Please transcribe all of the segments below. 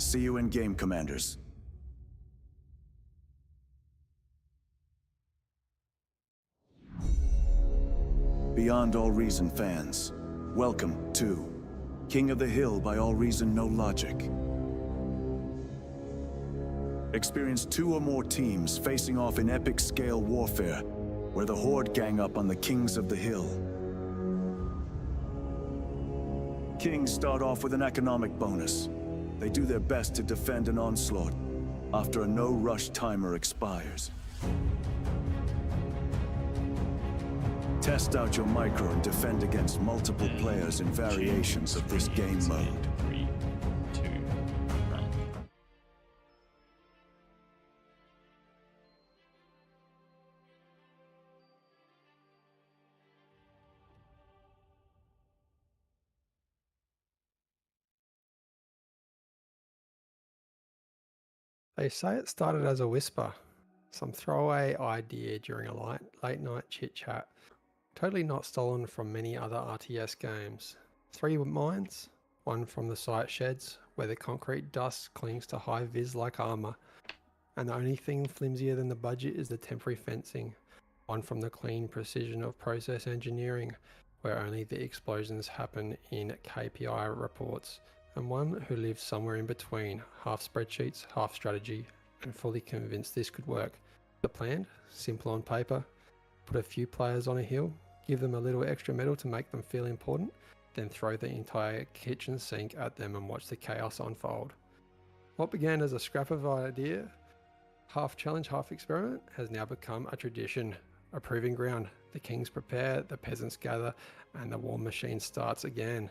See you in game, commanders. Beyond All Reason fans, welcome to King of the Hill by AllReasonNoLogic. Experience 2 or more teams facing off in epic scale warfare, where the Horde gang up on the Kings of the Hill. Kings start off with an economic bonus. They do their best to defend an onslaught after a no-rush timer expires. Test out your micro and defend against multiple players in variations of this game mode. 3, 2, 1. They say it started as a whisper, some throwaway idea during a late night chit chat, totally not stolen from many other RTS games. 3 mines, one from the site sheds, where the concrete dust clings to high vis like armor, and the only thing flimsier than the budget is the temporary fencing. One from the clean precision of process engineering, where only the explosions happen in KPI reports, and one who lives somewhere in between, half spreadsheets, half strategy, and fully convinced this could work. The plan, simple on paper, put a few players on a hill, give them a little extra metal to make them feel important, then throw the entire kitchen sink at them and watch the chaos unfold. What began as a scrap of idea, half challenge, half experiment, has now become a tradition, a proving ground. The kings prepare, the peasants gather, and the war machine starts again.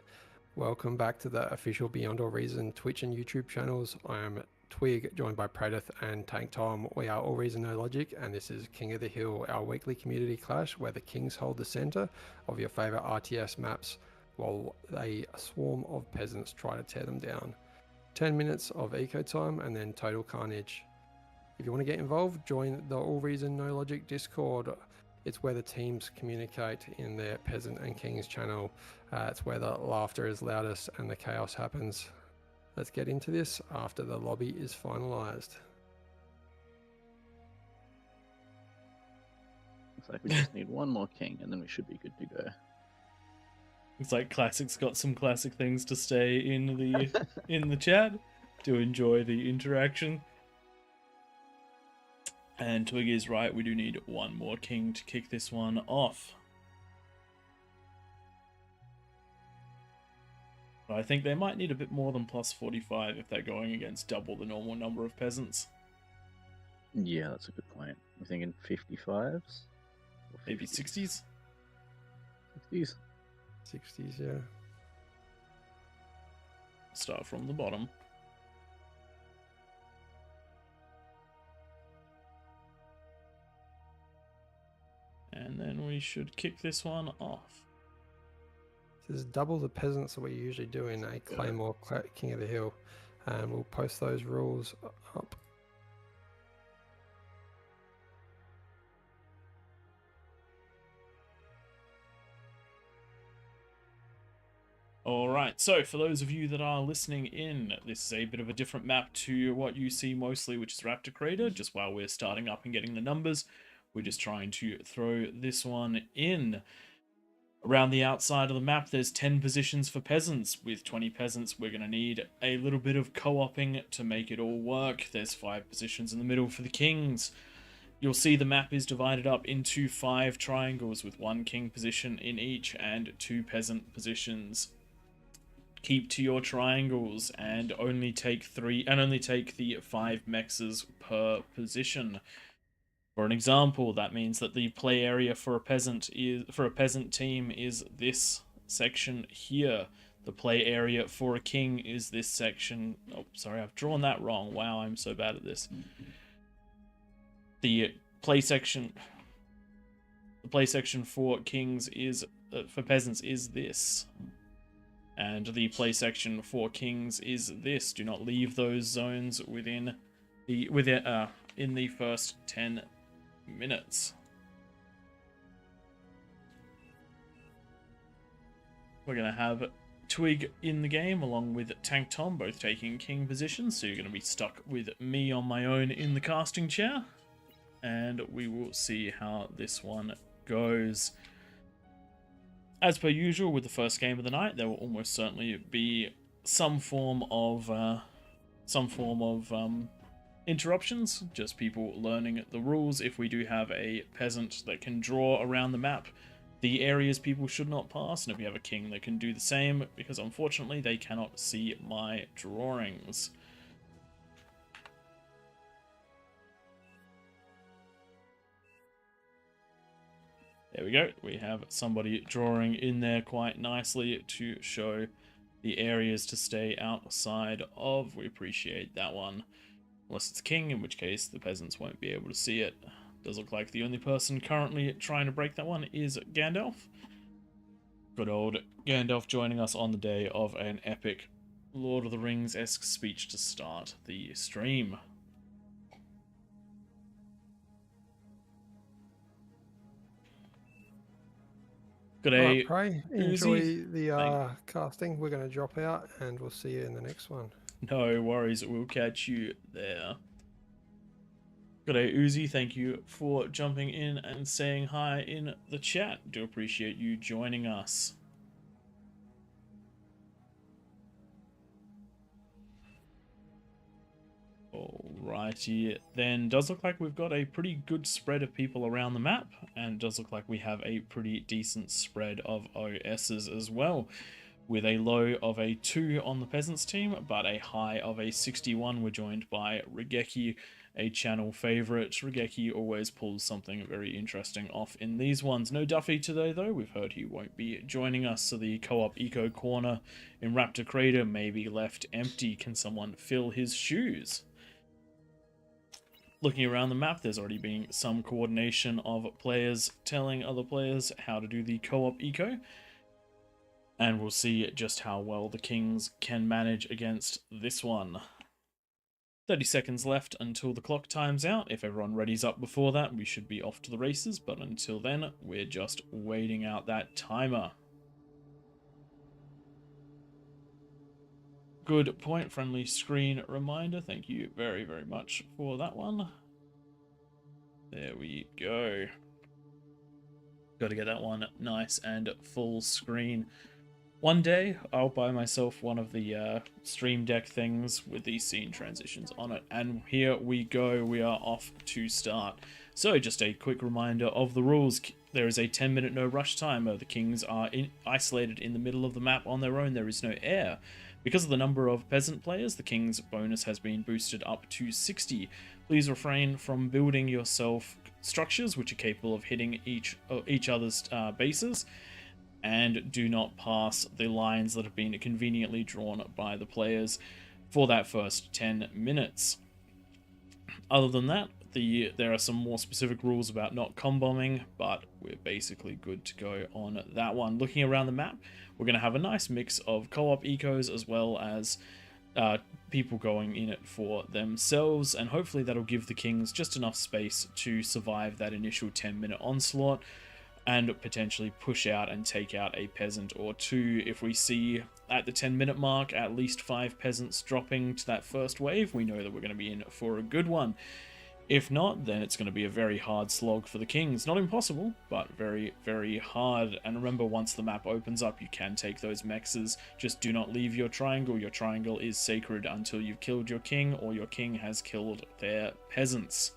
Welcome back to the official Beyond All Reason Twitch and YouTube channels. I am Twig, joined by Pradith and Tank Tom. We are All Reason No Logic, and this is King of the Hill, our weekly community clash where the kings hold the center of your favorite RTS maps while a swarm of peasants try to tear them down. 10 minutes of eco time and then total carnage. If you want to get involved, join the All Reason No Logic Discord. It's where the teams communicate in their peasant and kings channel. It's where the laughter is loudest and the chaos happens. Let's get into this after the lobby is finalized. Looks like we just need one more king and then we should be good to go. Looks like Classic's got some classic things to stay in the chat to enjoy the interaction. And Twig is right, we do need one more king to kick this one off. But I think they might need a bit more than plus 45 if they're going against double the normal number of peasants. Yeah, that's a good point. We're thinking 55s? Maybe 60s? 60s? 60s, yeah. Start from the bottom. And then we should kick this one off. This is double the peasants that we usually do in a Claymore King of the Hill. And we'll post those rules up. Alright, so for those of you that are listening in, this is a bit of a different map to what you see mostly, which is Raptor Crater. Just while we're starting up and getting the numbers, we're just trying to throw this one in. Around the outside of the map, there's 10 positions for peasants. With 20 peasants, we're going to need a little bit of co-oping to make it all work. There's 5 positions in the middle for the kings. You'll see the map is divided up into 5 triangles with 1 king position in each and 2 peasant positions. Keep to your triangles and only take the 5 mexes per position. For an example, that means that the play area for a peasant team is this section here. The play area for a king is this section. Oh, sorry, I've drawn that wrong. Wow, I'm so bad at this. The play section for kings is for peasants is this. And the play section for kings is this. Do not leave those zones in the first 10 minutes. We're gonna have Twig in the game, along with Tank Tom, both taking king positions, so you're going to be stuck with me on my own in the casting chair, and we will see how this one goes. As per usual with the first game of the night, there will almost certainly be some form of interruptions, just people learning the rules. If we do have a peasant that can draw around the map the areas people should not pass, and if we have a king that can do the same, because unfortunately they cannot see my drawings. There we go, we have somebody drawing in there quite nicely to show the areas to stay outside of. We appreciate that one. Unless it's king, in which case the peasants won't be able to see it. Does look like the only person currently trying to break that one is Gandalf. Good old Gandalf joining us on the day of an epic Lord of the Rings-esque speech to start the stream. Good day, Right, Prey. Uzi. Enjoy the casting. We're going to drop out, and we'll see you in the next one. No worries, we'll catch you there. Good day, Uzi. Thank you for jumping in and saying hi in the chat. Do appreciate you joining us. Alrighty, then does look like we've got a pretty good spread of people around the map, and does look like we have a pretty decent spread of OSs as well, with a low of a 2 on the Peasants team, but a high of a 61. We're joined by Regeki, a channel favorite. Regeki always pulls something very interesting off in these ones. No Duffy today though, we've heard he won't be joining us, so the co-op eco corner in Raptor Crater may be left empty. Can someone fill his shoes? Looking around the map, there's already been some coordination of players telling other players how to do the co-op eco, and we'll see just how well the Kings can manage against this one. 30 seconds left until the clock times out. If everyone readies up before that, we should be off to the races, but until then, we're just waiting out that timer. Good point, friendly screen reminder. Thank you very, very much for that one. There we go. Got to get that one nice and full screen. One day, I'll buy myself one of the Stream Deck things with these scene transitions on it. And here we go, we are off to start. So, just a quick reminder of the rules. There is a 10-minute no rush timer. The Kings are isolated in the middle of the map on their own. There is no air. Because of the number of peasant players, the King's bonus has been boosted up to 60. Please refrain from building yourself structures which are capable of hitting each other's bases, and do not pass the lines that have been conveniently drawn by the players for that first 10 minutes. Other than that, there are some more specific rules about not combombing, but we're basically good to go on that one. Looking around the map, we're going to have a nice mix of co-op ecos as well as people going in it for themselves, and hopefully that'll give the Kings just enough space to survive that initial 10-minute onslaught, and potentially push out and take out a peasant or two. If we see at the 10-minute mark at least 5 peasants dropping to that first wave, we know that we're going to be in for a good one. If not, then it's going to be a very hard slog for the Kings. Not impossible, but very, very hard. And remember, once the map opens up, you can take those mexes. Just do not leave your triangle. Your triangle is sacred until you've killed your king, or your king has killed their peasants.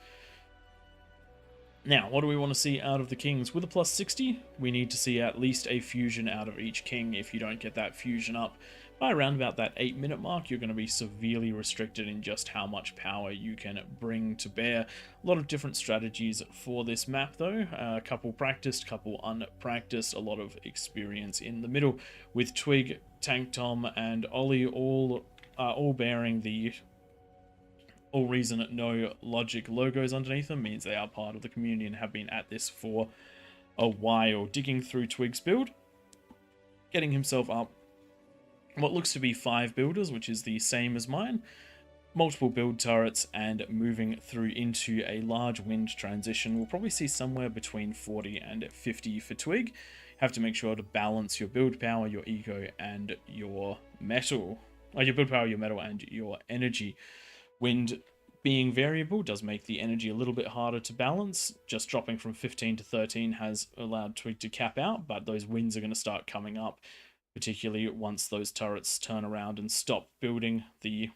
Now, what do we want to see out of the Kings? With a plus 60, we need to see at least a fusion out of each king. If you don't get that fusion up by around about that 8-minute mark, you're going to be severely restricted in just how much power you can bring to bear. A lot of different strategies for this map though. A couple practiced, couple unpracticed, a lot of experience in the middle, with Twig, Tank Tom, and Ollie all bearing the AllReasonNoLogic logos underneath them. Means they are part of the community and have been at this for a while. Digging through Twig's build, getting himself up what looks to be 5 builders, which is the same as mine, multiple build turrets, and moving through into a large wind transition. We'll probably see somewhere between 40 and 50 for Twig. have to make sure to balance your build power, your eco, and your metal. Your build power, your metal, and your energy. Wind being variable does make the energy a little bit harder to balance. Just dropping from 15 to 13 has allowed Twig to cap out, but those winds are going to start coming up, particularly once those turrets turn around and stop building these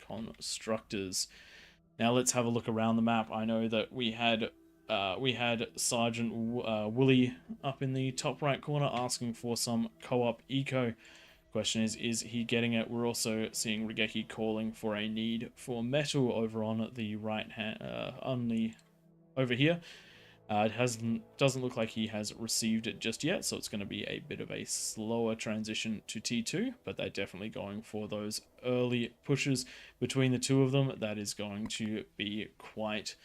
constructors. Now let's have a look around the map. I know that we had Sergeant Wooly up in the top right corner asking for some co-op eco. Question is he getting it? We're also seeing Regeki calling for a need for metal over on the right hand, over here. It doesn't look like he has received it just yet, so it's going to be a bit of a slower transition to T2, but they're definitely going for those early pushes between the two of them. That is going to be quite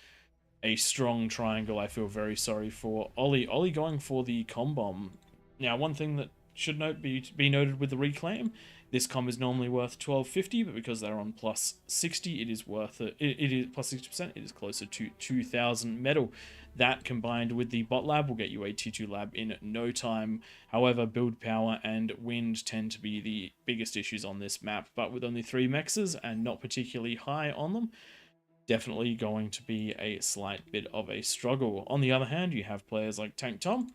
a strong triangle. I feel very sorry for Ollie. Ollie going for the comm bomb. Now, one thing that should be noted with the reclaim, this comm is normally worth 1250, but because they're on plus 60, it is worth it is plus 60%. It is closer to 2000 metal. That combined with the bot lab will get you a T2 lab in no time. However, build power and wind tend to be the biggest issues on this map, but with only 3 mexes and not particularly high on them, definitely going to be a slight bit of a struggle. On the other hand, you have players like Tank Tom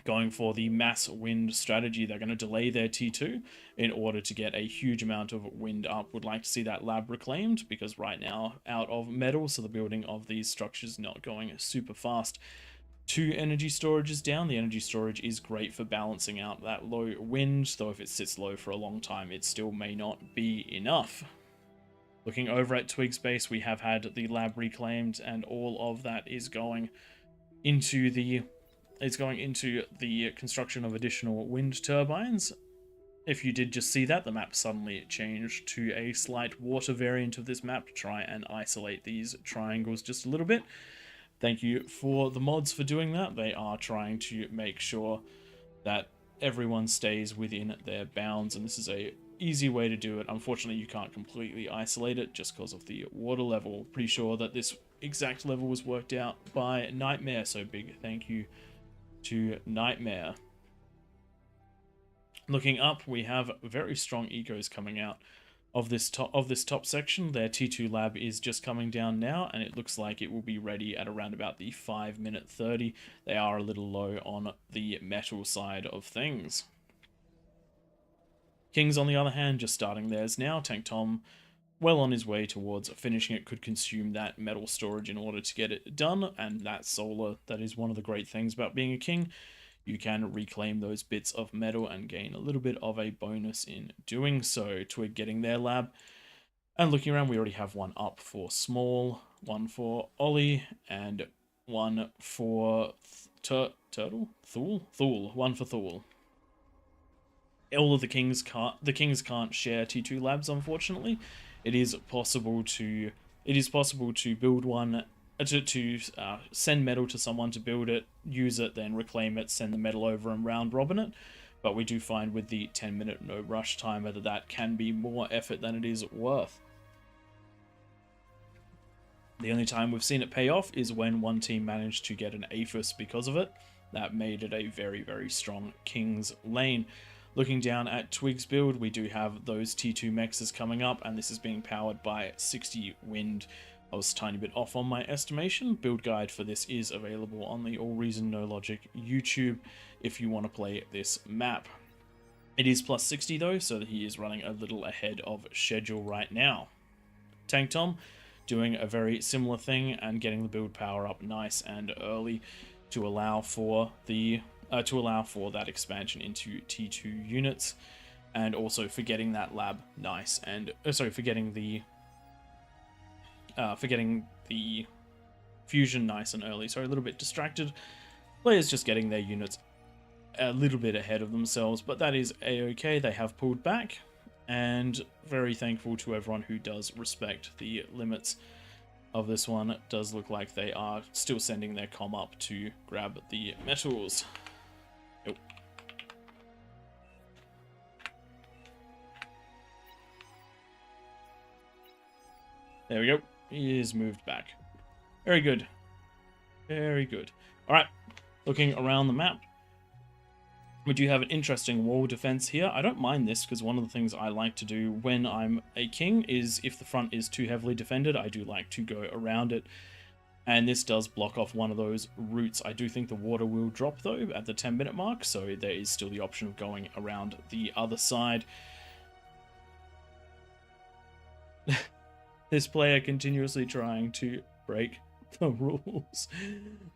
going for the mass wind strategy. They're going to delay their T2 in order to get a huge amount of wind up. Would like to see that lab reclaimed because right now out of metal, so the building of these structures not going super fast. 2 energy storage is down. The energy storage is great for balancing out that low wind, though if it sits low for a long time, it still may not be enough. Looking over at Twig's base, we have had the lab reclaimed, and all of that is going into the construction of additional wind turbines. If you did just see that, the map suddenly changed to a slight water variant of this map to try and isolate these triangles just a little bit. Thank you for the mods for doing that. They are trying to make sure that everyone stays within their bounds, and this is a easy way to do it. Unfortunately, you can't completely isolate it just because of the water level. Pretty sure that this exact level was worked out by Nightmare, so big thank you to Nightmare. Looking up, we have very strong ecos coming out of this top section. Their T2 lab is just coming down now, and it looks like it will be ready at around about the 5-minute 30. They are a little low on the metal side of things. Kings, on the other hand, just starting theirs now. Tank Tom, well on his way towards finishing it, could consume that metal storage in order to get it done, and that solar, that is one of the great things about being a king. You can reclaim those bits of metal and gain a little bit of a bonus in doing so. Twig getting their lab, and looking around, we already have one up for Small, one for Ollie, and one for Thule, one for Thule. All of the kings can't share T2 labs, unfortunately. It is possible to build one, to send metal to someone to build it, use it, then reclaim it, send the metal over and round robin it. But we do find with the 10-minute no rush timer that can be more effort than it is worth. The only time we've seen it pay off is when one team managed to get an APHIS because of it. That made it a very, very strong King's lane. Looking down at Twig's build, we do have those T2 mexes coming up, and this is being powered by 60 wind. I was a tiny bit off on my estimation. Build guide for this is available on the AllReasonNoLogic YouTube if you want to play this map. It is plus 60 though, so that he is running a little ahead of schedule right now. Tank Tom doing a very similar thing and getting the build power up nice and early to allow for that expansion into T2 units, and also for getting that lab nice and for getting the fusion nice and early. Sorry, a little bit distracted. Players just getting their units a little bit ahead of themselves, but that is a-okay. They have pulled back, and very thankful to everyone who does respect the limits of this one. It does look like they are still sending their comm up to grab the metals. Yep. There we go. He is moved back. Very good. Very good. Alright. Looking around the map, we do have an interesting wall defense here. I don't mind this because one of the things I like to do when I'm a king is if the front is too heavily defended, I do like to go around it. And this does block off one of those routes. I do think the water will drop though at the 10-minute mark, so there is still the option of going around the other side. This player continuously trying to break the rules.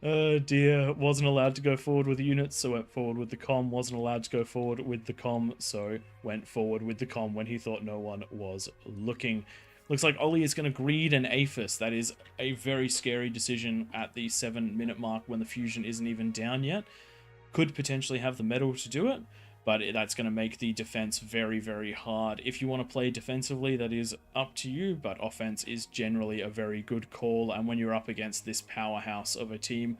Oh dear, wasn't allowed to go forward with the units, so went forward with the comm. Wasn't allowed to go forward with the comm, so went forward with the comm when he thought no one was looking. Looks like Ollie is going to greed an Aphis. That is a very scary decision at the 7-minute mark when the fusion isn't even down yet. Could potentially have the metal to do it, but that's going to make the defense very, very hard. If you want to play defensively, that is up to you, but offense is generally a very good call, and when you're up against this powerhouse of a team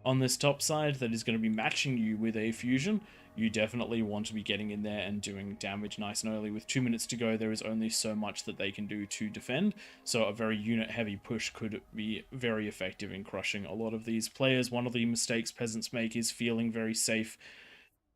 on this top side that is going to be matching you with a fusion, you definitely want to be getting in there and doing damage nice and early. With 2 minutes to go, there is only so much that they can do to defend, so a very unit-heavy push could be very effective in crushing a lot of these players. One of the mistakes Peasants make is feeling very safe,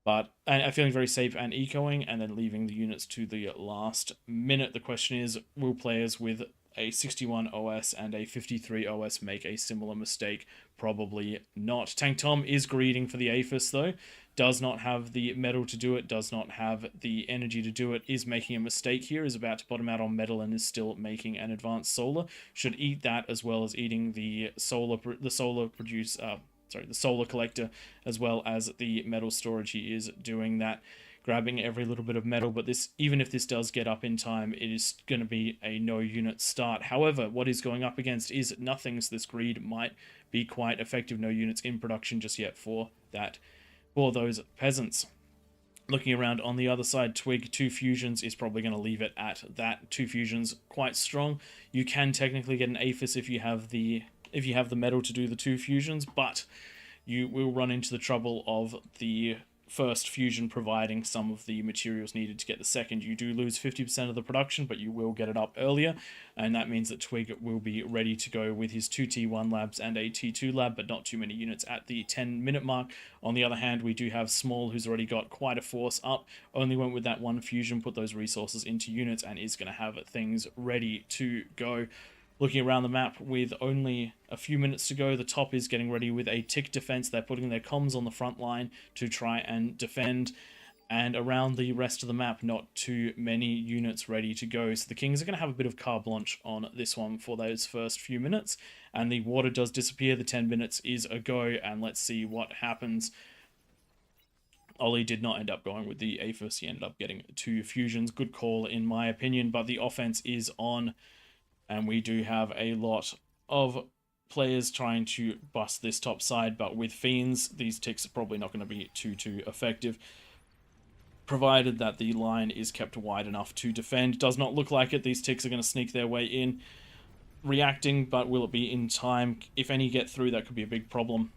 feeling very safe and ecoing, and then leaving the units to the last minute. The question is, will players with a 61 OS and a 53 OS make a similar mistake? Probably not. Tank Tom is greeding for the Aphis though. Does not have the metal to do it, does not have the energy to do it, is making a mistake here, is about to bottom out on metal and is still making an advanced solar. Should eat that as well as eating the solar collector, as well as the metal storage. He is doing that, grabbing every little bit of metal, but this, even if this does get up in time, it is going to be a no unit start. However, what is going up against is nothing, so this greed might be quite effective. No units in production just yet for those Peasants. Looking around on the other side, Twig, 2 fusions is probably going to leave it at that. 2 fusions, quite strong. You can technically get an Aphis if you have the metal to do the 2 fusions, but you will run into the trouble of the first fusion providing some of the materials needed to get the second. You do lose 50% of the production, but you will get it up earlier, and that means that Twig will be ready to go with his 2 T1 labs and a T2 lab, but not too many units at the 10-minute mark. On the other hand, we do have Small, who's already got quite a force up, only went with that 1 fusion, put those resources into units, and is going to have things ready to go. Looking around the map with only a few minutes to go, the top is getting ready with a tick defense. They're putting their comms on the front line to try and defend. And around the rest of the map, not too many units ready to go. So the Kings are going to have a bit of carte blanche on this one for those first few minutes. And the water does disappear. The 10 minutes is a go, and let's see what happens. Ollie did not end up going with the Aphis. He ended up getting 2 fusions. Good call in my opinion, but the offense is on. And we do have a lot of players trying to bust this top side, but with Fiends, these ticks are probably not going to be too effective, provided that the line is kept wide enough to defend. Does not look like it. These ticks are going to sneak their way in, reacting, but will it be in time? If any get through, that could be a big problem.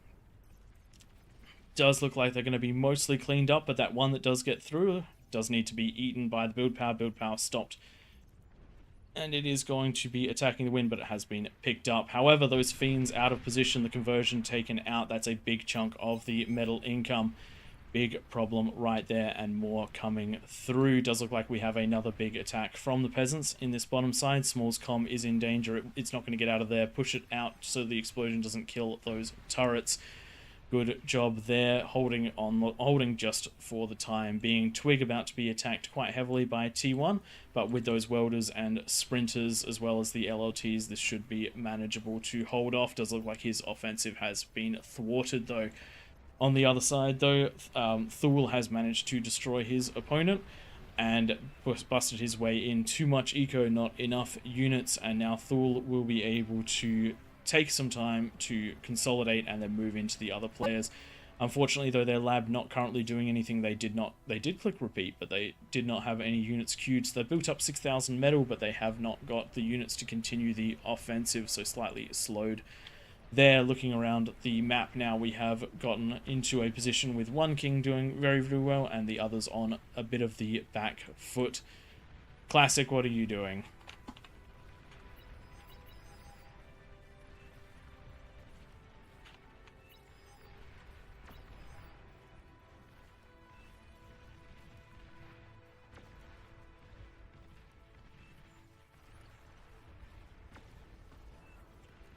Does look like they're going to be mostly cleaned up, but that one that does get through does need to be eaten by the build power. Build power stopped, and it is going to be attacking the win, but it has been picked up. However, those Fiends out of position, the conversion taken out, that's a big chunk of the metal income. Big problem right there, and more coming through. Does look like we have another big attack from the Peasants in this bottom side. Small's comm is in danger. It's not going to get out of there. Push it out so the explosion doesn't kill those turrets. Good job there, holding just for the time being. Twig about to be attacked quite heavily by T1, but with those welders and sprinters as well as the LLTs, this should be manageable to hold off. Does look like his offensive has been thwarted though. On the other side though, Thule has managed to destroy his opponent and busted his way in. Too much eco, not enough units, and now Thule will be able to take some time to consolidate and then move into the other players. Unfortunately though, their lab not currently doing anything. They did click repeat, but they did not have any units queued. So they built up 6,000 metal, but they have not got the units to continue the offensive, so slightly slowed there. Looking around the map now, we have gotten into a position with one king doing very, very well and the others on a bit of the back foot. Classic, what are you doing?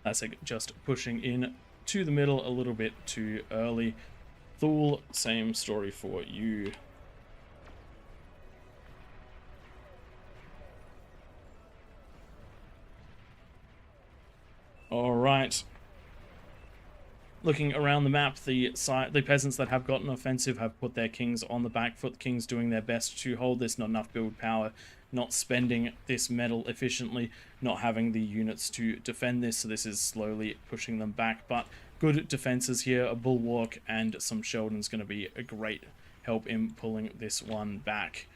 Classic just pushing in to the middle a little bit too early. Thule, same story for you. Alright. Looking around the map, the peasants that have gotten offensive have put their kings on the back foot. The kings doing their best to hold this, not enough build power, not spending this metal efficiently, not having the units to defend this, so this is slowly pushing them back. But good defenses here, a bulwark and some Sheldon's going to be a great help in pulling this one back.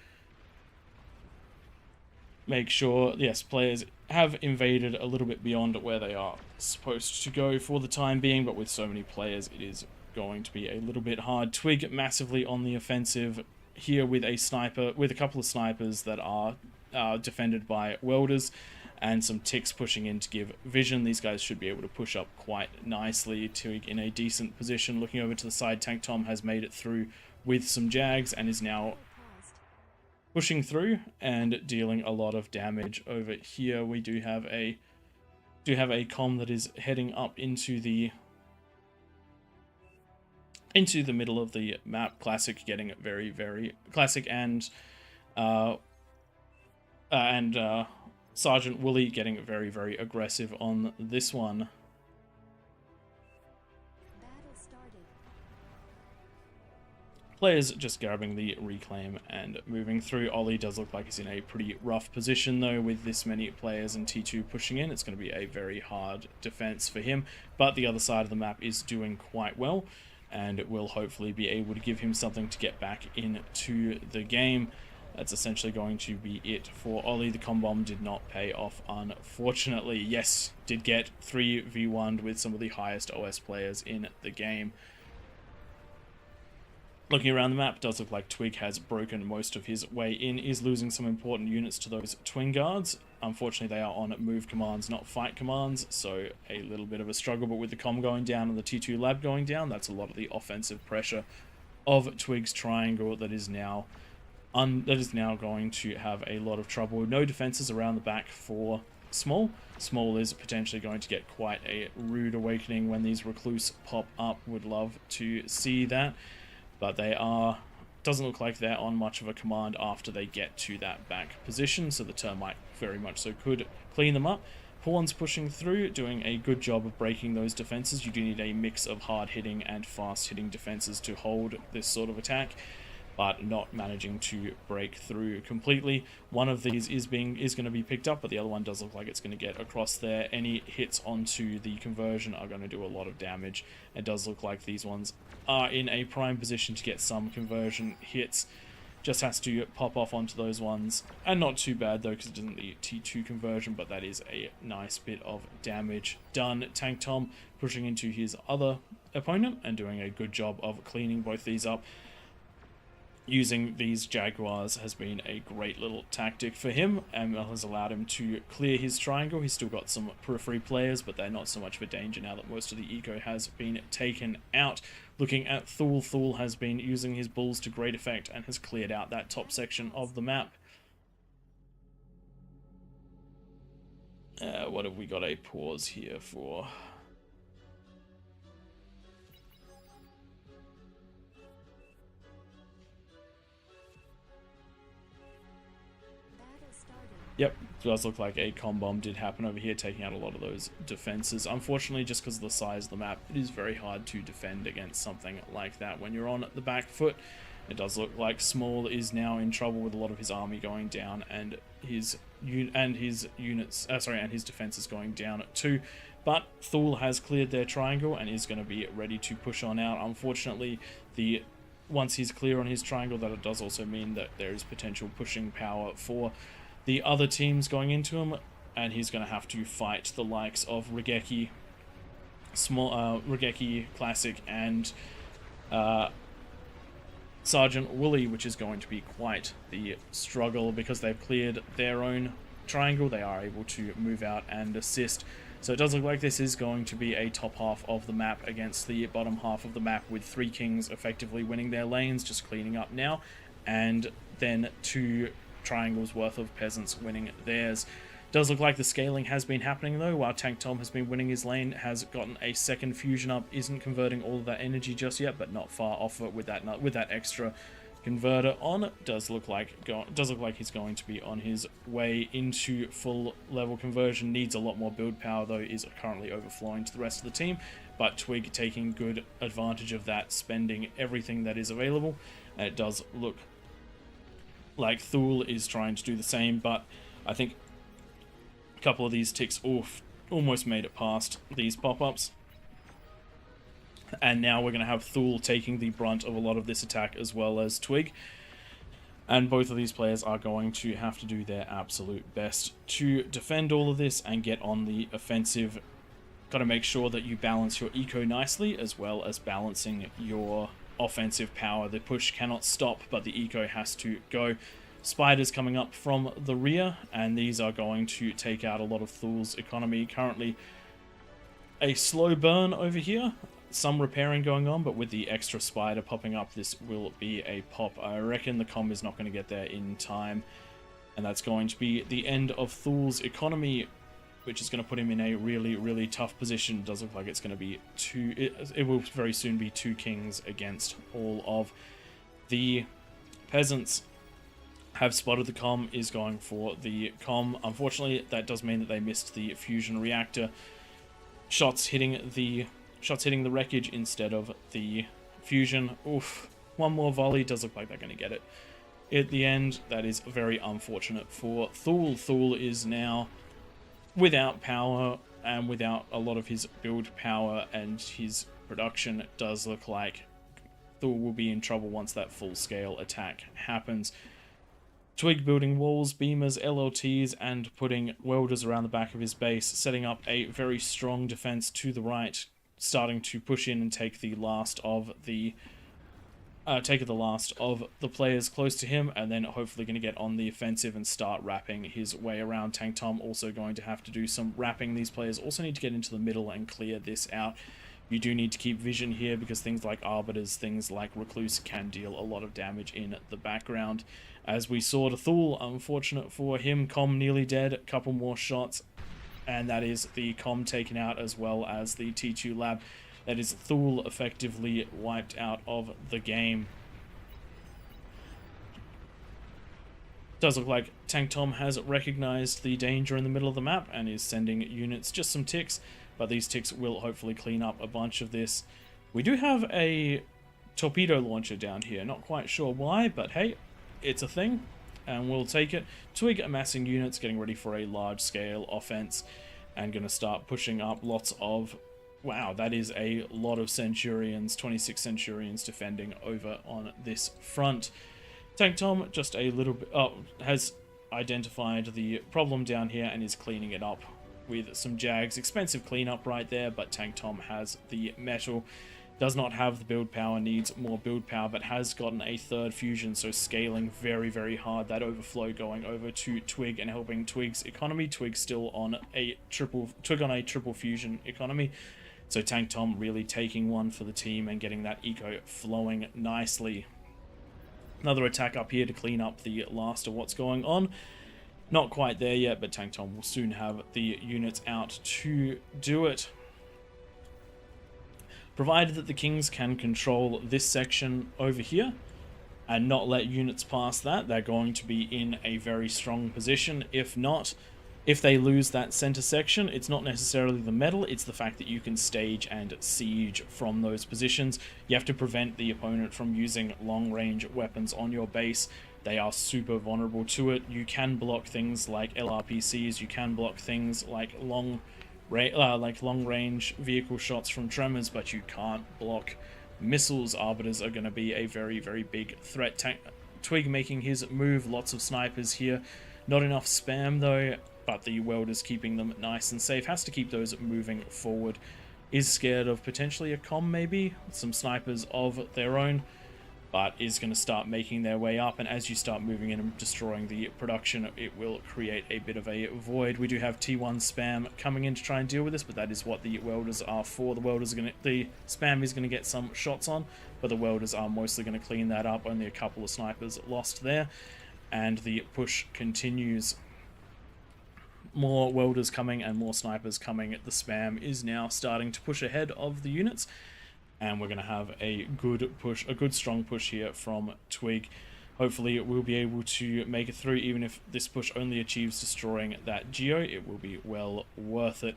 Make sure, yes, players have invaded a little bit beyond where they are supposed to go for the time being, but with so many players it is going to be a little bit hard. Twig massively on the offensive here with a sniper, with a couple of snipers that are defended by welders and some ticks pushing in to give vision. These guys should be able to push up quite nicely. Twig in a decent position. Looking over to the side, Tank Tom has made it through with some jags and is now pushing through and dealing a lot of damage over here. We do have a comm that is heading up into the middle of the map. Classic getting very, very classic, and Sergeant Wooly getting very, very aggressive on this one. Players just grabbing the reclaim and moving through. Ollie does look like he's in a pretty rough position though, with this many players and T2 pushing in. It's going to be a very hard defense for him, but the other side of the map is doing quite well, and it will hopefully be able to give him something to get back into the game. That's essentially going to be it for Ollie. The comm bomb did not pay off, unfortunately. Yes, did get 3v1'd with some of the highest OS players in the game. Looking around the map, does look like Twig has broken most of his way in, is losing some important units to those twin guards. Unfortunately, they are on move commands, not fight commands, so a little bit of a struggle, but with the comm going down and the T2 lab going down, that's a lot of the offensive pressure of Twig's triangle that is now going to have a lot of trouble. No defenses around the back for Small. Small is potentially going to get quite a rude awakening when these recluse pop up. Would love to see that. But they doesn't look like they're on much of a command after they get to that back position, so the termite very much so could clean them up. Pawns pushing through, doing a good job of breaking those defenses. You do need a mix of hard-hitting and fast-hitting defenses to hold this sort of attack, but not managing to break through completely. One of these is going to be picked up, but the other one does look like it's going to get across there. Any hits onto the conversion are going to do a lot of damage. It does look like these ones are in a prime position to get some conversion hits. Just has to pop off onto those ones, and not too bad though, because it doesn't need T2 conversion, but that is a nice bit of damage done. Tank Tom pushing into his other opponent and doing a good job of cleaning both these up. Using these Jaguars has been a great little tactic for him, and has allowed him to clear his triangle. He's still got some periphery players, but they're not so much of a danger now that most of the eco has been taken out. Looking at Thule, Thule has been using his bulls to great effect and has cleared out that top section of the map. What have we got a pause here for? Yep, it does look like a comm bomb did happen over here, taking out a lot of those defenses. Unfortunately, just because of the size of the map, it is very hard to defend against something like that when you're on the back foot. It does look like Small is now in trouble with a lot of his army going down, and his defenses going down too. But Thule has cleared their triangle and is going to be ready to push on out. Unfortunately, once he's clear on his triangle, that it does also mean that there is potential pushing power for the other teams going into him, and he's going to have to fight the likes of Regeki, Classic, and Sergeant Wooly, which is going to be quite the struggle because they've cleared their own triangle. They are able to move out and assist. So it does look like this is going to be a top half of the map against the bottom half of the map, with 3 kings effectively winning their lanes, just cleaning up now, and then 2 triangles worth of peasants winning theirs. Does look like the scaling has been happening though, while Tank Tom has been winning his lane, has gotten a second fusion up, isn't converting all of that energy just yet, but not far off it with that extra converter on. Does look like he's going to be on his way into full level conversion. Needs a lot more build power though, is currently overflowing to the rest of the team, but Twig taking good advantage of that, spending everything that is available. And it does look like Thule is trying to do the same, but I think a couple of these ticks almost made it past these pop-ups. And now we're going to have Thule taking the brunt of a lot of this attack as well as Twig. And both of these players are going to have to do their absolute best to defend all of this and get on the offensive. Got to make sure that you balance your eco nicely as well as balancing your offensive power. The push cannot stop, but the eco has to go. Spiders coming up from the rear, and these are going to take out a lot of Thule's economy. Currently a slow burn over here, some repairing going on, but with the extra spider popping up, this will be a pop. I reckon the comm is not going to get there in time, and that's going to be the end of Thule's economy, which is going to put him in a really, really tough position. It does look like it's going to be it will very soon be 2 kings against all of the peasants. Have spotted the comm, is going for the comm. Unfortunately, that does mean that they missed the fusion reactor. Shots hitting the wreckage instead of the fusion. Oof. One more volley. Does look like they're going to get it at the end. That is very unfortunate for Thule. Thule is now without power and without a lot of his build power and his production. It does look like Thule will be in trouble once that full-scale attack happens. Twig building walls, beamers, LLTs, and putting welders around the back of his base, setting up a very strong defense to the right, starting to push in and take the last of the players close to him, and then hopefully going to get on the offensive and start wrapping his way around. Tank Tom also going to have to do some wrapping. These players also need to get into the middle and clear this out. You do need to keep vision here because things like Arbiters, things like Recluse can deal a lot of damage in the background. As we saw to Thule, unfortunate for him, comm nearly dead, a couple more shots, and that is the comm taken out as well as the T2 lab. That is Thule effectively wiped out of the game. Does look like Tank Tom has recognized the danger in the middle of the map and is sending units, just some ticks, but these ticks will hopefully clean up a bunch of this. We do have a torpedo launcher down here, not quite sure why, but hey, it's a thing, and we'll take it. Twig amassing units, getting ready for a large-scale offense, and going to start pushing up lots of... Wow, that is a lot of Centurions, 26 Centurions defending over on this front. Tank Tom just a little bit... has identified the problem down here and is cleaning it up with some Jags. Expensive cleanup right there, but Tank Tom has the metal. Does not have the build power, needs more build power, but has gotten a third fusion, so scaling very, very hard. That overflow going over to Twig and helping Twig's economy. Twig still on a triple fusion economy. So Tank Tom really taking one for the team and getting that eco flowing nicely. Another attack up here to clean up the last of what's going on. Not quite there yet, but Tank Tom will soon have the units out to do it. Provided that the Kings can control this section over here and not let units pass that, they're going to be in a very strong position. If not, if they lose that center section, it's not necessarily the metal, it's the fact that you can stage and siege from those positions. You have to prevent the opponent from using long-range weapons on your base. They are super vulnerable to it. You can block things like LRPCs, you can block things like long-range vehicle shots from Tremors, but you can't block missiles. Arbiters are going to be a very, very big threat. Twig making his move, lots of snipers here. Not enough spam though, but the Welder's keeping them nice and safe. Has to keep those moving forward. Is scared of potentially a comm maybe, some snipers of their own, but is going to start making their way up, and as you start moving in and destroying the production, it will create a bit of a void. We do have T1 spam coming in to try and deal with this, but that is what the welders are for. The spam is going to get some shots on, but the welders are mostly going to clean that up. Only a couple of snipers lost there, and the push continues. more welders coming and more snipers coming, the spam is now starting to push ahead of the units, and we're going to have a good push, a good strong push here from Twig. Hopefully we'll be able to make it through. Even if this push only achieves destroying that Geo, it will be well worth it.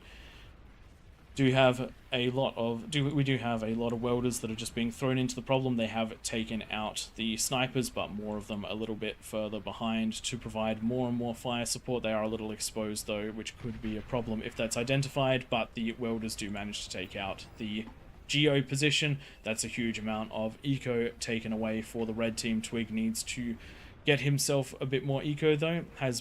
We do have a lot of welders that are just being thrown into the problem. They have taken out the snipers, but more of them a little bit further behind to provide more and more fire support. They are a little exposed though, which could be a problem if that's identified, but the welders do manage to take out the Geo position. That's a huge amount of eco taken away for the red team. Twig needs to get himself a bit more eco though. Is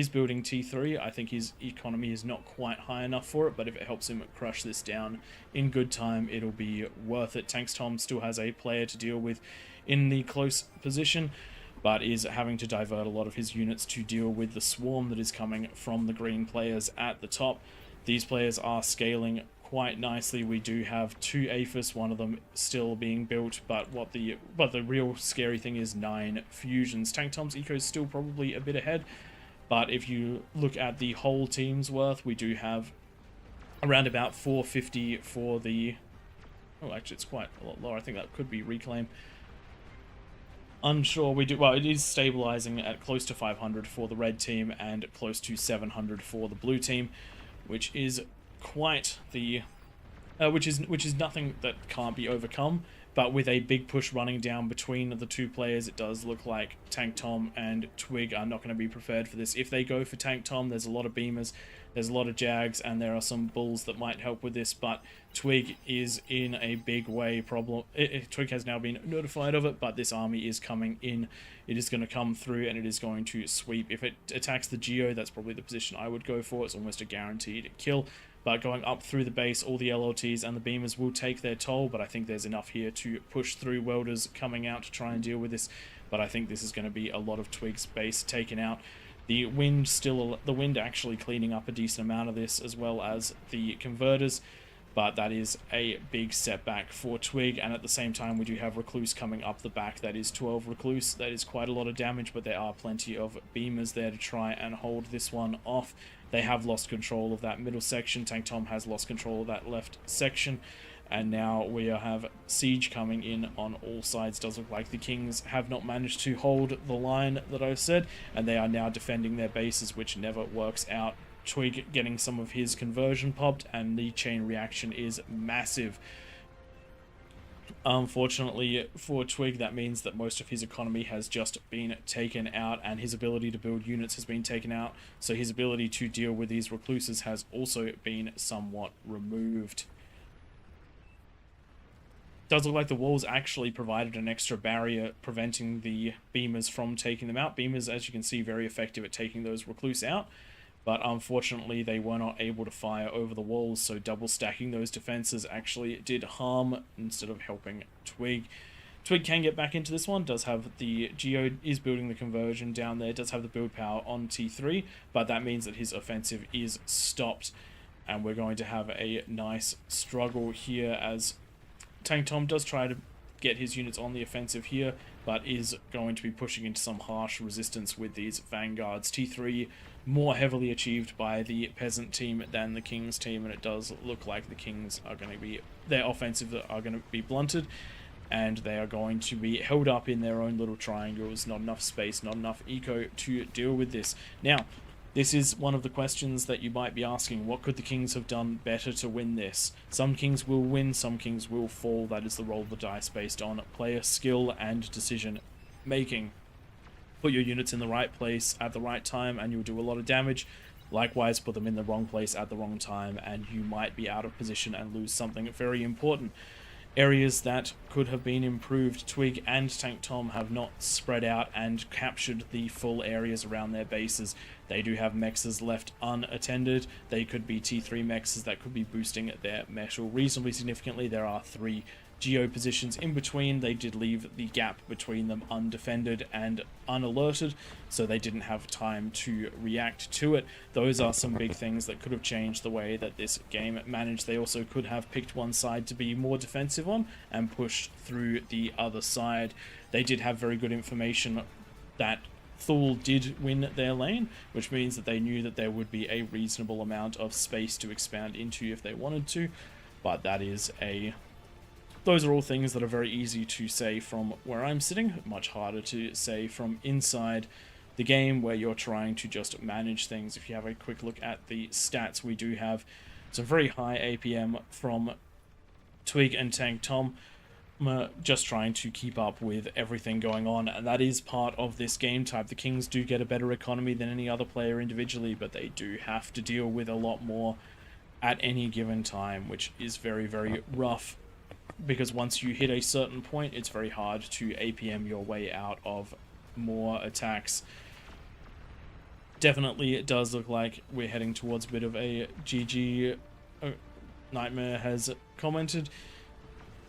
building T3. I think his economy is not quite high enough for it, but if it helps him crush this down in good time, it'll be worth it. Tanks Tom still has a player to deal with in the close position, but is having to divert a lot of his units to deal with the swarm that is coming from the green players at the top. These players are scaling quite nicely. We do have 2 APHIS, one of them still being built, but the real scary thing is 9 fusions. Tank Tom's eco is still probably a bit ahead, but if you look at the whole team's worth, we do have around about 450 for the... Oh, actually it's quite a lot lower. I think that could be reclaim. Unsure. We do, well, it is stabilizing at close to 500 for the red team and close to 700 for the blue team, which is quite the which is nothing that can't be overcome. But with a big push running down between the 2 players, it does look like Tank Tom and Twig are not going to be prepared for this. If they go for Tank Tom, there's a lot of beamers, there's a lot of jags, and there are some bulls that might help with this, but Twig is in a big way problem. Twig has now been notified of it, but this army is coming in. It is going to come through and it is going to sweep. If it attacks the Geo, that's probably the position I would go for. It's almost a guaranteed kill. But going up through the base, all the LLTs and the beamers will take their toll, but I think there's enough here to push through welders coming out to try and deal with this. But I think this is going to be a lot of Twig's base taken out. The wind actually cleaning up a decent amount of this, as well as the converters, but that is a big setback for Twig. And at the same time, we do have Recluse coming up the back. That is 12 Recluse. That is quite a lot of damage, but there are plenty of beamers there to try and hold this one off. They have lost control of that middle section. Tank Tom has lost control of that left section. And now we have siege coming in on all sides. Does look like the Kings have not managed to hold the line that I said, and they are now defending their bases, which never works out. Twig getting some of his conversion popped, and the chain reaction is massive. Unfortunately for Twig, that means that most of his economy has just been taken out, and his ability to build units has been taken out, so his ability to deal with these recluses has also been somewhat removed. Does look like the walls actually provided an extra barrier preventing the beamers from taking them out. Beamers, as you can see, very effective at taking those recluse out, but unfortunately they were not able to fire over the walls, so double stacking those defenses actually did harm instead of helping Twig. Twig can get back into this one, does have the Geo, is building the conversion down there, does have the build power on T3, but that means that his offensive is stopped, and we're going to have a nice struggle here as Tank Tom does try to get his units on the offensive here, but is going to be pushing into some harsh resistance with these vanguards. T3 more heavily achieved by the Peasant team than the Kings team, and it does look like the Kings are going to be, their offensive are going to be blunted, and they are going to be held up in their own little triangles. Not enough space, not enough eco to deal with this. Now, this is one of the questions that you might be asking. What could the Kings have done better to win this? Some Kings will win, some Kings will fall. That is the roll of the dice based on player skill and decision making. Put your units in the right place at the right time and you'll do a lot of damage. Likewise, put them in the wrong place at the wrong time and you might be out of position and lose something very important. Areas that could have been improved, Twig and Tank Tom have not spread out and captured the full areas around their bases. They do have mexes left unattended. They could be T3 mexes that could be boosting their metal reasonably significantly. There are 3 Geo positions in between. They did leave the gap between them undefended and unalerted, so they didn't have time to react to it. Those are some big things that could have changed the way that this game managed. They also could have picked one side to be more defensive on and pushed through the other side. They did have very good information that Thule did win their lane, which means that they knew that there would be a reasonable amount of space to expand into if they wanted to, but those are all things that are very easy to say from where I'm sitting, much harder to say from inside the game where you're trying to just manage things. If you have a quick look at the stats, we do have some very high APM from Twig and Tank Tom, just trying to keep up with everything going on, and that is part of this game type. The Kings do get a better economy than any other player individually, but they do have to deal with a lot more at any given time, which is very, very rough, because once you hit a certain point, it's very hard to APM your way out of more attacks. Definitely, it does look like we're heading towards a bit of a GG. Nightmare has commented,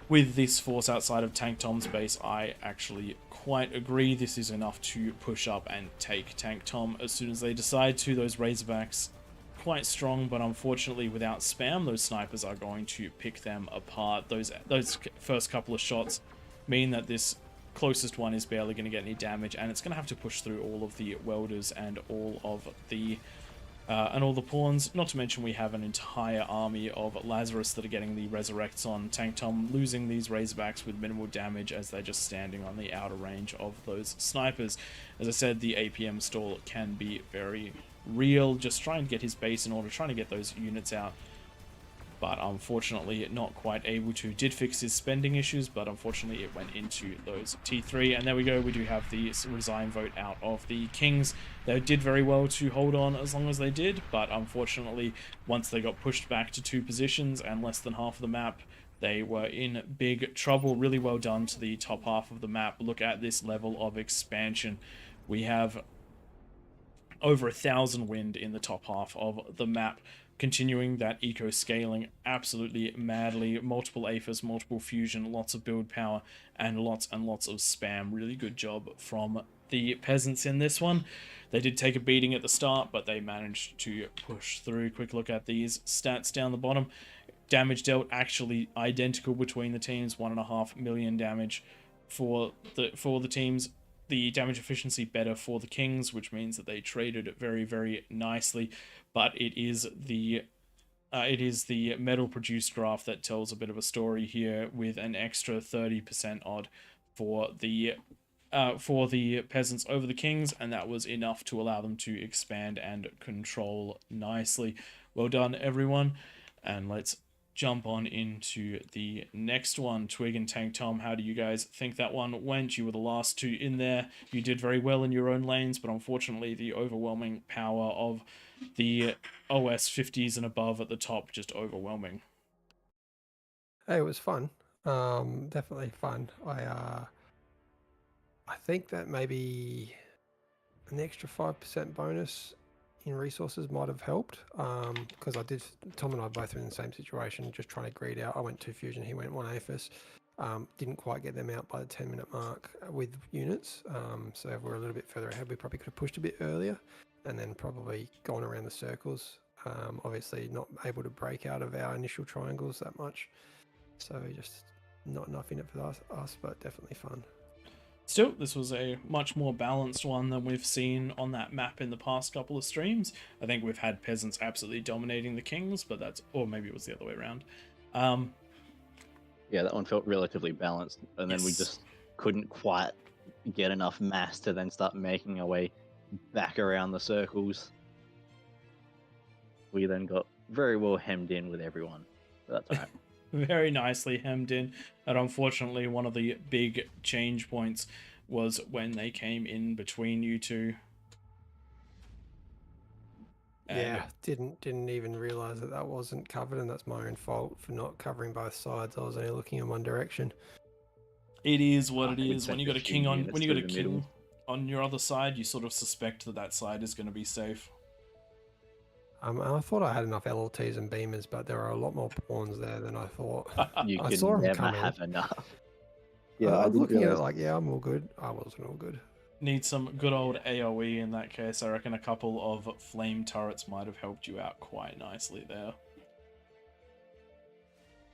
with this force outside of Tank Tom's base, I actually quite agree. This is enough to push up and take Tank Tom as soon as they decide to. Those Razorbacks quite strong, but unfortunately without spam, those snipers are going to pick them apart. Those first couple of shots mean that this closest one is barely going to get any damage, and it's going to have to push through all of the welders and all of the pawns. Not to mention we have an entire army of Lazarus that are getting the resurrects on Tank Tom, losing these Razorbacks with minimal damage as they're just standing on the outer range of those snipers. As I said, the APM stall can be very real, just trying to get his base in order, trying to get those units out, but unfortunately not quite able to. Did fix his spending issues, but unfortunately it went into those T3, and there we go, we do have the resign vote out of the Kings. They did very well to hold on as long as they did, but unfortunately once they got pushed back to 2 positions and less than half of the map, they were in big trouble. Really well done to the top half of the map. Look at this level of expansion. We have over 1,000 wind in the top half of the map, continuing that eco scaling absolutely madly. Multiple APHIS, multiple fusion, lots of build power, and lots of spam. Really good job from the peasants in this one. They did take a beating at the start, but they managed to push through. Quick look at these stats down the bottom. Damage dealt actually identical between the teams, 1.5 million damage for the teams. The damage efficiency better for the Kings, which means that they traded very, very nicely. But it is the metal produced graph that tells a bit of a story here, with an extra 30% odd for the peasants over the Kings, and that was enough to allow them to expand and control nicely. Well done, everyone, and let's jump on into the next one. Twig and Tank Tom, how do you guys think that one went? You were the last 2 in there. You did very well in your own lanes, but unfortunately the overwhelming power of the OS 50s and above at the top, just overwhelming. Hey, it was fun. Definitely fun. I think that maybe an extra 5% bonus in resources might have helped, because Tom and I both were in the same situation, just trying to greed out. I went 2 fusion, he went 1 APHIS. Didn't quite get them out by the 10-minute mark with units, so if we're a little bit further ahead, we probably could have pushed a bit earlier and then probably gone around the circles. Obviously not able to break out of our initial triangles that much, so just not enough in it for us, but definitely fun. Still, this was a much more balanced one than we've seen on that map in the past couple of streams. I think we've had peasants absolutely dominating the Kings, but or maybe it was the other way around. Yeah, that one felt relatively balanced, and then we just couldn't quite get enough mass to then start making our way back around the circles. We then got very well hemmed in with everyone. That's right. Very nicely hemmed in, and unfortunately one of the big change points was when they came in between you two. Yeah, didn't even realize that wasn't covered, and that's my own fault for not covering both sides. I was only looking in one direction. It is what it is. When you got a king on your other side, you sort of suspect that side is going to be safe. I thought I had enough LLTs and beamers, but there are a lot more pawns there than I thought. You I can saw 'em never coming. have enough. Yeah, I was looking at it like, yeah, I'm all good. I wasn't all good. Need some good old AoE in that case. I reckon a couple of flame turrets might have helped you out quite nicely there.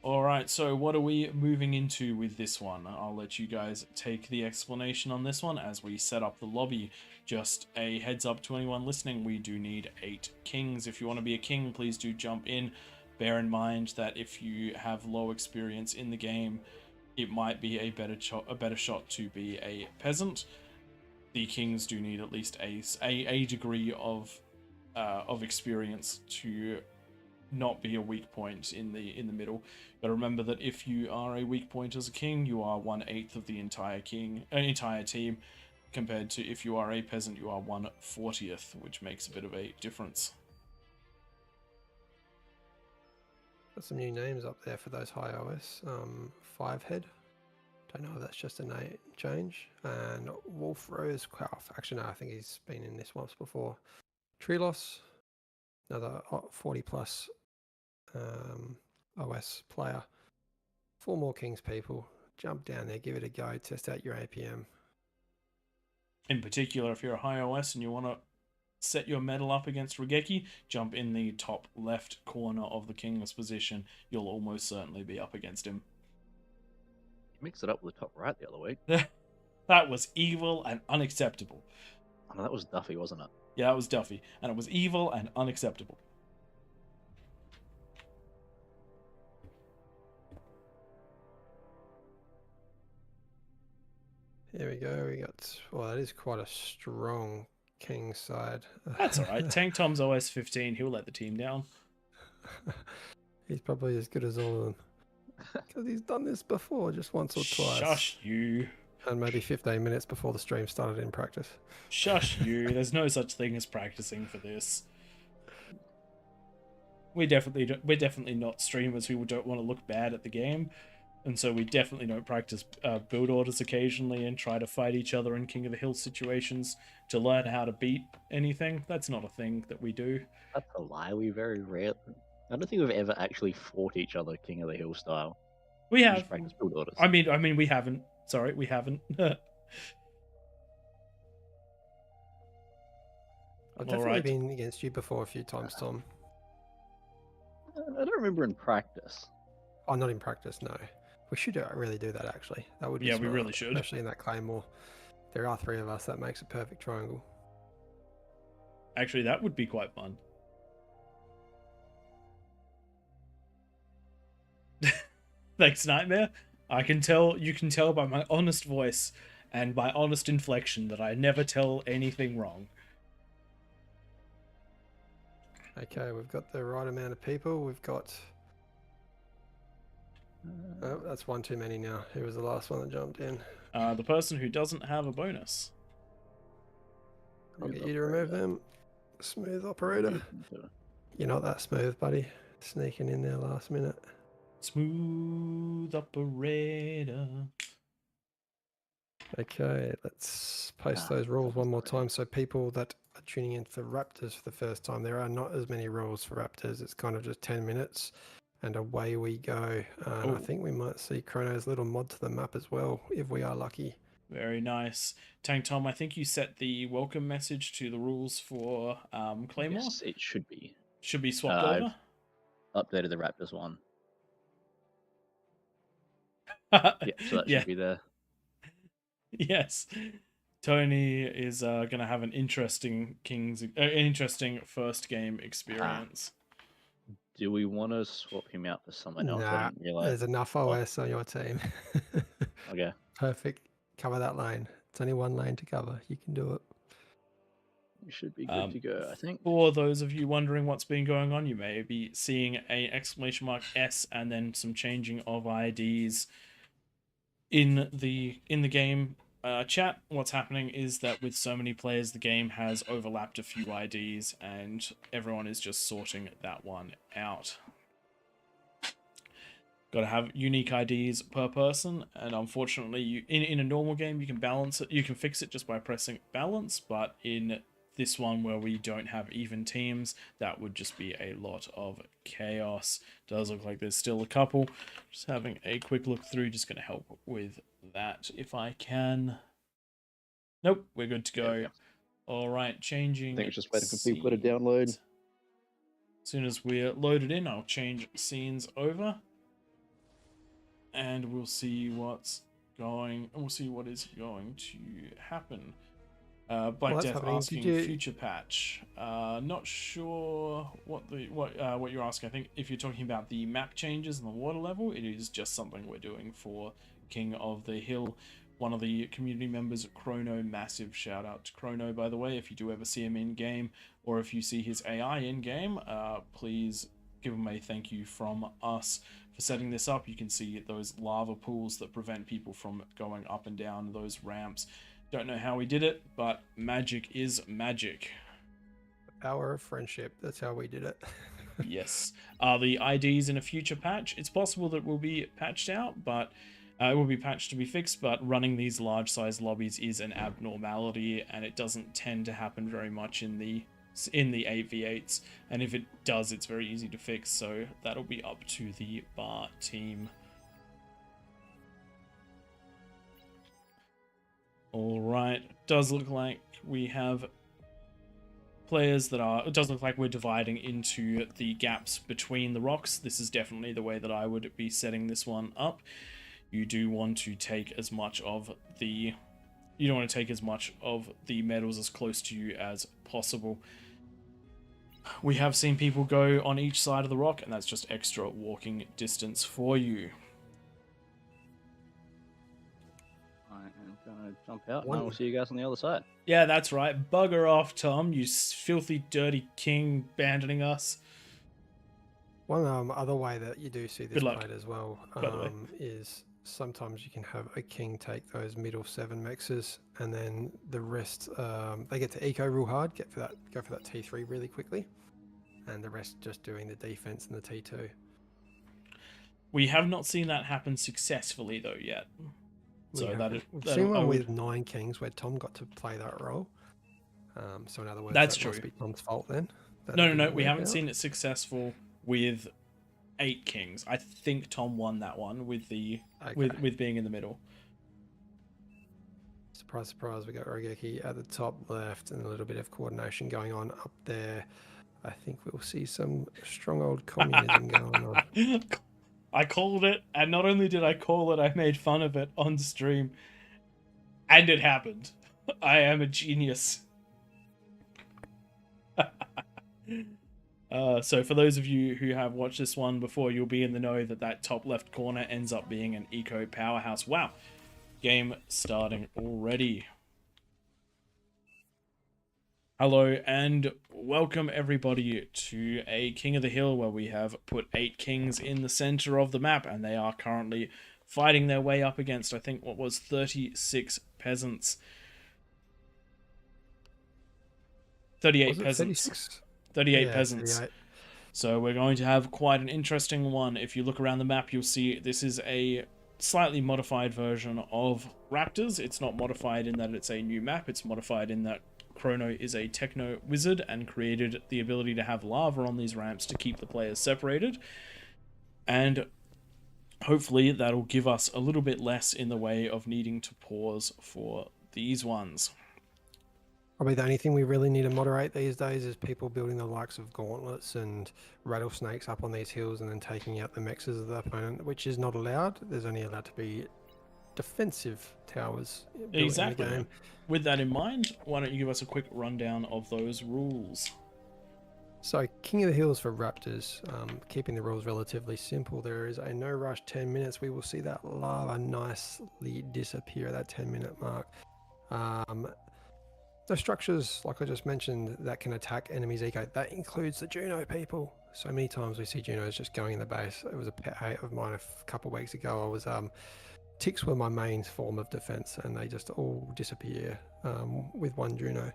Alright, so what are we moving into with this one? I'll let you guys take the explanation on this one as we set up the lobby. Just a heads up to anyone listening, we do need 8 kings. If you want to be a king, please do jump in. Bear in mind that if you have low experience in the game, it might be a better shot to be a peasant. The kings do need at least a degree of experience to not be a weak point in the middle. But remember that if you are a weak point as a king, you are 1/8 of the entire team, compared to if you are a peasant, you are 1/40th, which makes a bit of a difference. Got some new names up there for those high OS. 5-head. Don't know if that's just a name change. And Wolf Rosecraft. Actually, no, I think he's been in this once before. Trilos, another 40 plus OS player. 4 more Kings people. Jump down there, give it a go, test out your APM. In particular, if you're a high OS and you want to set your medal up against Regeki, jump in the top left corner of the King's position. You'll almost certainly be up against him. You mixed it up with the top right the other week. That was evil and unacceptable. Oh, no, that was Duffy, wasn't it? Yeah, that was Duffy, and it was evil and unacceptable. Here we go. We got, well, that is quite a strong King side. That's all right. Tank Tom's OS 15. He'll let the team down. He's probably as good as all of them. Because he's done this before, just once or twice. Shush you. And maybe 15 minutes before the stream started in practice. Shush you. There's no such thing as practicing for this. We're definitely not streamers who don't want to look bad at the game. And so we definitely don't practice build orders occasionally and try to fight each other in King of the Hill situations to learn how to beat anything. That's not a thing that we do. That's a lie. We very rarely. I don't think we've ever actually fought each other King of the Hill style. We have. Just practice build orders. I mean, we haven't. Sorry, we haven't. I've definitely been against you before a few times, Tom. I don't remember in practice. Oh, not in practice, no. We should really do that, actually. That would be Yeah, we smart, really should. especially in that Claymore. There are 3 of us. That makes a perfect triangle. Actually, that would be quite fun. Thanks, Nightmare. You can tell by my honest voice and my honest inflection that I never tell anything wrong. Okay, we've got the right amount of people. We've got... Oh, that's one too many now. Who was the last one that jumped in? The person who doesn't have a bonus. I'll get you to remove them. Smooth operator. You're not that smooth, buddy. Sneaking in there last minute. Smooth operator. Okay, let's post those rules one more time. So people that are tuning in for Raptors for the first time, there are not as many rules for Raptors. It's kind of just 10 minutes and away we go. I think we might see Chrono's little mod to the map as well, if we are lucky. Very nice. Tank Tom, I think you set the welcome message to the rules for Claymore. Yes, it should be. Should be swapped over. I've updated the Raptors one. Yeah, so that should be there. Yes. Tony is going to have an interesting interesting first game experience. Do we want to swap him out for someone else? I Nah, didn't realize. there's enough OS on your team. Okay. Perfect. Cover that lane. It's only one lane to cover. You can do it. We should be good to go, I think. For those of you wondering what's been going on, you may be seeing a !S and then some changing of IDs in the game chat. What's happening is that with so many players, the game has overlapped a few IDs and everyone is just sorting that one out. Got to have unique IDs per person, and unfortunately, in a normal game you can balance it. You can fix it just by pressing balance, but in this one where we don't have even teams, that would just be a lot of chaos. Does look like there's still a couple. Just having a quick look through, just going to help with that if I can. Nope, we're good to go. Yeah. All right, changing. I think it's just waiting for people to download. As soon as we're loaded in, I'll change scenes over. And we'll see what's going. We'll see what is going to happen. Black that's Death happening. asking Did you- future patch. Not sure what you're asking. I think if you're talking about the map changes and the water level, it is just something we're doing for King of the Hill. One of the community members, Chrono, massive shout out to Chrono, by the way. If you do ever see him in game, or if you see his AI in game, please give him a thank you from us for setting this up. You can see those lava pools that prevent people from going up and down those ramps. Don't know how we did it, but magic is magic. Power of friendship. That's how we did it. Yes. Are the IDs in a future patch? It's possible that it will be patched out, but it will be patched to be fixed, but running these large size lobbies is an abnormality, and it doesn't tend to happen very much in the 8v8s, and if it does, it's very easy to fix, so that'll be up to the bar team. Alright, does look like we have players that are... It does look like we're dividing into the gaps between the rocks. This is definitely the way that I would be setting this one up. You do want to take as much of the... You don't want to take as much of the medals as close to you as possible. We have seen people go on each side of the rock, and that's just extra walking distance for you. I am gonna jump out, and I will see you guys on the other side. Yeah, that's right. Bugger off, Tom, you filthy, dirty king abandoning us. One other way that you do see this Good luck, played as well by the way. is sometimes you can have a king take those middle 7 mexes, and then the rest they get to eco real hard, go for that T3 really quickly, and the rest just doing the defense and the T2. We have not seen that happen successfully though yet. So We've seen one with 9 kings where Tom got to play that role. So in other words, That's that true. must be Tom's fault then. No, we haven't seen it successful with 8 kings. I think Tom won that one with the with being in the middle. Surprise, surprise, we got Rogeki at the top left and a little bit of coordination going on up there. I think we'll see some strong old communism going on. I called it, and not only did I call it, I made fun of it on stream. And it happened. I am a genius. So for those of you who have watched this one before, you'll be in the know that that top left corner ends up being an eco powerhouse. Wow. Game starting already. Hello and welcome everybody to a King of the Hill where we have put 8 kings in the center of the map, and they are currently fighting their way up against, I think, what was 36 peasants. 38 peasants. 36? 38 Yeah, peasants. 38. So we're going to have quite an interesting one. If you look around the map, you'll see this is a slightly modified version of Raptors. It's not modified in that it's a new map. It's modified in that Chrono is a techno wizard and created the ability to have lava on these ramps to keep the players separated. And hopefully that'll give us a little bit less in the way of needing to pause for these ones. Probably the only thing we really need to moderate these days is people building the likes of gauntlets and rattlesnakes up on these hills and then taking out the mexes of the opponent, which is not allowed. There's only allowed to be defensive towers built Exactly. in the game. With that in mind, why don't you give us a quick rundown of those rules? So King of the Hills for Raptors, keeping the rules relatively simple. There is a no rush 10 minutes. We will see that lava nicely disappear at that 10-minute mark. The structures, like I just mentioned, that can attack enemies' eco, that includes the Juno people. So many times we see Junos just going in the base. It was a pet hate of mine a couple of weeks ago. I was ticks were my main form of defense, and they just all disappear with one Juno.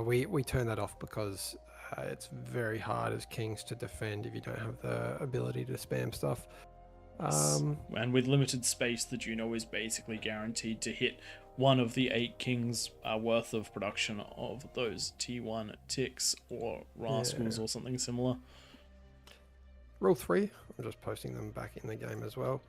We turn that off because it's very hard as kings to defend if you don't have the ability to spam stuff. And with limited space, the Juno is basically guaranteed to hit one of the 8 kings worth of production of those T1 ticks or rascals or something similar. Rule 3, I'm just posting them back in the game as well.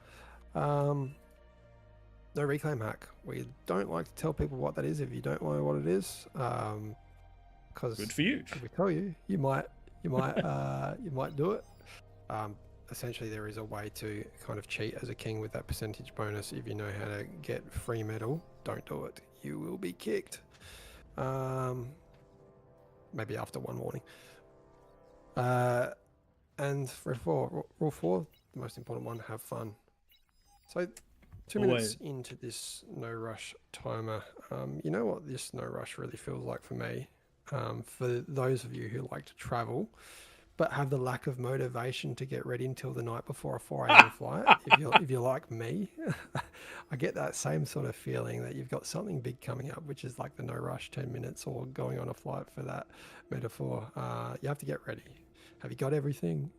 No reclaim hack. We don't like to tell people what that is if you don't know what it is. Because good for you. if we tell you, you might do it. Essentially, there is a way to kind of cheat as a king with that percentage bonus. If you know how to get free metal, don't do it. You will be kicked. Maybe after one morning. And for rule 4, the most important one, have fun. So 2 minutes into this no rush timer, you know what this no rush really feels like for me? For those of you who like to travel, but have the lack of motivation to get ready until the night before a 4 a.m. flight, if you're like me, I get that same sort of feeling that you've got something big coming up, which is like the no rush 10 minutes or going on a flight for that metaphor. You have to get ready. Have you got everything?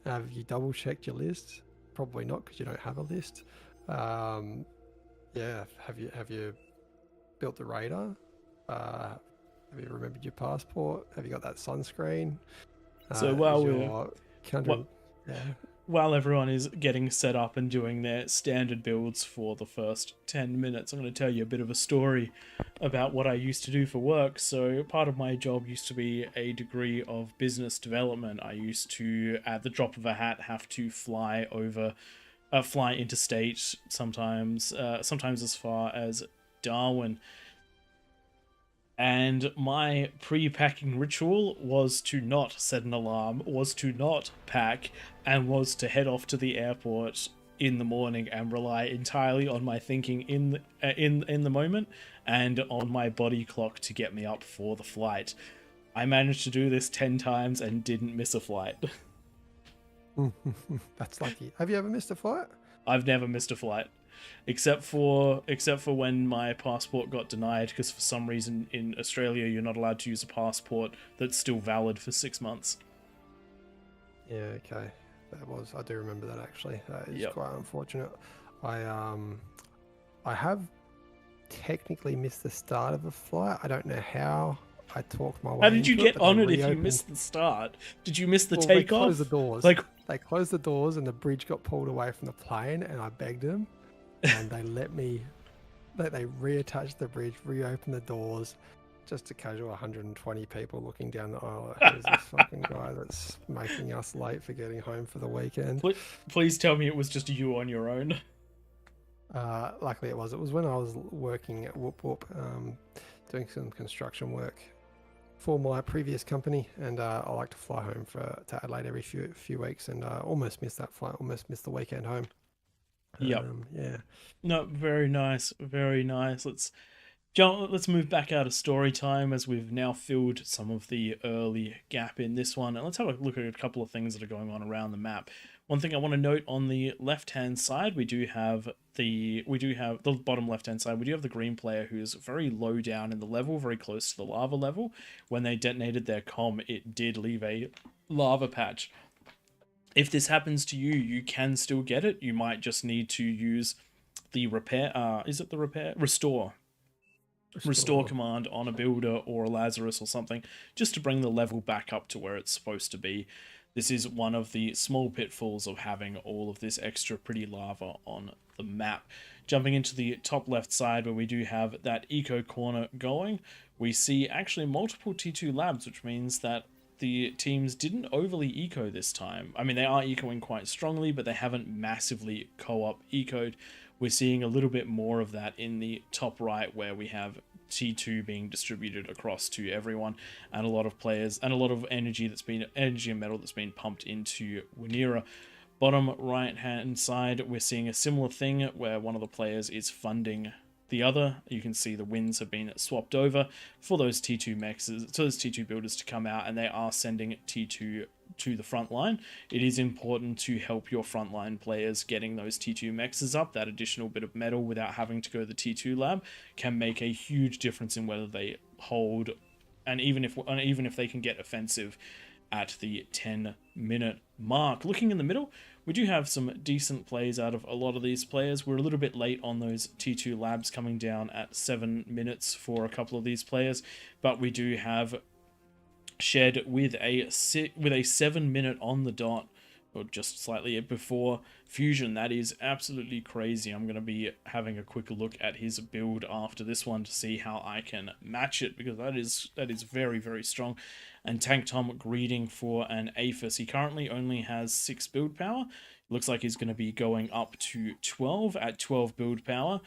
Have you double checked your list? Probably not, because you don't have a list. Yeah, have you built the radar? Have you remembered your passport? Have you got that sunscreen? So while everyone is getting set up and doing their standard builds for the first 10 minutes, I'm going to tell you a bit of a story about what I used to do for work. So part of my job used to be a degree of business development. I used to, at the drop of a hat, have to fly interstate, sometimes as far as Darwin. And my pre-packing ritual was to not set an alarm, was to not pack, and was to head off to the airport in the morning and rely entirely on my thinking in the moment and on my body clock to get me up for the flight. I managed to do this 10 times and didn't miss a flight. That's lucky. Have you ever missed a flight? I've never missed a flight. Except for when my passport got denied, because for some reason in Australia you're not allowed to use a passport that's still valid for 6 months. Yeah, okay. I do remember that actually. That is quite unfortunate. I have technically missed the start of a flight. I don't know how I talked my way. How did you get on it if you missed the start? Did you miss the takeoff? They closed the doors. They closed the doors and the bridge got pulled away from the plane, and I begged them. And they let me, they reattached the bridge, reopened the doors, just a casual 120 people looking down the aisle. Who's this fucking guy that's making us late for getting home for the weekend? Please tell me it was just you on your own. Luckily it was. It was when I was working at Whoop Whoop, doing some construction work for my previous company, and I like to fly home to Adelaide every few weeks, and almost missed that flight, almost missed the weekend home. Yep. Yeah. No, very nice, very nice. Let's move back out of story time, as we've now filled some of the early gap in this one, and let's have a look at a couple of things that are going on around the map. One thing I want to note, on the left-hand side, we do have the bottom left-hand side. We do have the green player who's very low down in the level, very close to the lava level. When they detonated their comm, it did leave a lava patch. If this happens to you, you can still get it. You might just need to use the restore command on a builder or a Lazarus or something, just to bring the level back up to where it's supposed to be. This is one of the small pitfalls of having all of this extra pretty lava on the map. Jumping into the top left side, where we do have that eco corner going, we see actually multiple T2 labs, which means that the teams didn't overly eco this time. I mean, they are ecoing quite strongly, but they haven't massively co-op ecoed. We're seeing a little bit more of that in the top right, where we have T2 being distributed across to everyone, and a lot of players and a lot of energy and metal that's been pumped into Winera. Bottom right hand side, we're seeing a similar thing where one of the players is funding the other. You can see the wins have been swapped over for those T2 mexes, so those T2 builders to come out, and they are sending T2 to the front line. It is important to help your frontline players getting those T2 mexes up. That additional bit of metal without having to go to the T2 lab can make a huge difference in whether they hold, and even if they can get offensive at the 10-minute mark. Looking in the middle, we do have some decent plays out of a lot of these players. We're a little bit late on those T2 labs, coming down at 7 minutes for a couple of these players, but we do have Shed with a 7 minute on the dot, or just slightly before Fusion. That is absolutely crazy. I'm going to be having a quick look at his build after this one to see how I can match it, because that is very, very strong. And Tank Tom greeting for an Aphis. He currently only has 6 build power. Looks like he's going to be going up to 12 at 12 build power.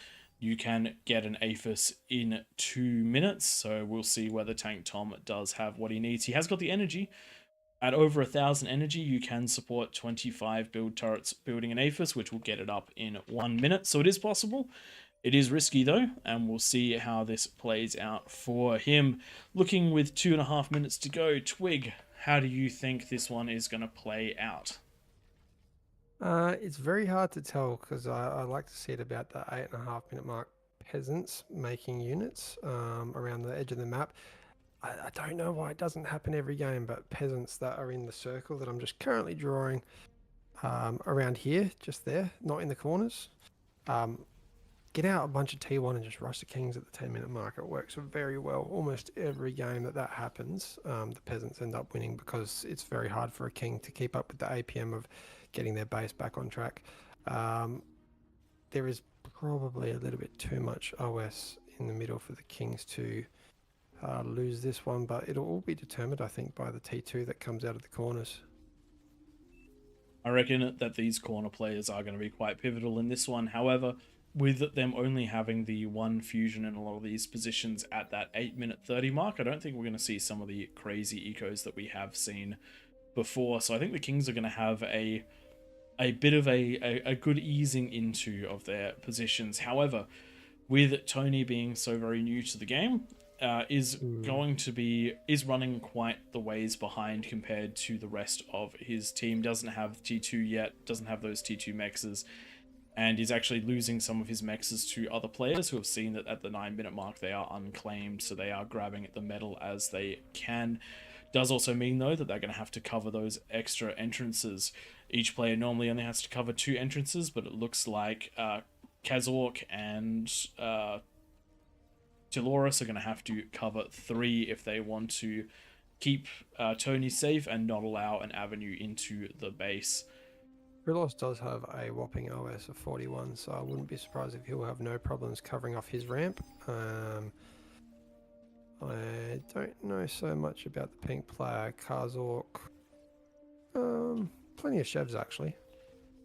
you can get an APHIS in 2 minutes. So we'll see whether Tank Tom does have what he needs. He has got the energy. At over 1,000 energy, you can support 25 build turrets building an APHIS, which will get it up in 1 minute. So it is possible. It is risky though, and we'll see how this plays out for him. Looking with 2.5 minutes to go, Twig, how do you think this one is going to play out? It's very hard to tell because I like to see it about the 8.5 minute mark. Peasants making units around the edge of the map. I don't know why it doesn't happen every game, but peasants that are in the circle that I'm just currently drawing around here, just there, not in the corners. Get out a bunch of T1 and just rush the kings at the 10-minute mark. It works very well. Almost every game that happens, the peasants end up winning because it's very hard for a king to keep up with the APM of getting their base back on track. There is probably a little bit too much OS in the middle for the kings to lose this one, but it'll all be determined, I think, by the T2 that comes out of the corners. I reckon that these corner players are going to be quite pivotal in this one. However, with them only having the one fusion in a lot of these positions at that 8-minute 30 mark, I don't think we're going to see some of the crazy ecos that we have seen before. So I think the Kings are going to have a bit of a good easing into of their positions. However, with Tony being so very new to the game, is running quite the ways behind compared to the rest of his team. Doesn't have T2 yet, doesn't have those T2 mexes, and is actually losing some of his mexes to other players who have seen that at the 9-minute mark they are unclaimed, so they are grabbing at the metal as they can. Does also mean though that they're going to have to cover those extra entrances. Each player normally only has to cover 2 entrances, but it looks like Kazork and Dolores are going to have to cover 3 if they want to keep Tony safe and not allow an avenue into the base. Rilos does have a whopping OS of 41, so I wouldn't be surprised if he'll have no problems covering off his ramp. I don't know so much about the pink player, Kazork. Plenty of Chevs actually.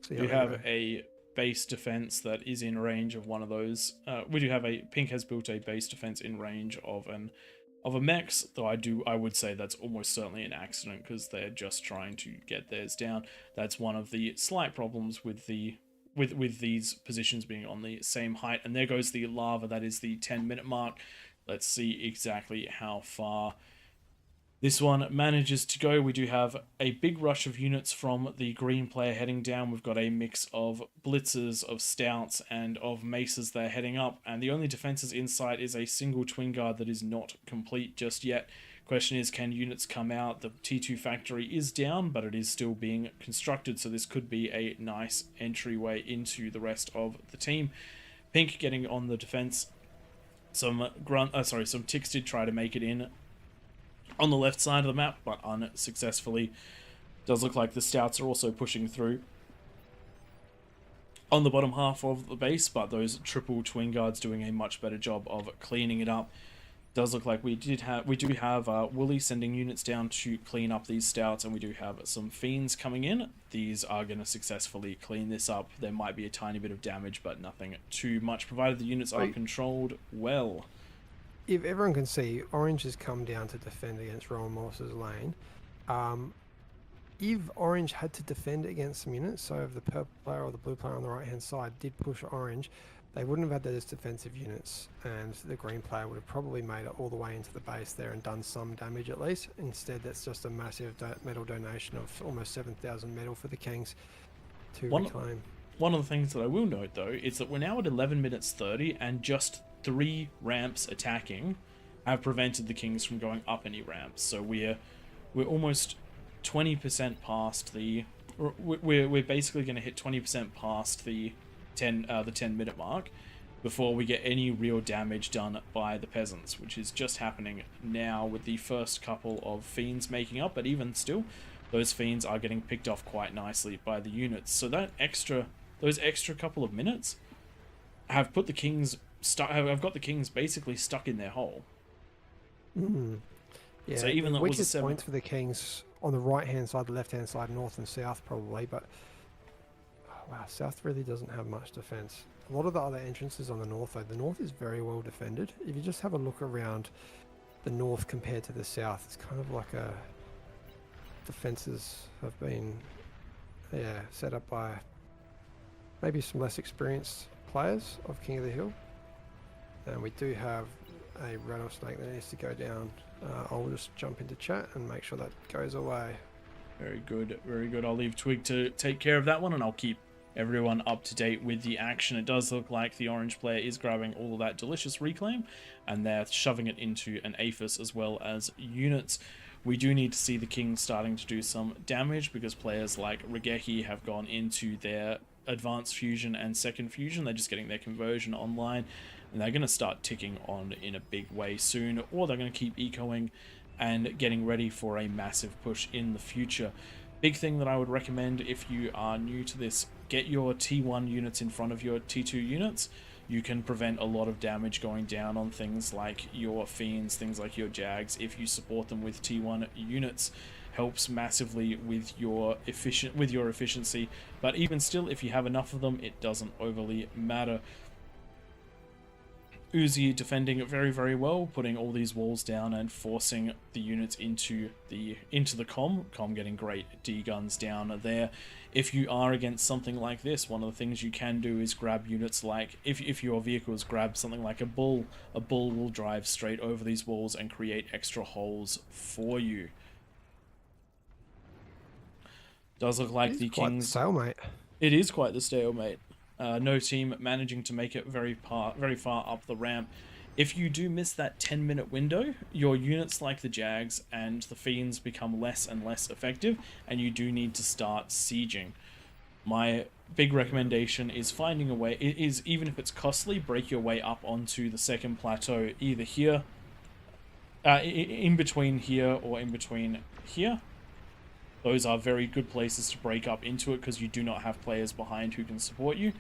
We have a base defense that is in range of one of those. We do have Pink has built a base defense in range of a Mex, though I would say that's almost certainly an accident because they're just trying to get theirs down. That's one of the slight problems with these positions being on the same height. And there goes the lava. That is the 10-minute mark. Let's see exactly how far this one manages to go. We do have a big rush of units from the green player heading down. We've got a mix of blitzers, of stouts, and of maces there heading up. And the only defenses in sight is a single twin guard that is not complete just yet. Question is, can units come out? The T2 factory is down, but it is still being constructed. So this could be a nice entryway into the rest of the team. Pink getting on the defense. Some ticks did try to make it in on the left side of the map, but unsuccessfully. Does look like the stouts are also pushing through on the bottom half of the base, but those triple twin guards doing a much better job of cleaning it up. Does look like we do have Wooly sending units down to clean up these stouts, and we do have some fiends coming in. These are going to successfully clean this up. There might be a tiny bit of damage, but nothing too much, provided the units are controlled well. If everyone can see, Orange has come down to defend against Rowan Morse's lane. If Orange had to defend against some units, so if the purple player or the blue player on the right-hand side did push Orange, they wouldn't have had those defensive units, and the green player would have probably made it all the way into the base there and done some damage at least. Instead, that's just a massive metal donation of almost 7,000 metal for the Kings to reclaim. One of the things that I will note, though, is that we're now at 11 minutes 30, and just 3 ramps attacking have prevented the Kings from going up any ramps. So we're almost 20% past the... We're basically going to hit 20% past the 10-minute mark before we get any real damage done by the peasants, which is just happening now with the first couple of fiends making up. But even still, those fiends are getting picked off quite nicely by the units. So those extra couple of minutes have put the Kings I've got the Kings basically stuck in their hole. Yeah, so even though it was a points for the Kings on the right-hand side, the left-hand side, north and south probably, but wow, south really doesn't have much defense. A lot of the other entrances on the north, though, the north is very well defended. If you just have a look around the north compared to the south, it's kind of like a... Defences have been, set up by maybe some less experienced players of King of the Hill. And we do have a rattlesnake that needs to go down. I'll just jump into chat and make sure that goes away. Very good, very good. I'll leave Twig to take care of that one, and I'll keep everyone up to date with the action. It does look like the orange player is grabbing all of that delicious reclaim, and they're shoving it into an Aphis as well as units. We do need to see the king starting to do some damage, because players like Regeki have gone into their advanced fusion and second fusion. They're just getting their conversion online, and they're going to start ticking on in a big way soon, or they're going to keep ecoing and getting ready for a massive push in the future. Big thing that I would recommend if you are new to this, get your T1 units in front of your T2 units. You can prevent a lot of damage going down on things like your Fiends, things like your Jags, if you support them with T1 units. Helps massively with your efficiency, but even still, if you have enough of them, it doesn't overly matter. Uzi defending very, very well, putting all these walls down and forcing the units into the comm getting great D guns down there. If you are against something like this, one of the things you can do is grab units like, if your vehicles grab something like a bull will drive straight over these walls and create extra holes for you. Does look like the Kings... stalemate. It is quite the stalemate. No team managing to make it very far up the ramp. If you do miss that 10-minute window, your units like the Jags and the Fiends become less and less effective, and you do need to start sieging. My big recommendation is finding a way, even if it's costly, break your way up onto the second plateau, either here, in between here or in between here. Those are very good places to break up into it, because you do not have players behind who can support you.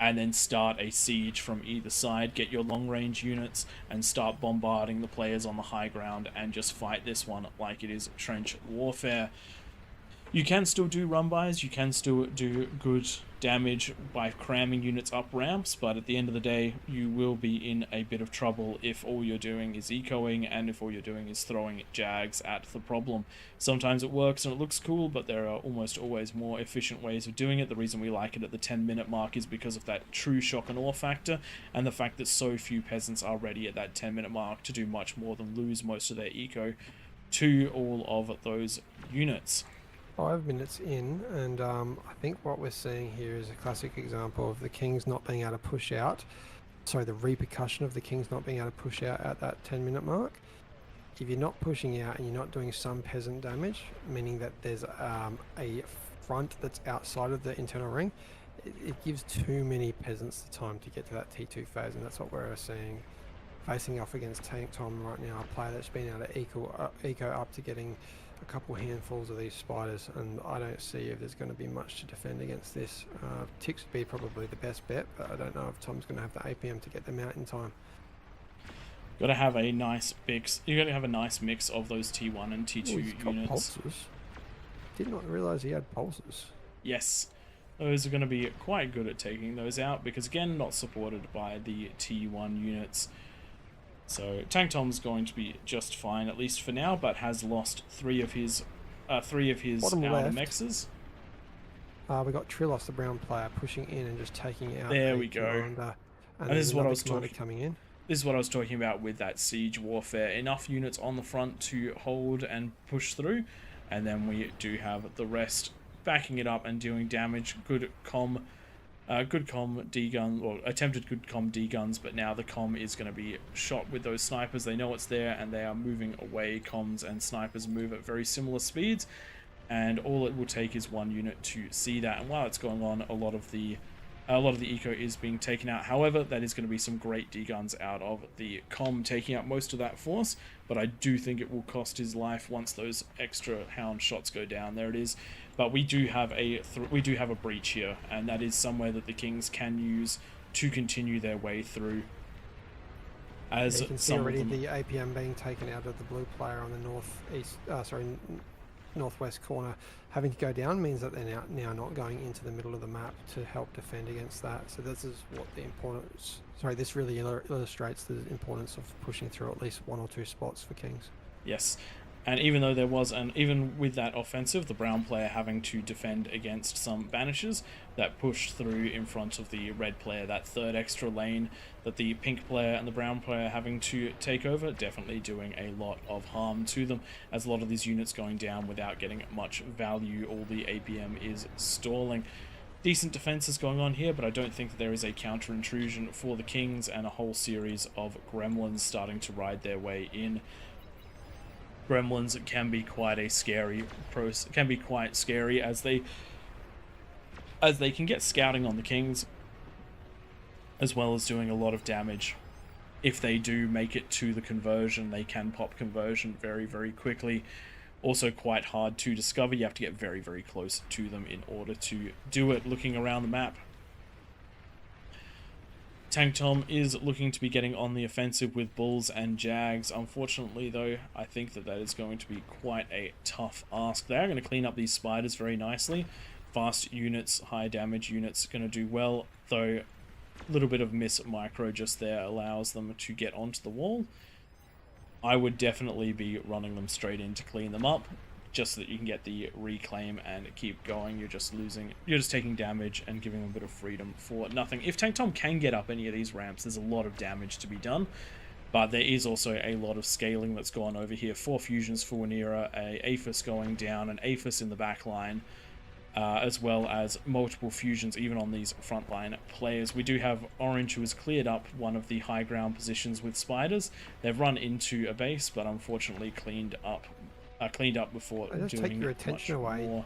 And then start a siege from either side, get your long range units and start bombarding the players on the high ground, and just fight this one like it is trench warfare. You can still do run-bys, you can still do good damage by cramming units up ramps, but at the end of the day, you will be in a bit of trouble if all you're doing is ecoing, and if all you're doing is throwing Jags at the problem. Sometimes it works and it looks cool, but there are almost always more efficient ways of doing it. The reason we like it at the 10-minute mark is because of that true shock and awe factor, and the fact that so few peasants are ready at that 10-minute mark to do much more than lose most of their eco to all of those units. 5 minutes in, and I think what we're seeing here is a classic example of the Kings not being able to push out. Sorry, the repercussion of the Kings not being able to push out at that 10-minute mark. If you're not pushing out and you're not doing some peasant damage, meaning that there's a front that's outside of the internal ring, it gives too many peasants the time to get to that T2 phase, and that's what we're seeing. Facing off against Tank Tom right now, a player that's been able to eco up to getting a couple handfuls of these spiders, and I don't see if there's going to be much to defend against this. Ticks would be probably the best bet, but I don't know if Tom's going to have the APM to get them out in time. Got to have a nice mix. You got to have a nice mix of those T1 and T2 he's got units. Pulses. Did not realise he had pulses. Yes, those are going to be quite good at taking those out, because again, not supported by the T1 units. So Tank Tom's going to be just fine, at least for now, but has lost three of his outer mexes. We got Trillos, the brown player, pushing in and just taking out. There we go. And this is what I was coming in. This is what I was talking about with that siege warfare. Enough units on the front to hold and push through, and then we do have the rest backing it up and doing damage. Good comm D gun, or attempted good comm D guns, but now the comm is going to be shot with those snipers. They know it's there and they are moving away. Comms and snipers move at very similar speeds, and all it will take is one unit to see that. And while it's going on, a lot of the eco is being taken out. However, that is going to be some great D guns out of the comm, taking out most of that force, but I do think it will cost his life once those extra hound shots go down. There it is. But we do have a breach here, and that is somewhere that the Kings can use to continue their way through. As you can see already the APM being taken out of the blue player on the northeast, northwest corner having to go down means that they're now not going into the middle of the map to help defend against that. So this is what the importance, this really illustrates the importance of pushing through at least 1 or 2 spots for Kings. Yes. And even though there was even with that offensive, the brown player having to defend against some banishes that pushed through in front of the red player, that third extra lane that the pink player and the brown player having to take over, definitely doing a lot of harm to them, as a lot of these units going down without getting much value. All the APM is stalling. Decent defense is going on here, but I don't think that there is a counter intrusion for the Kings, and a whole series of gremlins starting to ride their way in. Gremlins can be quite a scary as they can get scouting on the Kings, as well as doing a lot of damage. If they do make it to the conversion, they can pop conversion very, very quickly. Also quite hard to discover. You have to get very, very close to them in order to do it. Looking around the map, Tank Tom is looking to be getting on the offensive with Bulls and Jags. Unfortunately, though, I think that is going to be quite a tough ask. They are going to clean up these spiders very nicely. Fast units, high damage units going to do well, though a little bit of miss micro just there allows them to get onto the wall. I would definitely be running them straight in to clean them up, just so that you can get the reclaim and keep going. You're just taking damage and giving them a bit of freedom for nothing. If Tank Tom can get up any of these ramps, there's a lot of damage to be done, but there is also a lot of scaling that's gone over here. 4 fusions for Wanira, a Aphis going down, an Aphis in the back line, as well as multiple fusions even on these frontline players. We do have Orange, who has cleared up one of the high ground positions with spiders. They've run into a base, but unfortunately cleaned up before just doing take your attention away. more.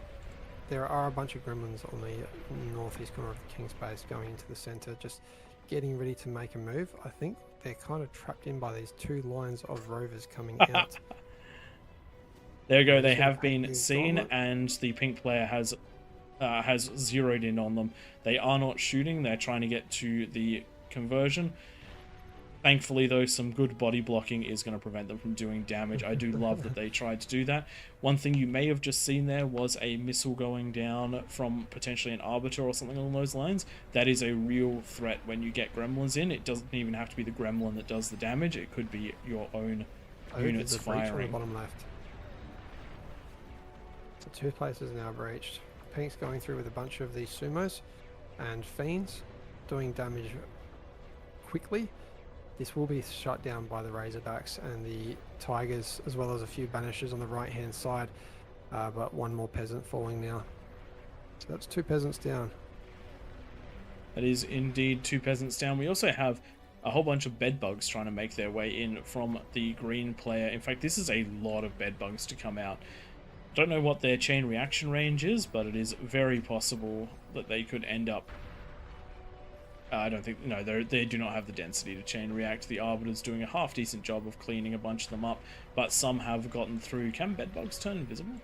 There are a bunch of gremlins on the northeast corner of the King's base going into the center, just getting ready to make a move. I think they're kind of trapped in by these 2 lines of rovers coming out. There you go. They have been seen, and the pink player has zeroed in on them. They are not shooting. They're trying to get to the conversion. Thankfully, though, some good body blocking is going to prevent them from doing damage. I do love that they tried to do that. One thing you may have just seen there was a missile going down from potentially an Arbiter or something along those lines. That is a real threat when you get gremlins in. It doesn't even have to be the gremlin that does the damage. It could be your own units firing. On the bottom left. So 2 places now breached. Pink's going through with a bunch of these sumos and fiends, doing damage quickly. This will be shut down by the Razorbacks and the Tigers, as well as a few Banishers on the right-hand side, but 1 more peasant falling now. So that's 2 peasants down. That is indeed 2 peasants down. We also have a whole bunch of bedbugs trying to make their way in from the green player. In fact, this is a lot of bedbugs to come out. I don't know what their chain reaction range is, but it is very possible that they could end up... I don't think... No, they do not have the density to chain react. The Arbiter's doing a half-decent job of cleaning a bunch of them up, but some have gotten through. Can bedbugs turn invisible?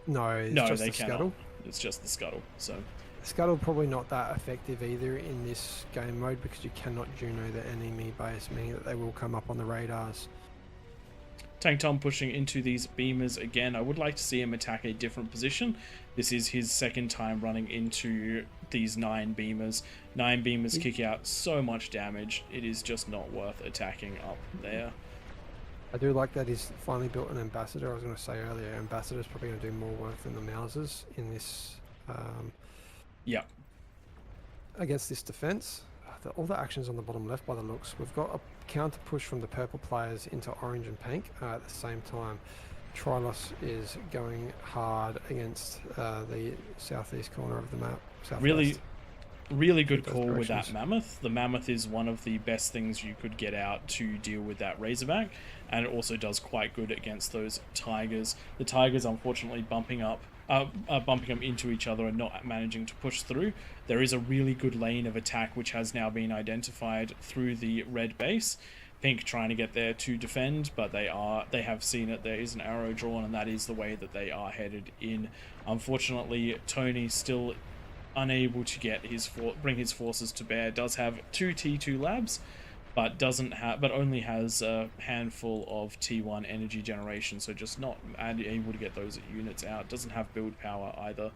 No, it's no, just they the cannot. scuttle. It's just the scuttle, so... Scuttle probably not that effective either in this game mode, because you cannot Juno the enemy base, meaning that they will come up on the radars. Tank Tom pushing into these beamers again. I would like to see him attack a different position. This is his 2nd time running into these 9 beamers. 9 beamers kick out so much damage. It is just not worth attacking up there. I do like that he's finally built an Ambassador. I was going to say earlier, Ambassador's probably going to do more work than the Mousers in this... yeah. Against this defense. All the actions on the bottom left by the looks. We've got a counter push from the purple players into orange and pink at the same time. Trilos is going hard against the southeast corner of the map. Really good call with that Mammoth. The Mammoth is one of the best things you could get out to deal with that Razorback, and it also does quite good against those Tigers. The Tigers, unfortunately, bumping them into each other and not managing to push through. There is a really good lane of attack which has now been identified through the red base. Pink trying to get there to defend, but they have seen it. There is an arrow drawn, and that is the way that they are headed in. Unfortunately, Tony still unable to get bring his forces to bear. Does have 2 T2 labs, but only has a handful of T1 energy generation, so just not able to get those units out. Doesn't have build power either,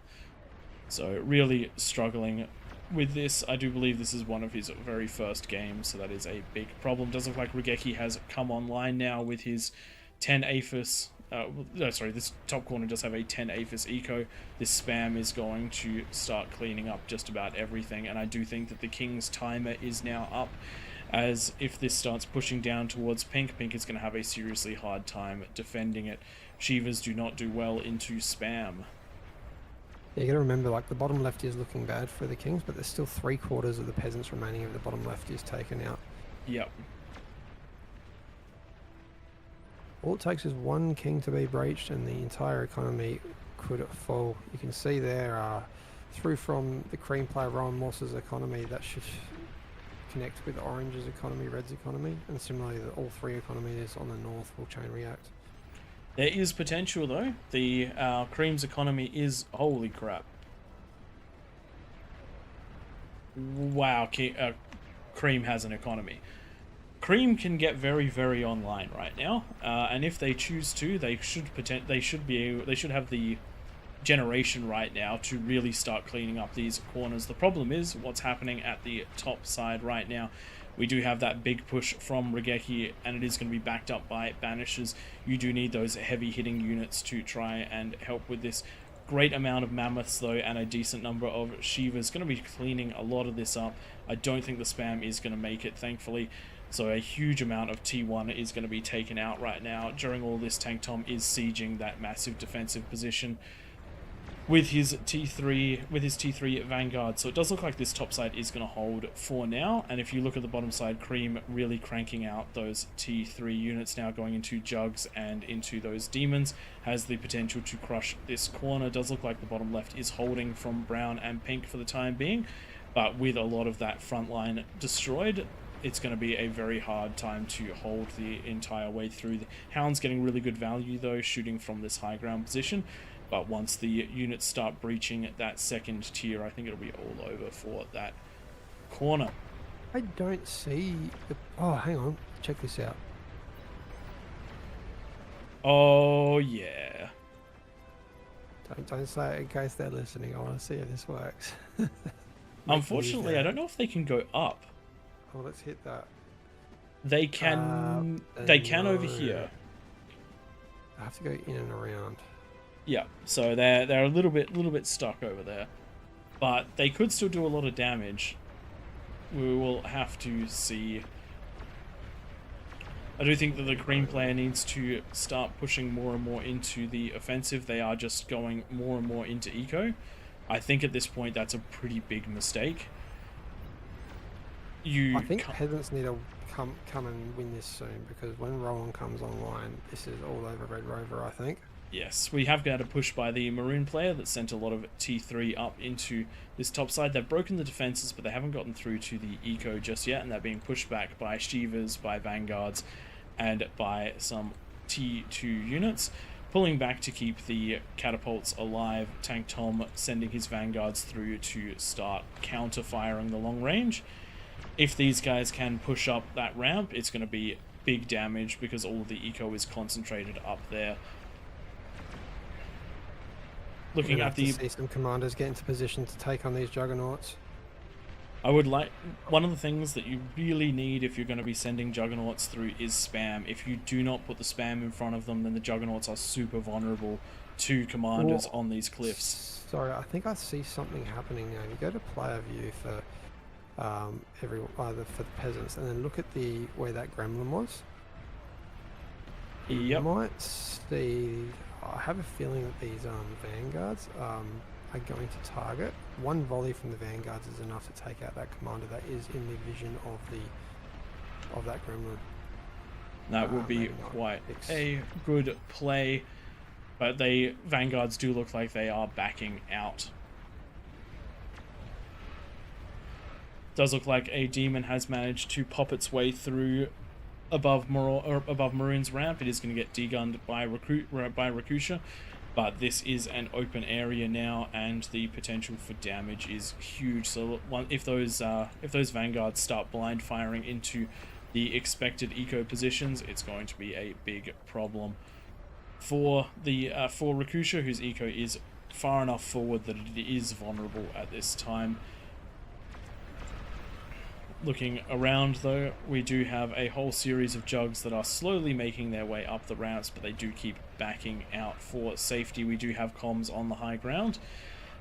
so really struggling with this. I do believe this is one of his very first games, so that is a big problem. Does look like Regeki has come online now with his 10 APHIS. No, sorry, this top corner does have a 10 APHIS eco. This spam is going to start cleaning up just about everything, and I do think that the King's timer is now up, as if this starts pushing down towards Pink, Pink is going to have a seriously hard time defending it. Shivas do not do well into spam. Yeah, you got to remember, like, the bottom left is looking bad for the Kings, but there's still 3/4 of the peasants remaining of the bottom left is taken out. Yep. All it takes is one king to be breached and the entire economy could fall. You can see there, through from the cream player Rowan Moss's economy, that should connect with Orange's economy, Red's economy, and similarly all three economies on the north will chain react. There is potential though. The Cream's economy is, holy crap. Wow, Cream has an economy. Cream can get very, very online right now, and if they choose to, they should have the generation right now to really start cleaning up these corners. The problem is what's happening at the top side right now. We do have that big push from Regeki, and it is going to be backed up by Banishers. You do need those heavy hitting units to try and help with this. Great amount of Mammoths though, and a decent number of Shivas going to be cleaning a lot of this up. I don't think the spam is going to make it, thankfully. So a huge amount of T1 is going to be taken out right now. During all this, Tank Tom is sieging that massive defensive position with his T3 Vanguard. So it does look like this top side is going to hold for now. And if you look at the bottom side, Cream really cranking out those T3 units now, going into Jugs and into those Demons, has the potential to crush this corner. Does look like the bottom left is holding from Brown and Pink for the time being, but with a lot of that front line destroyed, it's going to be a very hard time to hold the entire way through. The Hound's getting really good value though, shooting from this high ground position. But once the units start breaching that second tier, I think it'll be all over for that corner. I don't see the... Oh, hang on. Check this out. Oh, yeah. Don't say it in case they're listening. I want to see how this works. Unfortunately, I don't know if they can go up. Oh, let's hit that. They can... they can no. over here. I have to go in and around. Yeah, so they're a little bit stuck over there, but they could still do a lot of damage. We will have to see. I do think that the Green player needs to start pushing more and more into the offensive. They are just going more and more into eco. I think at this point that's a pretty big mistake. I think peasants need to come and win this soon, because when Rowan comes online, this is all over Red Rover, I think. Yes, we have got a push by the Maroon player that sent a lot of T3 up into this top side. They've broken the defenses, but they haven't gotten through to the eco just yet, and they're being pushed back by Shivas, by Vanguards, and by some T2 units. Pulling back to keep the catapults alive, Tank Tom sending his Vanguards through to start counter-firing the long range. If these guys can push up that ramp, it's going to be big damage because all of the eco is concentrated up there. Looking at the... see some commanders get into position to take on these juggernauts. I would like... One of the things that you really need if you're going to be sending juggernauts through is spam. If you do not put the spam in front of them, then the juggernauts are super vulnerable to commanders on these cliffs. Sorry, I think I see something happening now. You go to player view for either for the peasants, and then look at where that gremlin was. Yep. You might see... I have a feeling that these vanguards are going to target. One volley from the vanguards is enough to take out that commander that is in the vision of that gremlin. That would be quite a good play, but vanguards do look like they are backing out. Does look like a demon has managed to pop its way through above Maroon's ramp. It is going to get degunned by Rakusha, but this is an open area now, and the potential for damage is huge. So if those vanguards start blind firing into the expected eco positions, it's going to be a big problem for the for Rakusha, whose eco is far enough forward that it is vulnerable at this time. Looking around though, we do have a whole series of jugs that are slowly making their way up the ramps, but they do keep backing out for safety. We do have comms on the high ground.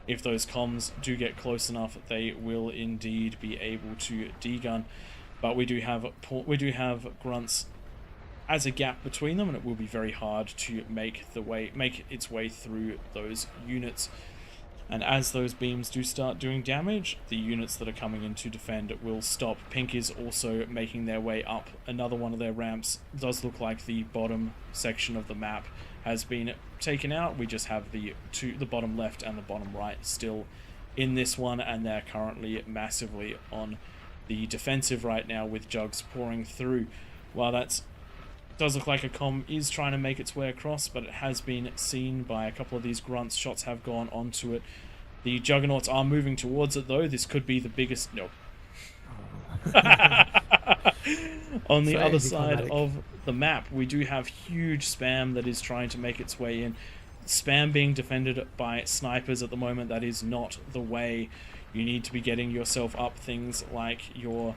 If those comms do get close enough, they will indeed be able to degun. But we do have grunts as a gap between them, and it will be very hard to make its way through those units. And as those beams do start doing damage, the units that are coming in to defend will stop. Pink is also making their way up another one of their ramps. It does look like the bottom section of the map has been taken out. We just have the bottom left and the bottom right still in this one, and they're currently massively on the defensive right now with jugs pouring through. While that does look like a comm is trying to make its way across, but it has been seen by a couple of these grunts. Shots have gone onto it. The juggernauts are moving towards it though. This could be the biggest... No. On the other side of the map, we do have huge spam that is trying to make its way in. Spam being defended by snipers at the moment, that is not the way. You need to be getting yourself up things like your...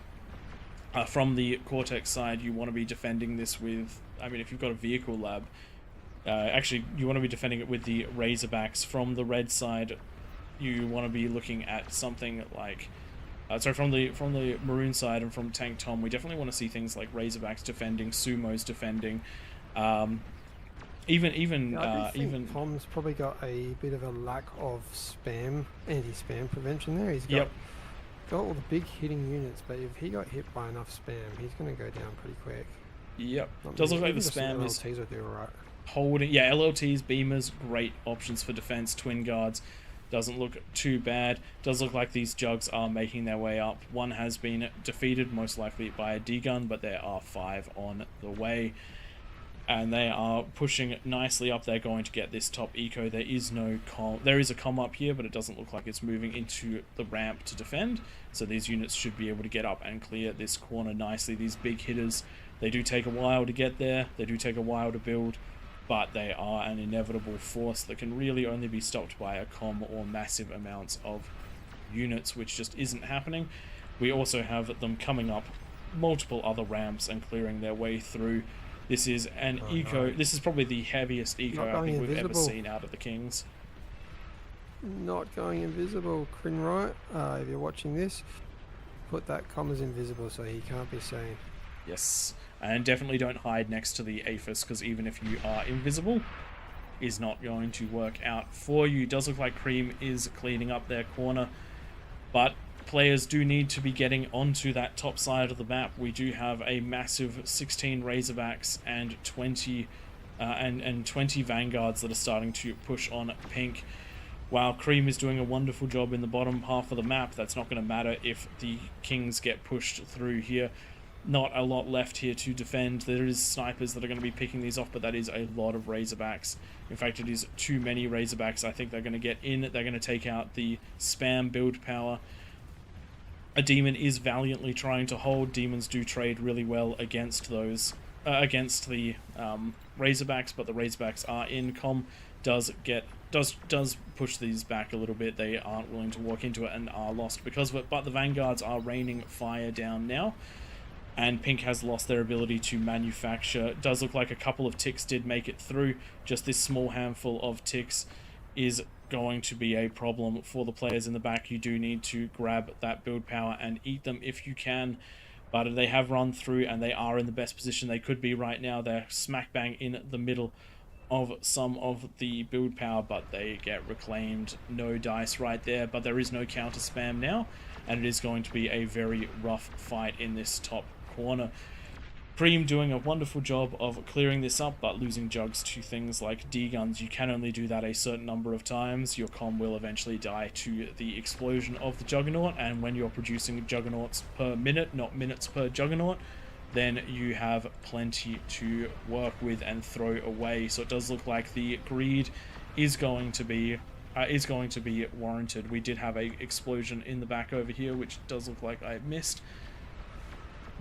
from the Cortex side, you want to be defending this with... I mean, if you've got a vehicle lab... actually, you want to be defending it with the Razorbacks. From the red side, you want to be looking at something like... sorry, from the maroon side and from Tank Tom, we definitely want to see things like Razorbacks defending, Sumos defending, even Tom's probably got a bit of a lack of anti-spam prevention there. He's got all the big hitting units, but if he got hit by enough spam, he's going to go down pretty quick. Yep, does look like the spam is holding. Yeah, LLTs, beamers, great options for defense. Twin guards. Doesn't look too bad. Does look like these jugs are making their way up. One has been defeated, most likely by a D-gun, but there are 5 on the way. And they are pushing nicely up. They're going to get this top eco. There is no comm. There is a comm up here, but it doesn't look like it's moving into the ramp to defend. So these units should be able to get up and clear this corner nicely. These big hitters, they do take a while to get there. They do take a while to build. But they are an inevitable force that can really only be stopped by a comm or massive amounts of units, which just isn't happening. We also have them coming up multiple other ramps and clearing their way through. This is an eco. No. This is probably the heaviest eco I think we've ever seen out of the Kings. Not going invisible, Crinright. If you're watching this, put that comm as invisible so he can't be seen. Yes. And definitely don't hide next to the Aphis, because even if you are invisible, is not going to work out for you. Does look like Cream is cleaning up their corner, but players do need to be getting onto that top side of the map. We do have a massive 16 Razorbacks and 20 Vanguards that are starting to push on Pink. While Cream is doing a wonderful job in the bottom half of the map, that's not going to matter if the Kings get pushed through here. Not a lot left here to defend. There is snipers that are going to be picking these off, but that is a lot of Razorbacks. In fact, it is too many Razorbacks. I think they're going to get in. They're going to take out the spam build power. A demon is valiantly trying to hold. Demons do trade really well against those, against the Razorbacks, but the Razorbacks are in. Com does push these back a little bit. They aren't willing to walk into it and are lost because of it. But the Vanguards are raining fire down now. And Pink has lost their ability to manufacture. It does look like a couple of ticks did make it through. Just this small handful of ticks is going to be a problem for the players in the back. You do need to grab that build power and eat them if you can. But they have run through and they are in the best position they could be right now. They're smack bang in the middle of some of the build power, but they get reclaimed. No dice right there, but there is no counter spam now. And it is going to be a very rough fight in this top corner. Cream doing a wonderful job of clearing this up, but losing jugs to things like D-guns. You can only do that a certain number of times. Your comm will eventually die to the explosion of the Juggernaut, and when you're producing Juggernauts per minute, not minutes per Juggernaut, then you have plenty to work with and throw away. So it does look like the greed is going to be warranted. We did have a explosion in the back over here, which does look like I missed.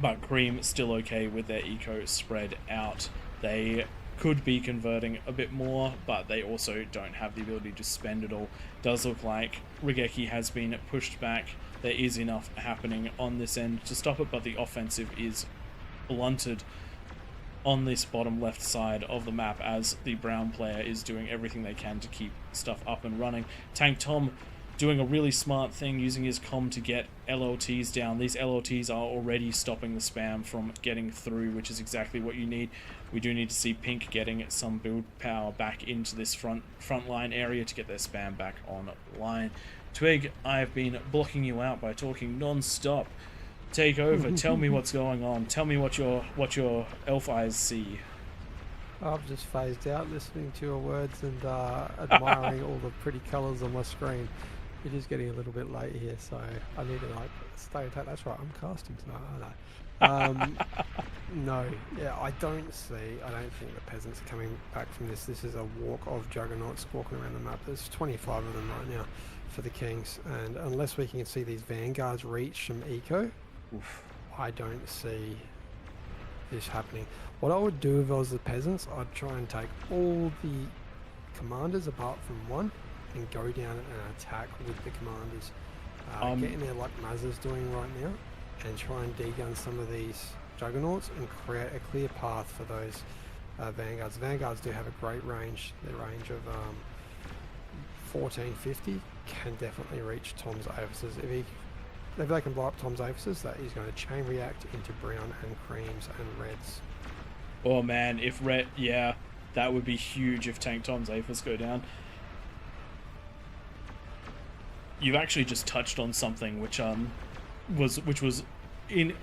But Cream still okay with their eco spread out. They could be converting a bit more, but they also don't have the ability to spend it all. Does look like Regeki has been pushed back. There is enough happening on this end to stop it, but the offensive is blunted on this bottom left side of the map as the brown player is doing everything they can to keep stuff up and running. Tank Tom doing a really smart thing, using his comm to get LLTs down. These LLTs are already stopping the spam from getting through, which is exactly what you need. We do need to see Pink getting some build power back into this front line area to get their spam back online. Twig, I've been blocking you out by talking non-stop. Take over. Tell me what's going on. Tell me what your elf eyes see. I've just phased out listening to your words and admiring all the pretty colours on my screen. It is getting a little bit late here, so I need to like stay tight. That's right, I'm casting tonight, aren't I? No, yeah, I don't think the peasants are coming back from this. This is a walk of juggernauts walking around the map. There's 25 of them right now for the Kings, and unless we can see these vanguards reach some eco, I don't see this happening. What I would do if I was the peasants, I'd try and take all the commanders apart from one and go down and attack with the commanders. Get in there like Mazza's doing right now and try and degun some of these juggernauts and create a clear path for those vanguards. Vanguards do have a great range. Their range of 1450 can definitely reach Tom's Avises. If they can blow up Tom's Avises, that is going to chain react into brown and creams and reds. Oh man, if red, yeah, that would be huge if Tank Tom's Aphis go down. You've actually just touched on something which was in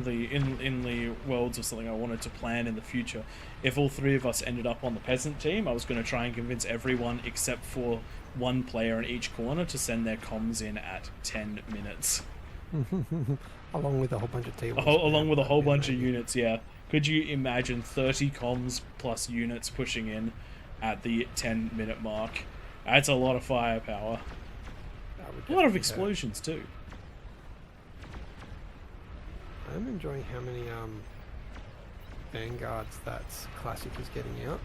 the worlds of something I wanted to plan in the future. If all three of us ended up on the peasant team, I was going to try and convince everyone except for one player in each corner to send their comms in at 10 minutes. Along with a whole bunch of T-ones. Along with a whole bunch of units, yeah. Could you imagine 30 comms plus units pushing in at the 10-minute mark? That's a lot of firepower. A lot of explosions too. I'm enjoying how many vanguards that Classic is getting out.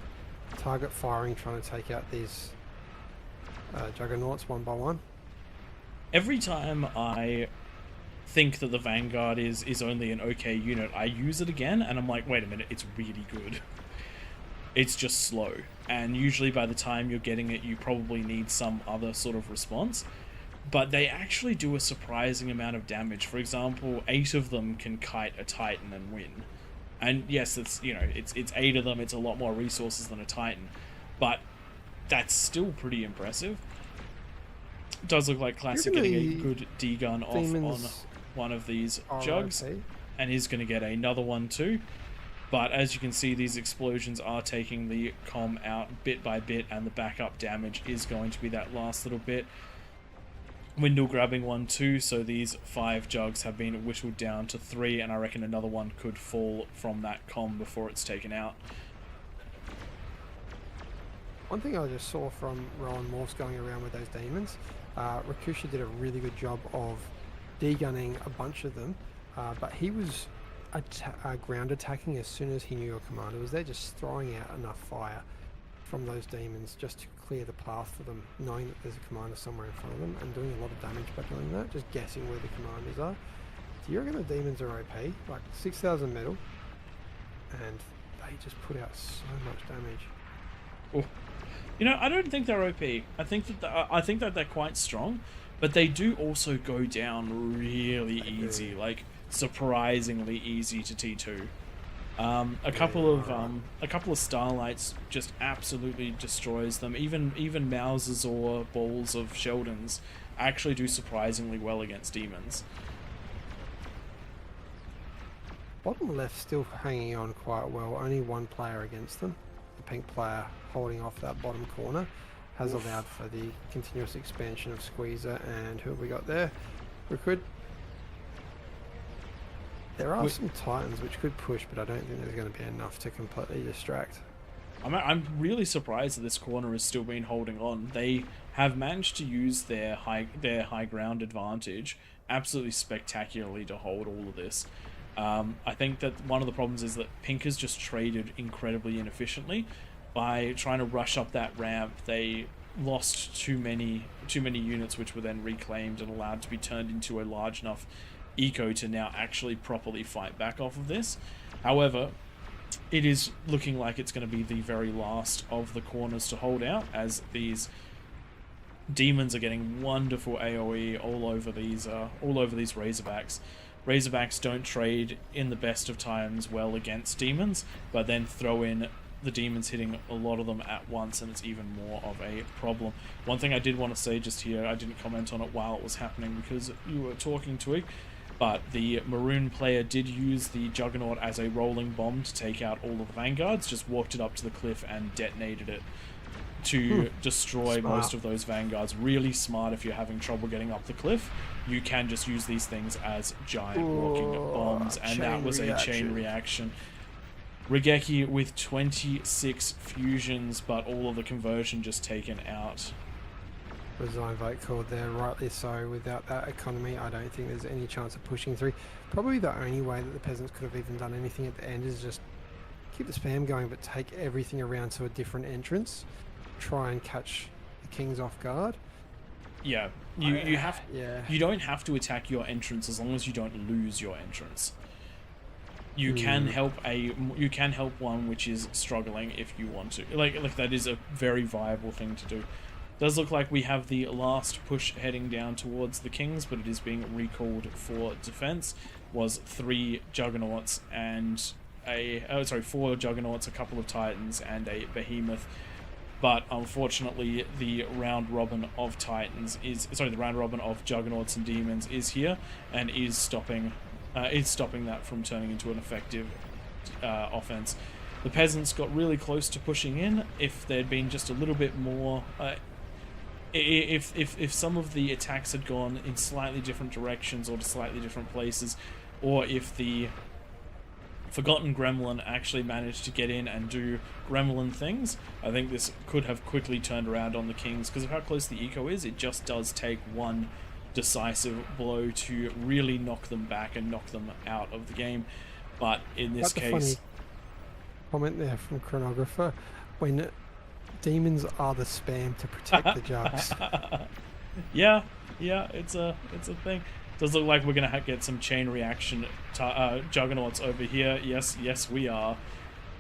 Target firing, trying to take out these juggernauts one by one. Every time I think that the Vanguard is only an okay unit, I use it again and I'm like, wait a minute, it's really good. It's just slow, and usually by the time you're getting it you probably need some other sort of response. But they actually do a surprising amount of damage. For example, 8 of them can kite a Titan and win. And yes, it's, you know, it's 8 of them, it's a lot more resources than a Titan. But that's still pretty impressive. It does look like Classic getting a good D-gun off on one of these jugs. And he's going to get another one too. But as you can see, these explosions are taking the comm out bit by bit, and the backup damage is going to be that last little bit. Windle grabbing one too, so these 5 jugs have been whittled down to 3, and I reckon another one could fall from that comm before it's taken out. One thing I just saw from Rowan Morphs going around with those demons, Rakusha did a really good job of degunning a bunch of them, but he was ground attacking as soon as he knew a commander was there, just throwing out enough fire from those demons just to clear the path for them, knowing that there's a commander somewhere in front of them and doing a lot of damage by doing that, just guessing where the commanders are. Do you reckon the demons are OP? Like 6,000 metal, and they just put out so much damage. Oh. You know, I don't think they're OP. I think that they're quite strong, but they do also go down really easy, like surprisingly easy to T2. A couple of Starlights just absolutely destroys them. Even Mouses or balls of Sheldons actually do surprisingly well against demons. Bottom left still hanging on quite well. Only one player against them. The pink player holding off that bottom corner has allowed for the continuous expansion of Squeezer. And who have we got there? Recruit. There are some Titans which could push, but I don't think there's going to be enough to completely distract. I'm really surprised that this corner has still been holding on. They have managed to use their high ground advantage absolutely spectacularly to hold all of this. I think that one of the problems is that Pink has just traded incredibly inefficiently. By trying to rush up that ramp, they lost too many units, which were then reclaimed and allowed to be turned into a large enough eco to now actually properly fight back off of this. However, it is looking like it's going to be the very last of the corners to hold out, as these demons are getting wonderful AoE all over these Razorbacks. Razorbacks don't trade in the best of times well against demons, but then throw in the demons hitting a lot of them at once, and it's even more of a problem. One thing I did want to say just here, I didn't comment on it while it was happening because you were talking, Twig, but the Maroon player did use the Juggernaut as a rolling bomb to take out all of the Vanguards, just walked it up to the cliff and detonated it to destroy most of those Vanguards. Really smart if you're having trouble getting up the cliff. You can just use these things as giant walking bombs, and that was a chain reaction. Regeki with 26 fusions, but all of the conversion just taken out. Resign vote called there, rightly so. Without that economy, I don't think there's any chance of pushing through. Probably the only way that the peasants could have even done anything at the end is just keep the spam going, but take everything around to a different entrance. Try and catch the kings off guard. Yeah, you don't have to attack your entrance as long as you don't lose your entrance. You can help one which is struggling if you want to. Like that is a very viable thing to do. Does look like we have the last push heading down towards the kings, but it is being recalled for defense. Was 3 juggernauts and 4 juggernauts, a couple of titans, and a behemoth. But unfortunately, the round robin of juggernauts and demons is here and is stopping that from turning into an effective offense. The peasants got really close to pushing in. If there'd been just a little bit more, if some of the attacks had gone in slightly different directions or to slightly different places, or if the Forgotten Gremlin actually managed to get in and do gremlin things, I think this could have quickly turned around on the kings. Because of how close the eco is, it just does take one decisive blow to really knock them back and knock them out of the game. But in this case, funny comment there from Chronographer, when demons are the spam to protect the jugs. yeah, it's a thing. Does look like we're gonna get some chain reaction juggernauts over here. Yes, we are.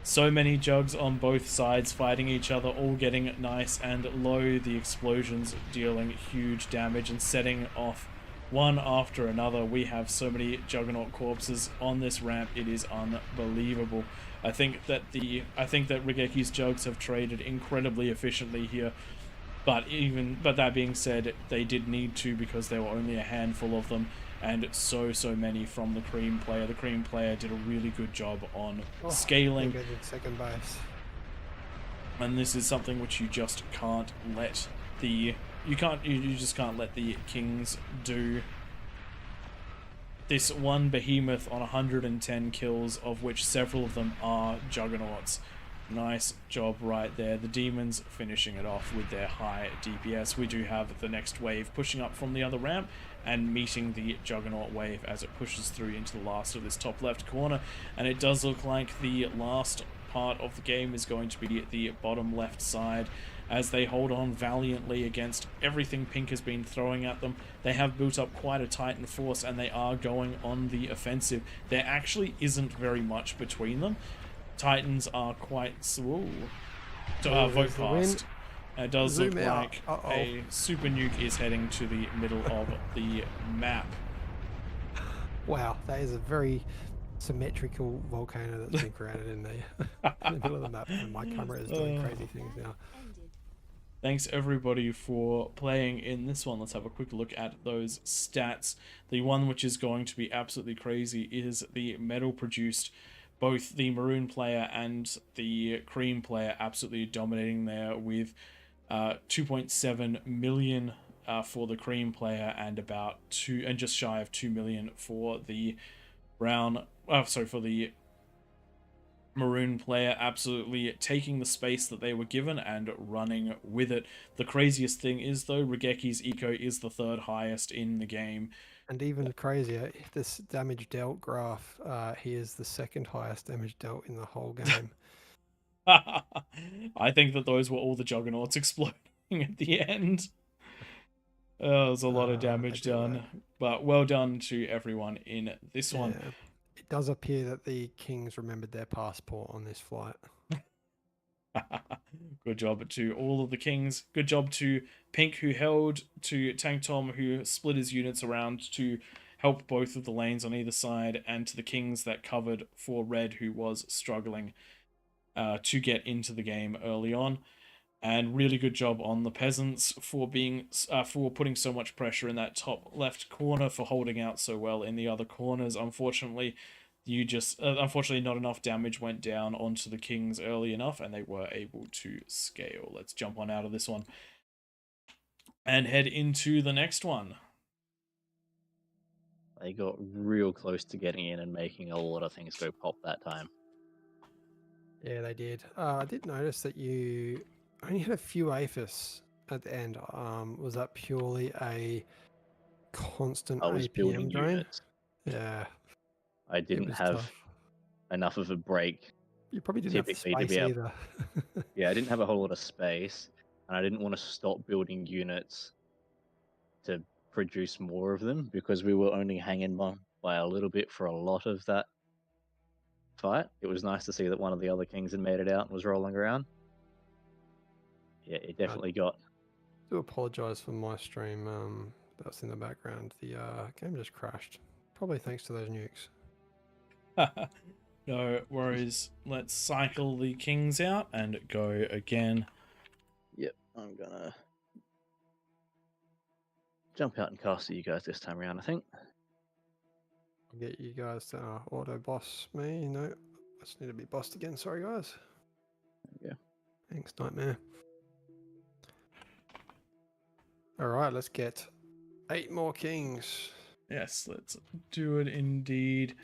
So many jugs on both sides fighting each other, all getting nice and low. The explosions dealing huge damage and setting off one after another. We have so many juggernaut corpses on this ramp. It is unbelievable. I think that Regeki's jugs have traded incredibly efficiently here. But that being said, they did need to, because there were only a handful of them, and so many from the Cream player. The Cream player did a really good job on scaling. I did second base. And this is something which you just can't let you just can't let the kings do. This one behemoth on 110 kills, of which several of them are juggernauts. Nice job right there. The demons finishing it off with their high DPS. We do have the next wave pushing up from the other ramp and meeting the juggernaut wave as it pushes through into the last of this top left corner. And it does look like the last part of the game is going to be the bottom left side, as they hold on valiantly against everything Pink has been throwing at them. They have built up quite a titan force, and they are going on the offensive. There actually isn't very much between them. Titans are quite vote past. It does look like a super nuke is heading to the middle of the map. Wow, that is a very symmetrical volcano that's been created in the middle of the map, and my camera is doing crazy things now. Thanks everybody for playing in this one. Let's have a quick look at those stats. The one which is going to be absolutely crazy is the medal produced. Both the Maroon player and the Cream player absolutely dominating there, with 2.7 million for the Cream player and just shy of 2 million for the for the Maroon player, absolutely taking the space that they were given and running with it. The craziest thing is, though, Regeki's eco is the 3rd highest in the game. And even crazier, this damage dealt graph, he is the second highest damage dealt in the whole game. I think that those were all the juggernauts exploding at the end. There's a lot of damage done, but well done to everyone in this one. It does appear that the Kings remembered their passport on this flight. Good job to all of the Kings. Good job to Pink, who held, to Tank Tom, who split his units around to help both of the lanes on either side, and to the Kings that covered for Red, who was struggling to get into the game early on. And really good job on the Peasants for putting so much pressure in that top left corner, for holding out so well in the other corners. Unfortunately, unfortunately not enough damage went down onto the Kings early enough, and they were able to scale. Let's jump on out of this one and head into the next one. They got real close to getting in and making a lot of things go pop that time. Yeah, they did. I did notice that you only had a few APHIS at the end. Was that purely a constant I was APM building drain? units. Yeah. I didn't have tough. enough of a break. You probably didn't typically have to the space be able, either. Yeah, I didn't have a whole lot of space, and I didn't want to stop building units to produce more of them, because we were only hanging on by a little bit for a lot of that fight. It was nice to see that one of the other Kings had made it out and was rolling around. Yeah, it definitely got... I do apologise for my stream that's in the background. The game just crashed. Probably thanks to those nukes. No worries. Let's cycle the Kings out and go again. Yep, I'm gonna jump out and cast at you guys this time around, I think. I'll get you guys to auto boss me. No, I just need to be bossed again. Sorry, guys. Yeah. Thanks, Nightmare. All right, let's get 8 more Kings. Yes, let's do it indeed.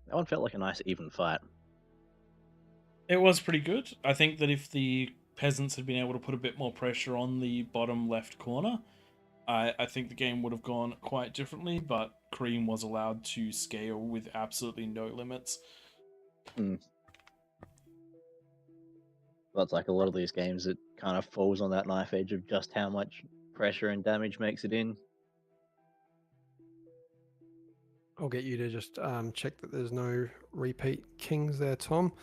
That one felt like a nice even fight. It was pretty good. I think that if the Peasants had been able to put a bit more pressure on the bottom left corner, I think the game would have gone quite differently, but Cream was allowed to scale with absolutely no limits. But it's like a lot of these games, it kind of falls on that knife edge of just how much pressure and damage makes it in. I'll get you to just check that there's no repeat Kings there, Tom.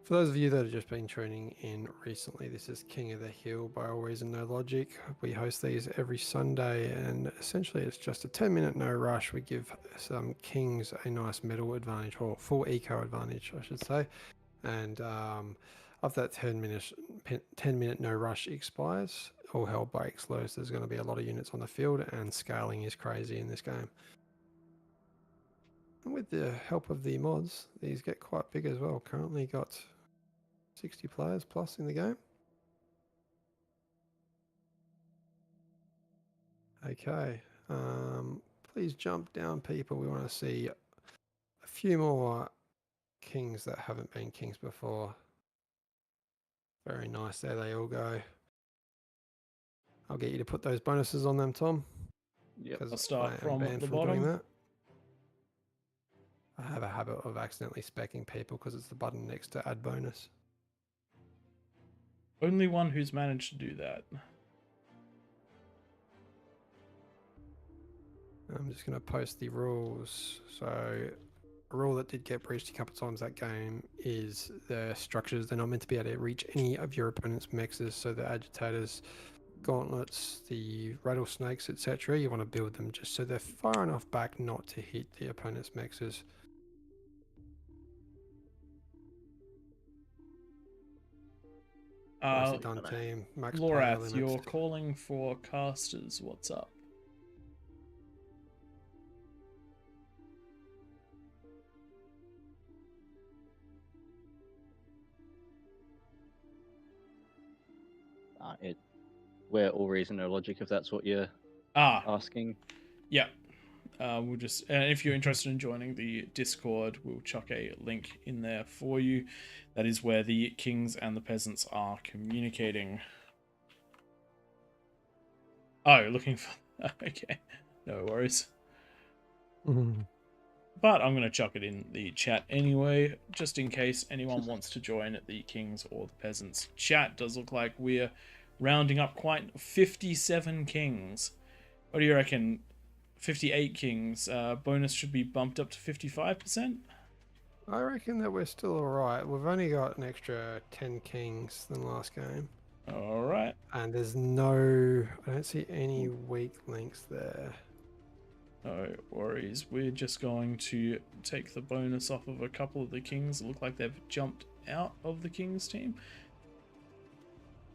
For those of you that have just been tuning in recently, this is King of the Hill by AllReasonNoLogic. We host these every Sunday, and essentially it's just a 10-minute no rush. We give some Kings a nice medal advantage, or full eco advantage, I should say. And after that 10-minute no rush expires, all hell breaks loose. There's going to be a lot of units on the field, and scaling is crazy in this game. And with the help of the mods, these get quite big as well. Currently got 60 players plus in the game. Okay, please jump down, people. We want to see a few more Kings that haven't been Kings before. Very nice, there they all go. I'll get you to put those bonuses on them, Tom. Yep, I'll start from the doing bottom. that. I have a habit of accidentally specking people because it's the button next to add bonus. Only one who's managed to do that. I'm just going to post the rules. So a rule that did get breached a couple of times that game is the structures. They're not meant to be able to reach any of your opponent's mexes. So the agitators, gauntlets, the rattlesnakes, etc. You want to build them just so they're far enough back not to hit the opponent's mexes. Nicely done, team. Max player limits. Lorath, you're calling for casters. What's up? We're AllReasonNoLogic, if that's what you're asking. Yeah. We'll just, if you're interested in joining the Discord, we'll chuck a link in there for you. That is where the Kings and the Peasants are communicating. Oh, looking for... Okay, no worries. Mhm. But I'm going to chuck it in the chat anyway, just in case anyone wants to join the Kings or the Peasants chat. Does look like we're rounding up quite 57 Kings. What do you reckon? 58 Kings. Bonus should be bumped up to 55%? I reckon that we're still alright. We've only got an extra 10 kings than last game. Alright. And there's no... I don't see any weak links there. No worries. We're just going to take the bonus off of a couple of the Kings. It look like they've jumped out of the Kings team.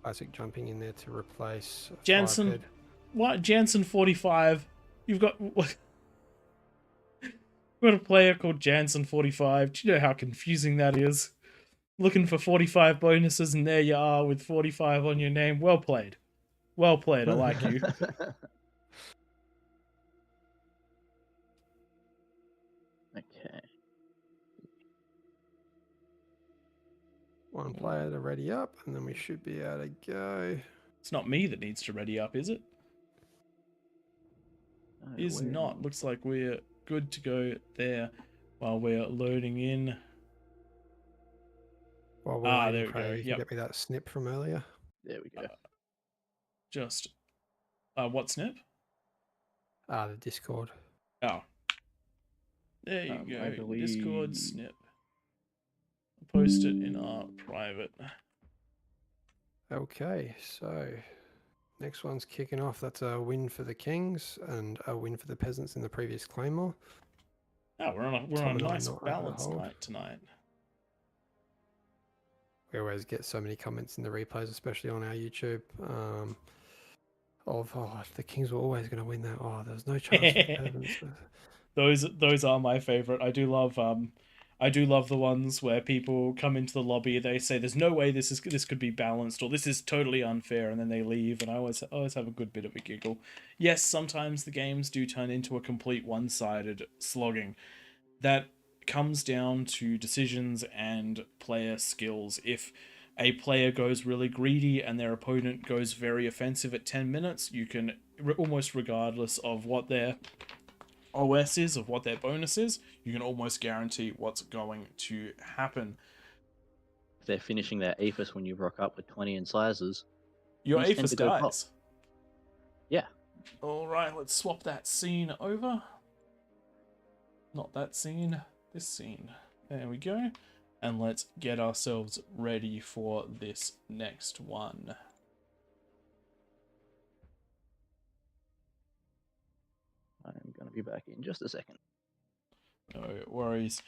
Classic jumping in there to replace Jansen, Firehead. what? Jansen 45. You've got... What? We've got a player called Jansen 45. Do you know how confusing that is? Looking for 45 bonuses and there you are with 45 on your name. Well played. Well played. I like you. Okay. One player to ready up, and then we should be able to go. It's not me that needs to ready up, is it? Is not. Looks like we're good to go there while we're loading in. While we're waiting, there we Craig, go. you can get me that snip from earlier. There we go. Just what snip? The Discord. Oh, there you I go. believe... Discord snip. I'll post it in our private. Okay, so next one's kicking off. That's a win for the Kings and a win for the Peasants in the previous Claymore. Oh, we're on a Tom and I nice not balanced overhold. night tonight. We always get so many comments in the replays, especially on our YouTube, of the Kings were always going to win that. Oh, there's no chance for the Peasants. Those are my favorite. I do love the ones where people come into the lobby, they say there's no way this could be balanced, or this is totally unfair, and then they leave, and I always have a good bit of a giggle. Yes, sometimes the games do turn into a complete one-sided slogging. That comes down to decisions and player skills. If a player goes really greedy and their opponent goes very offensive at 10 minutes, you can, almost regardless of what their OS is, of what their bonus is, you can almost guarantee what's going to happen. If they're finishing their APHIS when you rock up with 20 incisors, Your these tend APHIS to go pop. dies. Yeah. Alright, let's swap that scene over. Not that scene, this scene. There we go. And let's get ourselves ready for this next one. I'm going to be back in just a second. No worries.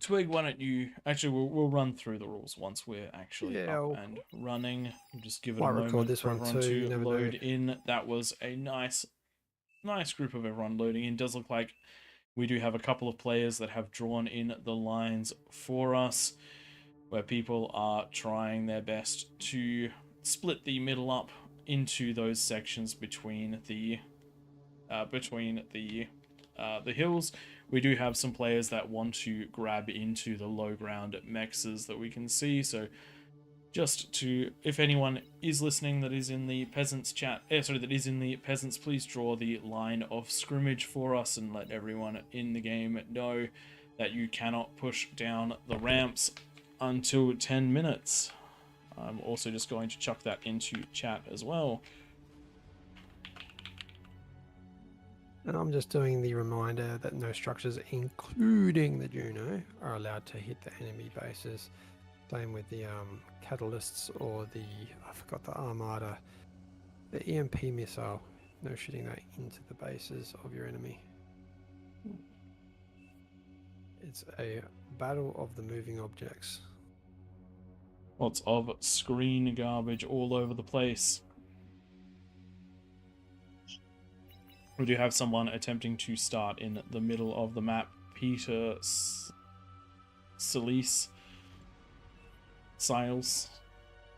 Twig, why don't you... Actually, we'll run through the rules once we're actually up and running. We'll just give it a Might record moment this for one everyone too, you to never load know. in. That was a nice group of everyone loading in. Does look like we do have a couple of players that have drawn in the lines for us, where people are trying their best to split the middle up into those sections between the hills. We do have some players that want to grab into the low ground mexes that we can see, so just to, if anyone is listening that is in the Peasants chat, that is in the Peasants, please draw the line of scrimmage for us and let everyone in the game know that you cannot push down the ramps until 10 minutes. I'm also just going to chuck that into chat as well. And I'm just doing the reminder that no structures, including the Juno, are allowed to hit the enemy bases. Same with the catalysts or the, I forgot the Armada, the EMP missile. No shooting that into the bases of your enemy. It's a battle of the moving objects. Lots of screen garbage all over the place. We do have someone attempting to start in the middle of the map. Peter Siles.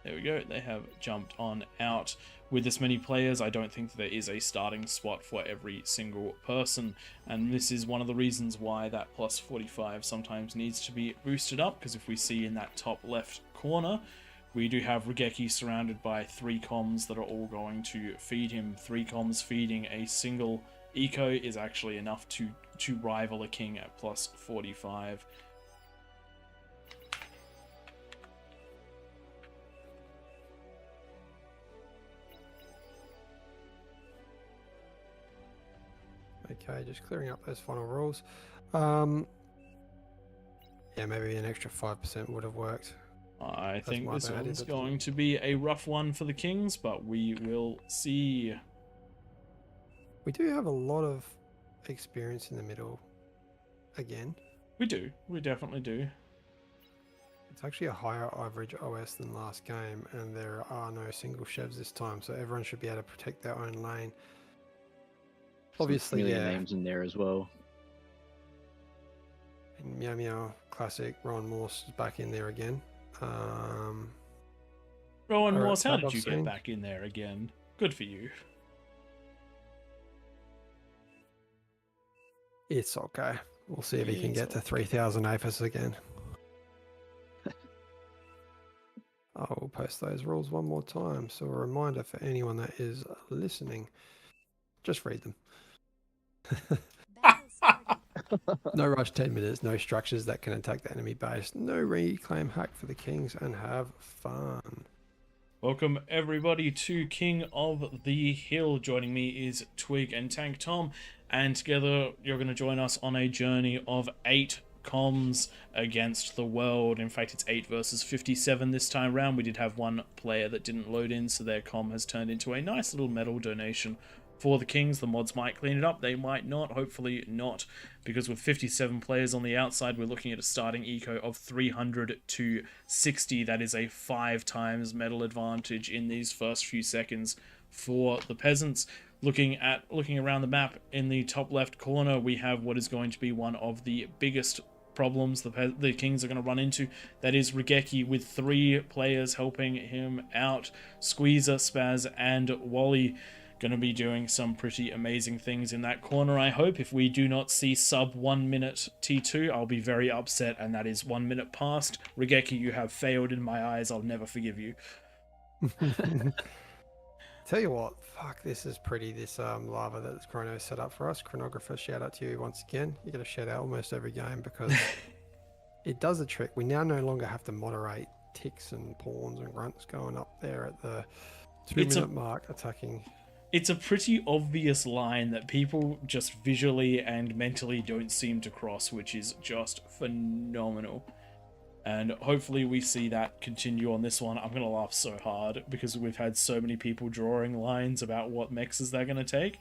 There we go. They have jumped on out. With this many players, I don't think there is a starting spot for every single person. And this is one of the reasons why that plus 45 sometimes needs to be boosted up. Because if we see in that top left corner, We do have Regeki surrounded by 3 comms that are all going to feed him. 3 comms feeding a single eco is actually enough to rival a king at plus 45. Okay, just clearing up those final rules. Yeah, maybe an extra 5% would have worked. I think my this bad, one's is it? going to be a rough one for the Kings, but we will see. We do have a lot of experience in the middle again. We do. We definitely do. It's actually a higher average OS than last game, and there are no single chefs this time, so everyone should be able to protect their own lane. Obviously, familiar yeah. names in there as well. And Meow Meow Classic, Ron Morse is back in there again. Rowan Alright, Morse, how tab did I've you get seen. back in there again? Good for you. It's okay. We'll see if he can It's get to 3,000 APIS again. I will post those rules one more time. So a reminder for anyone that is listening, just read them. No rush 10 minutes, no structures that can attack the enemy base, no reclaim hack for the Kings, and have fun. Welcome everybody to King of the Hill. Joining me is Twig and Tank Tom, and together you're going to join us on a journey of 8 comms against the world. In fact, it's 8 versus 57 this time round. We did have one player that didn't load in, so their comm has turned into a nice little medal donation for the Kings. The mods might clean it up, they might not, hopefully not, because with 57 players on the outside, we're looking at a starting eco of 300 to 60. That is a 5 times medal advantage in these first few seconds for the Peasants. Looking around the map, in the top left corner, we have what is going to be one of the biggest problems the Kings are going to run into. That is Regeki with 3 players helping him out. Squeezer, Spaz, and Wally going to be doing some pretty amazing things in that corner, I hope. If we do not see sub 1 minute T2, I'll be very upset, and that is 1 minute past. Regeki, you have failed in my eyes. I'll never forgive you. Tell you what, fuck, this is pretty, this lava that Chrono set up for us. Chronographer, shout out to you once again. You get a shout out almost every game because it does the trick. We now no longer have to moderate ticks and pawns and grunts going up there at the 2-minute mark attacking. It's a pretty obvious line that people just visually and mentally don't seem to cross, which is just phenomenal. And hopefully we see that continue on this one. I'm going to laugh so hard because we've had so many people drawing lines about what mexes they're going to take.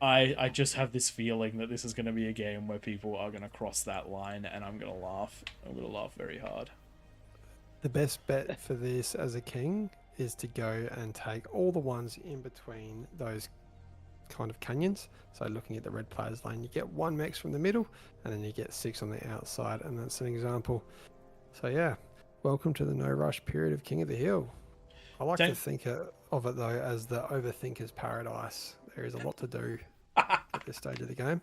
I just have this feeling that this is going to be a game where people are going to cross that line, and I'm going to laugh. I'm going to laugh very hard. The best bet for this as a king is to go and take all the ones in between those kind of canyons. So looking at the red player's lane, you get 1 mex from the middle, and then you get 6 on the outside, and that's an example. So yeah, welcome to the no rush period of King of the Hill. I like to think of it though as the overthinker's paradise. There is a lot to do at this stage of the game.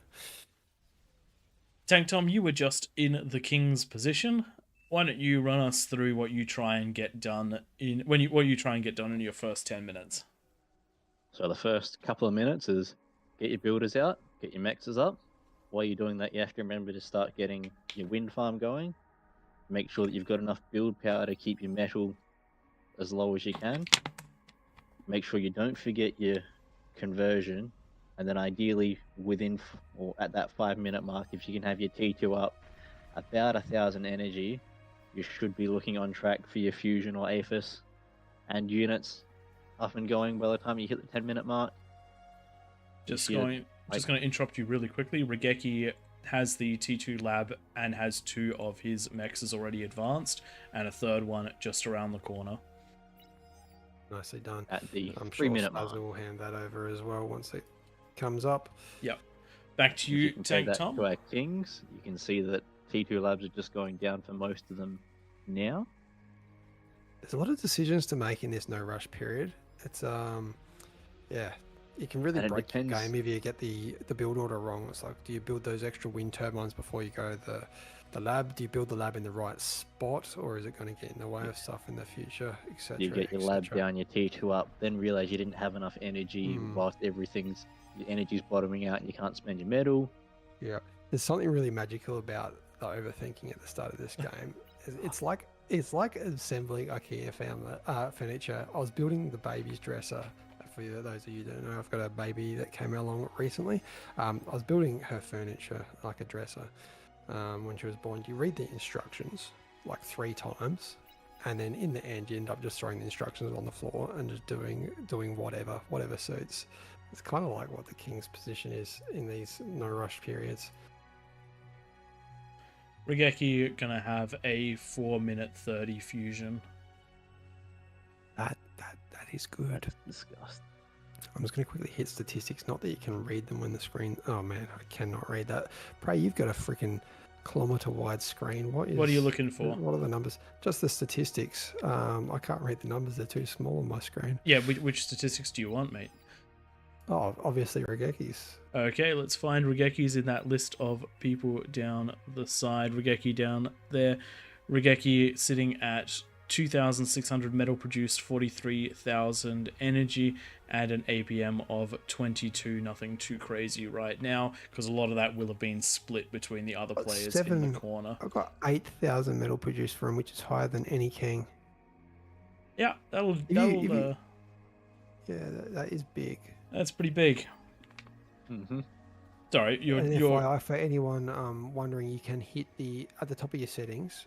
Tank Tom, you were just in the King's position. Why don't you run us through what you try and get done in your first 10 minutes? So the first couple of minutes is get your builders out, get your mexes up. While you're doing that, you have to remember to start getting your wind farm going. Make sure that you've got enough build power to keep your metal as low as you can. Make sure you don't forget your conversion, and then ideally within or at that 5-minute mark, if you can have your T2 up about 1,000 energy, you should be looking on track for your fusion or APHIS and units up and going by the time you hit the 10-minute mark. Just going to interrupt you really quickly. Regeki has the T2 lab and has 2 of his mexes already advanced, and a 3rd one just around the corner. Nicely done. At the I'm 3-minute sure mark. Spaz will hand that over as well once it comes up. Yep. Back to you, Tank Tom. To our Kings, you can see that T2 labs are just going down for most of them now. There's a lot of decisions to make in this no rush period. It's yeah, It can really And it break your depends. game if you get the build order wrong. It's like, do you build those extra wind turbines before you go to the lab? Do you build the lab in the right spot, or is it going to get in the way of stuff in the future, etc., You get your lab down, your T2 up, then realize you didn't have enough energy whilst your energy's bottoming out and you can't spend your metal. Yeah, there's something really magical about the overthinking at the start of this game. It's like assembling IKEA furniture. I was building the baby's dresser. For those of you who don't know, I've got a baby that came along recently. I was building her furniture like a dresser when she was born. You read the instructions like 3 times, and then in the end, you end up just throwing the instructions on the floor and just doing whatever suits. It's kind of like what the king's position is in these no rush periods. Regeki gonna have a 4-minute 30 fusion. That is good. That's disgusting. I'm just going to quickly hit statistics. Not that you can read them when the screen. Oh man, I cannot read that. Pray, you've got a freaking kilometer wide screen. What are you looking for? What are the numbers? Just the statistics. I can't read the numbers. They're too small on my screen. Yeah, which statistics do you want, mate? Oh, obviously Regeki's. Okay, let's find Regeki's in that list of people down the side. Regeki down there. Regeki sitting at 2,600 metal produced, 43,000 energy, and an APM of 22. Nothing too crazy right now, because a lot of that will have been split between the other players in the corner. I've got 8,000 metal produced for him, which is higher than any king. Yeah, that'll yeah, that is big. That's pretty big. Mm-hmm. Sorry, you're FYI, for anyone wondering, you can hit at the top of your settings,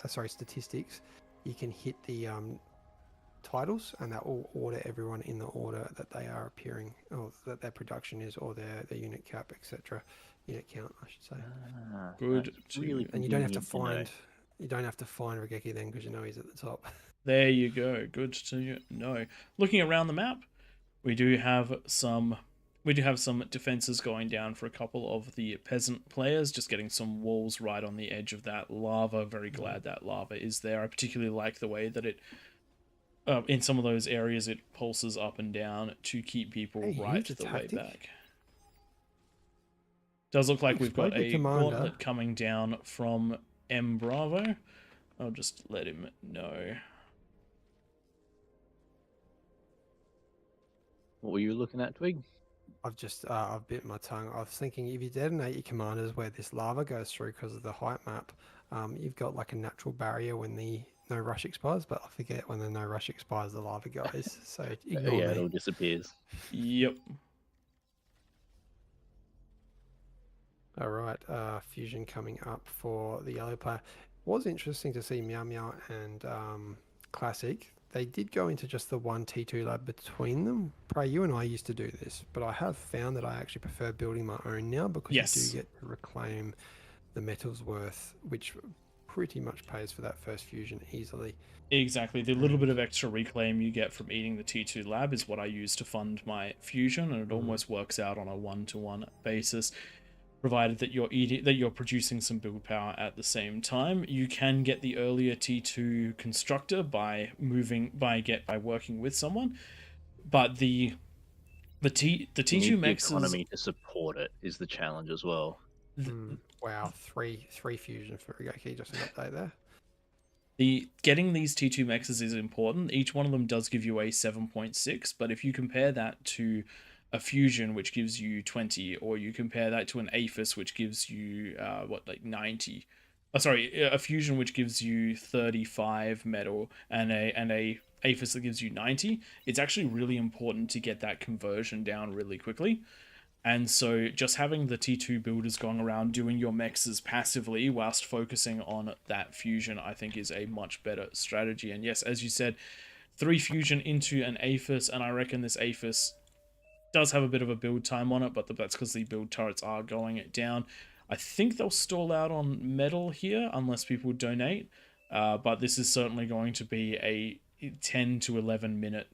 statistics, you can hit the titles, and that will order everyone in the order that they are appearing, or that their production is, or their unit cap, etc. Unit count, I should say. Good. Really, and you don't have to find Regeki then, because you know he's at the top. There you go. Good to know. Looking around the map, we do have some defenses going down for a couple of the peasant players, just getting some walls right on the edge of that lava. Very glad that lava is there. I particularly like the way that it, in some of those areas, it pulses up and down to keep people right the way back. Does look like we've got a gauntlet coming down from M Bravo. I'll just let him know. What were you looking at, Twig? I've bit my tongue. I was thinking, if you detonate your commanders where this lava goes through because of the height map, you've got like a natural barrier when the no rush expires, but I forget when the no rush expires, the lava goes. So ignore me. It all disappears. Yep. All right, fusion coming up for the yellow player. It was interesting to see Meow Meow and Classic. They did go into just the one T2 lab between them. Pray, you and I used to do this, but I have found that I actually prefer building my own now, because you do get to reclaim the metals worth, which pretty much pays for that first fusion easily. Exactly. The little bit of extra reclaim you get from eating the T2 lab is what I use to fund my fusion, and it almost works out on a 1-to-1 basis. Provided that you're producing some build power at the same time. You can get the earlier T2 constructor by working with someone, but the T2 mechs economy to support it is the challenge as well. Wow, three fusion for Regeki, just an update there. Getting these T2 mechs is important. Each one of them does give you a 7.6, but if you compare that to a fusion, which gives you 20, or you compare that to an Aphis, which gives you 90. A fusion which gives you 35 metal, and a Aphis that gives you 90. It's actually really important to get that conversion down really quickly. And so just having the T2 builders going around doing your mechs passively whilst focusing on that fusion, I think is a much better strategy. And yes, as you said, 3 fusion into an Aphis, and I reckon this Aphis does have a bit of a build time on it, but that's because the build turrets are going down. I think they'll stall out on metal here unless people donate, but this is certainly going to be a 10 to 11 minute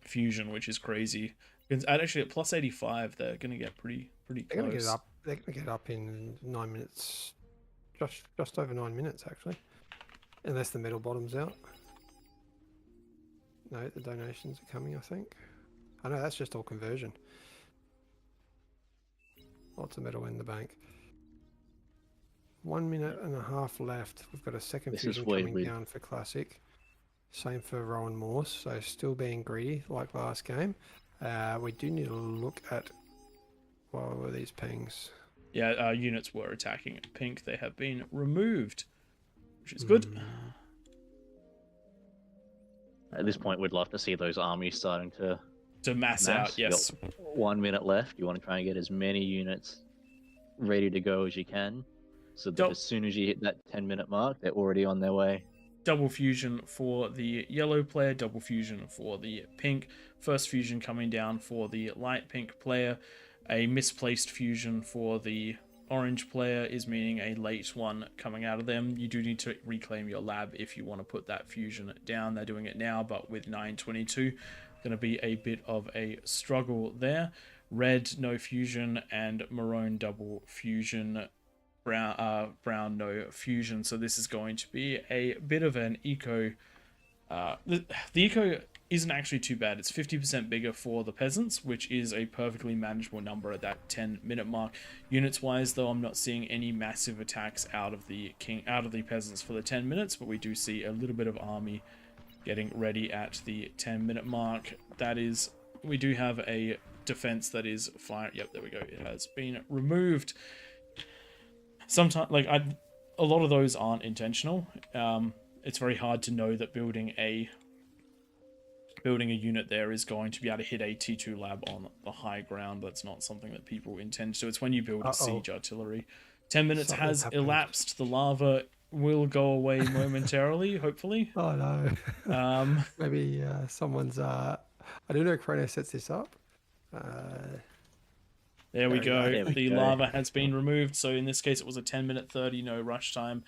fusion, which is crazy. Actually, at plus 85, they're going to get pretty close. They're going to get up in 9 minutes, just over 9 minutes actually, unless the metal bottoms out. No, the donations are coming, I think. I know that's just all conversion. Lots of metal in the bank. 1 minute and a half left. We've got a second This is fusion where coming we- down for Classic. Same for Rowan Morse, so still being greedy like last game. We do need to look at what were these pings. Yeah, units were attacking pink. They have been removed, which is good. At this point, we'd love to see those armies starting to To mass out, You yes. got 1 minute left. You want to try and get as many units ready to go as you can, so that Don't- as soon as you hit that 10-minute mark, they're already on their way. Double fusion for the yellow player, double fusion for the pink. First fusion coming down for the light pink player. A misplaced fusion for the orange player is meaning a late one coming out of them. You do need to reclaim your lab if you want to put that fusion down. They're doing it now, but with 922, going to be a bit of a struggle there. Red, no fusion, and maroon, double fusion. Brown, no fusion. So this is going to be a bit of an eco. The eco isn't actually too bad. It's 50% bigger for the peasants, which is a perfectly manageable number at that 10-minute mark. Units wise, though, I'm not seeing any massive attacks out of the peasants for the 10 minutes, but we do see a little bit of army getting ready at the 10-minute mark. That is, we do have a defense that is fire. Yep, there we go. It has been removed. Sometimes, like, a lot of those aren't intentional. It's very hard to know that building a unit there is going to be able to hit a T2 lab on the high ground. That's not something that people intend to. It's when you build siege artillery. 10 minutes Something has happened. elapsed. The lava will go away momentarily, hopefully. Oh no. Maybe someone's. I don't know if Chrono sets this up. There we go. There we The go. lava has been removed. So in this case, it was a 10-minute 30, no rush time.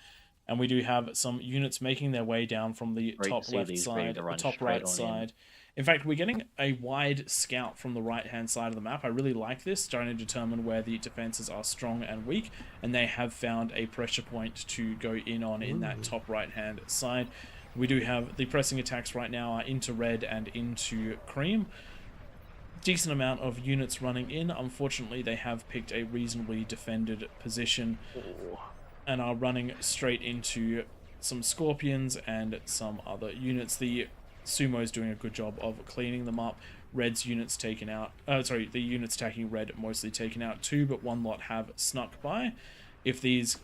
And we do have some units making their way down from the Great to top see left these ready side, to the run top straight right on in. side. In fact, we're getting a wide scout from the right-hand side of the map. I really like this, trying to determine where the defenses are strong and weak. And they have found a pressure point to go in on in that top right-hand side. We do have the pressing attacks right now are into red and into cream. Decent amount of units running in. Unfortunately, they have picked a reasonably defended position and are running straight into some scorpions and some other units. The sumo's doing a good job of cleaning them up. Red's units taken out. The units attacking red mostly taken out too, but one lot have snuck by. If these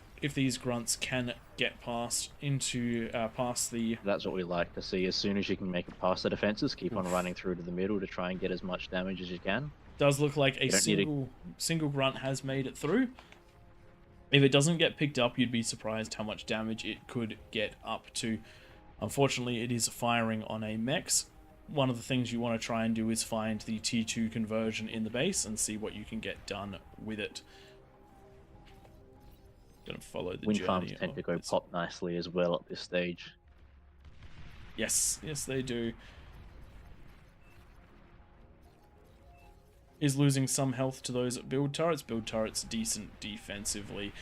grunts can get past the That's what we like to see. As soon as you can make it past the defenses, keep on running through to the middle to try and get as much damage as you can. does look like a You don't need single grunt has made it through. If it doesn't get picked up, you'd be surprised how much damage it could get up to. Unfortunately, it is firing on a mechs. One of the things you want to try and do is find the T2 conversion in the base and see what you can get done with it. Gonna follow the Wind journey farms tend of to go this. pop nicely as well at this stage. Yes, they do. Is losing some health to those build turrets. Build turrets decent defensively.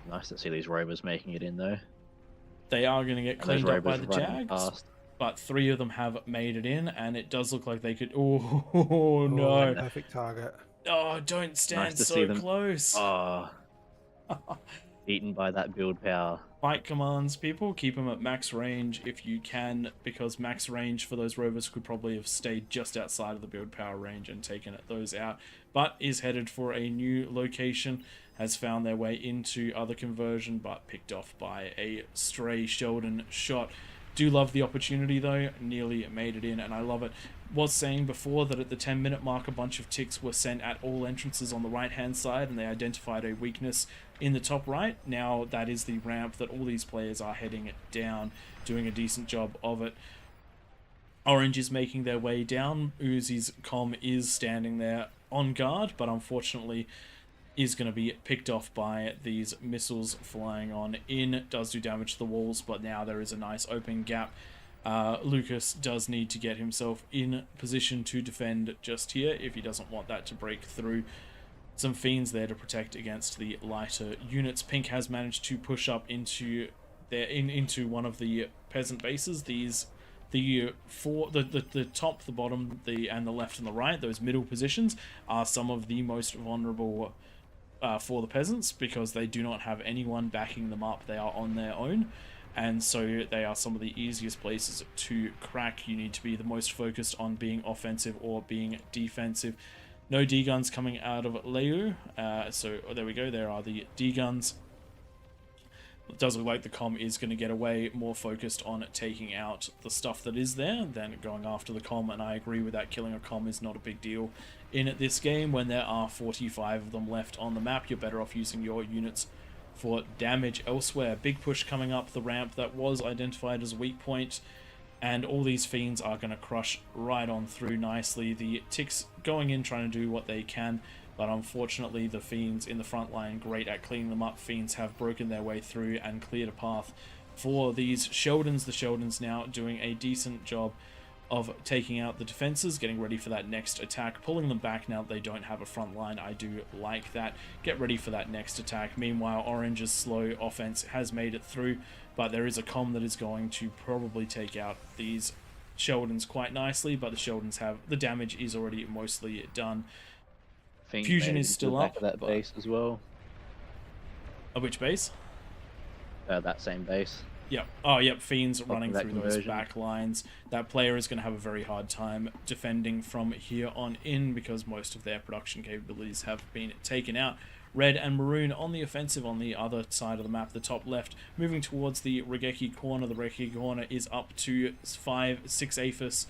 Nice to see these rovers making it in though. They are going to get And those cleaned up by rovers the running Jags, past. but 3 of them have made it in, and it does look like they could... Oh, no. Perfect target. Oh, don't stand to so see them. close. Oh, eaten by that build power. Fight commands, people. Keep them at max range if you can, because max range for those rovers could probably have stayed just outside of the build power range and taken those out, but is headed for a new location, has found their way into other conversion, but picked off by a stray Sheldon shot. Do love the opportunity though, nearly made it in, and I love it. Was saying before that at the 10-minute mark a bunch of ticks were sent at all entrances on the right hand side and they identified a weakness in the top right. Now that is the ramp that all these players are heading down, doing a decent job of it. Orange is making their way down. Uzi's comm is standing there on guard, but unfortunately is going to be picked off by these missiles flying on in. Does do damage to the walls, but now there is a nice open gap. Lucas does need to get himself in position to defend just here if he doesn't want that to break through. Some fiends there to protect against the lighter units. Pink has managed to push up into into one of the peasant bases. These The top, the bottom, and the left and the right, those middle positions, are some of the most vulnerable for the peasants, because they do not have anyone backing them up. They are on their own, and so they are some of the easiest places to crack. You need to be the most focused on being offensive or being defensive. No D-guns coming out of Leu, so there we go, there are the D-guns. It does look like the comm is going to get away, more focused on taking out the stuff that is there than going after the comm, and I agree with that. Killing a comm is not a big deal in this game. When there are 45 of them left on the map, you're better off using your units for damage elsewhere. Big push coming up the ramp that was identified as a weak point, and all these fiends are going to crush right on through nicely. The ticks going in, trying to do what they can, but unfortunately the fiends in the front line, great at cleaning them up. Fiends have broken their way through and cleared a path for these Sheldons. The Sheldons now doing a decent job of taking out the defenses, getting ready for that next attack, pulling them back now that they don't have a front line. I do like that. Get ready for that next attack. Meanwhile, Orange's slow offense has made it through, but there is a comm that is going to probably take out these Sheldons quite nicely, but the Sheldons have, the damage is already mostly done. Fusion is still up. That base as well. Which base? That same base. Yep. Oh, yep. Fiends running through conversion. those back lines. That player is going to have a very hard time defending from here on in, because most of their production capabilities have been taken out. Red and Maroon on the offensive on the other side of the map, the top left, moving towards the Regeki corner. The Regeki corner is up to 5-6 APHIS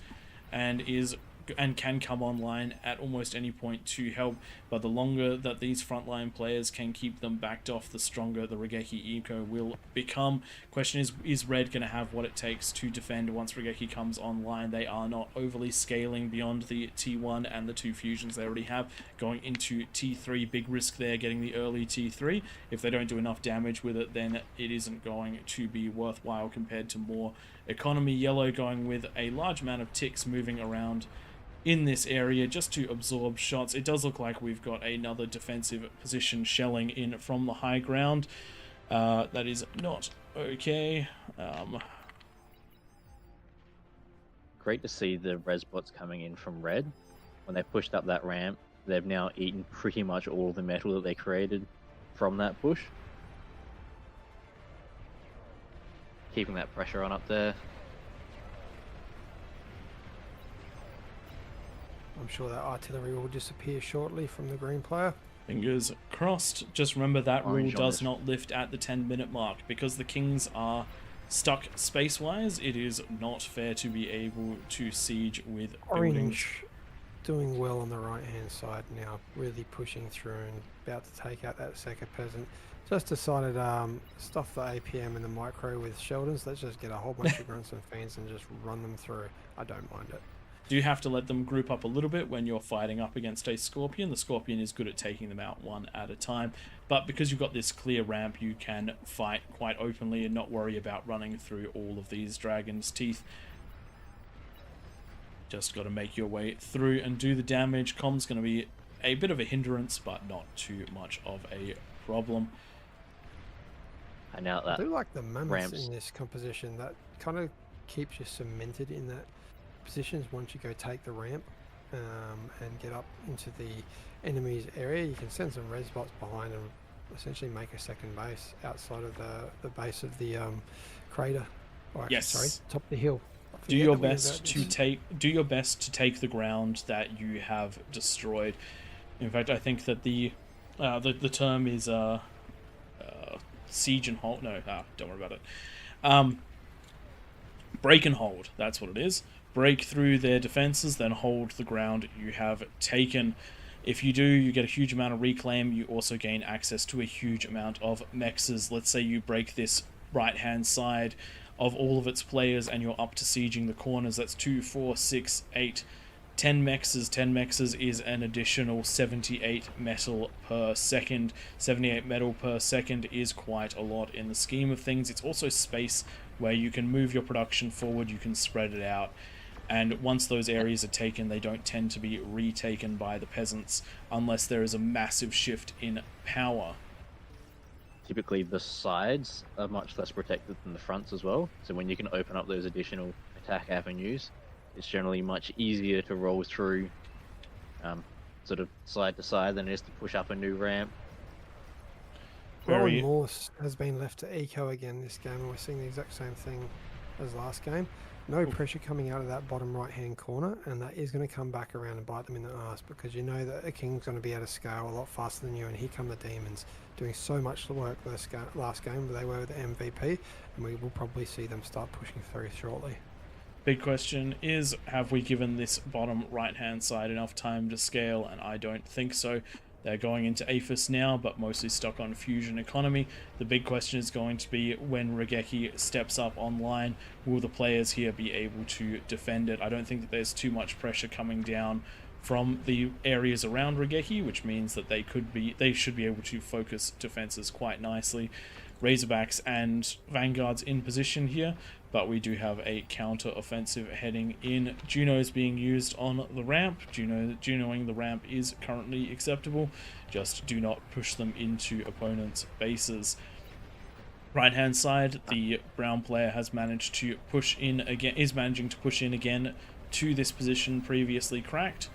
and can come online at almost any point to help, but the longer that these frontline players can keep them backed off, the stronger the Regeki eco will become. Question is Red going to have what it takes to defend once Regeki comes online? They are not overly scaling beyond the T1 and the 2 fusions they already have. Going into T3, big risk there, getting the early T3. If they don't do enough damage with it, then it isn't going to be worthwhile compared to more economy. Yellow going with a large amount of ticks moving around in this area just to absorb shots. It does look like we've got another defensive position shelling in from the high ground. That is not okay. Great to see the res bots coming in from red. When they pushed up that ramp, they've now eaten pretty much all of the metal that they created from that push. Keeping that pressure on up there. I'm sure that artillery will disappear shortly from the green player. Fingers crossed. Just remember that rule Orange does not lift at the 10-minute mark. Because the Kings are stuck space-wise, it is not fair to be able to siege with buildings. Orange doing well on the right-hand side now, really pushing through and about to take out that second peasant. Just decided stuff the APM and the micro with Sheldons. Let's just get a whole bunch of grunts and fiends and just run them through. I don't mind it. Do you have to let them group up a little bit when you're fighting up against a Scorpion? The Scorpion is good at taking them out one at a time, but because you've got this clear ramp, you can fight quite openly and not worry about running through all of these Dragon's Teeth. Just got to make your way through and do the damage. Comm's going to be a bit of a hindrance, but not too much of a problem. And now that I do like the mammoths ramps in this composition. That kind of keeps you cemented in that positions once you go take the ramp and get up into the enemy's area. You can send some res bots behind and essentially make a second base outside of the base of the crater. Or actually, Yes. sorry, top of the hill. Do your best to take the ground that you have destroyed. In fact, I think that the term is siege and hold. No, don't worry about it. Break and hold. That's what it is. Break through their defenses, then hold the ground you have taken. If you do, you get a huge amount of reclaim. You also gain access to a huge amount of mexes. Let's say you break this right-hand side of all of its players and you're up to sieging the corners. That's 2, 4, 6, 8, 10 mexes. 10 mexes is an additional 78 metal per second. 78 metal per second is quite a lot in the scheme of things. It's also space where you can move your production forward, you can spread it out. And once those areas are taken, they don't tend to be retaken by the peasants unless there is a massive shift in power. typically the sides are much less protected than the fronts as well. So when you can open up those additional attack avenues, it's generally much easier to roll through sort of side to side than it is to push up a new ramp. Rowan Morse has been left to eco again this game, and we're seeing the exact same thing as last game. No pressure coming out of that bottom right hand corner, and that is going to come back around and bite them in the arse, because you know that a king's going to be able to scale a lot faster than you, and here come the demons doing so much work last game where they were the MVP, and we will probably see them start pushing through shortly. Big question is, have we given this bottom right hand side enough time to scale? And I don't think so. They're going into Aphis now, but mostly stuck on Fusion Economy. The big question is going to be, when Regeki steps up online, will the players here be able to defend it? I don't think that there's too much pressure coming down from the areas around Regeki, which means that they should be able to focus defenses quite nicely. Razorbacks and Vanguards in position here, but we do have a counter-offensive heading in. Juno's being used on the ramp. Junoing the ramp is currently acceptable. Just do not push them into opponents' bases. Right-hand side, the brown player has managed to push in again. Is managing to push in again to this position previously cracked.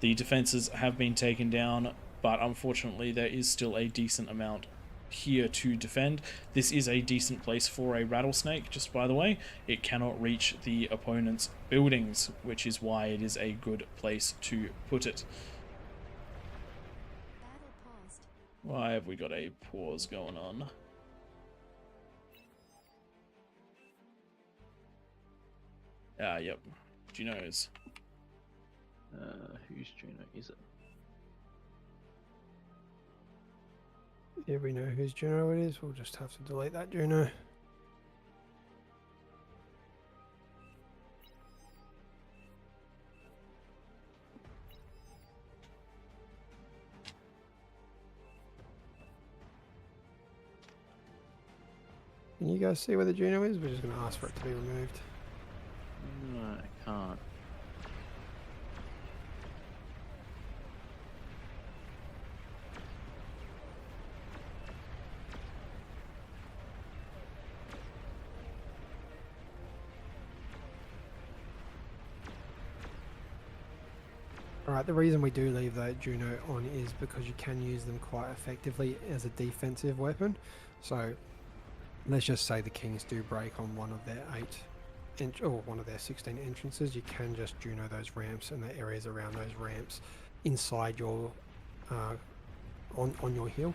The defenses have been taken down, but unfortunately there is still a decent amount here to defend. This is a decent place for a rattlesnake, just by the way. It cannot reach the opponent's buildings, which is why it is a good place to put it. Why have we got a pause going on? Yep. Juno's. Whose Juno is it? Yeah, we know whose Juno it is. We'll just have to delete that Juno. Can you guys see where the Juno is? We're just going to ask for it to be removed. No, I can't. Alright, the reason we do leave that Juno on is because you can use them quite effectively as a defensive weapon. So let's just say the Kings do break on one of their 16 entrances. You can just Juno those ramps and the areas around those ramps inside your on your hill.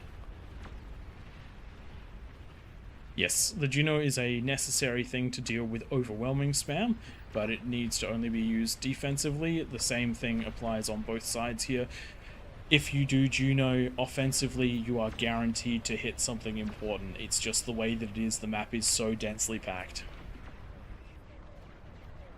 Yes, the Juno is a necessary thing to deal with overwhelming spam, but it needs to only be used defensively. The same thing applies on both sides here. If you do Juno offensively, you are guaranteed to hit something important. It's just the way that it is. The map is so densely packed.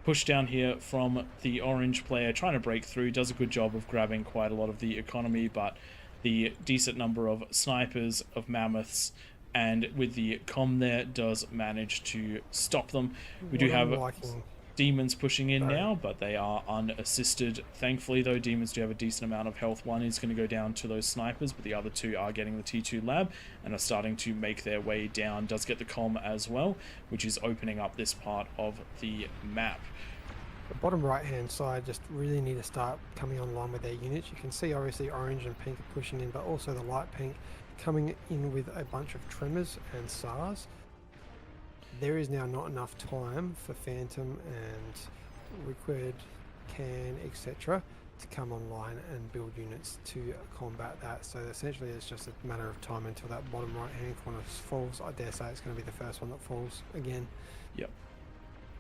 Push down here from the orange player, trying to break through, does a good job of grabbing quite a lot of the economy, but the decent number of snipers, of mammoths, and with the comm there, does manage to stop them. We do have demons pushing in now, but they are unassisted. Thankfully, though, demons do have a decent amount of health. One is going to go down to those snipers, but the other two are getting the T2 lab and are starting to make their way down. Does get the comm as well, which is opening up this part of the map. The bottom right hand side just really need to start coming online with their units. You can see obviously orange and pink are pushing in, but also the light pink coming in with a bunch of tremors and SARS. There is now not enough time for Phantom and Liquid, Can, etc. to come online and build units to combat that. So essentially it's just a matter of time until that bottom right hand corner falls. I dare say it's going to be the first one that falls again. Yep.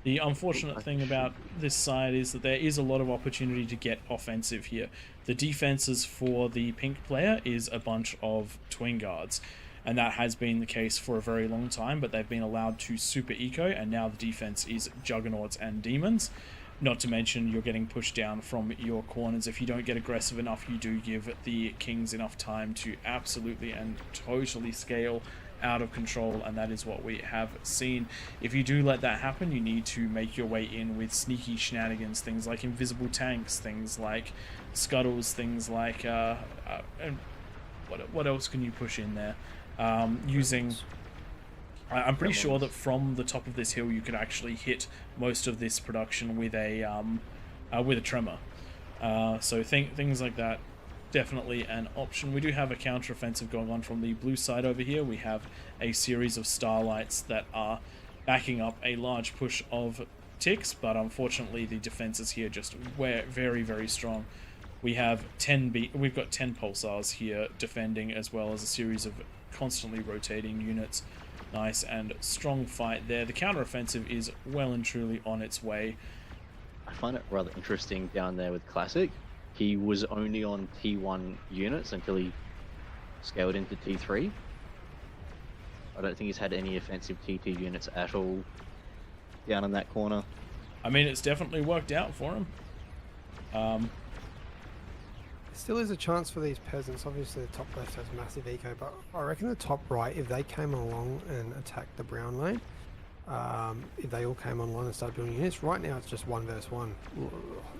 The unfortunate thing about this side is that there is a lot of opportunity to get offensive here. The defenses for the pink player is a bunch of twin guards, and that has been the case for a very long time, but they've been allowed to super eco, and now the defense is juggernauts and demons. Not to mention you're getting pushed down from your corners. If you don't get aggressive enough, you do give the Kings enough time to absolutely and totally scale out of control, and that is what we have seen. If you do let that happen, you need to make your way in with sneaky shenanigans, things like invisible tanks, things like scuttles, things like and what else can you push in there? using... I'm pretty sure that from the top of this hill you could actually hit most of this production with a tremor. So things like that, definitely an option. We do have a counter-offensive going on from the blue side over here. We have a series of starlights that are backing up a large push of ticks, but unfortunately the defenses here just very, very strong. We have we've got 10 pulsars here defending, as well as a series of constantly rotating units. Nice and strong fight there. The counter-offensive is well and truly on its way. I find it rather interesting down there with Classic. He was only on T1 units until he scaled into T3. I don't think he's had any offensive TT units at all down in that corner. I mean, it's definitely worked out for him. Still is a chance for these peasants. Obviously the top left has massive eco, but I reckon the top right, if they came along and attacked the brown lane, if they all came online and started building units, right now it's just 1 versus 1.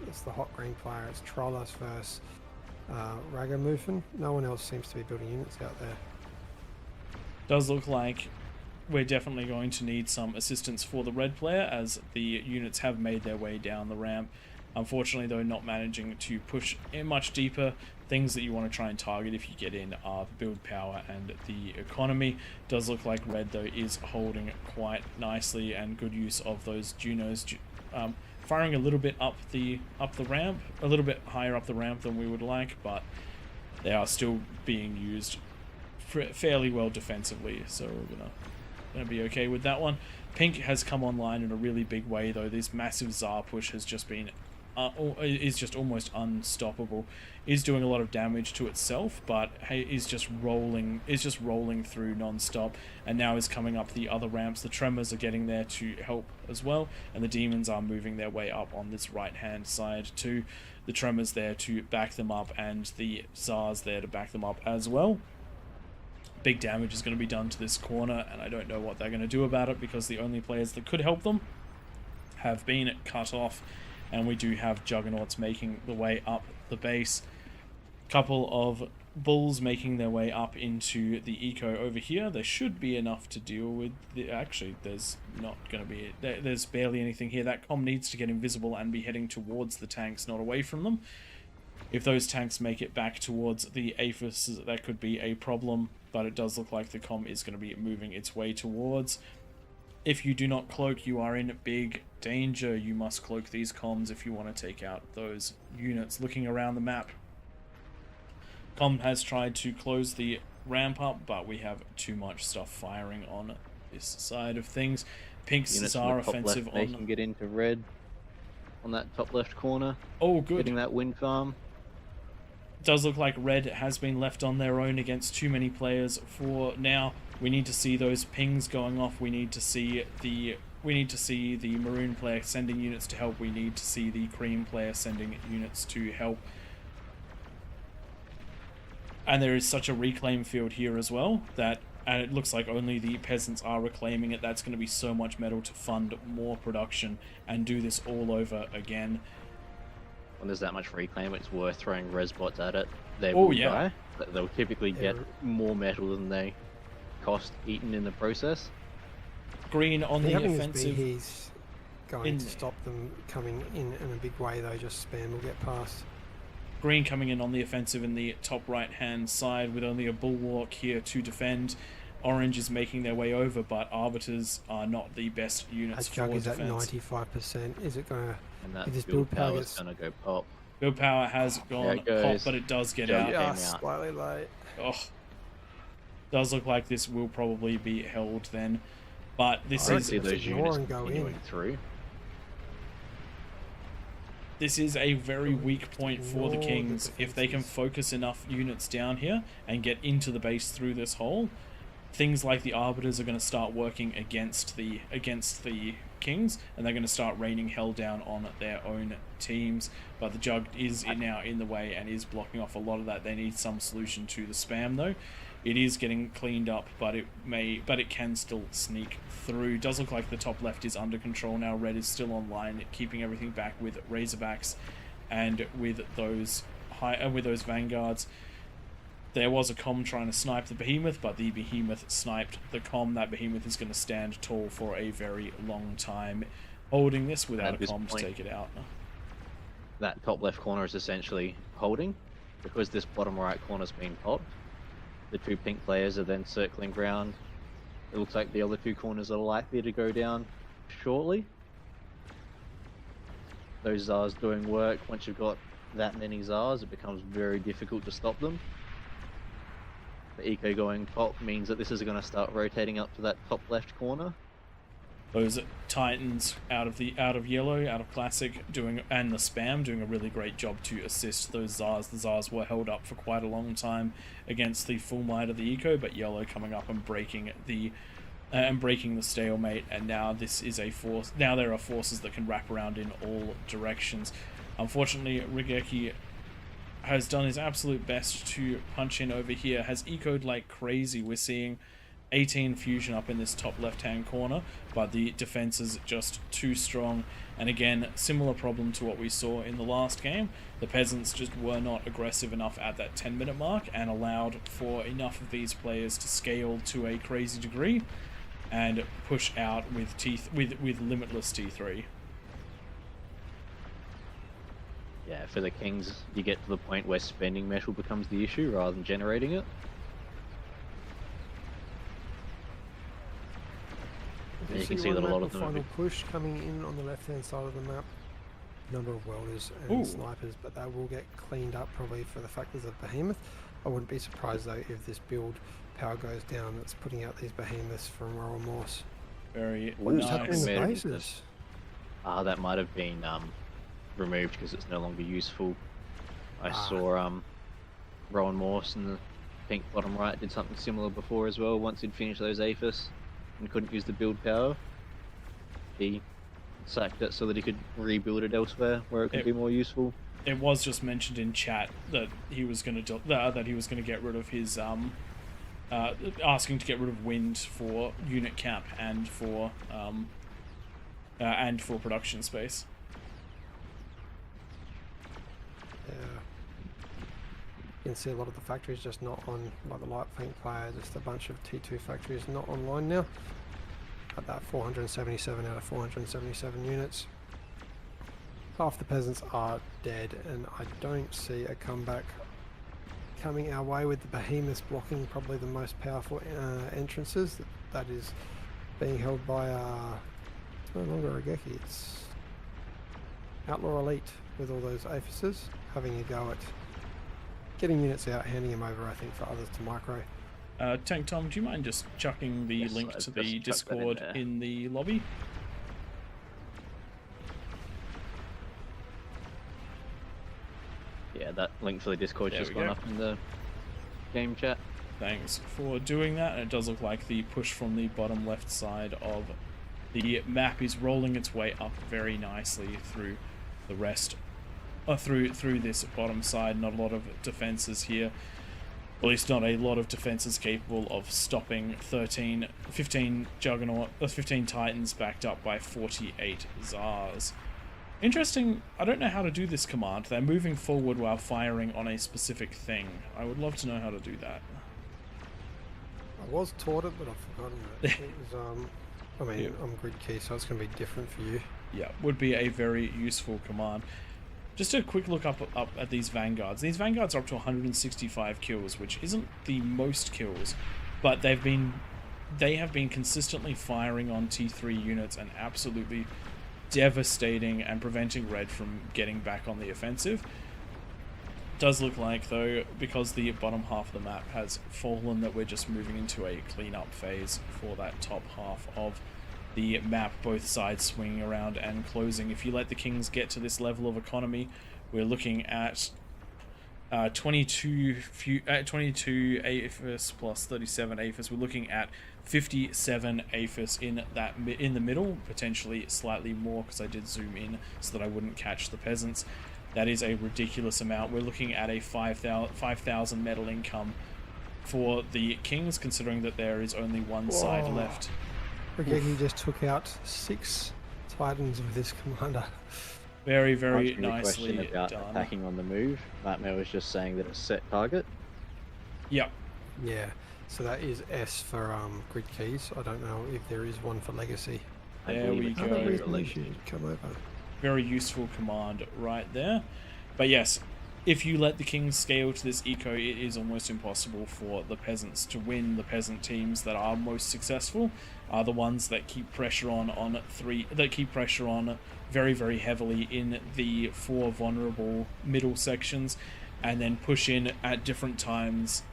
It's the hot green player, it's Trollas versus Ragamuffin. No one else seems to be building units out there. Does look like we're definitely going to need some assistance for the red player, as the units have made their way down the ramp. Unfortunately, though, not managing to push in much deeper. Things that you want to try and target if you get in are build power and the economy. Does look like red, though, is holding quite nicely, and good use of those Junos, firing a little bit up the ramp, a little bit higher up the ramp than we would like, but they are still being used fairly well defensively, so we're gonna be okay with that one. Pink has come online in a really big way, though. This massive Tsar push has just been is just almost unstoppable. Is doing a lot of damage to itself, but hey, is just rolling through non-stop, and now is coming up the other ramps. The tremors are getting there to help as well, and the demons are moving their way up on this right hand side too. The tremors there to back them up, and the Tsars there to back them up as well. Big damage is going to be done to this corner, and I don't know what they're going to do about it, because the only players that could help them have been cut off, and we do have Juggernauts making the way up the base. Couple of bulls making their way up into the eco over here. There should be enough to deal with. Actually, there's not going to be. There's barely anything here. That comm needs to get invisible and be heading towards the tanks, not away from them. If those tanks make it back towards the Aphis, that could be a problem, but it does look like the comm is going to be moving its way towards. If you do not cloak, you are in big danger. You must cloak these comms if you want to take out those units. Looking around the map, comm has tried to close the ramp up, but we have too much stuff firing on this side of things. Pinks are offensive on... They can get into red on that top left corner. Oh, good. Getting that wind farm. Does look like red has been left on their own against too many players for now. We need to see those pings going off. We need to see the maroon player sending units to help. We need to see the cream player sending units to help. And there is such a reclaim field here as well, that, and it looks like only the peasants are reclaiming it. That's going to be so much metal to fund more production and do this all over again. When there's that much reclaim, it's worth throwing res bots at it. They Oh, will yeah. die, but they'll typically get more metal than they cost eaten in the process. Green on the having offensive. He's going to stop them coming in a big way, though. Just spam will get past. Green coming in on the offensive in the top right hand side with only a bulwark here to defend. Orange is making their way over, but Arbiters are not the best units for Jug is at defense. 95%. Is it going to... And that If this build build power power is gets... going to go pop. Build power has gone it goes. pop, but it does get Jug out. Yeah, came out. slightly late. Oh, does look like this will probably be held then, but this I is See those ignore units and go continuing in. through. this is a very weak point for the Ignore the Kings. If they can defenses. focus enough units down here and get into the base through this hole, things like the Arbiters are going to start working against the Kings, and they're going to start raining hell down on their own teams. But the Jug is now in the way and is blocking off a lot of that. They need some solution to the spam, though. It is getting cleaned up, but it can still sneak through. Does look like the top left is under control now. Red is still online, keeping everything back with Razorbacks and with those vanguards. there was a comm trying to snipe the behemoth, but the behemoth sniped the comm. That behemoth is going to stand tall for a very long time, holding this without a comm to take it out. That top left corner is essentially holding, because this bottom right corner's been popped. The two pink players are then circling round. It looks like the other two corners are likely to go down shortly. Those Zars doing work. Once you've got that many Zars, it becomes very difficult to stop them. The eco going top means that this is going to start rotating up to that top left corner. Those Titans out of yellow, out of classic, and the spam doing a really great job to assist those Zars. The Zars were held up for quite a long time against the full might of the eco, but yellow coming up and breaking the stalemate. And now this is a force. Now there are forces that can wrap around in all directions. Unfortunately, Rigeki has done his absolute best to punch in over here. Has ecoed like crazy. We're seeing 18 fusion up in this top left-hand corner, but the defense is just too strong. And again, similar problem to what we saw in the last game. The peasants just were not aggressive enough at that 10-minute mark and allowed for enough of these players to scale to a crazy degree and push out with limitless T3. Yeah, for the Kings, you get to the point where spending metal becomes the issue rather than generating it. You can see that a lot of them final push coming in on the left-hand side of the map. Number of welders and snipers, but that will get cleaned up probably for the fact there's a behemoth. I wouldn't be surprised though if this build power goes down. That's putting out these behemoths from Royal Morse. Very What's nice. happening in the bases? That might have been removed because it's no longer useful. I saw Rowan Morse in the pink bottom right did something similar before as well. Once he'd finished those APHIS and couldn't use the build power, he sacked it so that he could rebuild it elsewhere where it could be more useful. It was just mentioned in chat that he was going to get rid of his asking to get rid of wind for unit cap and for production space. Yeah. You can see a lot of the factories just not on, like the light paint player, just a bunch of T2 factories not online now. At that 477 out of 477 units. Half the peasants are dead, and I don't see a comeback coming our way, with the behemoths blocking probably the most powerful entrances. That is being held by it's no longer a Geki, it's Outlaw Elite with all those APHISes having a go at getting units out, handing them over, I think, for others to micro. Tank Tom, do you mind just chucking the link to the Discord in the lobby? Yeah, that link for the Discord just gone up in the game chat. Thanks for doing that. And it does look like the push from the bottom left side of the map is rolling its way up very nicely through the rest, through this bottom side. Not a lot of defenses here. At least not a lot of defenses capable of stopping 15 Titans backed up by 48 Zars. Interesting. I don't know how to do this command. They're moving forward while firing on a specific thing. I would love to know how to do that. I was taught it, but I've forgotten it. It was, I mean, I'm grid key, so it's going to be different for you. Yeah, would be a very useful command. Just a quick look up at these Vanguards. These Vanguards are up to 165 kills, which isn't the most kills, but they have been consistently firing on T3 units and absolutely devastating and preventing Red from getting back on the offensive. Does look like, though, because the bottom half of the map has fallen, that we're just moving into a cleanup phase for that top half of the map, both sides swinging around and closing. If you let the Kings get to this level of economy, we're looking at 22 APHIS plus 37 APHIS. We're looking at 57 APHIS in the middle, potentially slightly more because I did zoom in so that I wouldn't catch the peasants. That is a ridiculous amount. We're looking at a 5,000 metal income for the Kings, considering that there is only one side left. He just took out 6 Titans with this commander. Very, very nicely about done. Attacking on the move. Nightmare was just saying that it's set target. Yep. Yeah. So that is S for grid keys. I don't know if there is one for legacy. I There believe we it's go. Another for reason you legacy. should come over. Very useful command right there. But yes, if you let the kings scale to this eco, it is almost impossible for the peasants to win. The peasant teams that are most successful are the ones that keep pressure on very, very heavily in the 4 vulnerable middle sections, and then push in at different times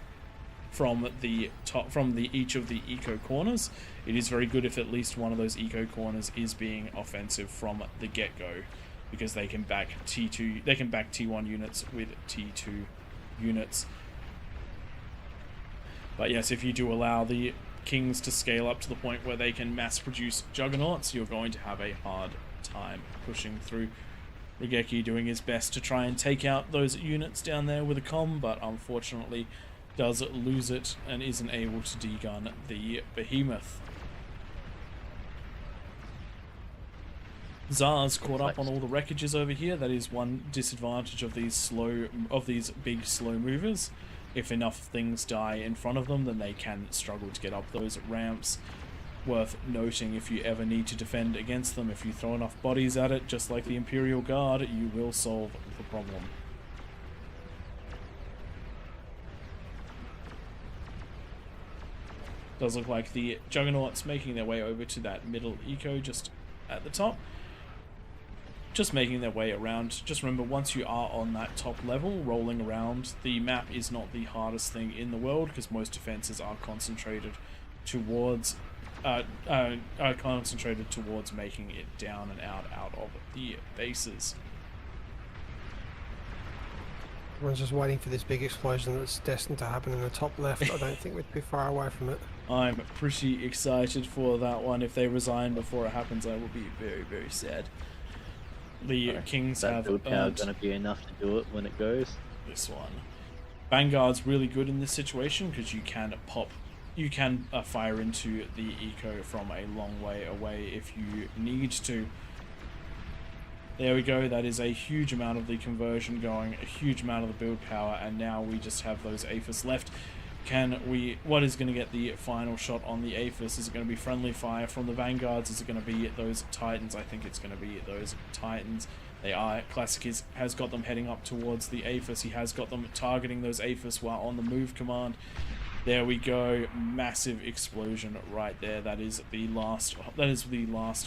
from each of the eco corners. It is very good if at least one of those eco corners is being offensive from the get-go, because they can back T1 units with T2 units. But yes, if you do allow the kings to scale up to the point where they can mass produce juggernauts, you're going to have a hard time pushing through. Rigeki doing his best to try and take out those units down there with a comm, but unfortunately does lose it and isn't able to degun the behemoth. Tsar's caught up on all the wreckages over here. That is one disadvantage of these big slow movers. If enough things die in front of them, then they can struggle to get up those ramps. Worth noting, if you ever need to defend against them, if you throw enough bodies at it, just like the Imperial Guard, you will solve the problem. Does look like the Juggernauts making their way over to that middle eco just at the top. Just making their way around. Just remember, once you are on that top level, rolling around, the map is not the hardest thing in the world, because most defenses are concentrated towards making it down and out of the bases. Everyone's just waiting for this big explosion that's destined to happen in the top left. I don't think we're too far away from it. I'm pretty excited for that one. If they resign before it happens, I will be very, very sad. The Kings That have build power going to be enough to do it when it goes. This one. Vanguard's really good in this situation, because you can fire into the eco from a long way away if you need to. There we go. That is a huge amount of the conversion going, a huge amount of the build power, and now we just have those APHIS left. What is going to get the final shot on the APHIS? Is it going to be friendly fire from the Vanguards? Is it going to be those Titans? I think it's going to be those Titans. They are. Classic has got them heading up towards the APHIS. He has got them targeting those APHIS while on the move command. There we go. Massive explosion right there. That is the last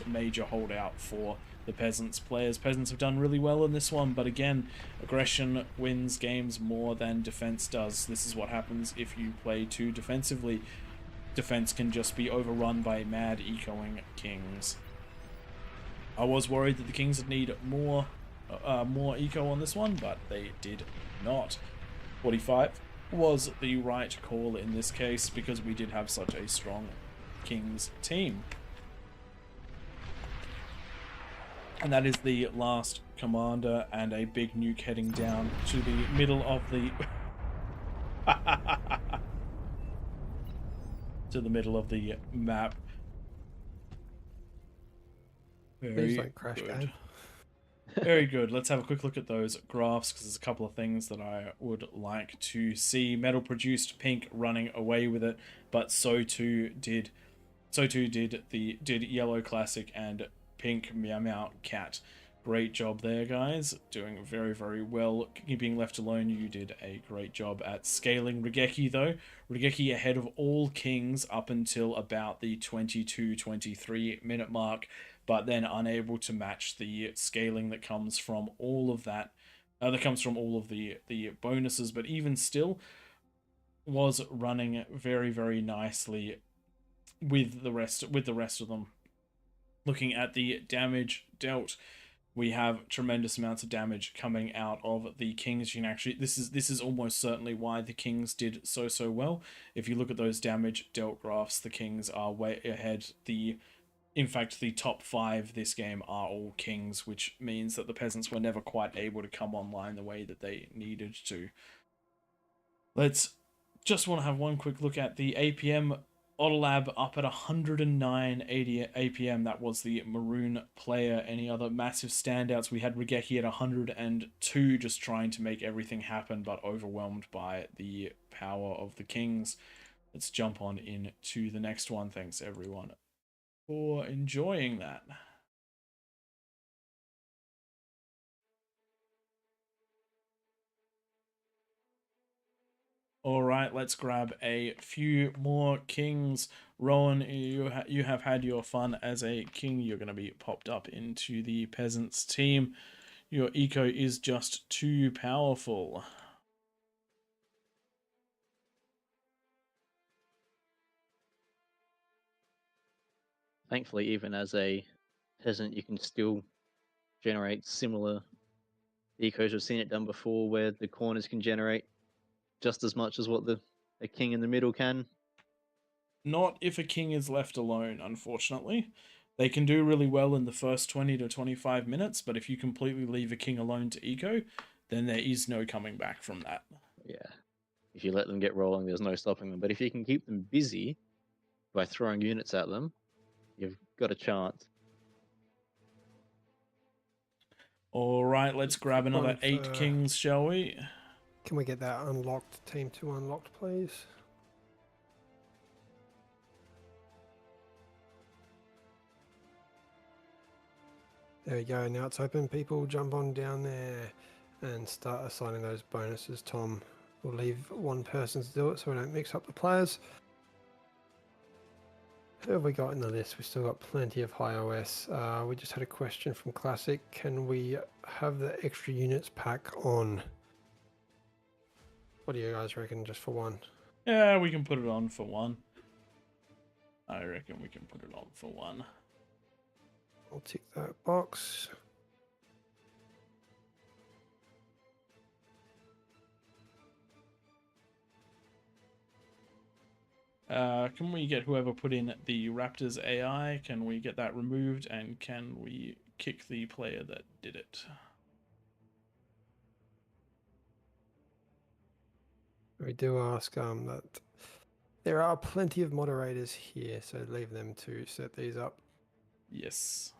major holdout for the Peasants players. Peasants have done really well in this one, but again, aggression wins games more than defense does. This is what happens if you play too defensively. Defense can just be overrun by mad ecoing kings. I was worried that the Kings would need more eco on this one, but they did not. 45 was the right call in this case, because we did have such a strong Kings team. And that is the last commander, and a big nuke heading down to the middle of the to the middle of the map. Please don't crash game. Very good. Let's have a quick look at those graphs, because there's a couple of things that I would like to see. Metal produced pink running away with it, but so too did yellow classic and pink Meow Meow cat. Great job there, guys. Doing very, very well. Being left alone, you did a great job at scaling. Rigeki, though. Rigeki ahead of all kings up until about the 22-23 minute mark, but then unable to match the scaling that comes from all of that. That comes from all of the bonuses, but even still was running very, very nicely with the rest of them. Looking at the damage dealt, we have tremendous amounts of damage coming out of the Kings. You can actually, this is almost certainly why the Kings did so well. If you look at those damage dealt graphs, the Kings are way ahead. In fact, the top 5 this game are all Kings, which means that the Peasants were never quite able to come online the way that they needed to. Let's just want to have one quick look at the APM Autolab up at 109 APM. That was the Maroon player. Any other massive standouts? We had Regeki at 102, just trying to make everything happen, but overwhelmed by the power of the Kings. Let's jump on into the next one. Thanks, everyone, for enjoying that. All right, let's grab a few more kings. Rowan, you have had your fun as a king. You're going to be popped up into the peasants team. Your eco is just too powerful. Thankfully, even as a peasant, you can still generate similar ecos. We've seen it done before, where the corners can generate just as much as what a king in the middle can. Not if a king is left alone, unfortunately. They can do really well in the first 20 to 25 minutes, but if you completely leave a king alone to eco, then there is no coming back from that. Yeah. If you let them get rolling, there's no stopping them. But if you can keep them busy by throwing units at them, you've got a chance. All right, let's grab another 8 kings, shall we? Can we get that unlocked, team 2 unlocked, please? There we go, now it's open. People jump on down there and start assigning those bonuses. Tom will leave one person to do it so we don't mix up the players. Who have we got in the list? We've still got plenty of high OS. We just had a question from Classic. Can we have the extra units pack on? What do you guys reckon, just for one? Yeah, we can put it on for one. I reckon we can put it on for one. I'll tick that box. Can we get whoever put in the Raptors AI? Can we get that removed? And can we kick the player that did it? We do ask that there are plenty of moderators here, so leave them to set these up. Yes.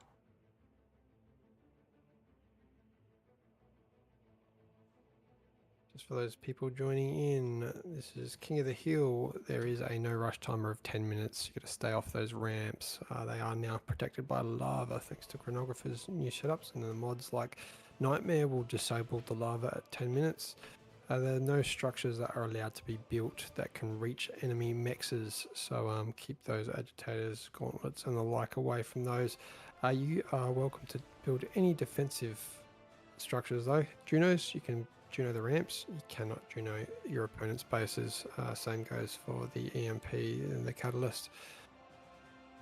Just for those people joining in, this is King of the Hill. There is a no rush timer of 10 minutes. You've got to stay off those ramps. They are now protected by lava thanks to Chronographer's new setups, and the mods like Nightmare will disable the lava at 10 minutes. There are no structures that are allowed to be built that can reach enemy mexes, so keep those agitators, gauntlets and the like away from those. You are welcome to build any defensive structures though. Junos, you can Juno the ramps, you cannot Juno your opponent's bases. Same goes for the EMP and the catalyst.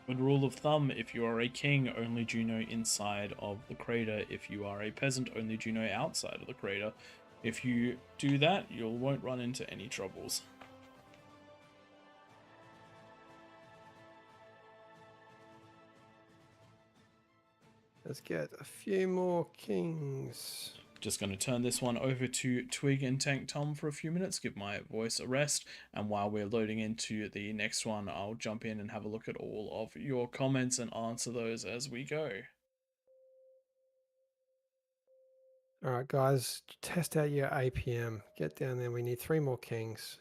Good rule of thumb, if you are a king, only Juno inside of the crater. If you are a peasant, only Juno outside of the crater. If you do that, you won't run into any troubles. Let's get a few more kings. Just going to turn this one over to Twig and Tank Tom for a few minutes, give my voice a rest, and while we're loading into the next one, I'll jump in and have a look at all of your comments and answer those as we go. All right, guys, test out your APM. Get down there. We need 3 more kings.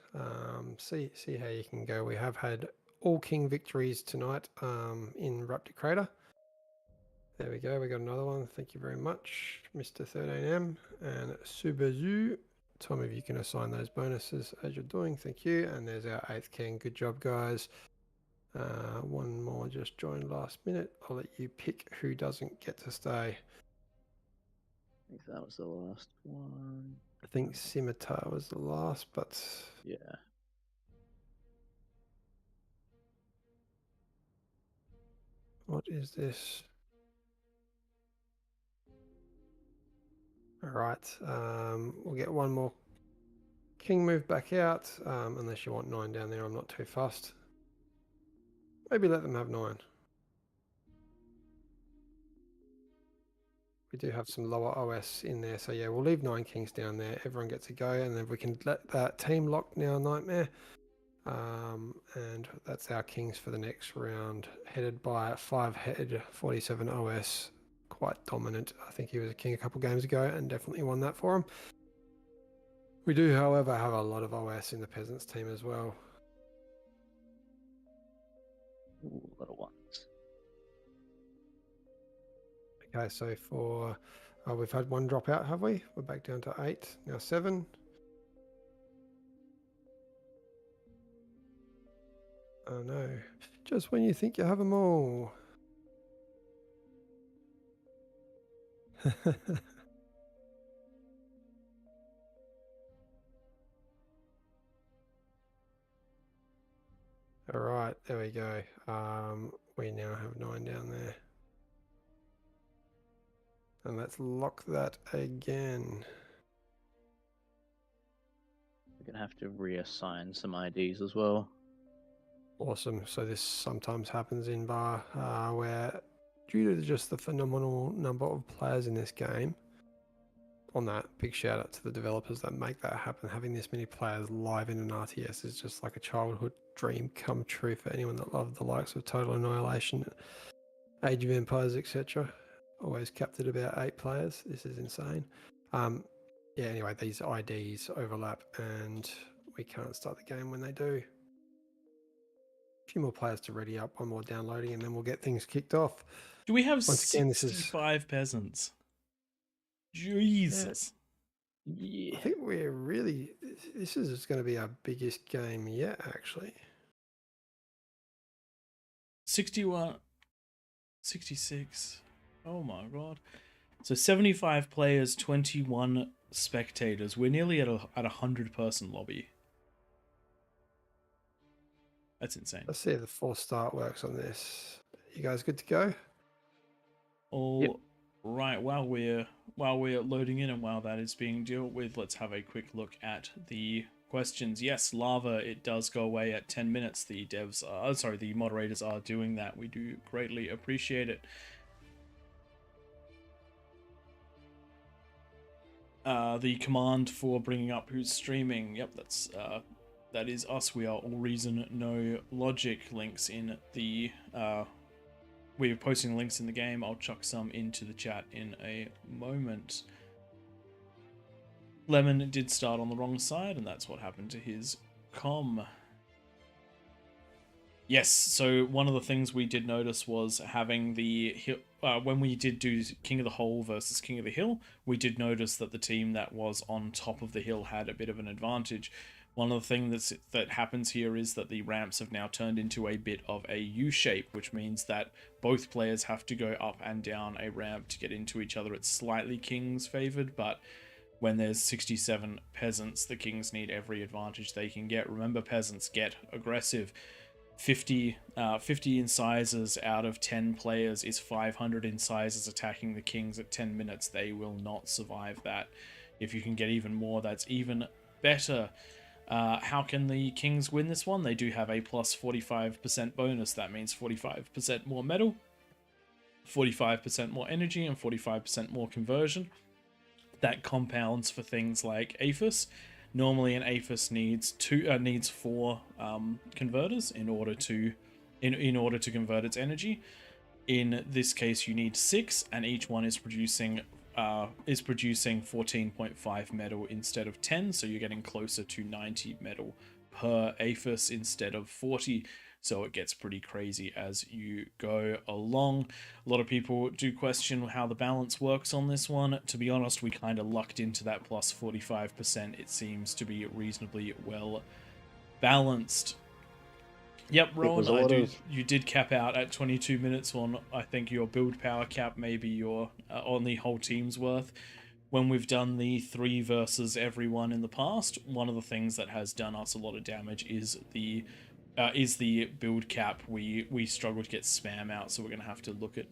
See how you can go. We have had all king victories tonight in Raptor Crater. There we go. We got another one. Thank you very much, Mr. 13M and Subazu. Tom, if you can assign those bonuses as you're doing, thank you. And there's our 8th king. Good job, guys. One more just joined last minute. I'll let you pick who doesn't get to stay. I think that was the last one. I think Scimitar was the last, but yeah. What is this? All right, we'll get one more king move back out, unless you want 9 down there. I'm not too fussed. Maybe let them have 9. We do have some lower OS in there, so yeah, we'll leave 9 kings down there. Everyone gets a go, and then we can let that team lock now, Nightmare. And that's our kings for the next round, headed by 5-head 47 OS. Quite dominant. I think he was a king a couple games ago and definitely won that for him. We do, however, have a lot of OS in the Peasants team as well. Ooh, little ones. Okay, so for we've had one drop out, have we? We're back down to 8, now 7. Oh no, just when you think you have them all. All right, there we go. We now have 9 down there. And let's lock that again. We're going to have to reassign some IDs as well. Awesome. So this sometimes happens in bar where due to just the phenomenal number of players in this game, on that, big shout out to the developers that make that happen. Having this many players live in an RTS is just like a childhood dream come true for anyone that loved the likes of Total Annihilation, Age of Empires, etc. Always capped at about 8 players. This is insane. Yeah, anyway, these IDs overlap and we can't start the game when they do. A few more players to ready up, one more downloading, and then we'll get things kicked off. Do we have Once again, this is 65 peasants? Jesus. Yeah. I think we're really, this is going to be our biggest game yet, actually. 61, 66. Oh my god. So 75 players, 21 spectators. We're nearly at a 100-person lobby. That's insane. Let's see if the force start works on this. You guys good to go? All right. While we're loading in and while that is being dealt with, let's have a quick look at the questions. Yes, lava, it does go away at 10 minutes. The devs are, the moderators are doing that. We do greatly appreciate it. The command for bringing up who's streaming. Yep, that is us. We are AllReasonNoLogic. Links in the we're posting links in the game. I'll chuck some into the chat in a moment. Lemon did start on the wrong side, and that's what happened to his comm. Yes, so one of the things we did notice was having the when we did do King of the Hole versus King of the Hill, we did notice that the team that was on top of the hill had a bit of an advantage. One of the things that happens here is that the ramps have now turned into a bit of a U-shape, which means that both players have to go up and down a ramp to get into each other. It's slightly Kings favored, but when there's 67 peasants, the Kings need every advantage they can get. Remember, peasants get aggressive. 50 incisors out of 10 players is 500 incisors attacking the Kings at 10 minutes. They will not survive that. If you can get even more, that's even better. How can the Kings win this one? They do have a plus 45% bonus. That means 45% more metal, 45% more energy, and 45% more conversion. That compounds for things like Aphis. Normally an Aphis needs 4 converters in order to convert its energy. In this case, you need 6, and each one is producing 14.5 metal instead of 10, so you're getting closer to 90 metal per Aphis instead of 40. So it gets pretty crazy as you go along. A lot of people do question how the balance works on this one. To be honest, we kind of lucked into that plus 45%. It seems to be reasonably well balanced. Yep, Rowan, you did cap out at 22 minutes on, I think, your build power cap, maybe your on the whole team's worth. When we've done the 3 versus everyone in the past, one of the things that has done us a lot of damage is the build cap. We struggle to get spam out, so we're going to have to look at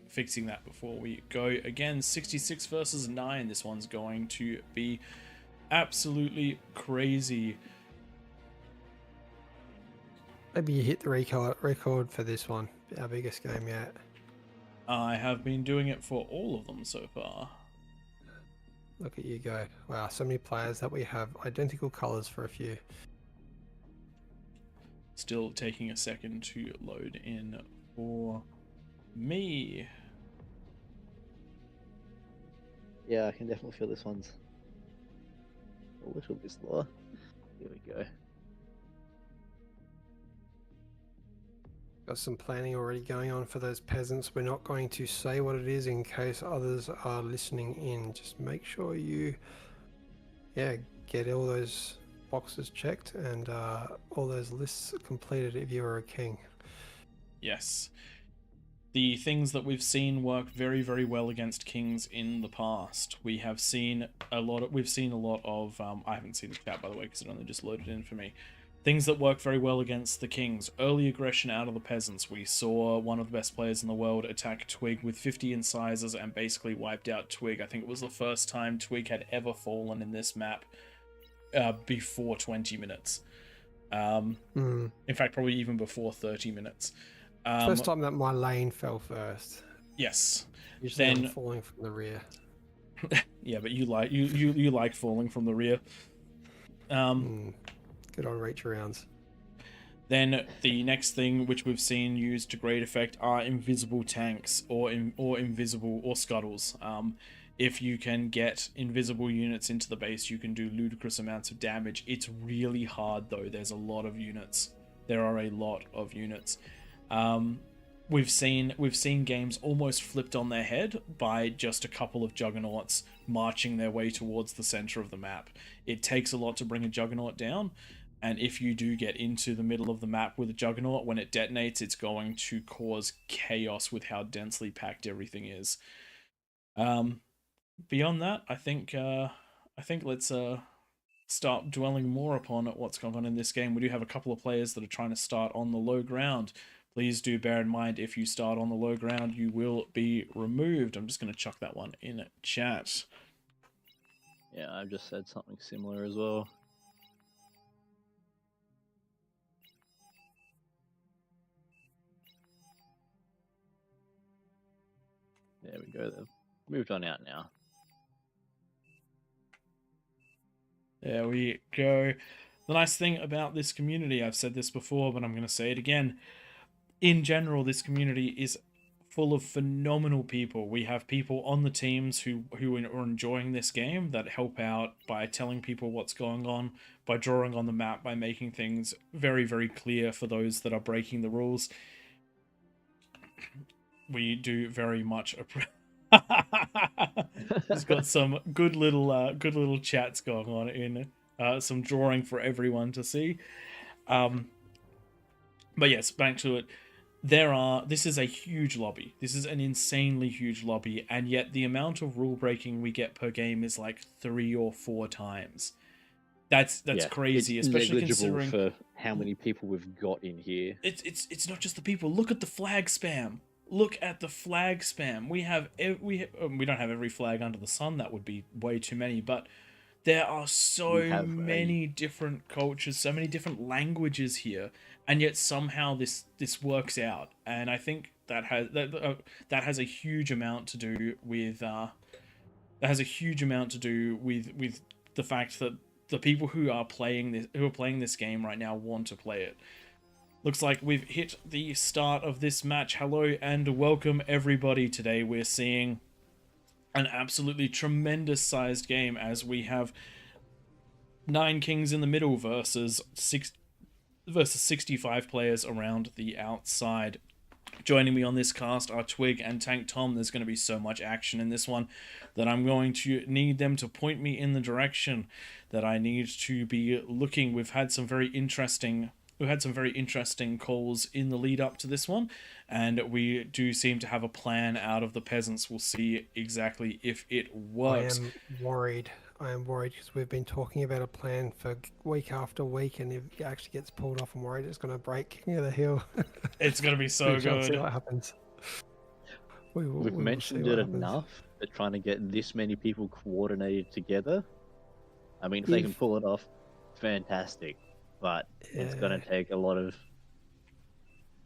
fixing that before we go. Again, 66 versus 9. This one's going to be absolutely crazy. Maybe you hit the record for this one, our biggest game yet. I have been doing it for all of them so far. Look at you go. Wow, so many players that we have identical colors for a few. Still taking a second to load in for me. Yeah, I can definitely feel this one's a little bit slower. Here we go. Got some planning already going on for those peasants. We're not going to say what it is in case others are listening in. Just make sure you, get all those boxes checked and all those lists completed if you are a king. Yes. The things that we've seen work very, very well against kings in the past. We have seen a lot of, I haven't seen the chat by the way because it only just loaded in for me. Things that work very well against the kings. Early aggression out of the peasants. We saw one of the best players in the world attack Twig with 50 incisors and basically wiped out Twig. I think it was the first time Twig had ever fallen in this map before 20 minutes. In fact, probably even before 30 minutes. First time that my lane fell first. Yes. Usually I'm falling from the rear. Yeah, but you like falling from the rear. Good on reach rounds. Then the next thing which we've seen used to great effect are invisible tanks or invisible or scuttles. If you can get invisible units into the base, you can do ludicrous amounts of damage. It's really hard though. There's a lot of units. There are a lot of units. We've seen games almost flipped on their head by just a couple of juggernauts marching their way towards the center of the map. It takes a lot to bring a juggernaut down, and if you do get into the middle of the map with a juggernaut, when it detonates, it's going to cause chaos with how densely packed everything is. Beyond that, I think let's start dwelling more upon what's going on in this game. We do have a couple of players that are trying to start on the low ground. Please do bear in mind, if you start on the low ground, you will be removed. I'm just going to chuck that one in chat. Yeah, I've just said something similar as well. There we go. They've moved on out now. There we go. The nice thing about this community, I've said this before, but I'm going to say it again. In general, this community is full of phenomenal people. We have people on the teams who are enjoying this game that help out by telling people what's going on, by drawing on the map, by making things very, very clear for those that are breaking the rules. We do very much It's got some good little chats going on in some drawing for everyone to see. But yes, back to it. This is a huge lobby. This is an insanely huge lobby, and yet the amount of rule breaking we get per game is like 3 or 4 times. That's crazy, it's especially negligible considering for how many people we've got in here. It's not just the people. Look at the flag spam. Look at the flag spam. We don't have every flag under the sun. That would be way too many, but there are so many different cultures, so many different languages here, and yet somehow this works out. And I think that has a huge amount to do with with the fact that the people who are playing this game right now want to play it. Looks like we've hit the start of this match. Hello and welcome everybody. Today we're seeing an absolutely tremendous sized game as we have 9 kings in the middle versus 65 players around the outside. Joining me on this cast are Twig and Tank Tom. There's going to be so much action in this one that I'm going to need them to point me in the direction that I need to be looking. We've had some very interesting calls in the lead up to this one, and we do seem to have a plan out of the peasants. We'll see exactly if it works. I am worried because we've been talking about a plan for week after week, and if it actually gets pulled off, I'm worried it's going to break King of the Hill. It's going to be so good. We'll see what happens. We've mentioned it enough, but trying to get this many people coordinated together, I mean, if they can pull it off, fantastic. But it's going to take a lot of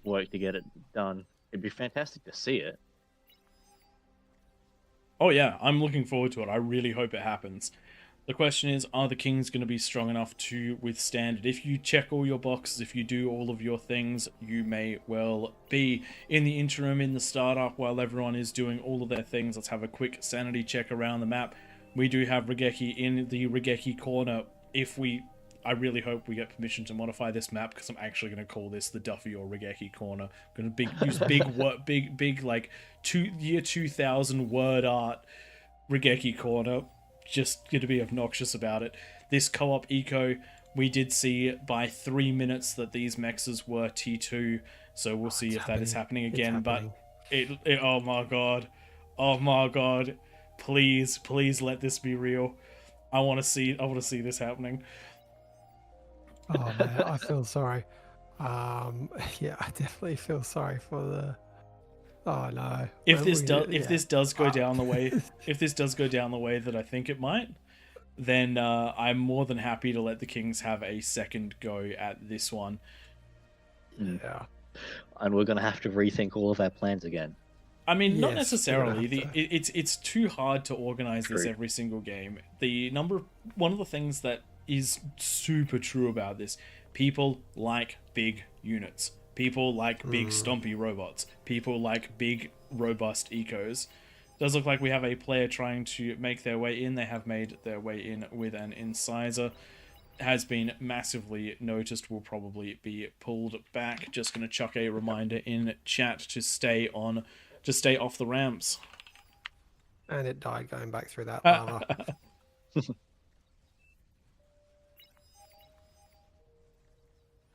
work to get it done. It'd be fantastic to see it. Oh yeah, I'm looking forward to it. I really hope it happens. The question is, are the kings going to be strong enough to withstand it? If you check all your boxes, if you do all of your things, you may well be. In the interim, in the startup, while everyone is doing all of their things, let's have a quick sanity check around the map. We do have Regeki in the Regeki corner. I really hope we get permission to modify this map, because I'm actually going to call this the Duffy or Regeki corner. I'm going to use big like year 2000 word art Regeki corner. Just going to be obnoxious about it. This co-op eco, we did see by 3 minutes that these mexes were T2, so we'll see if that is happening again. But oh my god, please let this be real. I want to see this happening. Oh man, I feel sorry. Yeah, I definitely feel sorry for the. Oh no! If this does go down the way that I think it might, then I'm more than happy to let the Kings have a second go at this one. Yeah. And we're going to have to rethink all of our plans again. I mean, not Yes, necessarily. It's too hard to organize this True. every single game. One of the things that is super true about this, people like big units. People like big stompy robots. People like big robust ecos. Does look like we have a player trying to make their way in. They have made their way in with an incisor. Has been massively noticed. Will probably be pulled back. Just going to chuck a reminder in chat to stay off the ramps. And it died going back through that lava.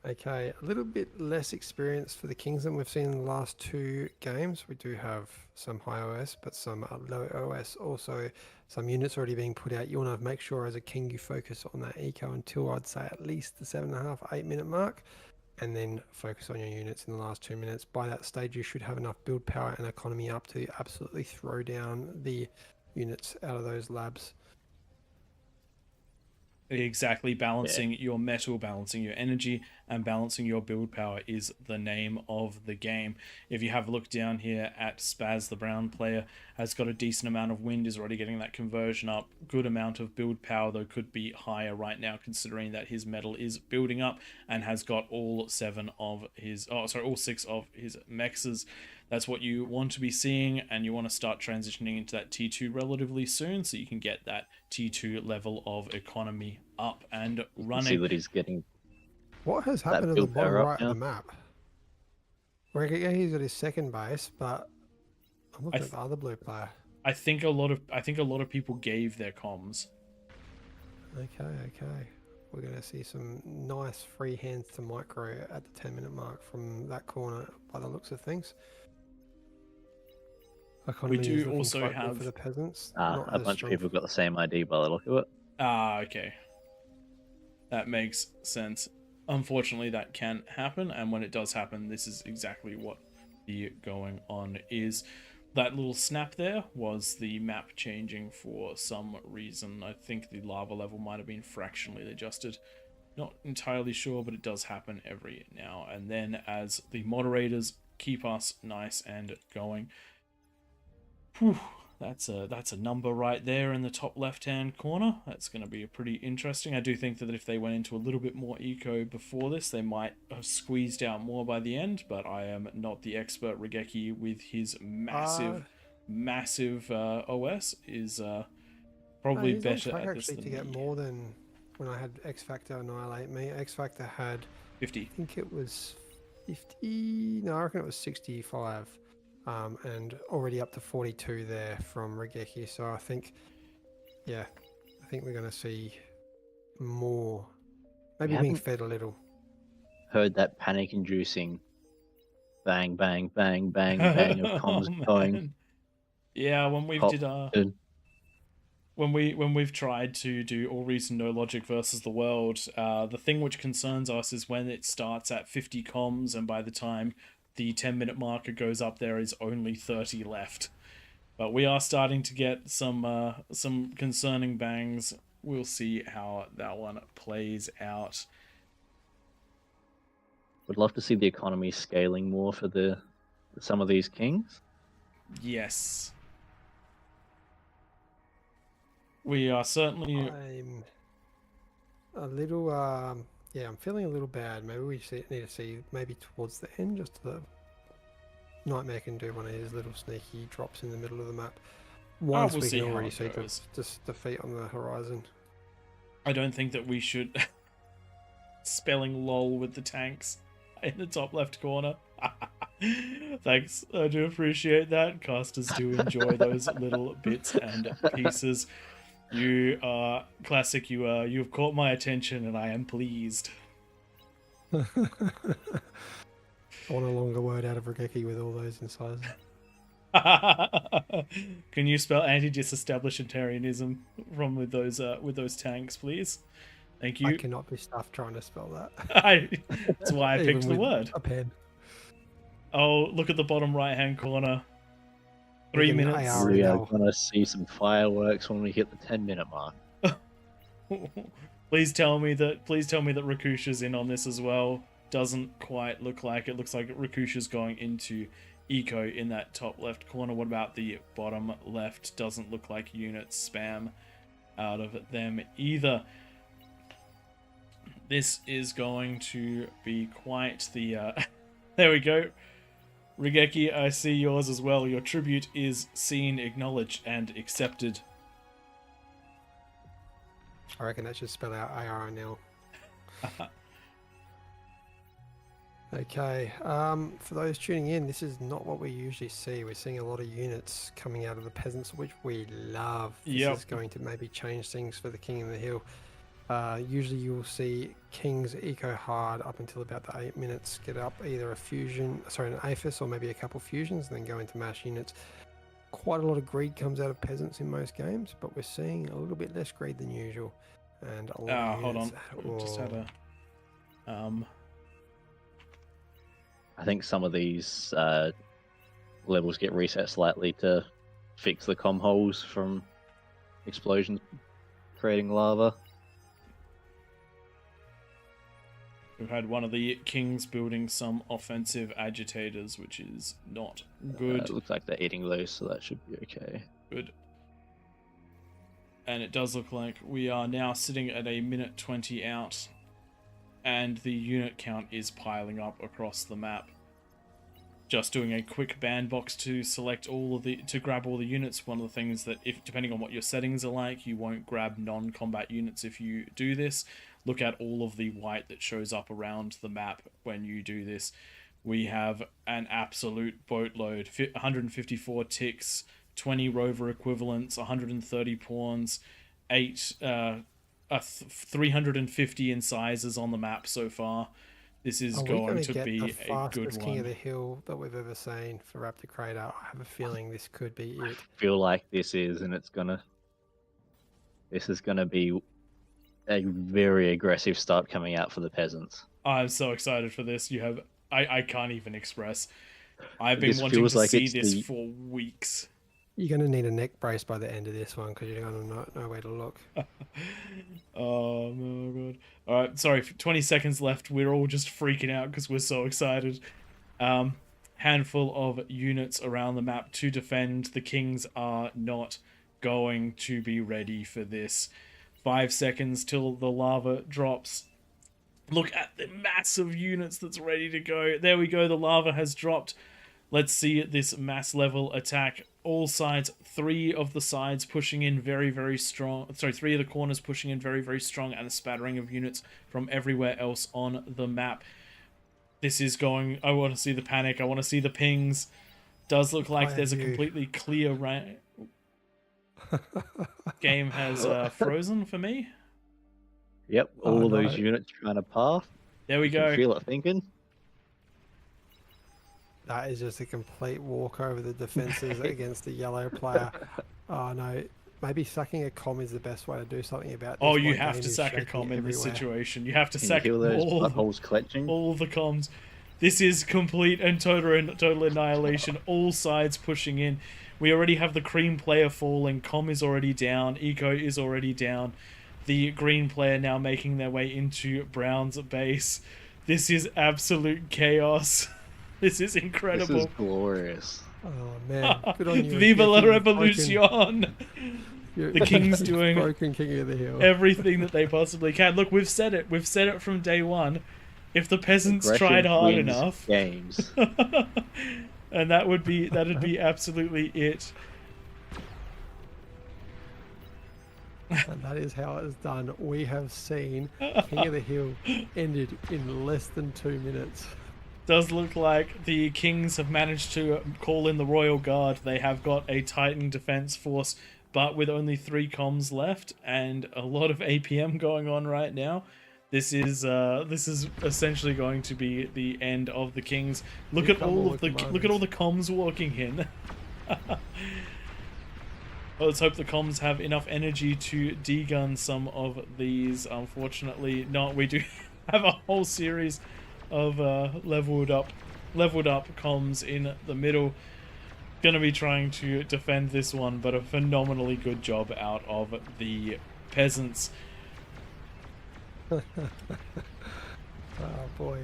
Okay, a little bit less experience for the Kings than we've seen in the last 2 games. We do have some high OS, but some low OS. Also, some units already being put out. You want to make sure as a King you focus on that eco until I'd say at least the 7.5, 8 minute mark, and then focus on your units in the last 2 minutes. By that stage, you should have enough build power and economy up to absolutely throw down the units out of those labs. Exactly, balancing your metal, balancing your energy, and balancing your build power is the name of the game. If you have a look down here at Spaz, the brown player, has got a decent amount of wind, is already getting that conversion up. Good amount of build power, though could be higher right now, considering that his metal is building up and has got all 6 of his mexes. That's what you want to be seeing, and you want to start transitioning into that T2 relatively soon, so you can get that T2 level of economy up and running. See that he's getting. What has happened to the bottom right of the map? He's at his second base, but I'm looking at the other blue player. I think a lot of people gave their comms. Okay. We're going to see some nice free hands to micro at the 10-minute mark from that corner by the looks of things. We do also have for the peasants. A bunch of people got the same ID by the look of it. Okay. That makes sense. Unfortunately, that can happen, and when it does happen, this is exactly what the going on is. That little snap there was the map changing for some reason. I think the lava level might have been fractionally adjusted. Not entirely sure, but it does happen every now and then as the moderators keep us nice and going. Whew, that's a number right there in the top left-hand corner. That's going to be pretty interesting. I do think that if they went into a little bit more eco before this, they might have squeezed out more by the end, but I am not the expert. Regeki, with his massive OS, is probably better at this than to get more than when I had X Factor annihilate me. X Factor had 50. I think it was 50. No, I reckon it was 65. And already up to 42 there from Regeki. So I think we're going to see more. Maybe being fed a little. Heard that panic-inducing bang, bang, bang, bang, bang of comms going. Yeah, when we've tried to do AllReasonNoLogic versus the world, the thing which concerns us is when it starts at 50 comms, and by the time the 10-minute marker goes up, there is only 30 left. But we are starting to get some concerning bangs. We'll see how that one plays out. Would love to see the economy scaling more for some of these kings. Yes. We are certainly... I'm a little, yeah, I'm feeling a little bad. Maybe we need to see maybe towards the end, just the Nightmare can do one of his little sneaky drops in the middle of the map. Once we'll we see can how already it see goes. the defeat on the horizon. I don't think that we should... spelling lol with the tanks in the top left corner. Thanks, I do appreciate that. Casters do enjoy those little bits and pieces. You are classic. You've caught my attention, and I am pleased. I want a longer word out of Regeki with all those incisors. Can you spell anti-disestablishmentarianism from with those tanks, please? Thank you. I cannot be stuffed trying to spell that. That's why I picked the word. A pen. Oh, look at the bottom right-hand corner. 3 minutes. We are gonna see some fireworks when we hit the 10-minute mark. Please tell me that Rakusha's in on this as well. Doesn't quite look like it. Looks like Rakusha's going into eco in that top left corner. What about the bottom left? Doesn't look like units spam out of them either. This is going to be quite the... there we go. Regeki, I see yours as well. Your tribute is seen, acknowledged, and accepted. I reckon that should spell out ARNL. Okay, for those tuning in, this is not what we usually see. We're seeing a lot of units coming out of the peasants, which we love. This is going to maybe change things for the King in the Hill. Usually you'll see Kings eco hard up until about the 8 minutes, get up either an APHIS or maybe a couple fusions, and then go into mash units. Quite a lot of greed comes out of peasants in most games, but we're seeing a little bit less greed than usual. And a lot of hold on. units... Just had a... I think some of these levels get reset slightly to fix the comm holes from explosions creating lava. We've had one of the Kings building some offensive agitators, which is not good. It looks like they're eating loose, so that should be okay. Good. And it does look like we are now sitting at a minute 20 out, and the unit count is piling up across the map. Just doing a quick bandbox to select grab all the units. One of the things that, if depending on what your settings are like, you won't grab non-combat units if you do this. Look at all of the white that shows up around the map when you do this. We have an absolute boatload. 154 ticks, 20 rover equivalents, 130 pawns, 350 incisors on the map so far. This is going to be a good one. King of the Hill that we've ever seen for Raptor Crater. I have a feeling this could be it. I feel like this is gonna be a very aggressive start coming out for the peasants. I'm so excited for this. I can't even express. I've been wanting to see this for weeks. You're going to need a neck brace by the end of this one because you're going to know where to look. Oh my god. Alright, sorry, 20 seconds left. We're all just freaking out because we're so excited. Handful of units around the map to defend. The Kings are not going to be ready for this. 5 seconds till the lava drops. Look at the massive units that's ready to go. There we go, the lava has dropped. Let's see this mass level attack. All sides, 3 of the sides pushing in very, very strong. Sorry, 3 of the corners pushing in very, very strong, and a spattering of units from everywhere else on the map. This is going... I want to see the panic. I want to see the pings. Does look like there's a completely clear... Game has frozen for me. Yep, all of those units trying to path. There we go. You can feel it thinking. That is just a complete walk over the defenses against the yellow player. Oh no, maybe sacking a comm is the best way to do something about this. Oh, you have to sack a comm in this situation. You have to sack all the comms. This is complete and total annihilation. All sides pushing in. We already have the cream player falling. Comm is already down. Eco is already down. The green player now making their way into Brown's base. This is absolute chaos. This is incredible. This is glorious. Oh man, good on you. Viva la revolution! The King's doing broken King of the Hill. everything that they possibly can. Look, we've said it. We've said it from day one. If the peasants Aggression tried hard wins enough, games. and that'd be absolutely it. And that is how it is done. We have seen King of the Hill ended in less than 2 minutes. Does look like the Kings have managed to call in the Royal Guard. They have got a Titan defense force, but with only 3 comms left and a lot of APM going on right now. This is essentially going to be the end of the Kings. Look at all the comms walking in. Well, let's hope the comms have enough energy to degun some of these. Unfortunately, not. We do have a whole series of leveled up comms in the middle. Gonna be trying to defend this one, but a phenomenally good job out of the peasants. Oh boy,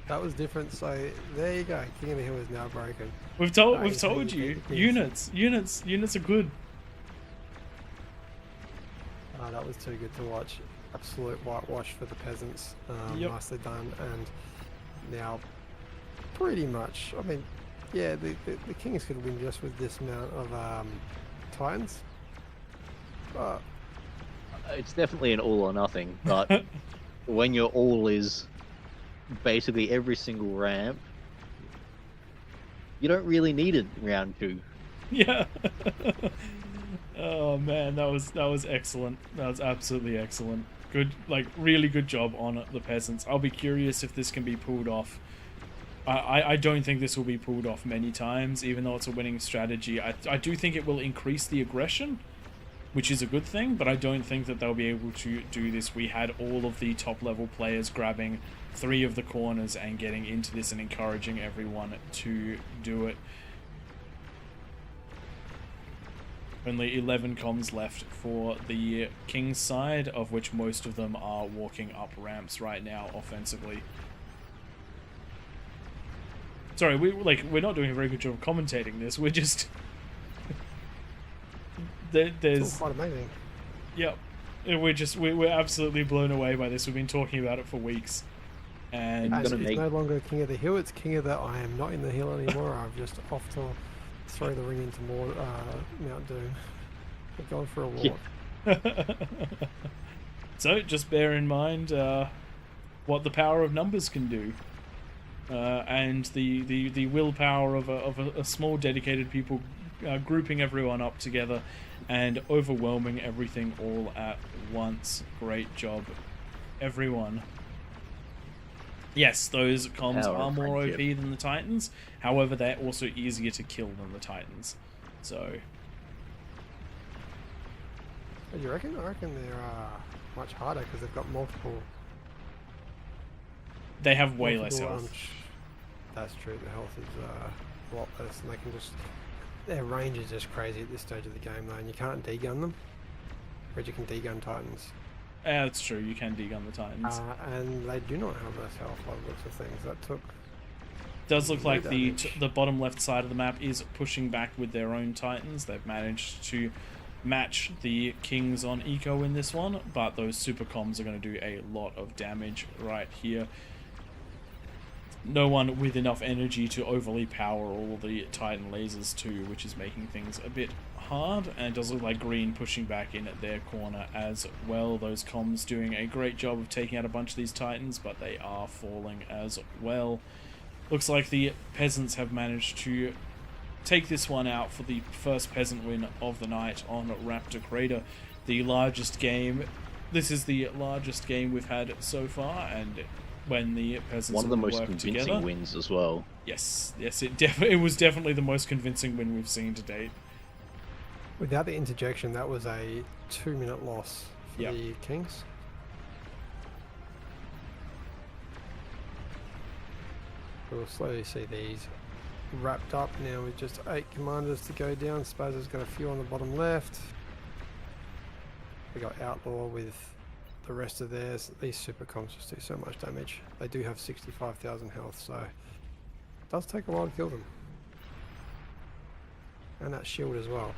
that was different. So there you go. King of the Hill is now broken. We've told you, units are good. That was too good to watch. Absolute whitewash for the peasants. Yep. Nicely done. And now, pretty much, I mean, yeah, the Kings could win just with this amount of Titans. But It's definitely an all or nothing, but when your all is basically every single ramp, you don't really need it in round 2. Yeah. Oh man, that was excellent. That was absolutely excellent. Good, like really good job on the peasants. I'll be curious if this can be pulled off. I don't think this will be pulled off many times, even though it's a winning strategy. I do think it will increase the aggression, which is a good thing, but I don't think that they'll be able to do this. We had all of the top level players grabbing 3 of the corners and getting into this and encouraging everyone to do it. Only 11 comms left for the King's side, of which most of them are walking up ramps right now offensively. Sorry, we're not doing a very good job of commentating this. We're just there's it's all quite amazing. Yep. We're absolutely blown away by this. We've been talking about it for weeks. And it's no longer King of the Hill, it's King of the I am not in the hill anymore. I'm just off to throw the ring into more Mount Doom. We're going for a walk. Yeah. So just bear in mind what the power of numbers can do. And the willpower of a small dedicated people grouping everyone up together and overwhelming everything all at once. Great job, everyone. Yes, those comms are more OP than the Titans. However, they're also easier to kill than the Titans. So, do you reckon? I reckon they're much harder because they've got multiple. They have way less health. That's true. The health is a lot less, and they can just. Their range is just crazy at this stage of the game, though, and you can't degun them. Whereas you can degun Titans. Yeah, that's true. You can degun the Titans. And they do not have less health by the looks of things. That took. Does look like the bottom left side of the map is pushing back with their own Titans. They've managed to match the Kings on eco in this one, but those super comms are going to do a lot of damage right here. No one with enough energy to overly power all the Titan lasers too, which is making things a bit hard. And it does look like green pushing back in at their corner as well. Those comms doing a great job of taking out a bunch of these Titans, but they are falling as well. Looks like the peasants have managed to take this one out for the first peasant win of the night on Raptor Crater. The largest game. This is the largest game we've had so far, and when the peasants one of the most work convincing together, wins as well. Yes, it was definitely the most convincing win we've seen to date. Without the interjection, that was a 2-minute loss for the Kings. We'll slowly see these wrapped up now with just 8 commanders to go down. Spazza's got a few on the bottom left. We got Outlaw with the rest of theirs. These super comms just do so much damage. They do have 65,000 health, so it does take a while to kill them. And that shield as well.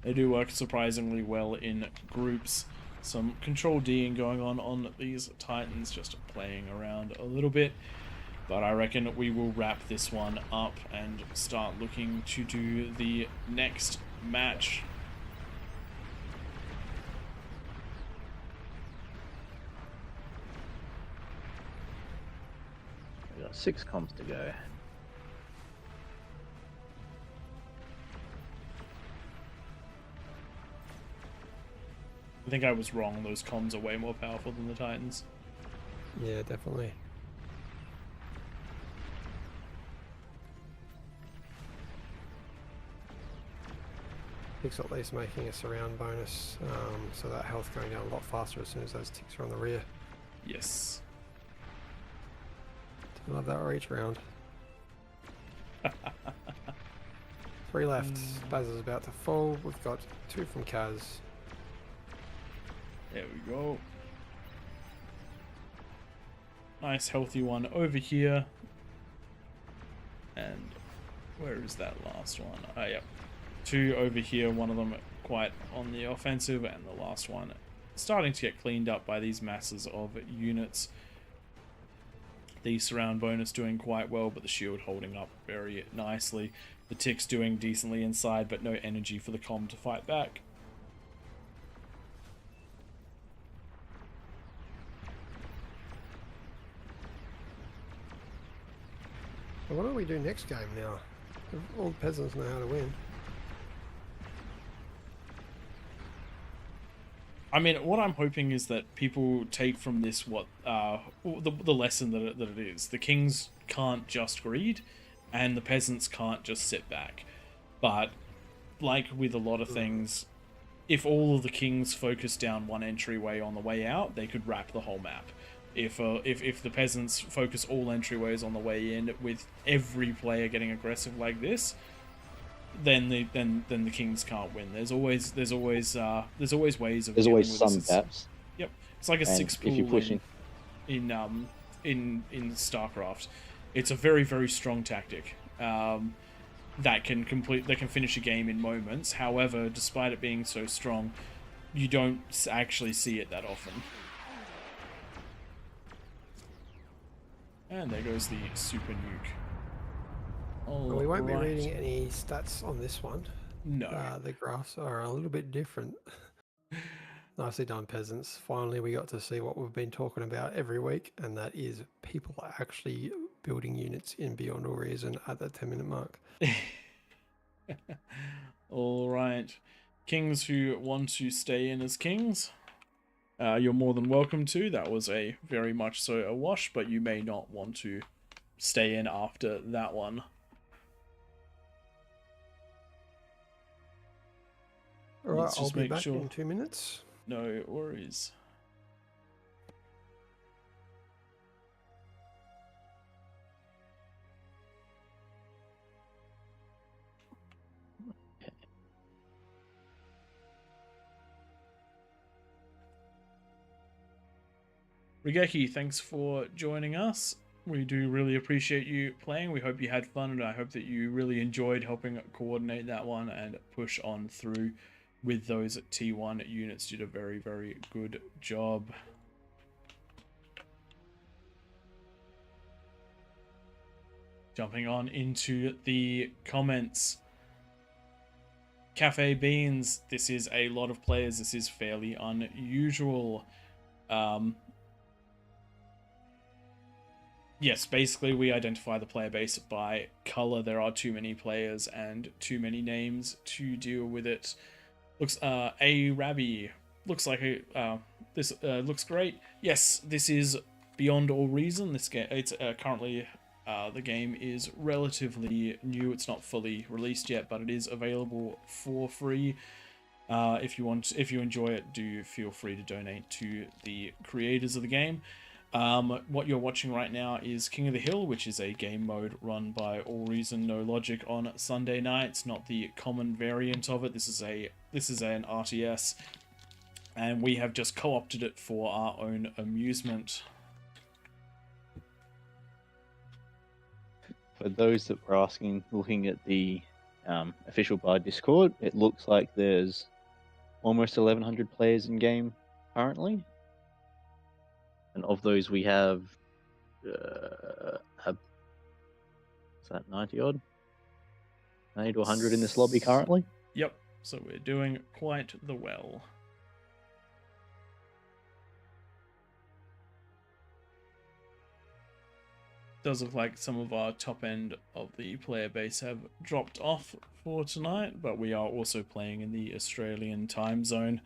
They do work surprisingly well in groups. Some control D'ing going on these Titans, just playing around a little bit. But I reckon we will wrap this one up and start looking to do the next match. We got 6 comms to go. I think I was wrong. Those comms are way more powerful than the Titans. Yeah, definitely. Ticks at least making a surround bonus, so that health going down a lot faster as soon as those ticks are on the rear. Yes. Love that reach round. 3 left. Baz is about to fall. We've got 2 from Kaz. There we go. Nice healthy one over here. And where is that last one? Oh, yep. 2 over here, one of them quite on the offensive, and the last one starting to get cleaned up by these masses of units. The surround bonus doing quite well, but the shield holding up very nicely. The ticks doing decently inside, but no energy for the comm to fight back. So what do we do next game now? All the peasants know how to win. I mean, what I'm hoping is that people take from this what the lesson that it is. The kings can't just greed, and the peasants can't just sit back. But like with a lot of things, if all of the kings focus down one entryway on the way out, they could wrap the whole map. If the peasants focus all entryways on the way in, with every player getting aggressive like this, then the kings can't win. There's always ways of. There's dealing always some with this. gaps. Yep, it's like a And 6 if pool you're pushing, in StarCraft. It's a very, very strong tactic that can finish a game in moments. However, despite it being so strong, you don't actually see it that often. And there goes the super nuke. Well, we won't be reading any stats on this one. No. The graphs are a little bit different. Nicely done, peasants. Finally, we got to see what we've been talking about every week, and that is people are actually building units in Beyond All Reason at the 10-minute mark. All right. Kings who want to stay in as kings, you're more than welcome to. That was a very much so a wash, but you may not want to stay in after that one. All right, Let's I'll just be make back sure. in 2 minutes. No worries. Rigeki, thanks for joining us. We do really appreciate you playing. We hope you had fun, and I hope that you really enjoyed helping coordinate that one and push on through with those T1 units. Did a very, very good job. Jumping on into the comments. Cafe Beans, this is a lot of players. This is fairly unusual. Yes, basically we identify the player base by color. There are too many players and too many names to deal with it. Looks a Rabby looks like a this looks great. Yes, this is Beyond All Reason. This game, it's currently the game is relatively new. It's not fully released yet, but it is available for free. If you enjoy it, do feel free to donate to the creators of the game. What you're watching right now is King of the Hill, which is a game mode run by AllReasonNoLogic on Sunday nights, not the common variant of it. This is an RTS, and we have just co-opted it for our own amusement. for those that were asking, looking at the official by Discord, it looks like there's almost 1,100 players in game currently, and of those we have is that 90 odd, 90 to 100 in this lobby currently. Yep. So we're doing quite the well. Does look like some of our top end of the player base have dropped off for tonight, but we are also playing in the Australian time zone,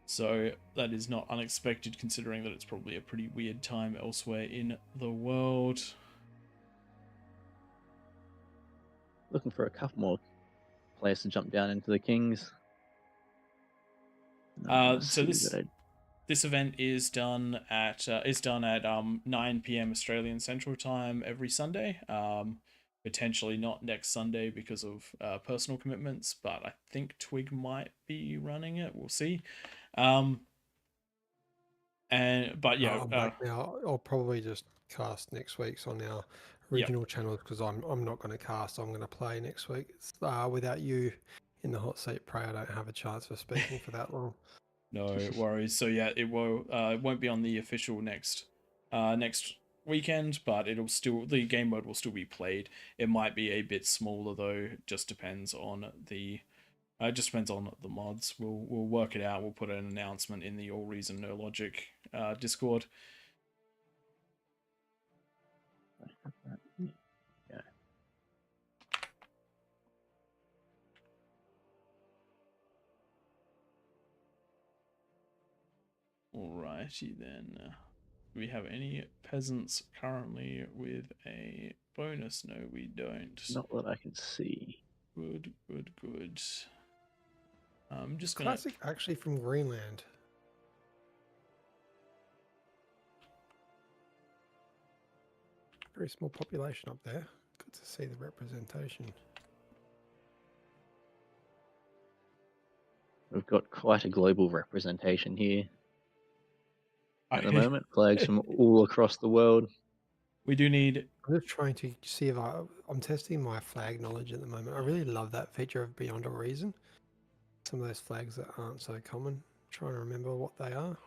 so that is not unexpected considering that it's probably a pretty weird time elsewhere in the world. Looking for a couple more players to jump down into the Kings. So this event is done at 9 p.m. Australian Central Time every Sunday. Potentially not next Sunday because of personal commitments, but I think Twig might be running it. We'll see. But yeah, I'm back now. I'll probably just cast next week's on our original channels because I'm not going to cast. I'm going to play next week. Without you in the hot seat, Prey, I don't have a chance for speaking for that long. No worries. So yeah, it won't be on the official next weekend, but the game mode will still be played. It might be a bit smaller though. Just depends on the mods. We'll work it out. We'll put an announcement in the AllReasonNoLogic Discord. Yeah. Alrighty then. Do we have any peasants currently with a bonus? No, we don't. Not that I can see. Good. I'm just gonna... Classic actually from Greenland. Very small population up there. Good to see the representation. We've got quite a global representation here at the moment. Flags from all across the world. We do need... I'm just trying to see if I'm testing my flag knowledge at the moment. I really love that feature of Beyond a Reason. Some of those flags that aren't so common. I'm trying to remember what they are.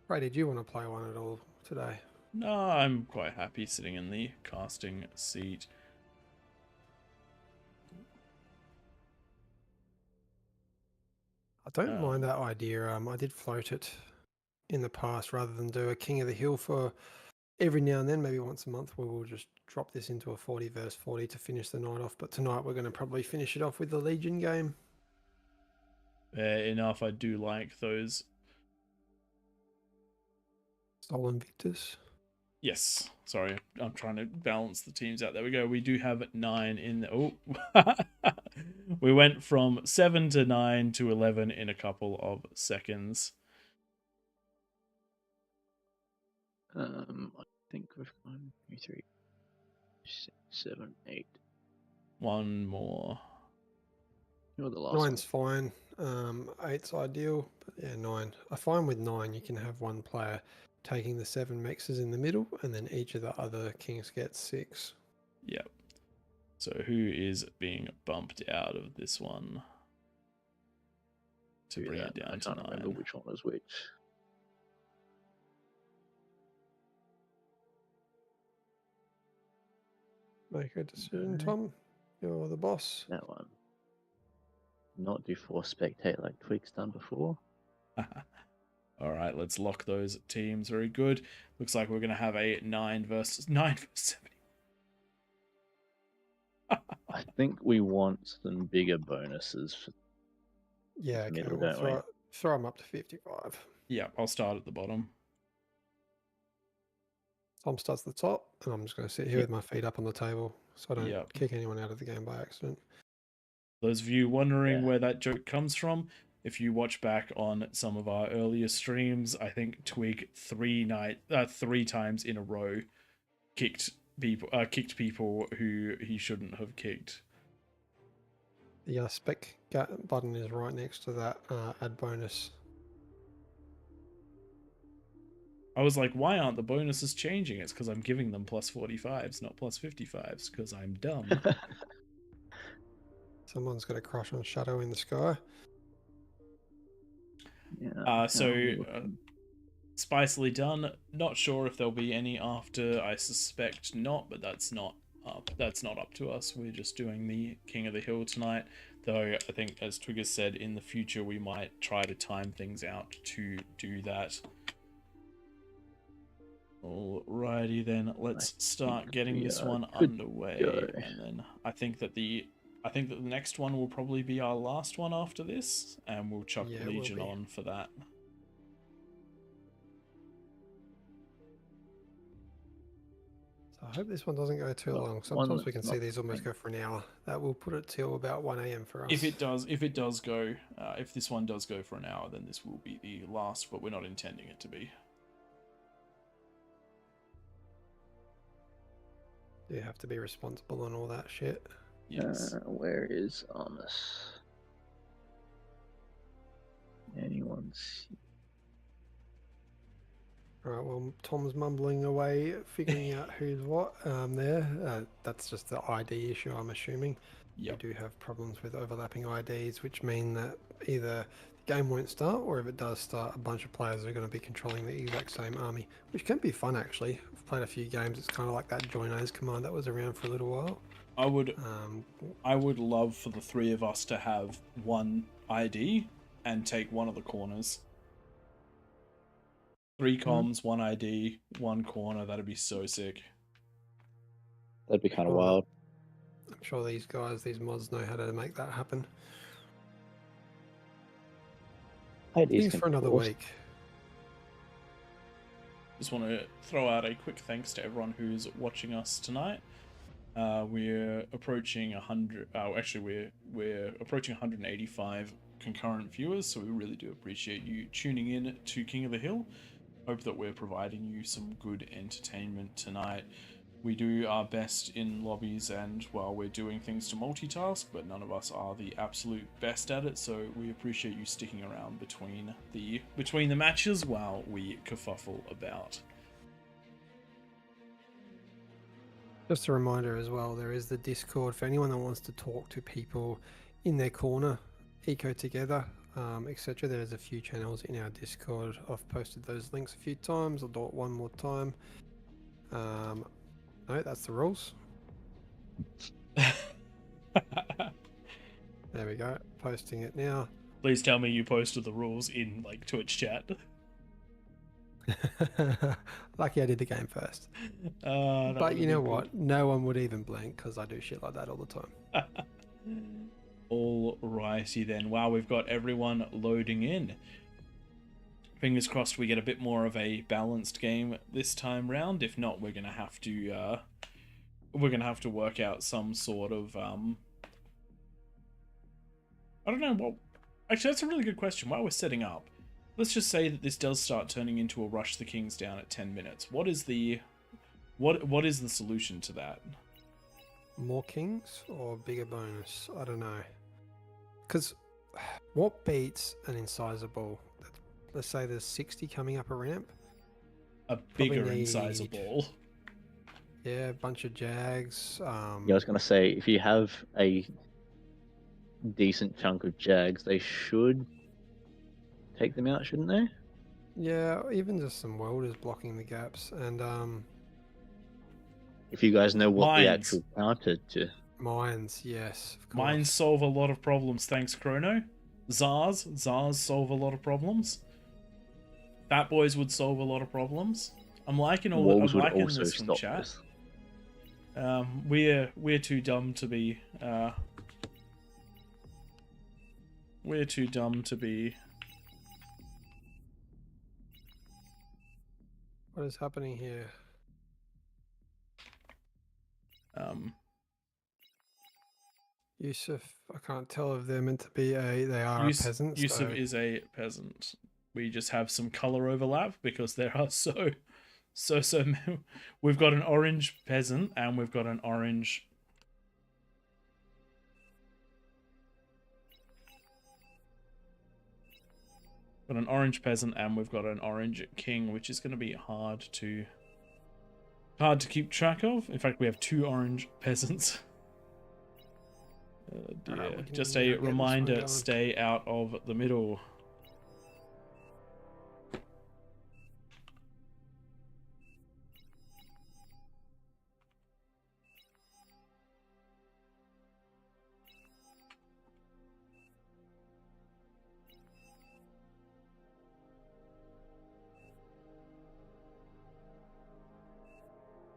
Ray, did you want to play one at all today? No, I'm quite happy sitting in the casting seat. I don't mind that idea. I did float it in the past rather than do a King of the Hill for every now and then, maybe once a month, we will just drop this into a 40 versus 40 to finish the night off. But tonight we're going to probably finish it off with the Legion game. Fair enough. I do like those. Stolen Victors. Yes. Sorry, I'm trying to balance the teams out. There we go. We do have 9 in the... Oh. We went from 7 to 9 to 11 in a couple of seconds. I think we've gone 2, 3, 6, 7, 8. One more. You're the last 9's fine. 8's ideal, but yeah, 9. I find with 9 you can have one player taking the 7 mexes in the middle, and then each of the other kings gets 6. Yep. So who is being bumped out of this one to bring it down to 9? I can't remember which one was which. Make a decision, Tom. You're the boss. That one. Not do force spectate like Twig's done before. All right, let's lock those teams. Very good. Looks like we're going to have a 9 versus 70. I think we want some bigger bonuses. Yeah, okay. Middle, We'll throw them up to 55. Yeah, I'll start at the bottom. Tom starts at the top, and I'm just going to sit here with my feet up on the table so I don't kick anyone out of the game by accident. Those of you wondering where that joke comes from, if you watch back on some of our earlier streams, I think Twig 3 times in a row kicked people who he shouldn't have kicked. The spec button is right next to that add bonus. I was like, why aren't the bonuses changing? It's because I'm giving them plus 45s, not plus 55s, because I'm dumb. Someone's got a crush on Shadow in the Sky. Yeah. Spicily done. Not sure if there'll be any after. I suspect not, but that's not up. That's not up to us. We're just doing the King of the Hill tonight. Though I think, as Twigger said, in the future we might try to time things out to do that. Alrighty then, let's start getting this one underway, and then I think that the next one will probably be our last one after this, and we'll chuck Legion on for that. I hope this one doesn't go too long. Sometimes we can see these almost go for an hour. That will put it till about 1 AM for us. If this one does go for an hour, then this will be the last, but we're not intending it to be. You have to be responsible and all that shit. Yes. Where is Amos? Anyone's... Alright, well, Tom's mumbling away, figuring out who's what there. That's just the ID issue, I'm assuming. Yep. We do have problems with overlapping IDs, which mean that either the game won't start, or if it does start, a bunch of players are going to be controlling the exact same army, which can be fun, actually. I've played a few games. It's kind of like that join as command that was around for a little while. I would love for the three of us to have one ID and take one of the corners. 3 comms, 1 ID, 1 corner. That'd be so sick. That'd be kind of wild. I'm sure these mods know how to make that happen. Things for another week. Just want to throw out a quick thanks to everyone who's watching us tonight. We're approaching 100. Actually, we're approaching 185 concurrent viewers, so we really do appreciate you tuning in to King of the Hill. Hope that we're providing you some good entertainment tonight. We do our best in lobbies and, well, we're doing things to multitask, but none of us are the absolute best at it, so we appreciate you sticking around between the matches while we kerfuffle about. Just a reminder as well, there is the Discord for anyone that wants to talk to people in their corner, eco together, etc. There's a few channels in our Discord. I've posted those links a few times. I'll do it one more time. No, that's the rules. There we go. Posting it now. Please tell me you posted the rules in like Twitch chat. Lucky I did the game first. But you know what? No one would even blink because I do shit like that all the time. Alrighty then. Wow, we've got everyone loading in. Fingers crossed we get a bit more of a balanced game this time round. If not, we're gonna have to work out some sort of I don't know what. Actually, that's a really good question. While we're setting up, let's just say that this does start turning into a rush the kings down at 10 minutes. What is the solution to that? More kings or bigger bonus? I don't know. Because what beats an incisor? Let's say there's 60 coming up a ramp. A bigger incisor ball. Yeah, a bunch of jags. Yeah, I was going to say, if you have a decent chunk of jags, they should take them out, shouldn't they? Yeah, even just some welders blocking the gaps. And if you guys know what the actual counter to... Mines, yes. Of course. Mines solve a lot of problems, thanks, Chrono. Zars solve a lot of problems. Fat Boys would solve a lot of problems. I'm liking this from chat. We're too dumb to be What is happening here? Yusuf, I can't tell if they're meant to be they are a peasant. Yusuf is a peasant. We just have some color overlap because there are so we've got an orange peasant and we've got an orange Got an orange peasant and we've got an orange king, which is going to be hard to keep track of. In fact, we have 2 orange peasants. Oh dear. Alright, we can Just get a this one reminder, going. stay out of the middle.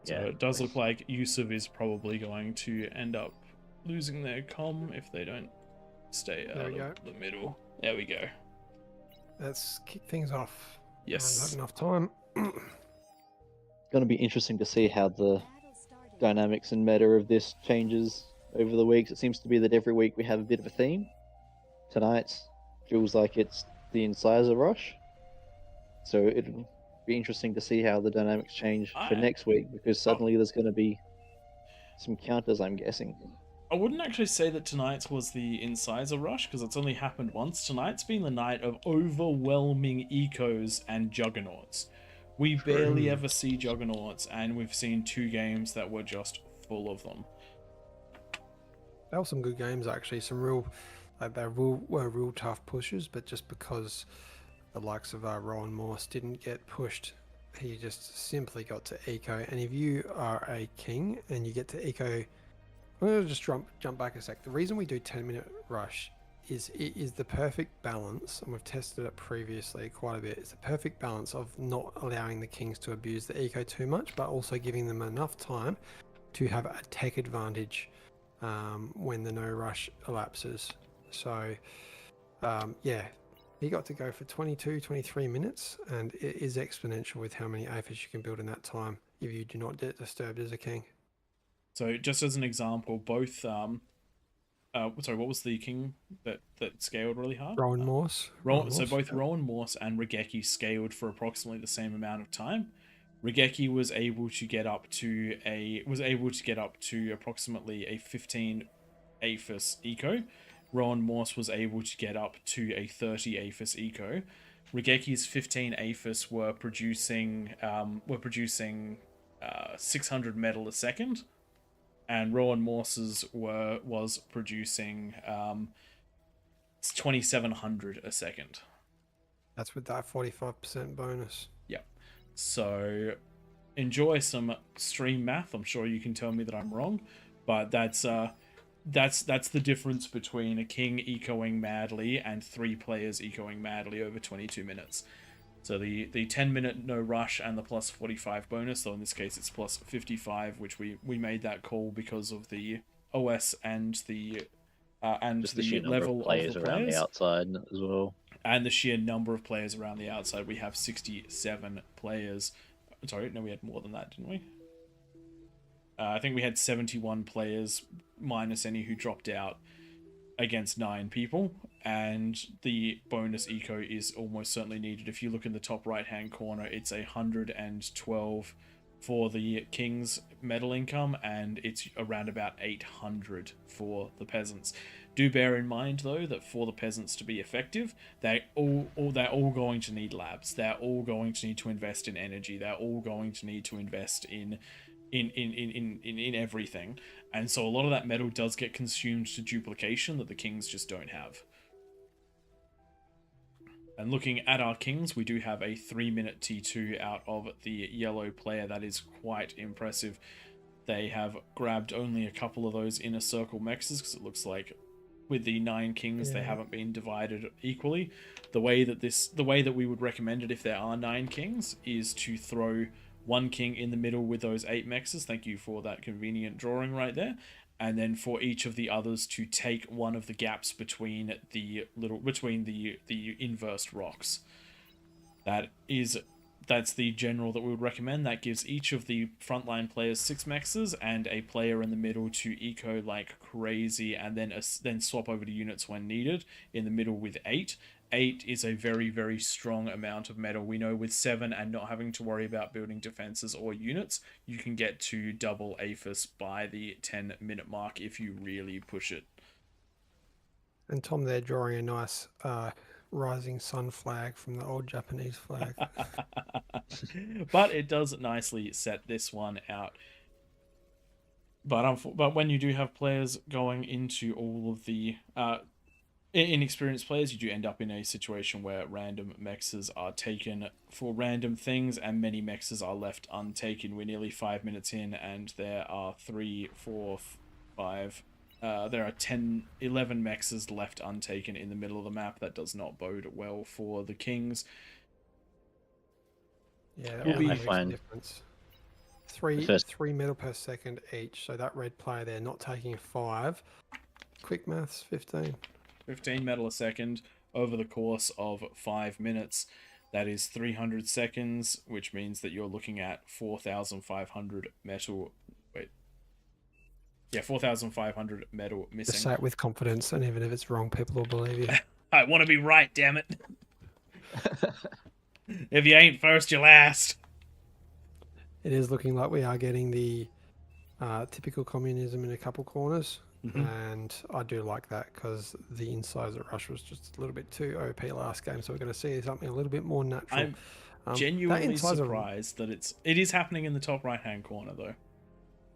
So Yeah, it does look nice. like Yusuf is probably going to end up losing their comm if they don't stay There out we of go. the middle. There we go. Let's kick things off. Yes. Not enough time. Going to be interesting to see how the dynamics and meta of this changes over the weeks. It seems to be that every week we have a bit of a theme. Tonight feels like it's the incisor rush. So it'll be interesting to see how the dynamics change for next week, because suddenly there's going to be some counters, I'm guessing. I wouldn't actually say that tonight's was the incisor rush, because it's only happened once. Tonight's been the night of overwhelming ecos and juggernauts. We barely ever see juggernauts, and we've seen 2 games that were just full of them. There were some good games actually. Some real, they were real tough pushes, but just because the likes of Rowan Morse didn't get pushed, he just simply got to eco. And if you are a king and you get to eco, I'm going to just jump back a sec. The reason we do 10-minute rush is it is the perfect balance, and we've tested it previously quite a bit. It's the perfect balance of not allowing the kings to abuse the eco too much, but also giving them enough time to have a tech advantage when the no rush elapses. So yeah, he got to go for 23 minutes, and it is exponential with how many aphids you can build in that time if you do not get disturbed as a king. So just as an example, both sorry, what was the king that scaled really hard? Rowan Morse. So both Rowan Morse and Regeki scaled for approximately the same amount of time. Regeki was able to get up to approximately a 15 aphis eco. Rowan Morse was able to get up to a 30 aphis eco. Regeki's 15 aphis were producing 600 metal a second, and Rowan Morse's was producing 2700 a second. That's with that 45% bonus. Yeah. So enjoy some stream math. I'm sure you can tell me that I'm wrong, but that's the difference between a king ecoing madly and 3 players ecoing madly over 22 minutes. So the 10-minute no rush and the plus 45 bonus, so in this case it's plus 55, which we made that call because of the OS and the sheer level of players of the around players. the outside as well. And the sheer number of players around the outside. We have 67 players. Sorry, no, we had more than that, didn't we? I think we had 71 players, minus any who dropped out, against 9 people. And the bonus eco is almost certainly needed. If you look in the top right-hand corner, it's 112 for the king's metal income, and it's around about 800 for the peasants. Do bear in mind, though, that for the peasants to be effective, they're all going to need labs. They're all going to need to invest in energy. They're all going to need to invest in everything. And so a lot of that metal does get consumed to duplication that the kings just don't have. And looking at our kings, we do have a 3-minute T2 out of the yellow player. That is quite impressive. They have grabbed only a couple of those inner circle mexes, because it looks like with the 9 kings, they haven't been divided equally. The way that we would recommend it if there are 9 kings is to throw 1 king in the middle with those 8 mexes. Thank you for that convenient drawing right there. And then for each of the others to take one of the gaps between the inversed rocks. That's the general that we would recommend. That gives each of the frontline players 6 mexes and a player in the middle to eco like crazy, and then swap over to units when needed in the middle with 8. 8 is a very, very strong amount of metal. We know with 7 and not having to worry about building defenses or units, you can get to double aphis by the 10-minute mark if you really push it. And Tom there drawing a nice rising sun flag from the old Japanese flag. But it does nicely set this one out. But when you do have players going into all of the inexperienced players, you do end up in a situation where random mexes are taken for random things, and many mexes are left untaken. We're nearly 5 minutes in, and there are 3, 4, 5. There are 10, 11 mexes left untaken in the middle of the map. That does not bode well for the Kings. Yeah, that Will be- really I makes a find difference. Three metal per second each. So that red player there not taking 5. Quick maths, 15. 15 metal a second over the course of 5 minutes. That is 300 seconds, which means that you're looking at 4,500 metal. Wait. Yeah, 4,500 metal missing. Just say it with confidence, and even if it's wrong, people will believe you. I want to be right, damn it. If you ain't first, you're last. It is looking like we are getting the typical communism in a couple corners. And I do like that because the Incisor Rush was just a little bit too OP last game, so we're going to see something a little bit more natural. I'm genuinely surprised that it is happening in the top right-hand corner, though.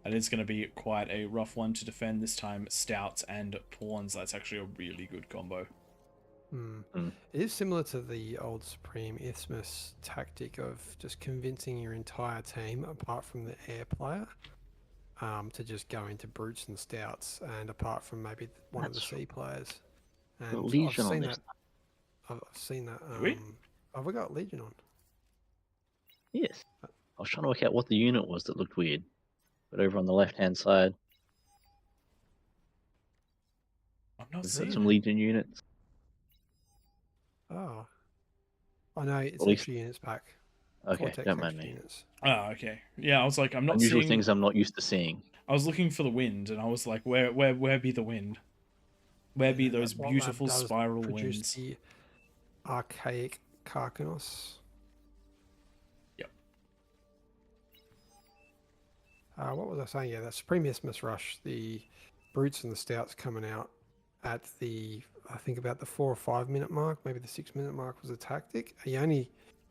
And it's going to be quite a rough one to defend this time. Stouts and Pawns, that's actually a really good combo. It is similar to the old Supreme Isthmus tactic of just convincing your entire team, apart from the air player, to just go into brutes and stouts, and apart from maybe one of the C players. And Legion I've seen on that. I've seen that. we? Have we got Legion on? Yes. I was trying to work out what the unit was that looked weird. But over on the left-hand side, I'm not we've seeing got some it. Legion units. Oh. I know it's At least- extra units back. Okay, Cortex don't mind extra me. units. Oh, okay. Yeah, I was like, I'm not Unusual seeing things I'm not used to seeing. I was looking for the wind, and I was like, where be the wind? Where be those That lab beautiful does spiral produce winds? the archaic Karkanos. Yep. What was I saying? Yeah, that Supreme Isthmus Rush, the brutes and the stouts coming out at the, I think about the 4 or 5 minute mark, maybe the 6 minute mark was a tactic.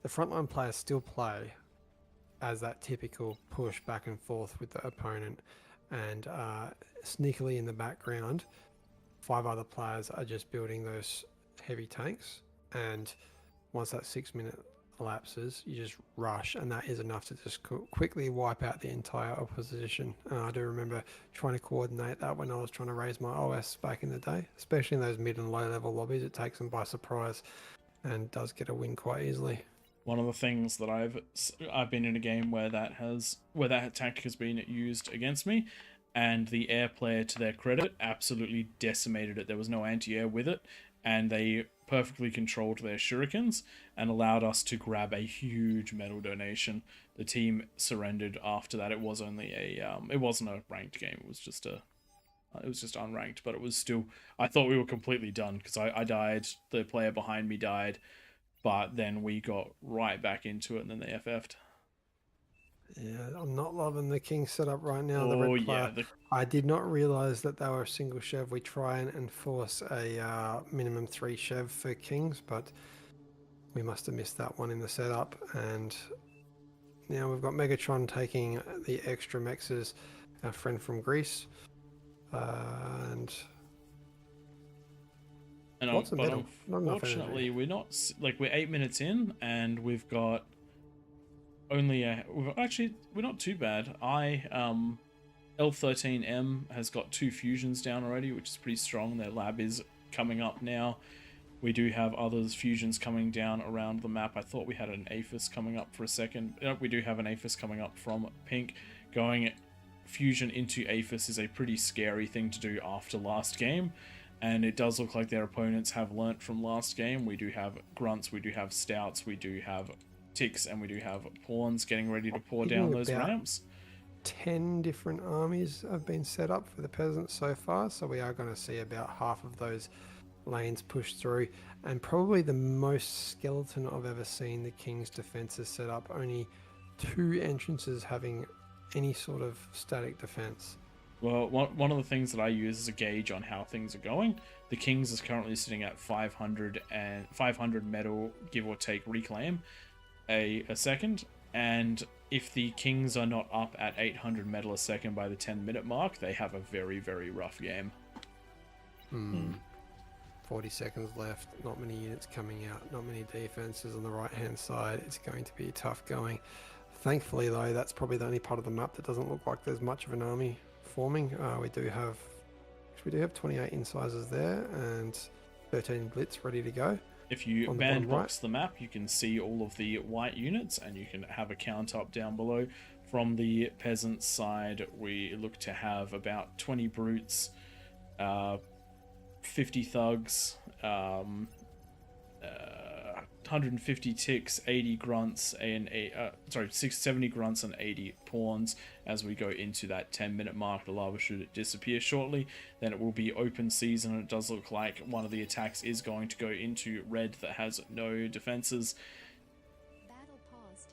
The frontline players still play as that typical push back and forth with the opponent, and sneakily in the background, 5 other players are just building those heavy tanks, and once that 6 minute elapses, you just rush, and that is enough to just quickly wipe out the entire opposition. I do remember trying to coordinate that when I was trying to raise my OS back in the day, especially in those mid and low level lobbies. It takes them by surprise and does get a win quite easily. One of the things that I've been in a game where that tactic has been used against me, and the air player, to their credit, absolutely decimated it. There was no anti-air with it, and they perfectly controlled their shurikens and allowed us to grab a huge medal donation. The team surrendered after that. It was only it wasn't a ranked game. It was just unranked, but it was still, I thought we were completely done because I died, the player behind me died, but then we got right back into it, and then they FF'd. Yeah, I'm not loving the king setup right now. The Oh red player. yeah, I did not realize that they were a single chev. We try and enforce a minimum 3 chev for kings, but we must have missed that one in the setup. And now we've got Megatron taking the extra mexes, our friend from Greece. And lots of metal. Not enough energy. unfortunately, we're 8 minutes in, and we've got only we're not too bad. L13M has got 2 fusions down already, which is pretty strong. Their lab is coming up now. We do have others fusions coming down around the map. I thought we had an Aphis coming up for a second. We do have an Aphis coming up from Pink. Going fusion into Aphis is a pretty scary thing to do after last game, and it does look like their opponents have learnt from last game. We do have grunts, we do have stouts, we do have ticks, and we do have pawns getting ready to pour down those ramps. 10 different armies have been set up for the peasants so far, so we are going to see about half of those lanes pushed through, and probably the most skeleton I've ever seen the king's defenses set up. Only 2 entrances having any sort of static defense. Well, one of the things that I use as a gauge on how things are going, the Kings is currently sitting at 500 metal, give or take, reclaim a second. And if the Kings are not up at 800 metal a second by the 10-minute mark, they have a very, very rough game. 40 seconds left, not many units coming out, not many defenses on the right hand side. It's going to be tough going. Thankfully though, that's probably the only part of the map that doesn't look like there's much of an army forming. We do have 28 incisors there and 13 blitz ready to go. If you On the bottom bandbox right. the map, you can see all of the white units, and you can have a count up down below. From the peasant side, we look to have about 20 brutes, 50 thugs, 150 ticks, 80 grunts, and 70 grunts and 80 pawns. As we go into that 10-minute mark, the lava should disappear shortly. Then it will be open season, and it does look like one of the attacks is going to go into red that has no defenses. Battle paused.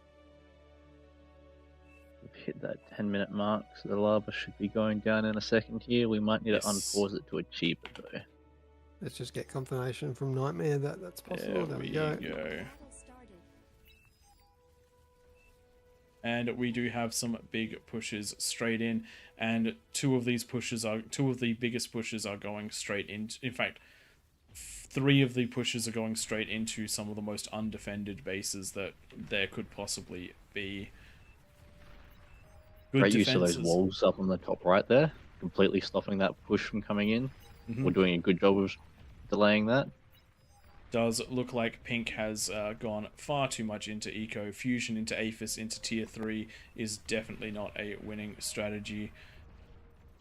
We've hit that 10-minute mark, so the lava should be going down in a second here. We might need to unpause it to achieve it though. Let's just get confirmation from Nightmare that that's possible. There we go. Battle started. And we do have some big pushes straight in, and two of the biggest pushes are going straight into, in fact, 3 of the pushes are going straight into some of the most undefended bases that there could possibly be. Good Great use of those defenses. walls up on the top right there, completely stopping that push from coming in. We're doing a good job of delaying that. Does look like Pink has gone far too much into Eco. Fusion into Aphis into tier 3 is definitely not a winning strategy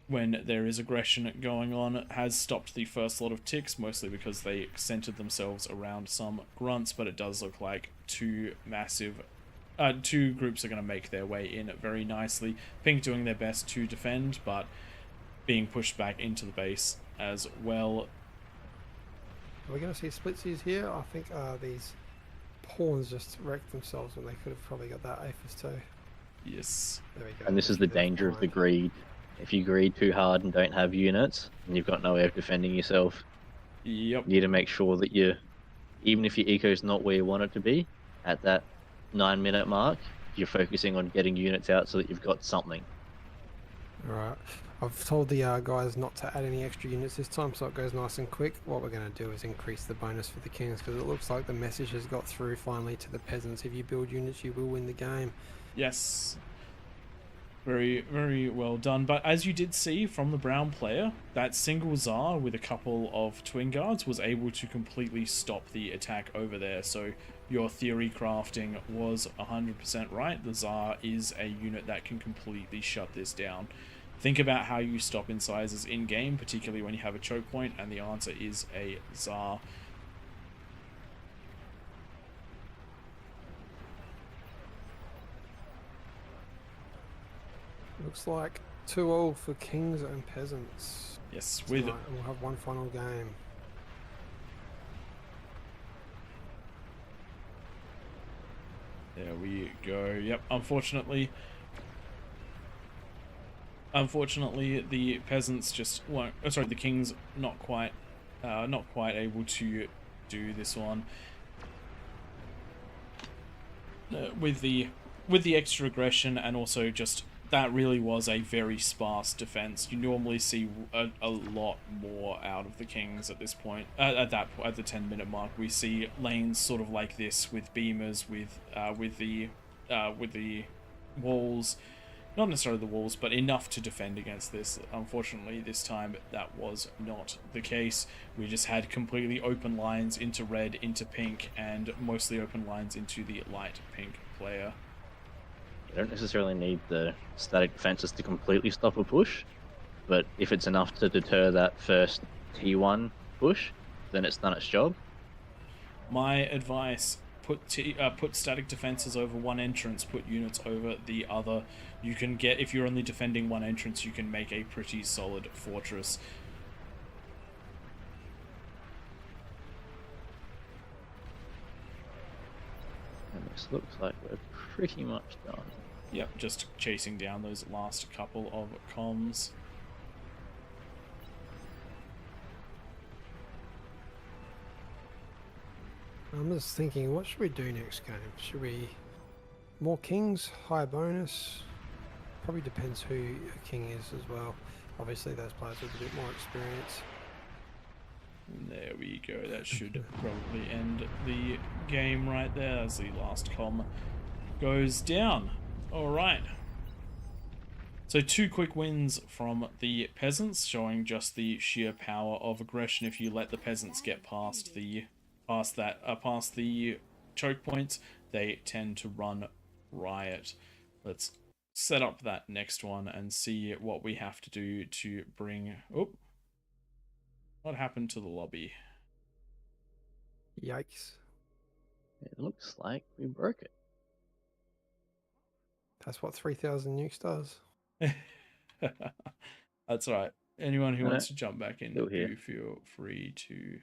when there is aggression going on. Has stopped the first lot of ticks, mostly because they centered themselves around some grunts, but it does look like two groups are going to make their way in very nicely. Pink doing their best to defend, but being pushed back into the base as well. Are we going to see splitsies here? I think these pawns just wrecked themselves when they could have probably got that Aphis too. Yes. There we go. And this is the They're danger of the fine. greed. If you greed too hard and don't have units, and you've got no way of defending yourself, Yep. you need to make sure that even if your eco's not where you want it to be, at that 9-minute mark, you're focusing on getting units out so that you've got something. Alright. I've told the guys not to add any extra units this time so it goes nice and quick. What we're going to do is increase the bonus for the Kings because it looks like the message has got through finally to the peasants. If you build units, you will win the game. Yes. Very, very well done. But as you did see from the brown player, that single Tsar with a couple of Twin Guards was able to completely stop the attack over there. So your theory crafting was 100% right. The Tsar is a unit that can completely shut this down. Think about how you stop incisors in-game, particularly when you have a choke point, and the answer is a Tsar. Looks like 2-2 for Kings and Peasants. Yes, with tonight, and we'll have one final game. there we go. Yep, unfortunately, the peasants just won't. Oh, sorry, the Kings not quite able to do this one. With the extra aggression, and also just that really was a very sparse defense. You normally see a lot more out of the Kings at this point. At the 10-minute mark, we see lanes sort of like this with beamers, with the walls. Not necessarily the walls, but enough to defend against this. Unfortunately, this time that was not the case. We just had completely open lines into red, into pink, and mostly open lines into the light pink player. You don't necessarily need the static defenses to completely stop a push, but if it's enough to deter that first T1 push, then it's done its job. My advice: put static defenses over one entrance, put units over the other. You can get, if you're only defending one entrance, you can make a pretty solid fortress. And this looks like we're pretty much done. Yep, just chasing down those last couple of comms. I'm just thinking, what should we do next game? Should we more kings, higher bonus? Probably depends who a king is as well. Obviously, those players with a bit more experience. And there we go. That should probably end the game right there as the last comm goes down. All right. So 2 quick wins from the peasants, showing just the sheer power of aggression. If you let the peasants get past the choke points, they tend to run riot. Let's set up that next one and see what we have to do to bring. Oh, what happened to the lobby? Yikes. It looks like we broke it. That's what 3,000 nukes does. That's right. Anyone who No, wants to jump back in, still here. do feel free to.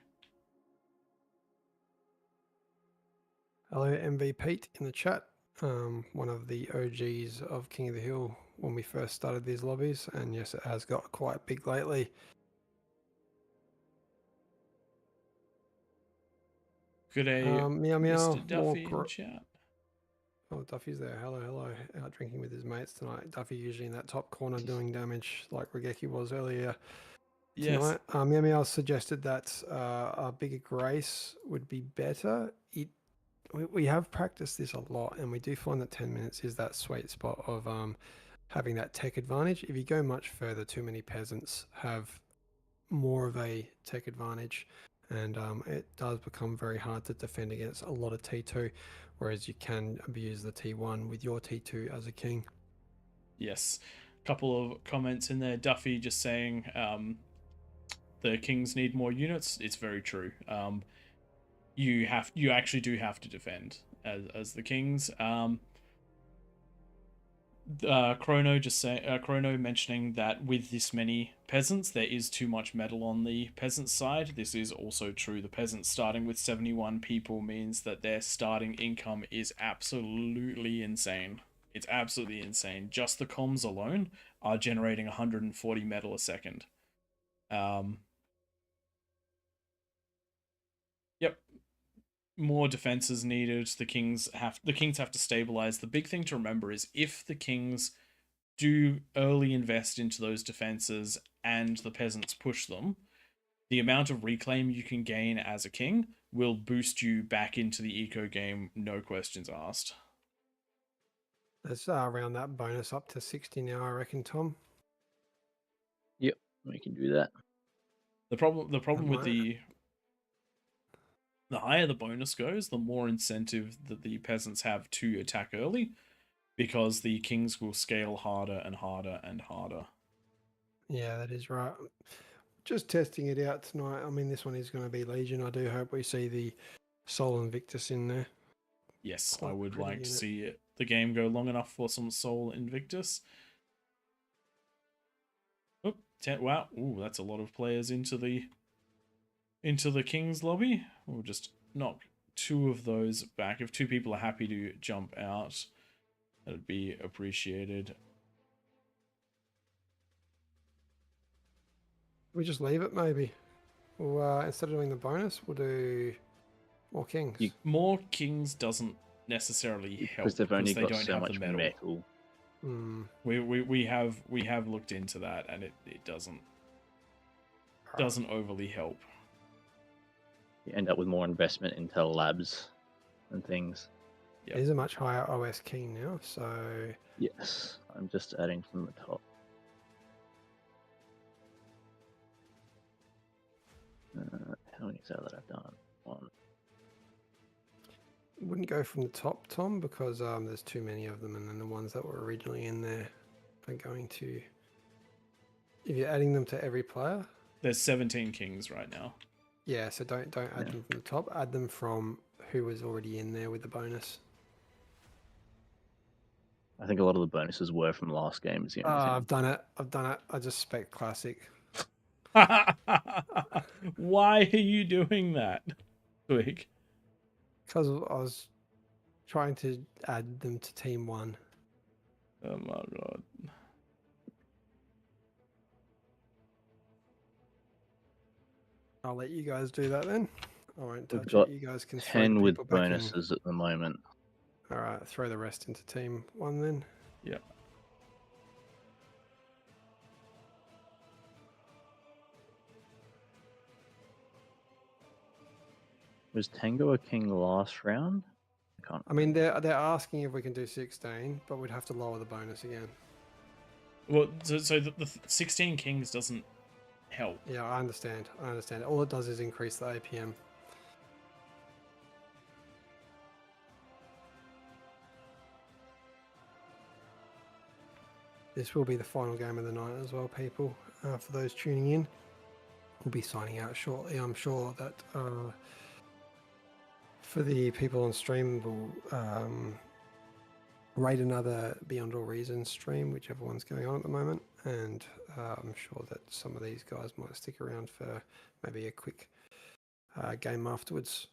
Hello, MV Pete in the chat. One of the OGs of King of the Hill when we first started these lobbies, and yes, it has got quite big lately. Good day, Meow meow. Mr. Duffy in chat. Oh, Duffy's there. Hello, hello. Out drinking with his mates tonight. Duffy usually in that top corner doing damage like Regeki was earlier Yes. tonight. Meow meow suggested that a bigger grace would be better. We have practiced this a lot, and we do find that 10 minutes is that sweet spot of having that tech advantage. If you go much further, too many peasants have more of a tech advantage, and it does become very hard to defend against a lot of T2, whereas you can abuse the T1 with your T2 as a king. Yes. Couple of comments in there. Duffy just saying the kings need more units. It's very true. You actually do have to defend as the kings. Chrono mentioning that with this many peasants, there is too much metal on the peasant side. This is also true. The peasants starting with 71 people means that their starting income is absolutely insane. It's absolutely insane. Just the comms alone are generating 140 metal a second. Yep. More defenses needed. The kings have to stabilize. The big thing to remember is if the kings do early invest into those defenses and the peasants push them, the amount of reclaim you can gain as a king will boost you back into the eco game, no questions asked. Let's round that bonus up to 60 now, I reckon, Tom. Yep, we can do that. The problem with the higher the bonus goes, the more incentive that the peasants have to attack early, because the kings will scale harder and harder and harder. Yeah, that is right. Just testing it out tonight. I mean, this one is going to be Legion. I do hope we see the Sol Invictus in there. Yes, Quite I would pretty like to unit. see the game go long enough for some Sol Invictus. Oh, wow. Ooh, that's a lot of players into the King's lobby. We'll just knock 2 of those back. If 2 people are happy to jump out, that'd be appreciated. We just leave it, maybe. We'll, instead of doing the bonus, we'll do more kings. More kings doesn't necessarily help Because they've only got don't so have much the metal. We have looked into that, and it doesn't overly help. You end up with more investment into labs and things. Yep. It is a much higher OS king now, so... Yes, I'm just adding from the top. How many is that I've done? 1. Wouldn't go from the top, Tom, because there's too many of them, and then the ones that were originally in there are going to... If you're adding them to every player... There's 17 kings right now. Yeah, so don't add them from the top. Add them from who was already in there with the bonus. I think a lot of the bonuses were from last game. Is the only thing. I've done it. I just spec classic. Why are you doing that, Twig? Because I was trying to add them to Team 1. Oh my god. I'll let you guys do that then. I won't We've touch got it. You guys can throw the 10 with people back in. bonuses at the moment. All right, throw the rest into team 1 then. Yeah. Was Tango a king last round? I can't. I mean, they're asking if we can do 16, but we'd have to lower the bonus again. Well, so the 16 kings doesn't help. Yeah, I understand. All it does is increase the APM. This will be the final game of the night as well, people. For those tuning in, we'll be signing out shortly. I'm sure that for the people on stream, we'll rate another Beyond All Reason stream, whichever one's going on at the moment. And I'm sure that some of these guys might stick around for maybe a quick game afterwards.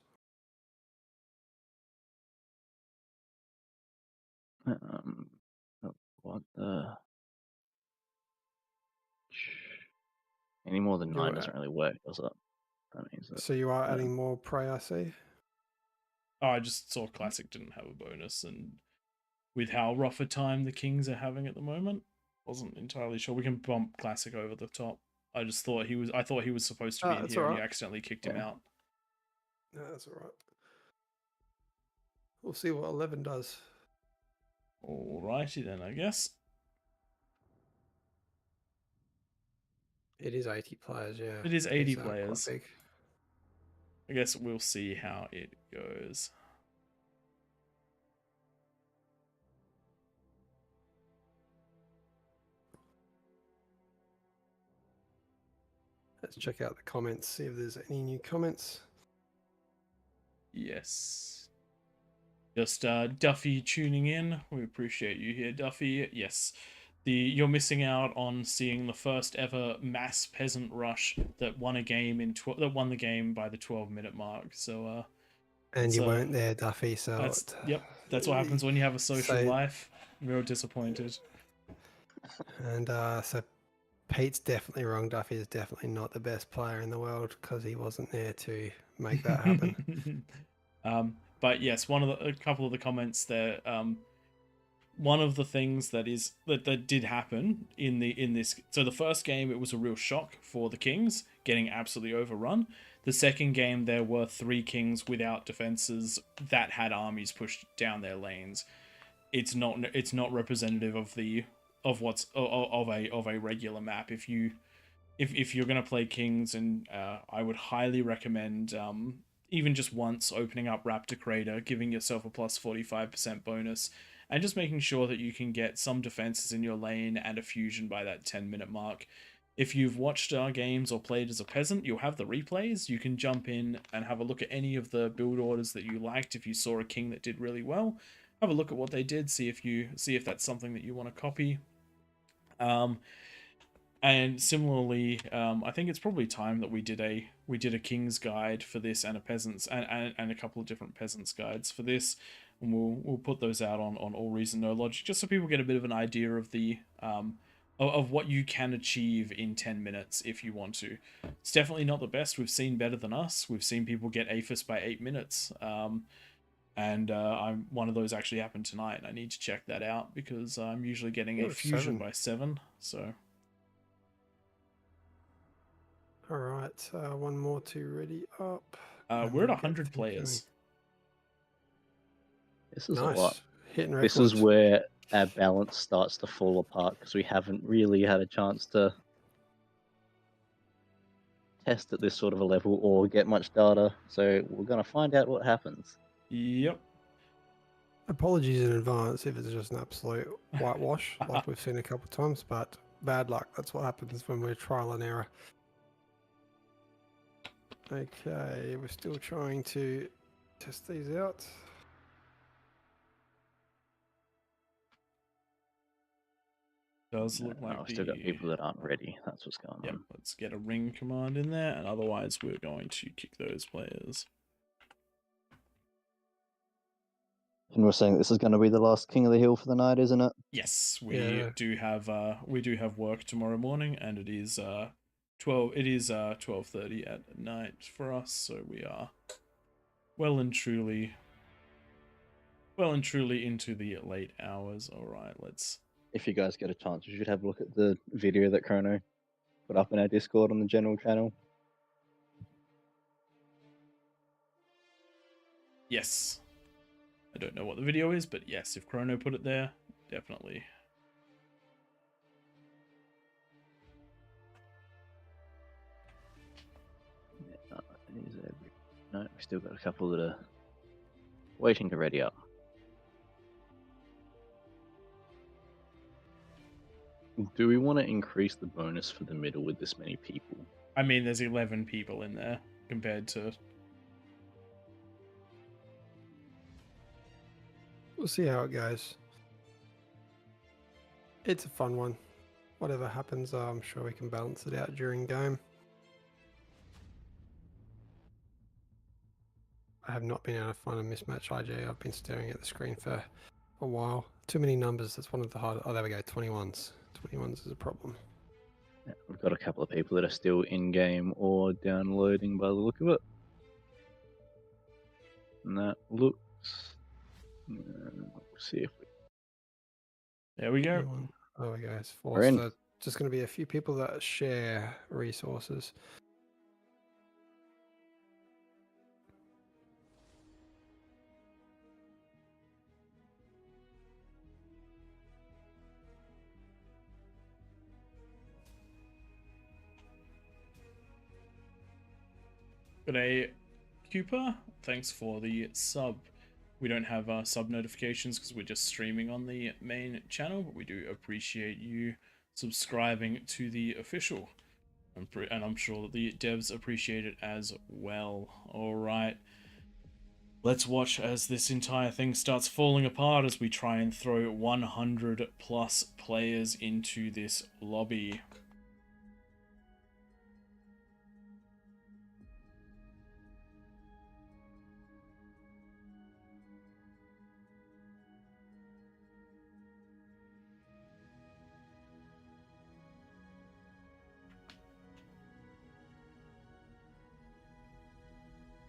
What the? Any more than 9 doesn't really work, does it? That means that, So you are adding more prey, I see. Oh, I just saw Classic didn't have a bonus, and with how rough a time the Kings are having at the moment, wasn't entirely sure. We can bump Classic over the top. I just thought I thought he was supposed to be in here, and you accidentally kicked him out. No, that's all right. We'll see what 11 does. Alrighty then, I guess. It is 80 players, yeah. It is 80 It's, players. Quite big. I guess we'll see how it goes. Let's check out the comments, see if there's any new comments. Yes. Just Duffy tuning in. We appreciate you here, Duffy. Yes. You're missing out on seeing the first ever mass peasant rush that won a game that won the game by the 12-minute mark. So and you weren't there, Duffy, so that's what happens when you have a social life. Real disappointed. And so Pete's definitely wrong. Duffy is definitely not the best player in the world because he wasn't there to make that happen. But yes, a couple of the comments there. One of the things that did happen in this. So the first game, it was a real shock for the Kings, getting absolutely overrun. The second game, there were 3 Kings without defenses that had armies pushed down their lanes. It's not representative of a regular map. If you're gonna play Kings, and I would highly recommend even just once opening up Raptor Crater, giving yourself a plus 45% bonus, and just making sure that you can get some defenses in your lane and a fusion by that 10-minute mark. If you've watched our games or played as a peasant, you'll have the replays. You can jump in and have a look at any of the build orders that you liked. If you saw a king that did really well, have a look at what they did, see if that's something that you want to copy. And similarly, I think it's probably time that we did a King's guide for this, and a peasants and a couple of different peasants guides for this, and we'll put those out on AllReasonNoLogic, just so people get a bit of an idea of the of what you can achieve in 10 minutes if you want to. It's definitely not the best. We've seen better than us. We've seen people get APHIS by 8 minutes. And I'm one of those actually happened tonight, and I need to check that out because I'm usually getting a fusion by 7. So. All right, one more to ready up. We're at 100 players. This is nice. A lot. Hitting records. records. This is where our balance starts to fall apart because we haven't really had a chance to test at this sort of a level or get much data. So we're going to find out what happens. Yep. Apologies in advance if it's just an absolute whitewash like we've seen a couple of times, but bad luck. That's what happens when we're trial and error. Okay, we're still trying to test these out. Does look like I've still got people that aren't ready. That's what's going on. Let's get a ring command in there, and otherwise we're going to kick those players. And we're saying this is going to be the last King of the Hill for the night, isn't it? Yes, we do have work tomorrow morning, and it is It is 12:30 at night for us, so we are well and truly into the late hours. All right, let's. If you guys get a chance, you should have a look at the video that Chrono put up in our Discord on the general channel. Yes. I don't know what the video is, but yes, if Chrono put it there, definitely. No, we still got a couple that are waiting to ready up. Do we want to increase the bonus for the middle with this many people? I mean, there's 11 people in there compared to... We'll see how it goes. It's a fun one. Whatever happens, I'm sure we can balance it out during game. I have not been able to find a mismatch IJ. I've been staring at the screen for a while. Too many numbers. That's one of the hardest. Oh, there we go. 21s. 21s is a problem. Yeah, we've got a couple of people that are still in game or downloading by the look of it. And that looks. We'll see if we. There we go. 21. There we go. It's four. We're in. So just going to be a few people that share resources. G'day, Cooper. Thanks for the sub. We don't have sub notifications because we're just streaming on the main channel, but we do appreciate you subscribing to the official. And I'm sure that the devs appreciate it as well. Alright. Let's watch as this entire thing starts falling apart as we try and throw 100 plus players into this lobby.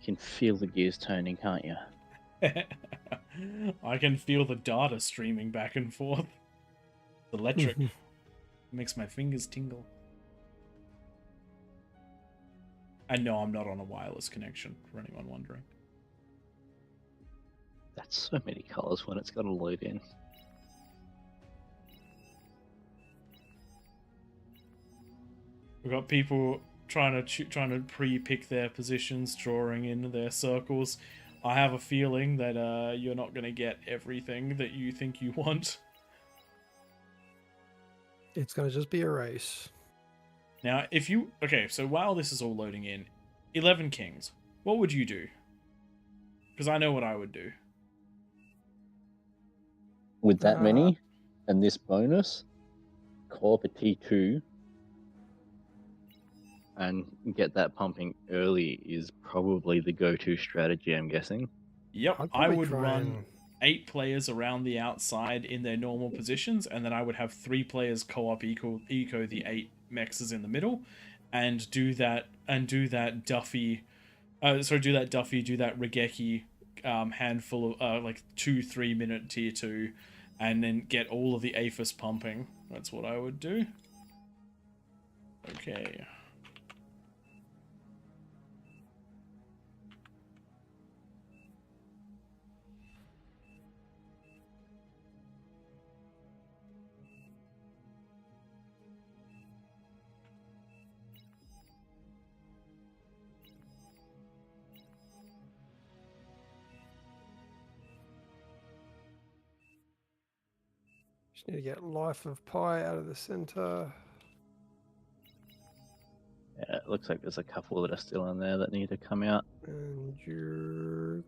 You can feel the gears turning, can't you? I can feel the data streaming back and forth. It's electric. Makes my fingers tingle. And no, I'm not on a wireless connection, for anyone wondering. That's so many colors when it's got to load in. We've got people trying to pre-pick their positions, drawing in their circles. I have a feeling that you're not going to get everything that you think you want. It's going to just be a race. Now, if you... Okay, so while this is all loading in, 11 kings, what would you do? Because I know what I would do. With that many, and this bonus, co-op a T2, and get that pumping early is probably the go-to strategy, I'm guessing. Yep, I would run 8 players around the outside in their normal positions, and then I would have 3 players co-op eco the 8 mexes in the middle, and do that Duffy, do that Regeki handful of like 2-3 minute tier 2, and then get all of the APHIS pumping. That's what I would do. Okay. Just need to get Life of Pi out of the center. Yeah, it looks like there's a couple that are still in there that need to come out. And you're...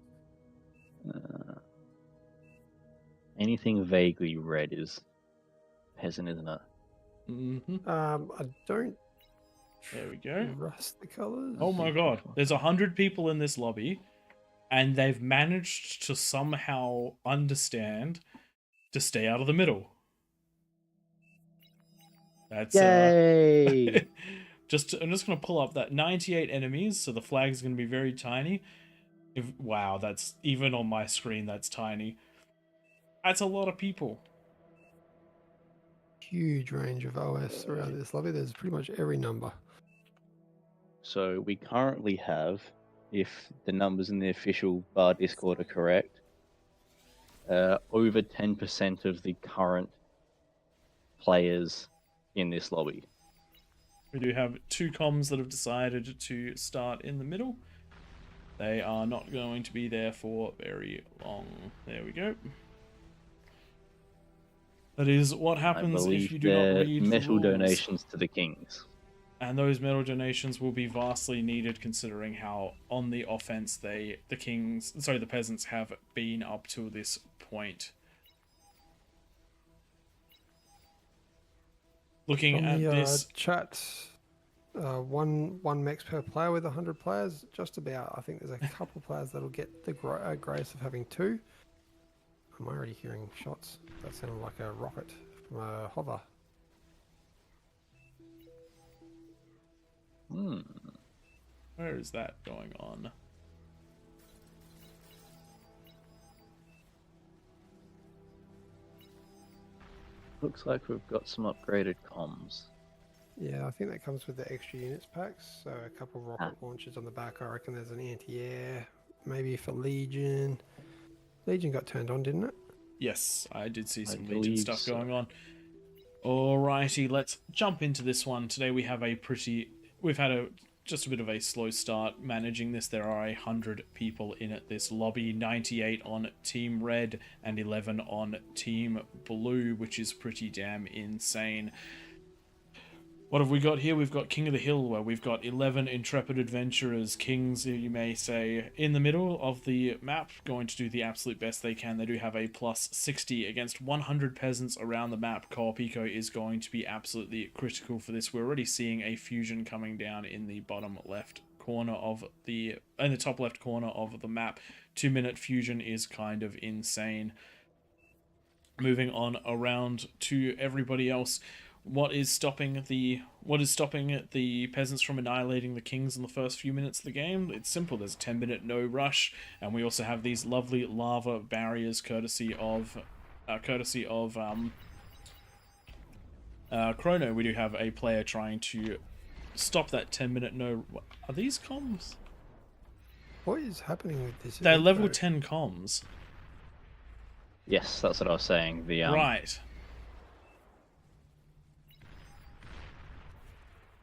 Anything vaguely red is peasant, isn't it? Mm-hmm. I don't There we go. trust the colors. Oh my god, there's 100 people in this lobby, and they've managed to somehow understand to stay out of the middle. That's Yay! I'm just going to pull up that 98 enemies, so the flag is going to be very tiny. Wow, that's even on my screen, that's tiny. That's a lot of people. Huge range of OS around this lobby. There's pretty much every number. So we currently have, if the numbers in the official bar Discord are correct, over 10% of the current players in this lobby. We do have 2 comms that have decided to start in the middle. They are not going to be there for very long. There we go. That is what happens if you do not read the metal rules. donations to the kings. And those metal donations will be vastly needed, considering how on the offense the peasants have been up to this point. Looking From at the this chat, one mex per player with 100 players, just about. I think there's a couple players that'll get the grace of having 2. I'm already hearing shots. That sounded like a rocket from a hover. where is that going on? Looks like we've got some upgraded comms. Yeah, I think that comes with the extra units packs. So a couple rocket launchers on the back. I reckon there's an anti-air. Maybe for Legion. Legion got turned on, didn't it? Yes, I did see some Legion believe stuff so. going on. Alrighty, let's jump into this one. Today we've had just a bit of a slow start managing this. There are 100 people in at this lobby, 98 on Team Red and 11 on Team Blue, which is pretty damn insane. What have we got here? We've got King of the Hill, where we've got 11 intrepid adventurers, kings, you may say, in the middle of the map, going to do the absolute best they can. They do have a plus 60 against 100 peasants around the map. Co-op eco is going to be absolutely critical for this. We're already seeing a fusion coming down in the bottom left corner of in the top left corner of the map. 2-minute fusion is kind of insane. Moving on around to everybody else. What is stopping the peasants from annihilating the kings in the first few minutes of the game? It's simple. There's a 10-minute no rush, and we also have these lovely lava barriers, courtesy of Chrono. We do have a player trying to stop that 10-minute no. Are these comms? What is happening with this? They're level intro? 10 comms. Yes, that's what I was saying. The Right.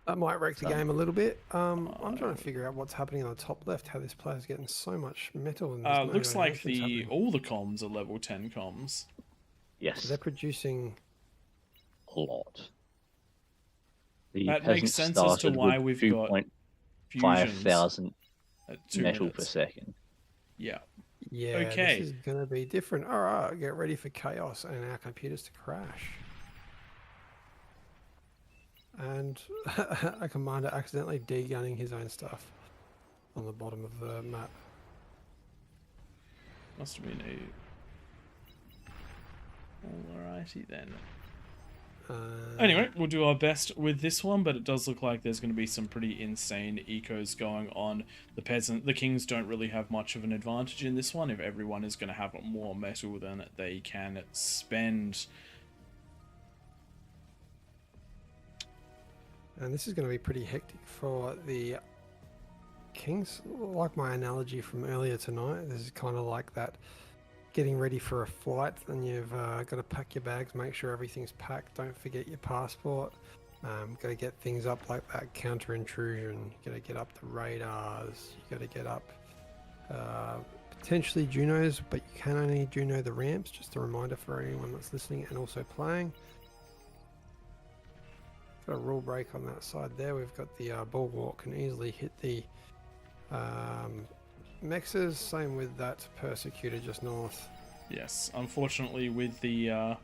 That might wreck the game a little bit. I'm trying to figure out what's happening on the top left. How this player's getting so much metal. And there's no Looks like donations happening. all the comms are level 10 comms. yes, So they're producing. a lot. The That makes peasants sense as to started why with we've got 2.5 fusions thousand at 2 metal minutes. per second. Yeah. Yeah, Okay. this is going to be different. All right, get ready for chaos and our computers to crash. And a commander accidentally de-gunning his own stuff on the bottom of the map. Must have been Alrighty then. Anyway, we'll do our best with this one, but it does look like there's going to be some pretty insane ecos going on. The kings don't really have much of an advantage in this one if everyone is going to have more metal than they can spend. And this is going to be pretty hectic for the kings. Like my analogy from earlier tonight, this is kind of like that getting ready for a flight. Then you've got to pack your bags, make sure everything's packed. Don't forget your passport. Got to get things up like that counter intrusion. You got to get up the radars. You got to get up potentially Junos, but you can only Juno the ramps. Just a reminder for anyone that's listening and also playing. Got a rule break on that side there. We've got the bulwark can easily hit the mexes. Same with that persecutor just north. Yes, unfortunately, with the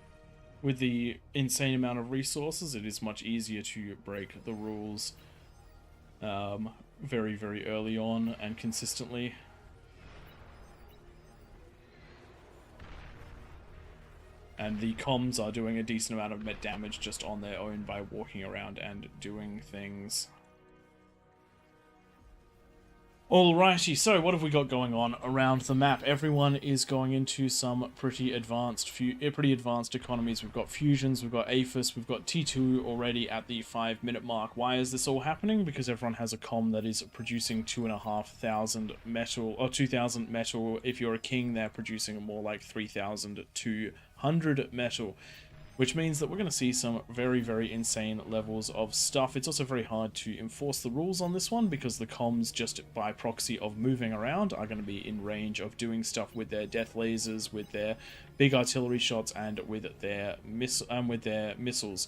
insane amount of resources, it is much easier to break the rules very, very early on and consistently. And the comms are doing a decent amount of damage just on their own by walking around and doing things. Alrighty, so what have we got going on around the map? Everyone is going into some pretty advanced economies. We've got fusions, we've got APHIS, we've got T2 already at the 5-minute mark. Why is this all happening? Because everyone has a comm that is producing 2,500 metal, or 2,000 metal. If you're a king, they're producing more like 3,200 metal. Which means that we're going to see some very, very insane levels of stuff. It's also very hard to enforce the rules on this one because the comms, just by proxy of moving around, are going to be in range of doing stuff with their death lasers, with their big artillery shots, and with their missiles.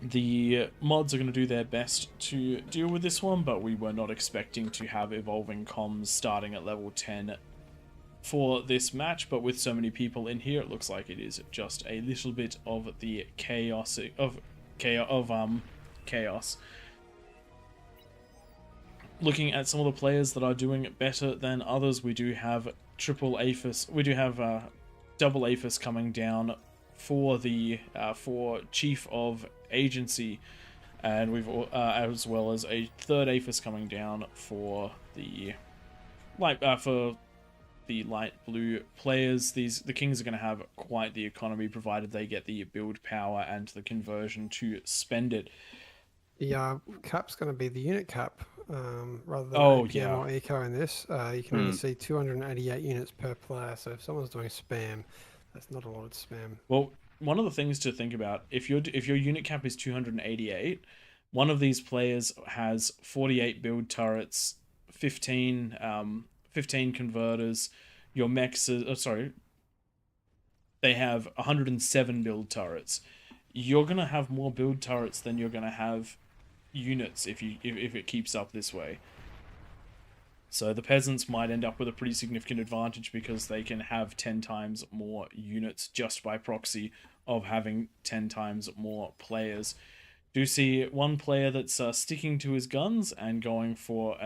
The mods are going to do their best to deal with this one, but we were not expecting to have evolving comms starting at level 10 for this match, but with so many people in here, it looks like it is just a little bit of the chaos. Looking at some of the players that are doing better than others, we do have double APHIS coming down for the for Chief of Agency, and we've as well as a third APHIS coming down for the the light blue players. The kings are going to have quite the economy, provided they get the build power and the conversion to spend it. The cap's going to be the unit cap rather than APM or eco in this. You can only see 288 units per player, so if someone's doing spam, that's not a lot of spam. Well, one of the things to think about, if your unit cap is 288, one of these players has 48 build turrets, 15 converters. Your mechs, they have 107 build turrets. You're gonna have more build turrets than you're gonna have units if it keeps up this way. So the peasants might end up with a pretty significant advantage because they can have 10 times more units just by proxy of having 10 times more players. Do see one player that's sticking to his guns and going for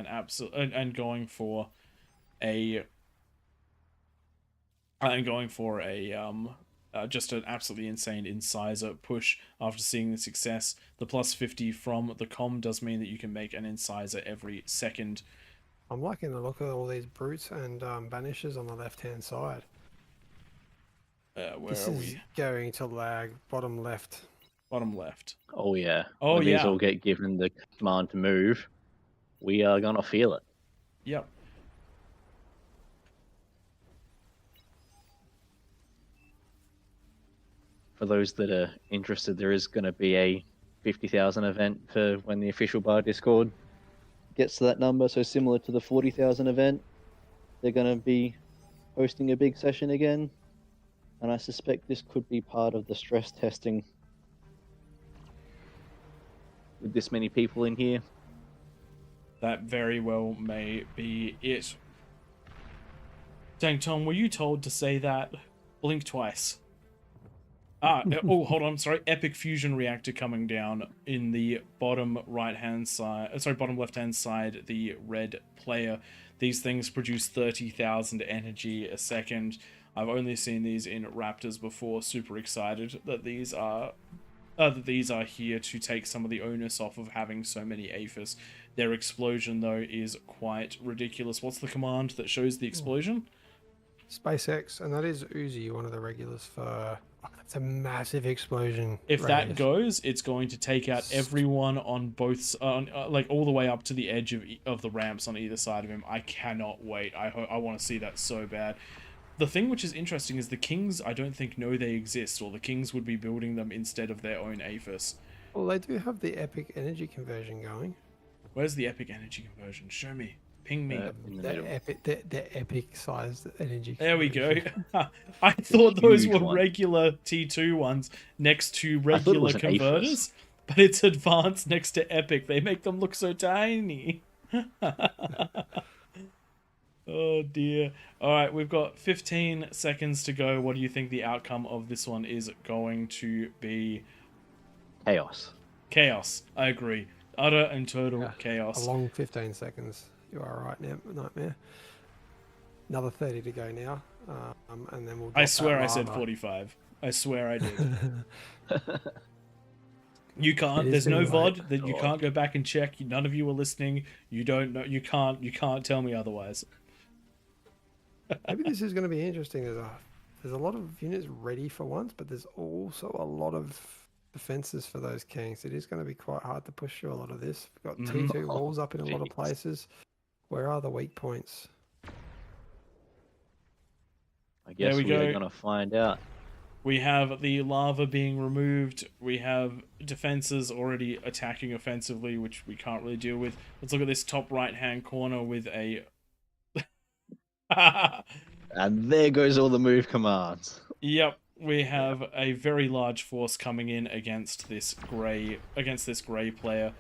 just an absolutely insane incisor push after seeing the success. The plus 50 from the comm does mean that you can make an incisor every second. I'm liking the look of all these brutes and banishes on the left-hand side. This is going to lag bottom left. Bottom left. Oh yeah. Oh when yeah. These all get given the command to move, we are gonna feel it. Yep. For those that are interested, there is going to be a 50,000 event for when the official bar Discord gets to that number. So similar to the 40,000 event, they're going to be hosting a big session again. And I suspect this could be part of the stress testing with this many people in here. That very well may be it. Dang, Tom, were you told to say that? Blink twice. Oh, hold on, sorry. Epic fusion reactor coming down in the bottom right-hand side, bottom left-hand side, the red player. These things produce 30,000 energy a second. I've only seen these in Raptors before. Super excited that these are here to take some of the onus off of having so many APHIS. Their explosion, though, is quite ridiculous. What's the command that shows the explosion? SpaceX, and that is Uzi, one of the regulars for... Oh, that's a massive explosion. If that goes, it's going to take out everyone on both, like all the way up to the edge of the ramps on either side of him. I cannot wait. I want to see that so bad. The thing which is interesting is the kings, I don't think, know they exist, or the kings would be building them instead of their own APHIS. Well, they do have the epic energy conversion going. Where's the epic energy conversion? Show me. Ping me. The epic sized energy. There we go. I thought those were regular T2 ones next to regular converters, but it's advanced next to epic. They make them look so tiny. Oh dear. Alright, we've got 15 seconds to go. What do you think the outcome of this one is going to be? Chaos. Chaos. I agree. Utter and total chaos. A long 15 seconds. You are right now, Nightmare. Another 30 to go now, and then we'll. I swear I said 45. I swear I did. You can't. It is There's no getting late. VOD that you can't go back and check. None of you are listening. You don't know. You can't tell me otherwise. Maybe this is going to be interesting. There's a lot of units ready for once, but there's also a lot of defenses for those kings. It is going to be quite hard to push through a lot of this. We've got T2 walls up in a lot of places. Where are the weak points? I guess we we're go. gonna find out. We have the lava being removed. We have defenses already attacking offensively, which we can't really deal with. Let's look at this top right-hand corner with a... And there goes all the move commands. Yep, we have a very large force coming in against this grey player.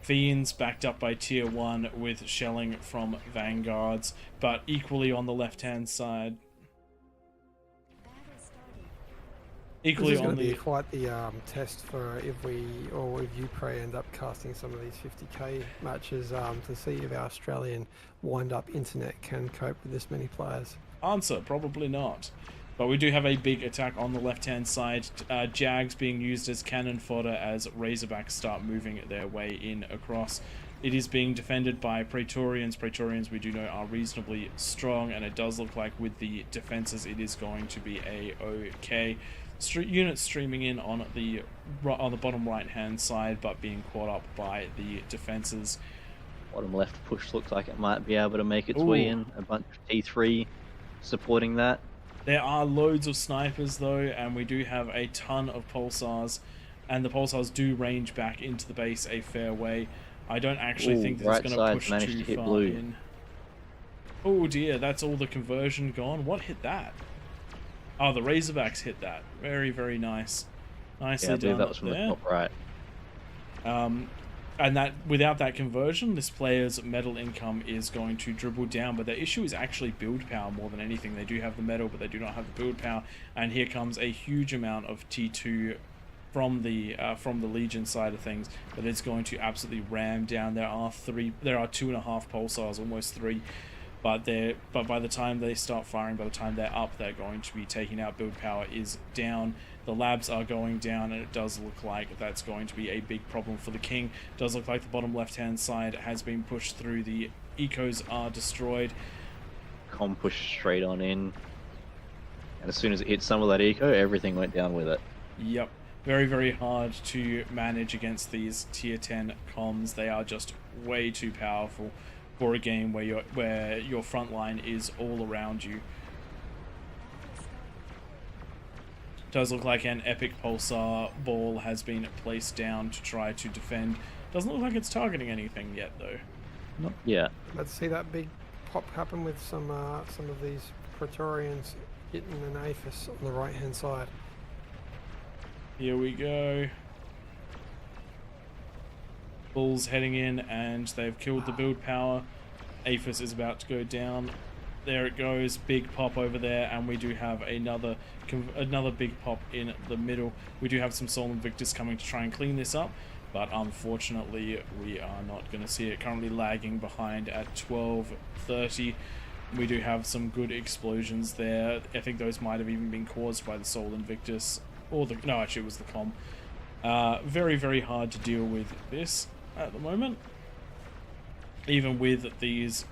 Fiends backed up by tier 1 with shelling from vanguards, but equally on the left-hand side. Equally This is on going to the... be quite the test for if Ukraine end up casting some of these 50k matches to see if our Australian wind-up internet can cope with this many players. Answer, probably not. But we do have a big attack on the left-hand side. Jags being used as cannon fodder as Razorbacks start moving their way in across. It is being defended by Praetorians. Praetorians, we do know, are reasonably strong, and it does look like with the defenses it is going to be a-okay. Units streaming in on the bottom right-hand side, but being caught up by the defenses. Bottom left push looks like it might be able to make its way in. A bunch of T3 supporting that. There are loads of snipers though, and we do have a ton of pulsars, and the pulsars do range back into the base a fair way. I don't actually think that it's going to push too far in. Oh dear, that's all the conversion gone. What hit that? Oh, the Razorbacks hit that. Very, very nice. Nicely done. I believe that was from the top right. And that without that conversion, this player's metal income is going to dribble down. But the issue is actually build power more than anything. They do have the metal, but they do not have the build power. And here comes a huge amount of T2 from the Legion side of things that it's going to absolutely ram down. There are 2.5 pulsars, almost 3. But by the time they start firing, by the time they're up, they're going to be taking out. Build power is down. The labs are going down, and it does look like that's going to be a big problem for the king. It does look like the bottom left-hand side has been pushed through. The ecos are destroyed. Com pushed straight on in. And as soon as it hit some of that eco, everything went down with it. Yep. Very, very hard to manage against these tier 10 comms. They are just way too powerful for a game where your front line is all around you. Does look like an epic pulsar ball has been placed down to try to defend. Doesn't look like it's targeting anything yet though. Not yet. Let's see that big pop happen with some of these Praetorians hitting an Aphis on the right hand side. Here we go. Bulls heading in, and they've killed the build power. Aphis is about to go down. There it goes, big pop over there, and we do have another big pop in the middle. We do have some Sol Invictus coming to try and clean this up, but unfortunately we are not going to see it. Currently lagging behind at 12:30. We do have some good explosions there. I think those might have even been caused by the Sol Invictus, or the no, actually it was the com. Very, very hard to deal with this at the moment. Even with these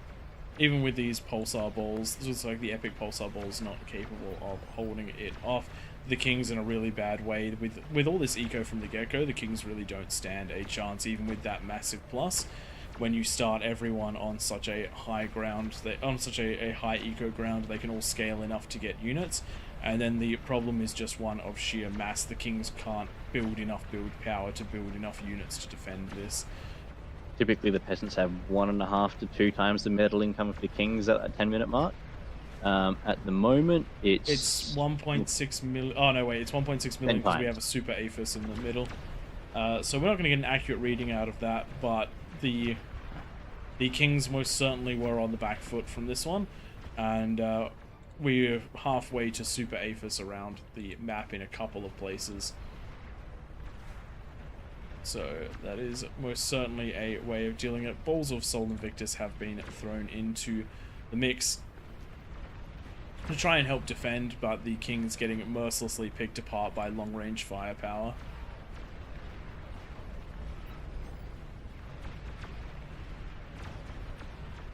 pulsar balls, this looks like the epic pulsar ball is not capable of holding it off. The King's in a really bad way. With all this eco from the get-go, the Kings really don't stand a chance, even with that massive plus. When you start everyone on such a high ground, on such a high eco ground, they can all scale enough to get units. And then the problem is just one of sheer mass. The Kings can't build enough build power to build enough units to defend this. Typically the peasants have 1.5 to 2 times the metal income of the kings at that 10-minute mark. At the moment, it's 1.6 million. Oh no, wait, it's 1.6 million because we have a super Aphis in the middle. So we're not going to get an accurate reading out of that, but the Kings most certainly were on the back foot from this one, and we're halfway to super Aphis around the map in a couple of places. So that is most certainly a way of dealing it. Balls of Sol Invictus have been thrown into the mix to try and help defend, but the King's getting mercilessly picked apart by long-range firepower.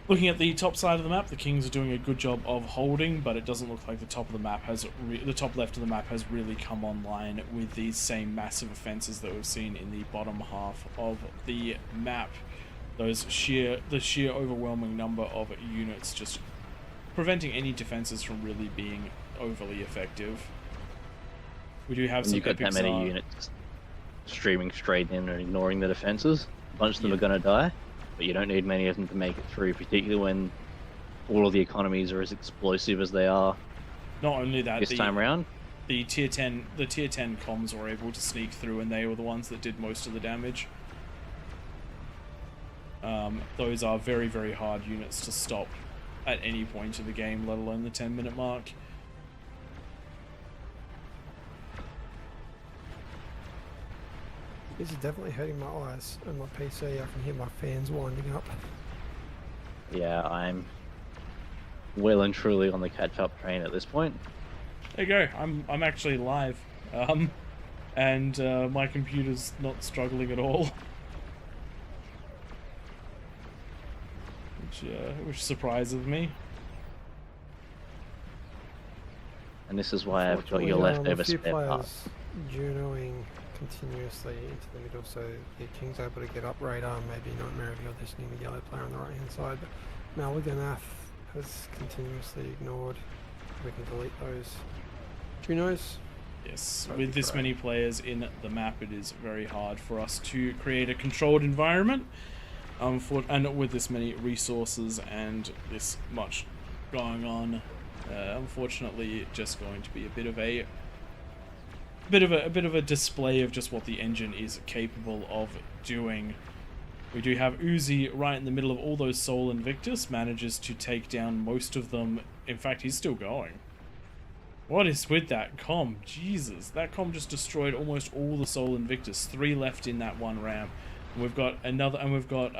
Looking at the top side of the map, the Kings are doing a good job of holding, but it doesn't look like the top of the map has the top left of the map has really come online with these same massive offenses that we've seen in the bottom half of the map. The sheer overwhelming number of units just preventing any defenses from really being overly effective. We do have When some you've got that many units streaming straight in and ignoring the defenses, a bunch of them are going to die, but you don't need many of them to make it through, particularly when all of the economies are as explosive as they are. Not only that, this time around, the tier 10 comms were able to sneak through, and they were the ones that did most of the damage. Those are very, very hard units to stop at any point in the game, let alone the 10-minute mark. This is definitely hurting my eyes and my PC. I can hear my fans winding up. yeah, I'm well and truly on the catch-up train at this point. There you go. I'm actually live, and my computer's not struggling at all, which surprises me. And this is why I've got your leftover spare parts. Junoing continuously into the middle, so the King's able to get up radar. Maybe not Meraville, this new yellow player on the right hand side, but Malaganath has continuously ignored. We can delete those Junos. Yes, with this many players in the map, it is very hard for us to create a controlled environment. And with this many resources and this much going on, unfortunately, just going to be a bit of a display of just what the engine is capable of doing. We do have Uzi right in the middle of all those Sol Invictus, manages to take down most of them. In fact, he's still going. What is with that comm? Jesus, that comm just destroyed almost all the Sol Invictus. 3 left in that one ramp. And we've got another, and we've got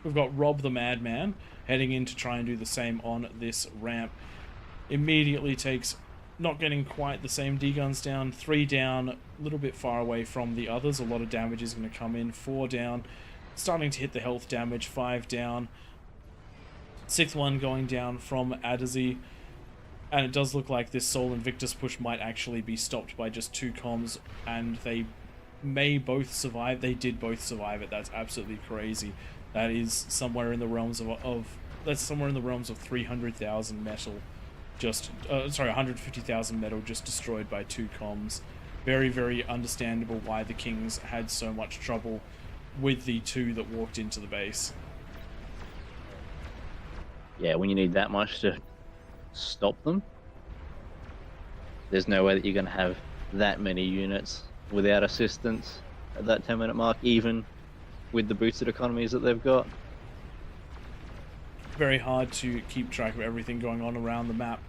Rob the Madman heading in to try and do the same on this ramp. Immediately takes, not getting quite the same D-guns down, 3 down, a little bit far away from the others. A lot of damage is going to come in. 4 down, starting to hit the health damage. 5 down, 6th one going down from Adazi. And it does look like this Sol Invictus push might actually be stopped by just 2 comms, and they may both survive. They did both survive it. That's absolutely crazy. That is somewhere in the realms of that's somewhere in the realms of 300,000 metal. Just 150,000 metal just destroyed by 2 comms. Very, very understandable why the Kings had so much trouble with the 2 that walked into the base. Yeah, when you need that much to stop them, there's no way that you're going to have that many units without assistance at that 10-minute mark, even with the boosted economies that they've got. Very hard to keep track of everything going on around the map.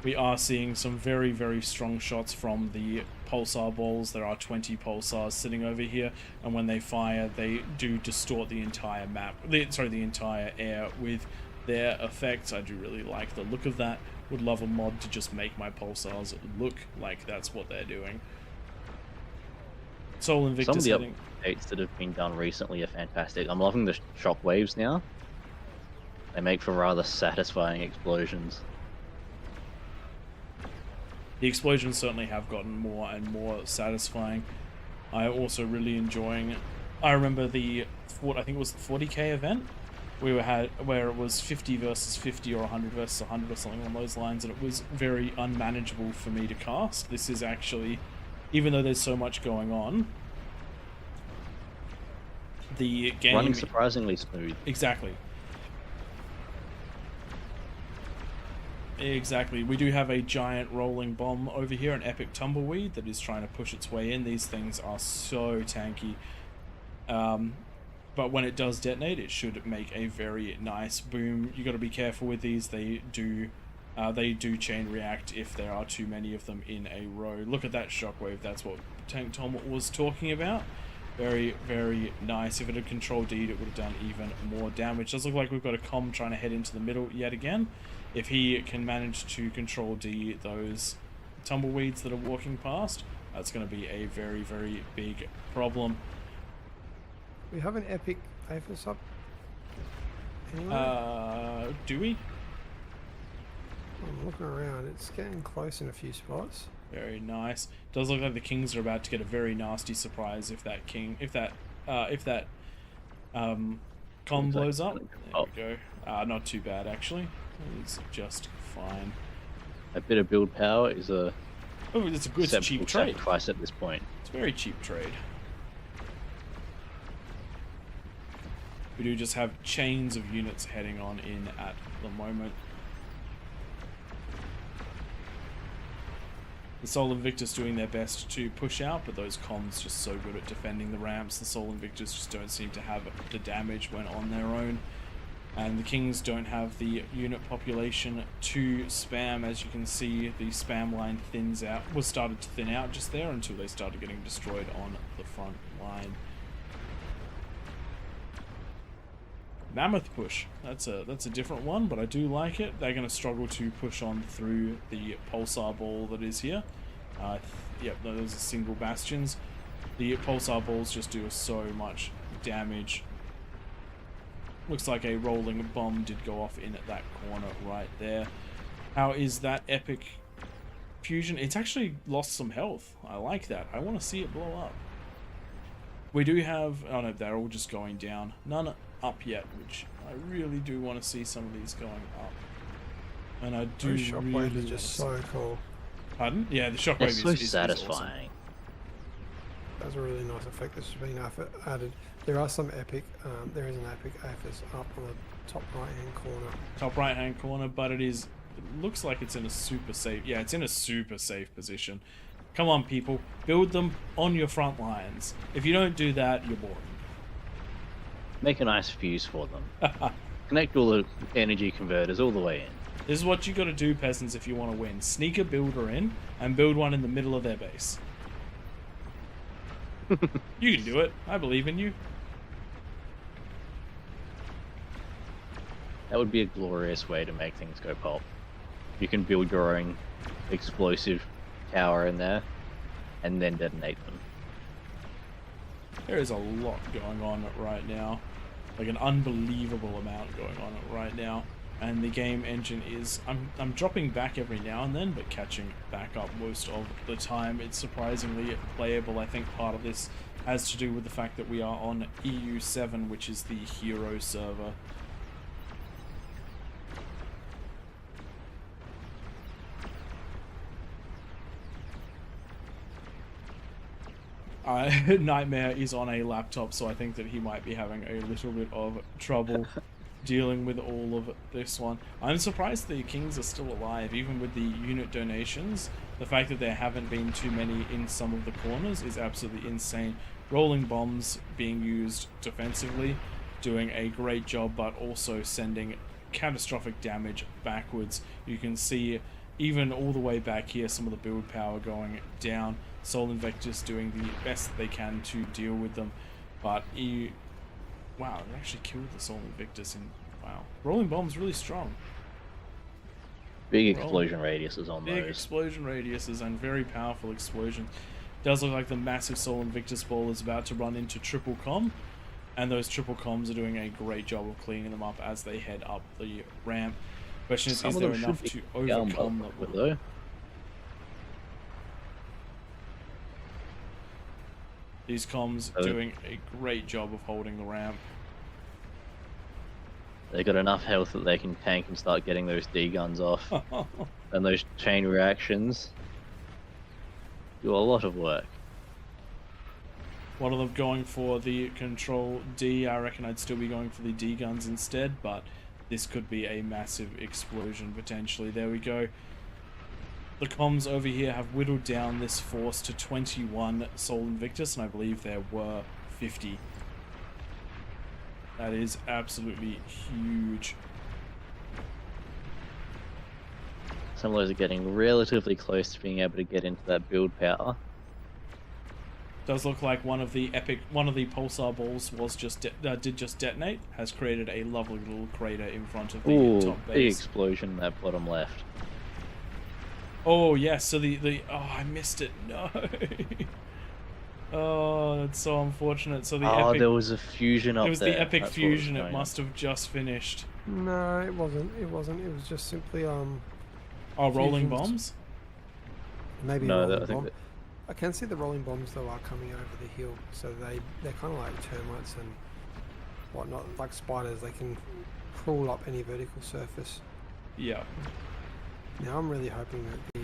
We are seeing some very, very strong shots from the pulsar balls. There are 20 pulsars sitting over here, and when they fire, they do distort the entire map, the entire air with their effects. I do really like the look of that. Would love a mod to just make my pulsars look like that's what they're doing. Sol Invictus Some of the updates that have been done recently are fantastic. I'm loving the shockwaves now. They make for rather satisfying explosions. The explosions certainly have gotten more and more satisfying. I also really enjoying. I remember I think it was the 40k event where it was 50 versus 50 or 100 versus 100 or something along those lines, and it was very unmanageable for me to cast. This is actually, even though there's so much going on, the game running surprisingly smooth. Exactly. We do have a giant rolling bomb over here, an epic tumbleweed that is trying to push its way in. These things are so tanky. But when it does detonate, it should make a very nice boom. You got to be careful with these. They do chain react if there are too many of them in a row. Look at that shockwave. That's what Tank Tom was talking about. Very, very nice. If it had control D, it would have done even more damage. Does look like we've got a comm trying to head into the middle yet again. If he can manage to control D those tumbleweeds that are walking past, that's going to be a very, very big problem. We have an epic Aphis up. anyway? Do we? I'm looking around. It's getting close in a few spots. Very nice. Does look like the Kings are about to get a very nasty surprise if that con blows up. There we go. Not too bad actually. It's just fine. A bit of build power is a Oh, it's a good cheap trade. sacrifice at this point. It's a very cheap trade. We do just have chains of units heading on in at the moment. The Sol Invictus doing their best to push out, but those comms just so good at defending the ramps. The Sol Invictus just don't seem to have the damage when on their own. And the Kings don't have the unit population to spam. As you can see, the spam line started to thin out just there until they started getting destroyed on the front line. Mammoth push. That's a different one, but I do like it. They're going to struggle to push on through the pulsar ball that is here. Yep, those are single bastions. The pulsar balls just do so much damage. Looks like a rolling bomb did go off in that corner right there. How is that epic fusion? It's actually lost some health. I like that. I want to see it blow up. We do have... Oh no, they're all just going down. None up yet, which I really do want to see some of these going up. And I do Those shockwave really is just so cool. Pardon? Yeah, the shockwave It's so is satisfying. awesome. That's a really nice effect that's been added. There are some epic, there is an epic AFIS up on the top right hand corner. Top right hand corner, but it looks like it's in a super safe, yeah, it's in a super safe position. Come on people, build them on your front lines. If you don't do that, you're boring. Make a nice fuse for them. Connect all the energy converters all the way in. This is what you got to do, peasants, if you want to win. Sneak a builder in and build one in the middle of their base. You can do it. I believe in you. That would be a glorious way to make things go pop. You can build your own explosive tower in there and then detonate them. There is a lot going on right now. Like an unbelievable amount going on right now. And the game engine is... I'm dropping back every now and then, but catching back up most of the time. It's surprisingly playable. I think part of this has to do with the fact that we are on EU7, which is the hero server. Nightmare is on a laptop, so I think that he might be having a little bit of trouble dealing with all of this one. I'm surprised the Kings are still alive, even with the unit donations. The fact that there haven't been too many in some of the corners is absolutely insane. Rolling bombs being used defensively, doing a great job, but also sending catastrophic damage backwards. You can see even all the way back here, some of the build power going down. Sol Invictus doing the best that they can to deal with them, but wow, they actually killed the Sol Invictus. Wow, rolling bombs really strong. Big explosion radiuses on those. Big explosion radiuses and very powerful explosions. Does look like the massive Sol Invictus ball is about to run into triple com, and those triple coms are doing a great job of cleaning them up as they head up the ramp. Question is there enough to overcome with though? These comms doing a great job of holding the ramp. They got enough health that they can tank and start getting those D guns off. And those chain reactions do a lot of work. One of them going for the control D. I reckon I'd still be going for the D guns instead, but this could be a massive explosion potentially. There we go. The comms over here have whittled down this force to 21 Sol Invictus, and I believe there were 50. That is absolutely huge. Some of those are getting relatively close to being able to get into that build power. Does look like one of the pulsar balls was did just detonate. Has created a lovely little crater in front of the top base. Big explosion in that bottom left. Oh yes, so the oh, I missed it. No. Oh, Oh, that's so unfortunate. So the Oh, epic, there was a fusion up it was there. the epic That's what was fusion. It going on. must have just finished. No, it wasn't. It wasn't. It was just simply Oh, rolling fusions. bombs. Maybe a No, rolling I think bomb. that, I can see the rolling bombs though are coming over the hill, so they're kind of like termites and whatnot, like spiders. They can crawl up any vertical surface. Yeah. Now I'm really hoping that the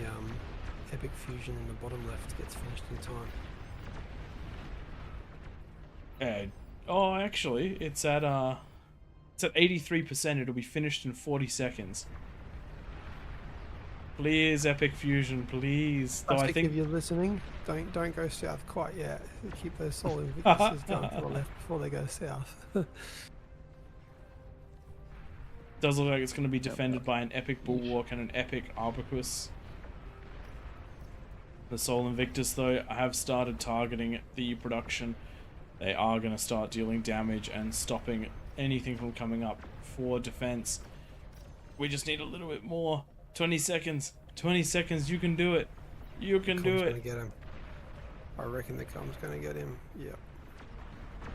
epic fusion in the bottom left gets finished in time. Oh, actually, it's at 83%. It'll be finished in 40 seconds. Please, epic fusion, please. Though I think if you're listening, don't go south quite yet. Keep those solid Invictuses going to the left before they go south. does look like it's going to be defended by an epic bulwark and an epic arbutus. The Sol Invictus, though, have started targeting the production. They are going to start dealing damage and stopping anything from coming up for defense. We just need a little bit more. 20 seconds. 20 seconds. You can do it. You can do Gonna it. get him. I reckon the com's gonna get him. Yep.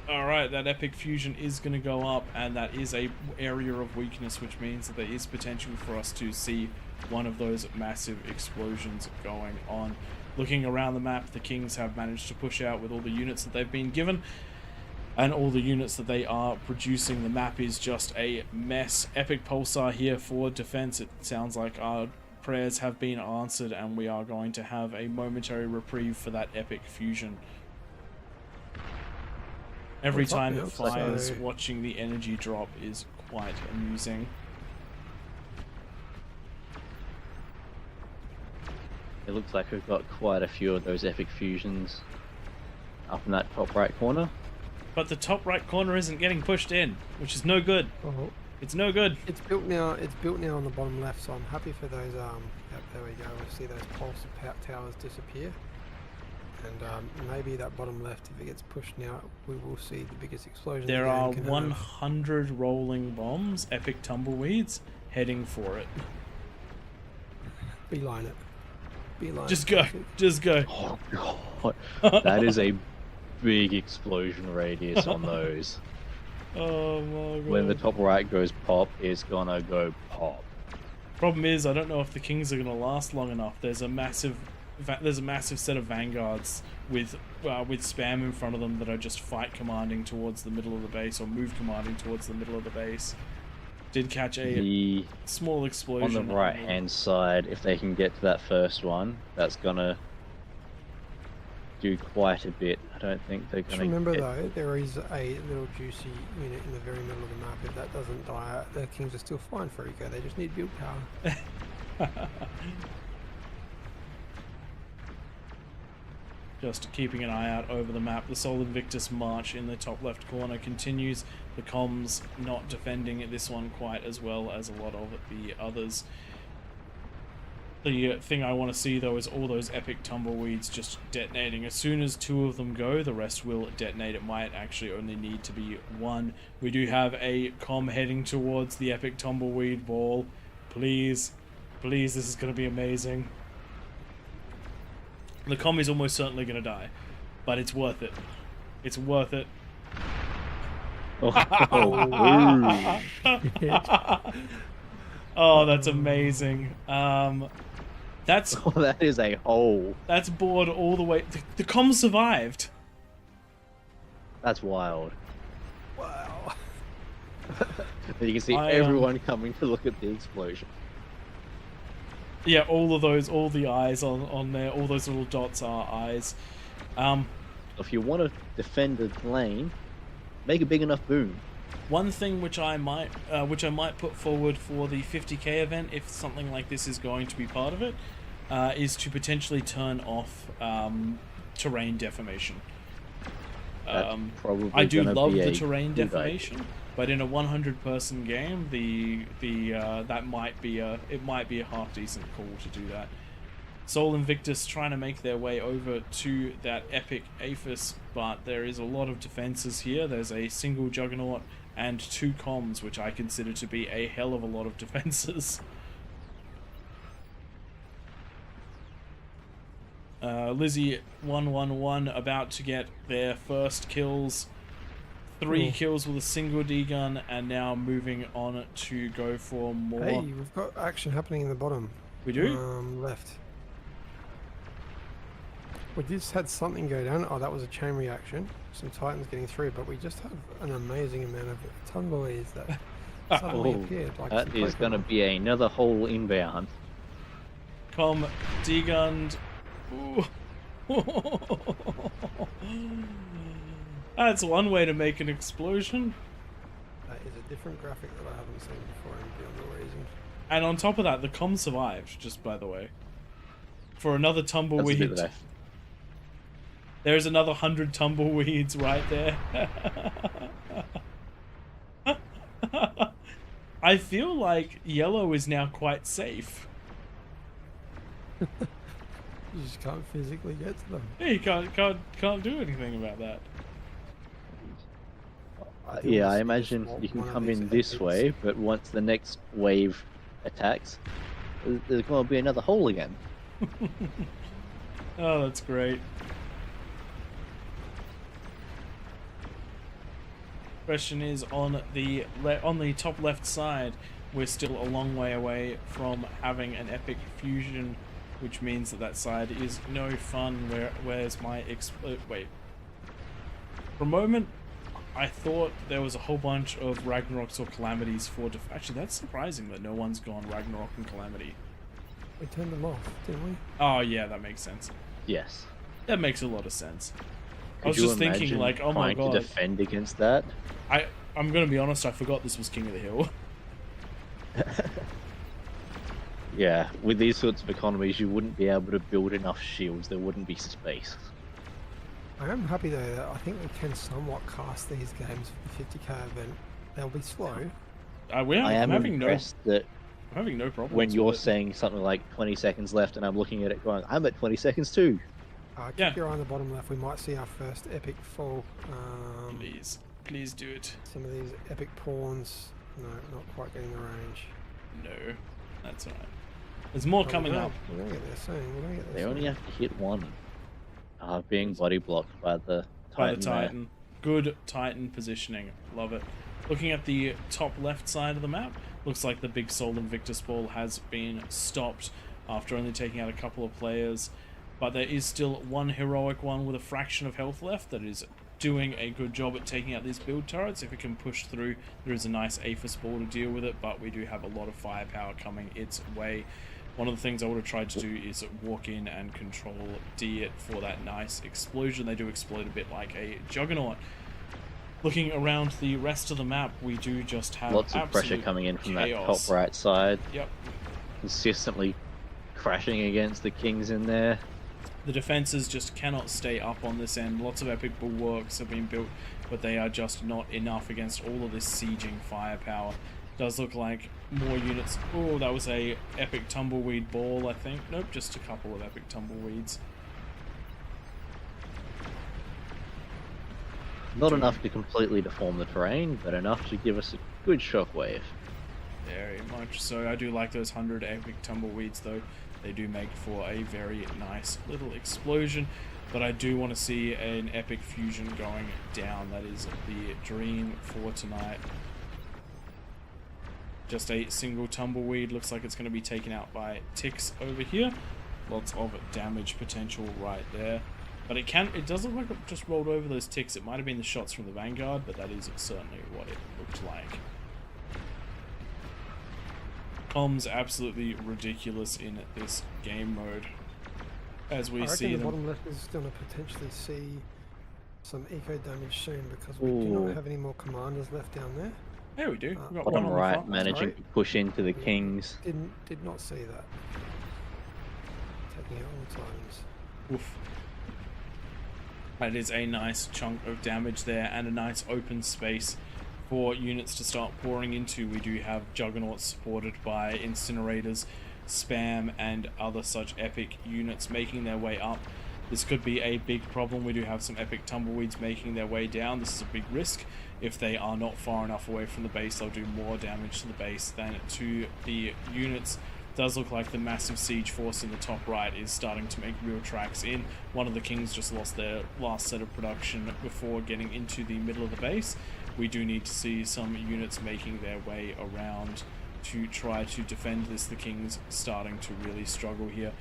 Alright, that epic fusion is going to go up, and that is a area of weakness, which means that there is potential for us to see one of those massive explosions going on. Looking around the map, the Kings have managed to push out with all the units that they've been given, and all the units that they are producing. The map is just a mess. Epic Pulsar here for defense. It sounds like our prayers have been answered, and we are going to have a momentary reprieve for that epic fusion. Every time it fires, watching the energy drop is quite amusing. it looks like we've got quite a few of those epic fusions up in that top right corner. But the top right corner isn't getting pushed in, which is no good. Oh, It's no good. it's built now. It's built now on the bottom left, so I'm happy for those. Yep, there we go. We see those pulse towers disappear, and maybe that bottom left, if it gets pushed now, we will see the biggest explosion. There the game are can 100 rolling bombs, epic tumbleweeds, heading for it. have. Beeline it. Beeline. Just it, go. perfect. Just go. Oh god, that is a big explosion radius on those. Oh my god. When the top right goes pop, it's gonna go pop. Problem is, I don't know if the Kings are going to last long enough. There's a massive set of vanguards with spam in front of them that are just fight commanding towards the middle of the base, or move commanding towards the middle of the base. Did catch a small explosion On the right hand side, if they can get to that first one, that's gonna do quite a bit. I don't think they're Just gonna remember get... though, there is a little juicy unit in the very middle of the map. If that doesn't die, the Kings are still fine for Eco. They just need build power. Just keeping an eye out over the map. The Sol Invictus march in the top left corner continues. The comms not defending this one quite as well as a lot of the others. The thing I want to see though is all those epic tumbleweeds just detonating. As soon as 2 of them go, the rest will detonate. It might actually only need to be 1. We do have a comm heading towards the epic tumbleweed ball. Please, please, this is going to be amazing. The comm is almost certainly going to die, but it's worth it. It's worth it. Oh, that's amazing. That's that is a hole. That's bored all the way. The comm survived. That's wild. Wow. You can see everyone coming to look at the explosion. Yeah, all of those, all the eyes on there, all those little dots are eyes. If you want to defend the lane, make a big enough boom. One thing which I might put forward for the 50k event, if something like this is going to be part of it, is to potentially turn off terrain deformation. Probably I do love be the a terrain good deformation, idea. but in a 100-person game, that might be a half decent call to do that. Sol Invictus trying to make their way over to that epic Aphis, but there is a lot of defenses here. There's a single Juggernaut and 2 comms, which I consider to be a hell of a lot of defenses. Lizzie 111 about to get their first kills. 3 kills with a single D-gun, and now moving on to go for more. Hey, we've got action happening in the bottom. We do? Left. We just had something go down. Oh, that was a chain reaction. Some Titans getting through, but we just have an amazing amount of tumbleweeds that suddenly appeared. Like That is going to be another hole inbound. Com D-gunned. Ooh. That's one way to make an explosion. That is a different graphic that I haven't seen before in Beyond the Reason. And on top of that, the com survived, just by the way. For another tumbleweed. There's another 100 tumbleweeds right there. I feel like yellow is now quite safe. You just can't physically get to them. Yeah, you can't do anything about that. Yeah, I imagine you can come in this way, but once the next wave attacks, there's going to be another hole again. Oh, that's great. Question is on the top left side, we're still a long way away from having an epic fusion, which means that side is no fun. Where's my wait? For a moment, I thought there was a whole bunch of Ragnaroks or Calamities for actually, that's surprising that no one's gone Ragnarok and Calamity. We turned them off, didn't we? Oh yeah, that makes sense. Yes. That makes a lot of sense. I Could was you just thinking, imagine like, oh my trying god. to defend against that? I'm gonna be honest, I forgot this was King of the Hill. Yeah, with these sorts of economies, you wouldn't be able to build enough shields. There wouldn't be space. I am happy though that I think we can somewhat cast these games for the 50k event. They'll be slow. I am impressed that I'm having no problem. when you're saying something like 20 seconds left and I'm looking at it going, I'm at 20 seconds too. Keep your eye on the bottom left. We might see our first epic fall. Please do it. Some of these epic pawns. No, not quite getting the range. No, that's alright. There's more coming up. We're gonna get there soon. We're gonna get there They soon. only have to hit one. Being body blocked by the Titan. By the Titan. Good Titan positioning. Love it. Looking at the top left side of the map, looks like the big Sol Invictus ball has been stopped after only taking out a couple of players. But there is still one heroic one with a fraction of health left that is doing a good job at taking out these build turrets. If it can push through, there is a nice Aphis ball to deal with it, but we do have a lot of firepower coming its way. One of the things I would have tried to do is walk in and control D it for that nice explosion. They do explode a bit like a Juggernaut. Looking around the rest of the map, we do just have lots of pressure coming in from chaos. that top right side. Yep. Consistently crashing against the Kings in there. The defenses just cannot stay up on this end. Lots of epic bulwarks have been built, but they are just not enough against all of this sieging firepower. Does look like more units. Oh, that was a epic tumbleweed ball, I think. Nope, just a couple of epic tumbleweeds. Not enough to completely deform the terrain, but enough to give us a good shockwave. Very much so. I do like those 100 epic tumbleweeds, though. They do make for a very nice little explosion. But I do want to see an epic fusion going down. That is the dream for tonight. Just a single tumbleweed. Looks like it's going to be taken out by ticks over here. Lots of damage potential right there. But it does look like it just rolled over those ticks. It might have been the shots from the Vanguard, but that is certainly what it looked like. Comms absolutely ridiculous in this game mode. As we see the them. bottom left is going to potentially see some eco damage soon because we do not have any more commanders left down there. There we do. We've got Bottom one on right, the front. managing to push into the Kings. Did not see that. Taking out all the Titans. Oof. That is a nice chunk of damage there and a nice open space for units to start pouring into. We do have Juggernauts supported by Incinerators, Spam, and other such epic units making their way up. This could be a big problem. We do have some epic tumbleweeds making their way down. This is a big risk. If they are not far enough away from the base, they'll do more damage to the base than to the units does look like the massive siege force in the top right is starting to make real tracks in. One of the kings just lost their last set of production before getting into the middle of the base. We do need to see some units making their way around to try to defend this. The king's starting to really struggle here.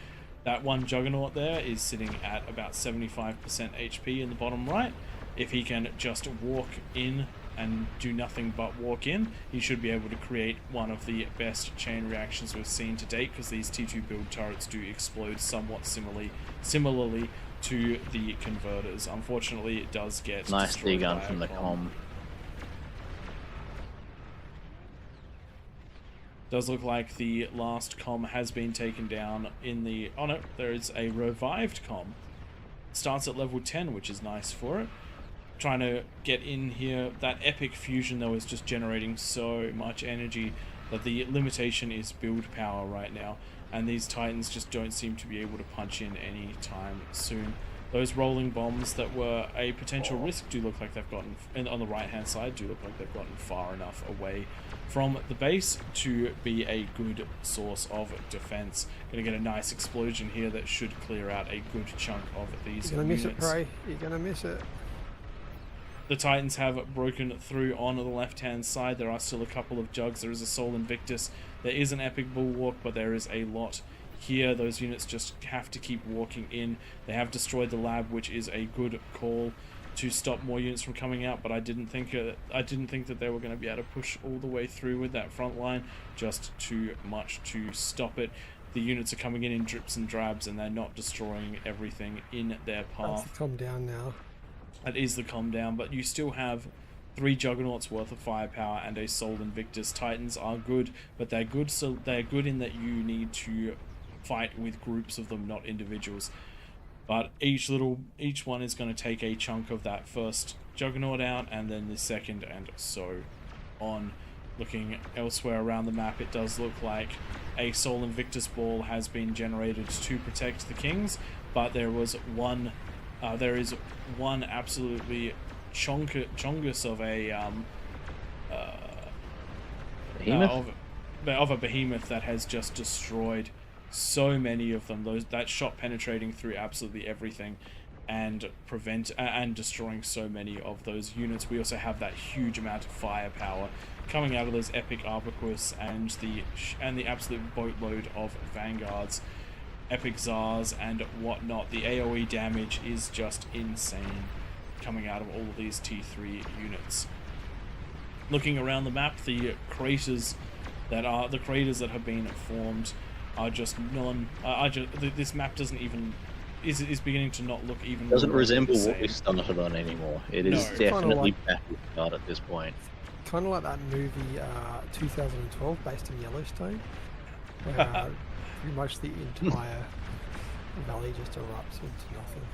That one juggernaut there is sitting at about 75% HP in the bottom right. If he can just walk in and do nothing but walk in, he should be able to create one of the best chain reactions we've seen to date, because these T2 build turrets do explode somewhat similarly to the converters. Unfortunately, it does get Nice destroyed D-gun by a from the com. Does look like the last com has been taken down in the... Oh no, there is a revived com. Starts at level 10, which is nice for it. Trying to get in here. That epic fusion, though, is just generating so much energy that the limitation is build power right now. And these Titans just don't seem to be able to punch in any time soon. Those rolling bombs that were a potential risk do look like they've gotten, and on the right hand side, do look like they've gotten far enough away from the base to be a good source of defense. Gonna get a nice explosion here that should clear out a good chunk of these You're gonna units. miss it, Prey. You're gonna miss it. The Titans have broken through on the left hand side. There are still a couple of jugs. There is a Soul Invictus. There is an epic bulwark, but there is a lot here. Those units just have to keep walking in. They have destroyed the lab, which is a good call to stop more units from coming out, but I didn't think that they were going to be able to push all the way through with that front line. Just too much to stop it. The units are coming in drips and drabs, and they're not destroying everything in their path. That's come down now. That is the calm down, but you still have 3 Juggernauts worth of firepower and a Soul Invictus. Titans are good, but they're good, so they're good in that you need to fight with groups of them, not individuals. But each one is going to take a chunk of that first Juggernaut out, and then the second, and so on. Looking elsewhere around the map, it does look like a Soul Invictus ball has been generated to protect the kings, but there is one absolutely chongus of a Behemoth? of a behemoth that has just destroyed so many of them. That shot penetrating through absolutely everything and destroying so many of those units. We also have that huge amount of firepower coming out of those epic Arbaquis and the absolute boatload of vanguards, epic Zars and whatnot. The AoE damage is just insane coming out of all of these T3 units. Looking around the map, the craters that have been formed are just this map doesn't even is beginning to not look even. Doesn't resemble the what we same. started on anymore. It is No. definitely backward at this point. Kind of like that movie 2012 based in Yellowstone, where pretty much the entire valley just erupts into nothing.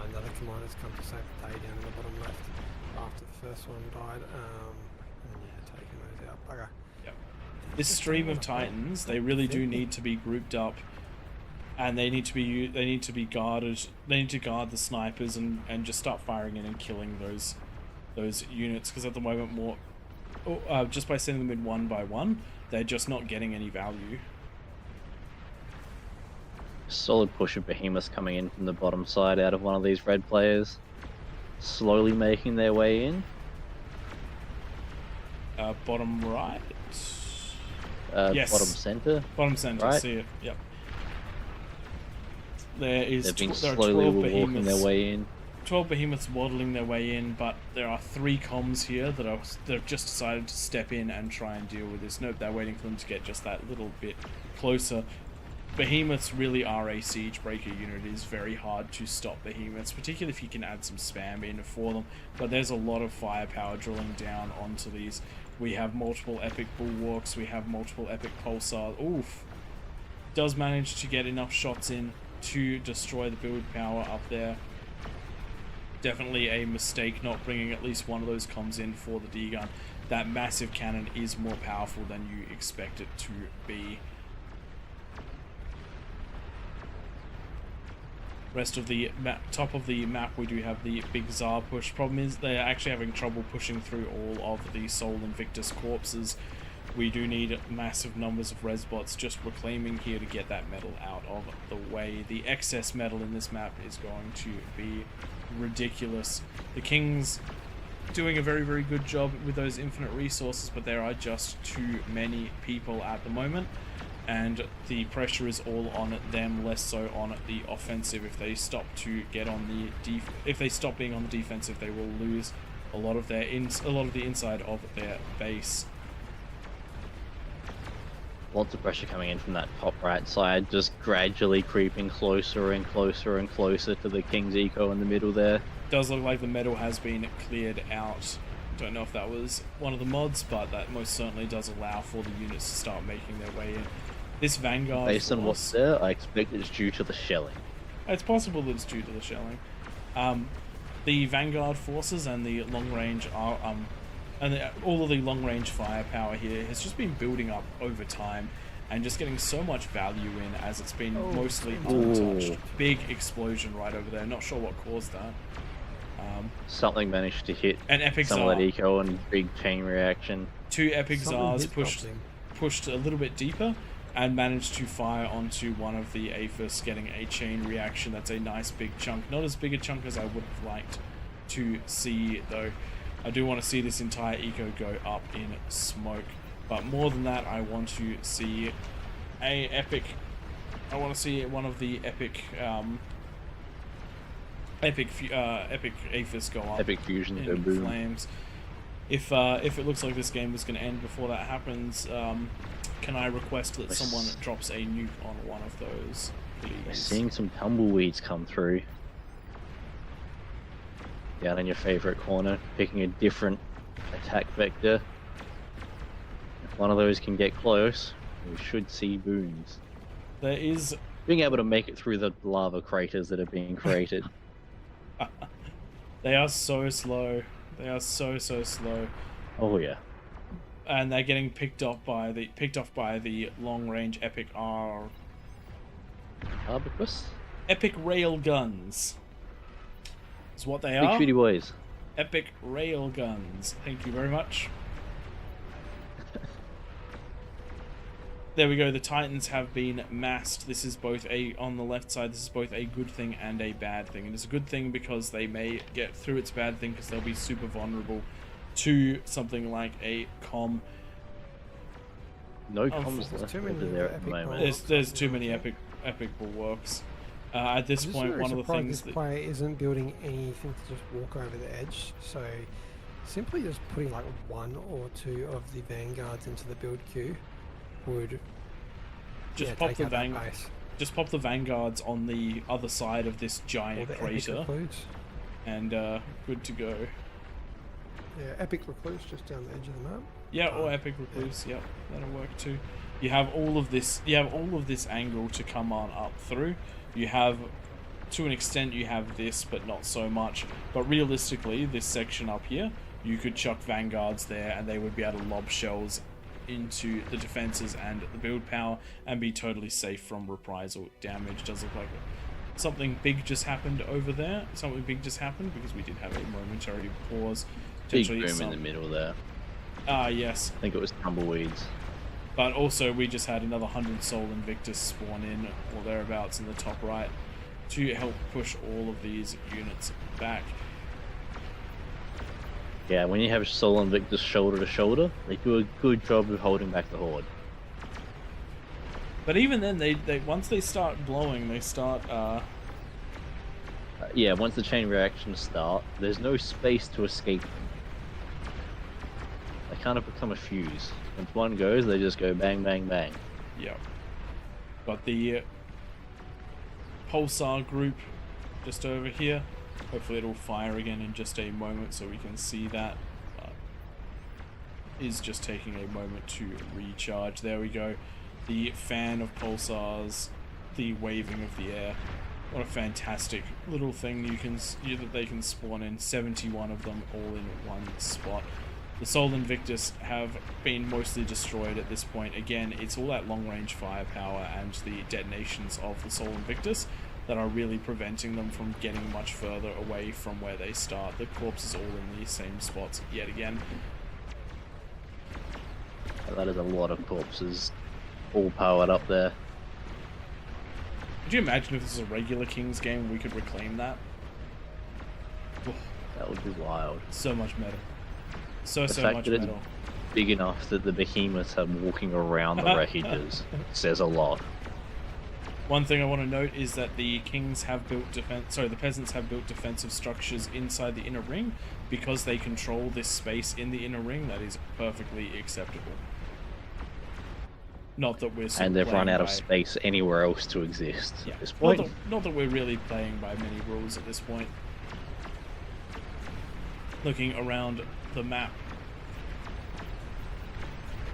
Another commander's come to save the day down in the bottom left after the first one died. And yeah, taking those out. Bugger. Yep. This stream of Titans, they really do need to be grouped up, and they need to be guarded. They need to guard the snipers and just start firing in and killing those units, because at the moment just by sending them in one by one, they're just not getting any value. Solid push of behemoths coming in from the bottom side out of one of these red players, slowly making their way in. Bottom right. Yes. Bottom center. Bottom center. Right. See it. Yep. They've been there are slowly 12 walking behemoths. their way in. 12 behemoths waddling their way in, but there are 3 comms here that have just decided to step in and try and deal with this. Nope, they're waiting for them to get just that little bit closer. Behemoths really are a siege breaker unit. It is very hard to stop behemoths, particularly if you can add some spam in for them, but there's a lot of firepower drilling down onto these. We have multiple epic bulwarks, we have multiple epic pulsars. Oof. Does manage to get enough shots in to destroy the build power up there. Definitely a mistake not bringing at least one of those comms in for the D-gun. That massive cannon is more powerful than you expect it to be. Rest of the top of the map, we do have the big Tsar push. Problem is they're actually having trouble pushing through all of the Soul Invictus corpses. we do need massive numbers of res bots just reclaiming here to get that metal out of the way. The excess metal in this map is going to be ridiculous. The Kings doing a very, very good job with those infinite resources, but there are just too many people at the moment, and the pressure is all on them, less so on the offensive. If they stop to get on the if they stop being on the defensive, they will lose a lot of their a lot of the inside of their base. Lots of pressure coming in from that top right side, just gradually creeping closer and closer and closer to the King's Eco in the middle there. Does look like the metal has been cleared out. Don't know if that was one of the mods, but that most certainly does allow for the units to start making their way in. This Vanguard Based on what's there, I expect it's due to the shelling. It's possible that it's due to the shelling. The Vanguard forces and the long range are all of the long range firepower here has just been building up over time and just getting so much value in as it's been mostly untouched. Big explosion right over there. Not sure what caused that. Something managed to hit an epic some Tsar. of that eco and big chain reaction. 2 epic Tsars Something pushed a little bit deeper and managed to fire onto one of the APHIS, getting a chain reaction. That's a nice big chunk. Not as big a chunk as I would have liked to see, though. I do want to see this entire eco go up in smoke. But more than that, I want to see a epic... I want to see one of the epic... epic APHIS go up. Epic fusion in go boom. flames. If it looks like this game is going to end before that happens, can I request that someone drops a nuke on one of those, We're please? seeing some tumbleweeds come through. Down in your favorite corner, picking a different attack vector. If one of those can get close, we should see booms. There is... Being able to make it through the lava craters that are being created. They are so slow. They are so slow. Oh yeah. And they're getting picked off by the long range epic Arbicus? epic rail guns. Is what they Big are. shooty boys. Epic rail guns. Thank you very much. There we go. The Titans have been massed. This is both on the left side, this is both a good thing and a bad thing. And it's a good thing because they may get through its bad thing because they'll be super vulnerable to something like a comm. No comms there's left too many over there at epic the moment. bulwarks. There's too many epic bulwarks. At this I'm just point, very one of the surprised things this that player isn't building anything to just walk over the edge. So simply just putting like 1 or 2 of the vanguards into the build queue would just pop take the out that base. just pop the vanguards on the other side of this Or giant the epic crater, recluse. and good to go. Yeah, epic recluse just down the edge of the map. Yeah, or epic recluse. Yep, that'll work too. You have all of this. You have all of this angle to come on up through. You have, to an extent, you have this, but not so much. But realistically, this section up here, you could chuck vanguards there, and they would be able to lob shells into the defenses and the build power, and be totally safe from reprisal damage. Does look like something big just happened over there. Something big just happened because we did have a momentary pause. Big Potentially boom in the middle there. Yes. I think it was tumbleweeds. But also, we just had another 100 Soul Invictus spawn in, or thereabouts, in the top right, to help push all of these units back. Yeah, when you have Sol Invictus shoulder to shoulder, they do a good job of holding back the horde. But even then, they once they start blowing, they start... Yeah, once the chain reactions start, there's no space to escape them. They kind of become a fuse. Once one goes, they just go bang, bang, bang. Yeah. Got the Pulsar group just over here. Hopefully it'll fire again in just a moment so we can see that. Is just taking a moment to recharge. There we go. The fan of pulsars, the waving of the air. What a fantastic little thing that they can spawn in. 71 of them all in one spot. The Soul Invictus have been mostly destroyed at this point. Again, it's all that long-range firepower and the detonations of the Soul Invictus that are really preventing them from getting much further away from where they start. The corpses all in the same spots yet again. That is a lot of corpses all powered up there. Could you imagine if this was a regular Kings game, we could reclaim that? Oh, That would be wild. so much metal. So The fact much that it's metal. big enough that the behemoths are walking around the wreckages says a lot. One thing I want to note is that the Kings have built the peasants have built defensive structures inside the inner ring because they control this space in the inner ring. That is perfectly acceptable. Not that we're And they've run playing out of by- space anywhere else to exist Yeah. at this point. Not that we're really playing by many rules at this point. Looking around the map,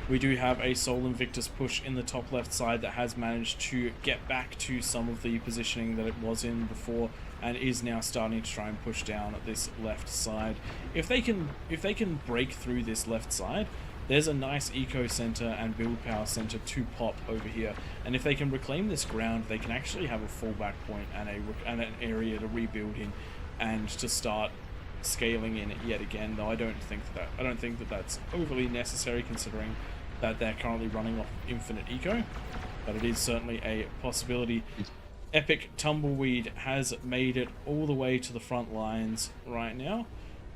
we do have a Sol Invictus push in the top left side that has managed to get back to some of the positioning that it was in before, and is now starting to try and push down at this left side. If they can break through this left side, there's a nice eco center and build power center to pop over here, and if they can reclaim this ground, they can actually have a fallback point and an area to rebuild in, and to start scaling in it yet again. Though I don't think that that's overly necessary, considering that they're currently running off infinite eco, but it is certainly a possibility. Epic Tumbleweed has made it all the way to the front lines right now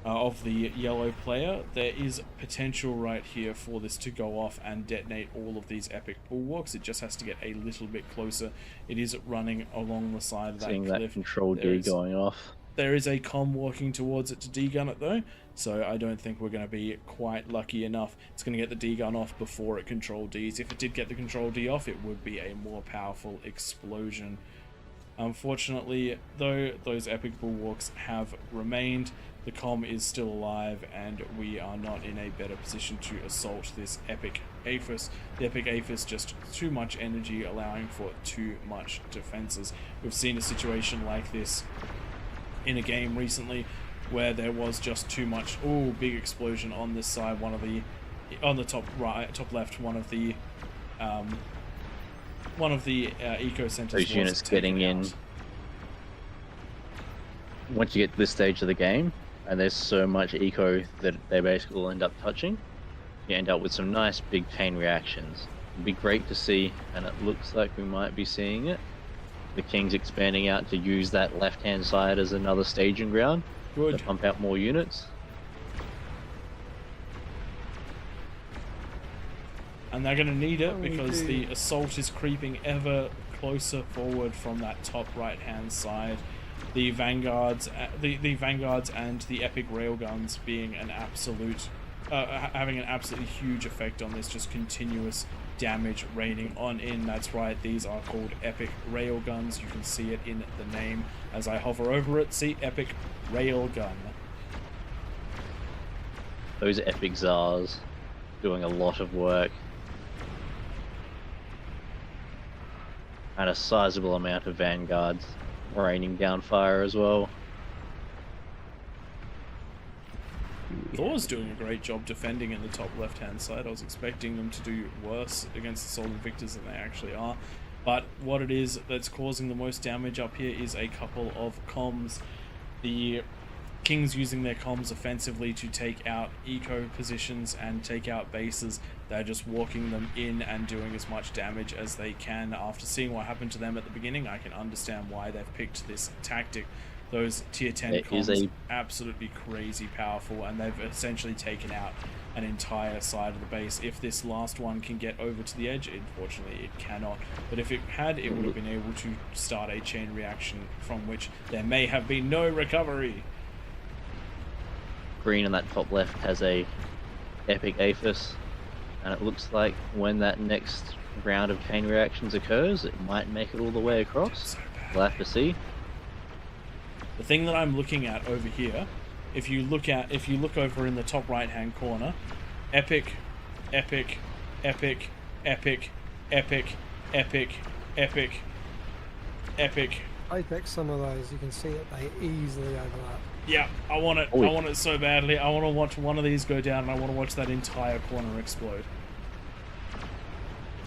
of the yellow player. There is potential right here for this to go off and detonate all of these epic bulwarks. It just has to get a little bit closer. It is running along the side of that Seeing cliff. that control There D is- going off. There is a comm walking towards it to D-gun it though, so I don't think we're going to be quite lucky enough. It's going to get the D-gun off before it control Ds. If it did get the control D off, it would be a more powerful explosion. Unfortunately, though, those epic bulwarks have remained. The comm is still alive, and we are not in a better position to assault this epic Aphis. The epic Aphis, just too much energy, allowing for too much defenses. We've seen a situation like this in a game recently where there was just too much. Oh, big explosion on this side. On the top right, top left, one of the eco centers. Those units getting in. Once you get to this stage of the game, and there's so much eco that they basically will end up touching, you end up with some nice big chain reactions. It'd be great to see, and it looks like we might be seeing it. The Kings expanding out to use that left-hand side as another staging ground Good. to pump out more units. And they're going to need it because the assault is creeping ever closer forward from that top right-hand side. The vanguards, the vanguards, and the epic railguns being an absolute, having an absolutely huge effect on this. Just continuous damage raining on in. That's right, these are called epic railguns. You can see it in the name as I hover over it. See, epic railgun. Those epic Zars doing a lot of work. And a sizable amount of vanguards raining down fire as well. Thor's doing a great job defending in the top left-hand side. I was expecting them to do worse against the Sol Invictus than they actually are. But what it is that's causing the most damage up here is a couple of comms. The Kings using their comms offensively to take out eco positions and take out bases. They're just walking them in and doing as much damage as they can. After seeing what happened to them at the beginning, I can understand why they've picked this tactic. Those tier 10 comms absolutely crazy powerful, and they've essentially taken out an entire side of the base. If this last one can get over to the edge, unfortunately it cannot. But if it had, it would have been able to start a chain reaction from which there may have been no recovery. Green in that top left has a epic Aphis, and it looks like when that next round of chain reactions occurs, it might make it all the way across. So bad. We'll have to see. The thing that I'm looking at over here, if you look over in the top right hand corner, epic, epic, epic, epic, epic, epic, epic, epic. Apex, some of those, you can see that they easily overlap. Yeah, I want it. Oi. I want it so badly. I want to watch one of these go down, and I want to watch that entire corner explode.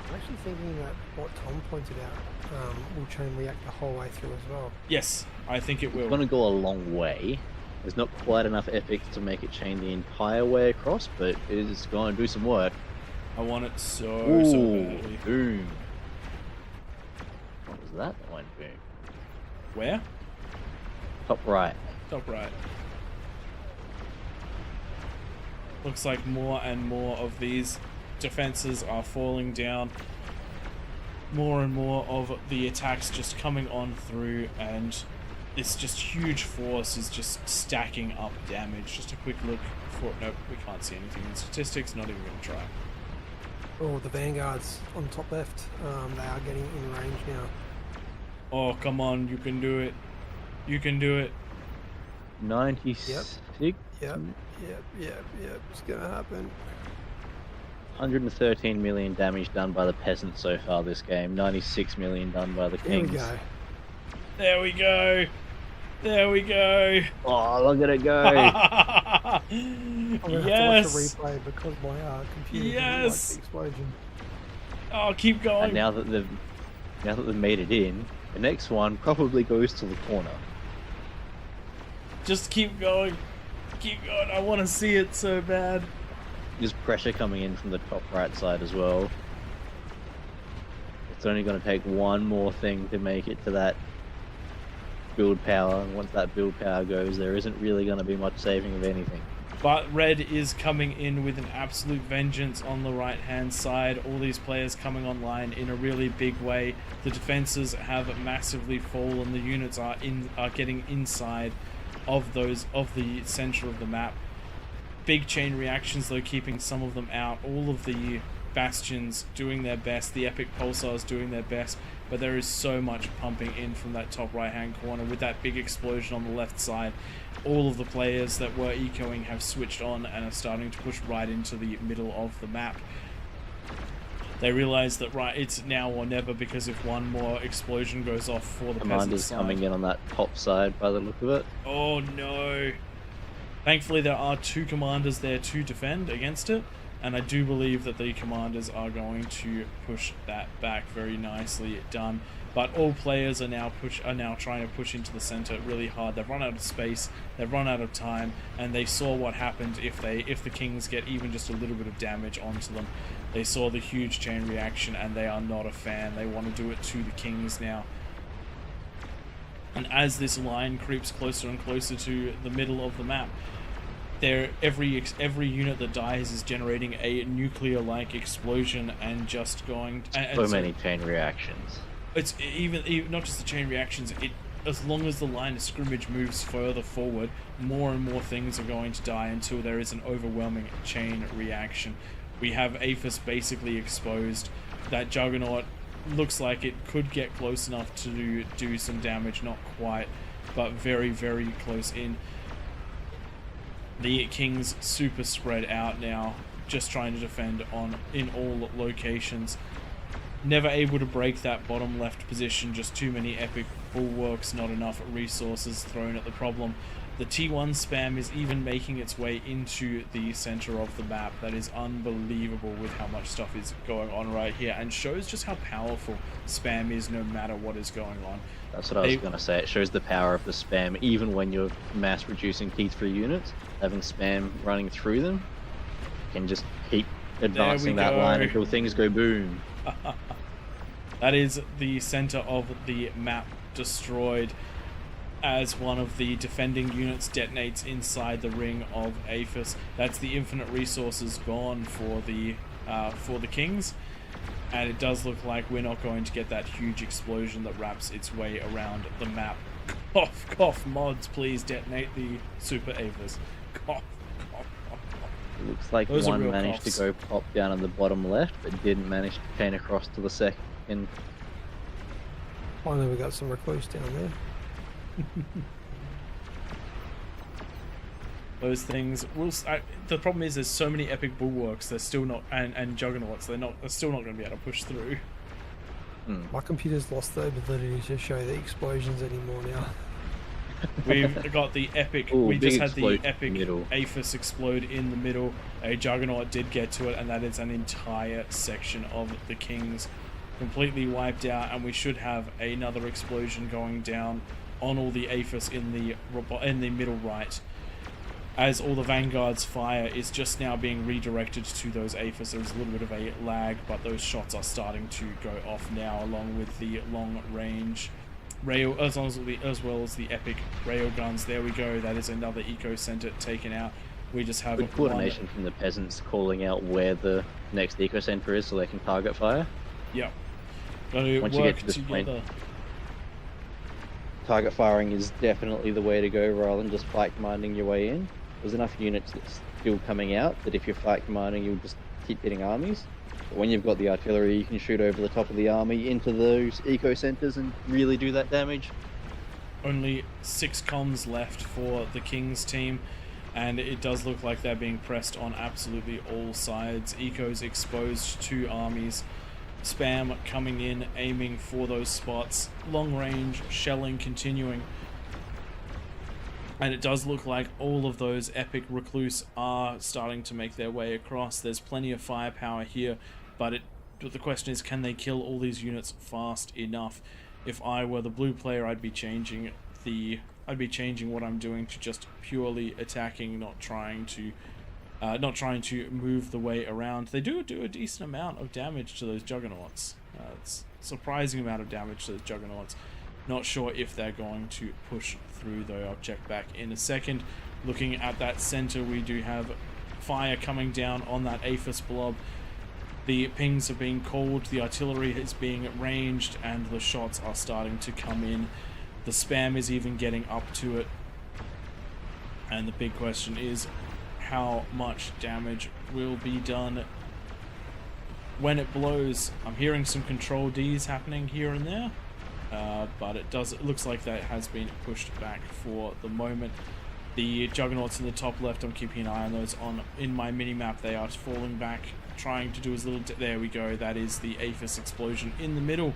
I'm actually thinking that what Tom pointed out will chain react the whole way through as well. Yes, I think it It's will. going to go a long way. There's not quite enough epics to make it chain the entire way across, but it is going to do some work. I want it so Ooh, badly. boom. What was that? That went boom. Where? Top right. Top right. Looks like more and more of these defenses are falling down. More and more of the attacks just coming on through, and this just huge force is just stacking up damage. Just a quick look for... Nope, we can't see anything in statistics, not even going to try. Oh, the vanguards on top left. They are getting in range now. Oh, come on, you can do it. You can do it. 96. Yep. It's gonna happen. 113 million damage done by the peasants so far this game. 96 million done by the Here we kings. go. There we go. There we go. Oh, look at it go. I'm gonna have to watch Yes. the replay because my computer doesn't like Yes. the explosion. Oh, keep going. And now that they've made it in, the next one probably goes to the corner. Just keep going. Keep going. I want to see it so bad. There's pressure coming in from the top right side as well. It's only going to take one more thing to make it to that build power. And once that build power goes, there isn't really going to be much saving of anything. But red is coming in with an absolute vengeance on the right hand side. All these players coming online in a really big way. The defenses have massively fallen. The units are getting inside of the center of the map. Big chain reactions though, keeping some of them out. All of the bastions doing their best. The epic pulsars doing their best. But there is so much pumping in from that top right hand corner with that big explosion on the left side. All of the players that were ecoing have switched on and are starting to push right into the middle of the map. They realize that it's now or never, because if one more explosion goes off for the peasant Commanders side... coming in on that top side by the look of it. Oh no! Thankfully there are two commanders there to defend against it, and I do believe that the commanders are going to push that back. Very nicely done. But all players are now trying to push into the center really hard. They've run out of space, they've run out of time, and they saw what happened if the kings get even just a little bit of damage onto them. They saw the huge chain reaction, and they are not a fan. They want to do it to the kings now. And as this line creeps closer and closer to the middle of the map, every unit that dies is generating a nuclear-like explosion and just going... So many chain reactions. It's even not just the chain reactions. As long as the line of scrimmage moves further forward, more and more things are going to die until there is an overwhelming chain reaction. We have Aphis basically exposed. That Juggernaut looks like it could get close enough to do some damage, not quite, but very, very close in. The Kings super spread out now, just trying to defend in all locations. Never able to break that bottom left position, just too many epic bulwarks, not enough resources thrown at the problem. The T1 spam is even making its way into the center of the map. That is unbelievable with how much stuff is going on right here, and shows just how powerful spam is no matter what is going on. That's what I was going to say. It shows the power of the spam, even when you're mass reducing T3 units. Having spam running through them can just keep advancing that line until things go boom. That is the center of the map destroyed as one of the defending units detonates inside the ring of Aphis. That's the infinite resources gone for the Kings, and it does look like we're not going to get that huge explosion that wraps its way around the map. Cough, cough, mods, please detonate the Super Aphis. Cough, cough, cough, cough. It looks like Those one managed to go pop down on the bottom left, but didn't manage to chain across to the second. Finally, we got some recluse down there. Those things the problem is there's so many epic bulwarks, they're still not, and juggernauts, they're still not going to be able to push through. My computer's lost the ability to show the explosions anymore now. We've got the epic. Ooh, we just had the explosion epic middle. Aphis explode in the middle. A Juggernaut did get to it, and that is an entire section of the Kings completely wiped out. And we should have another explosion going down on all the Aphis in the middle right. as all the Vanguard's fire is just now being redirected to those APHIS. There's a little bit of a lag, but those shots are starting to go off now, along with the long-range rail, as well as the epic rail guns. There we go. That is another eco center taken out. We just have Good coordination from the peasants calling out where the next eco center is so they can target fire. Yep. Got to Once work you get to this together. point, target firing is definitely the way to go rather than just flight commanding your way in. There's enough units that's still coming out that if you're flight commanding, you'll just keep hitting armies. But when you've got the artillery, you can shoot over the top of the army into those eco centers and really do that damage. Only 6 comms left for the King's team, and it does look like they're being pressed on absolutely all sides. Ecos exposed to armies. Spam coming in, aiming for those spots. Long range shelling continuing. And it does look like all of those epic recluse are starting to make their way across. There's plenty of firepower here, but the question is, can they kill all these units fast enough? If I were the blue player, I'd be changing what I'm doing to just purely attacking, not trying to move the way around. They do a decent amount of damage to those juggernauts. It's a surprising amount of damage to those juggernauts. Not sure if they're going to push through, though. I'll check back in a second. Looking at that center, we do have fire coming down on that APHIS blob. The pings are being called, the artillery is being ranged, and the shots are starting to come in. The spam is even getting up to it. And the big question is, how much damage will be done when it blows? I'm hearing some control Ds happening here and there. But it looks like that has been pushed back for the moment. The juggernauts in the top left, I'm keeping an eye on those in my mini-map. They are falling back, trying to do as little... There we go. That is the APHIS explosion in the middle.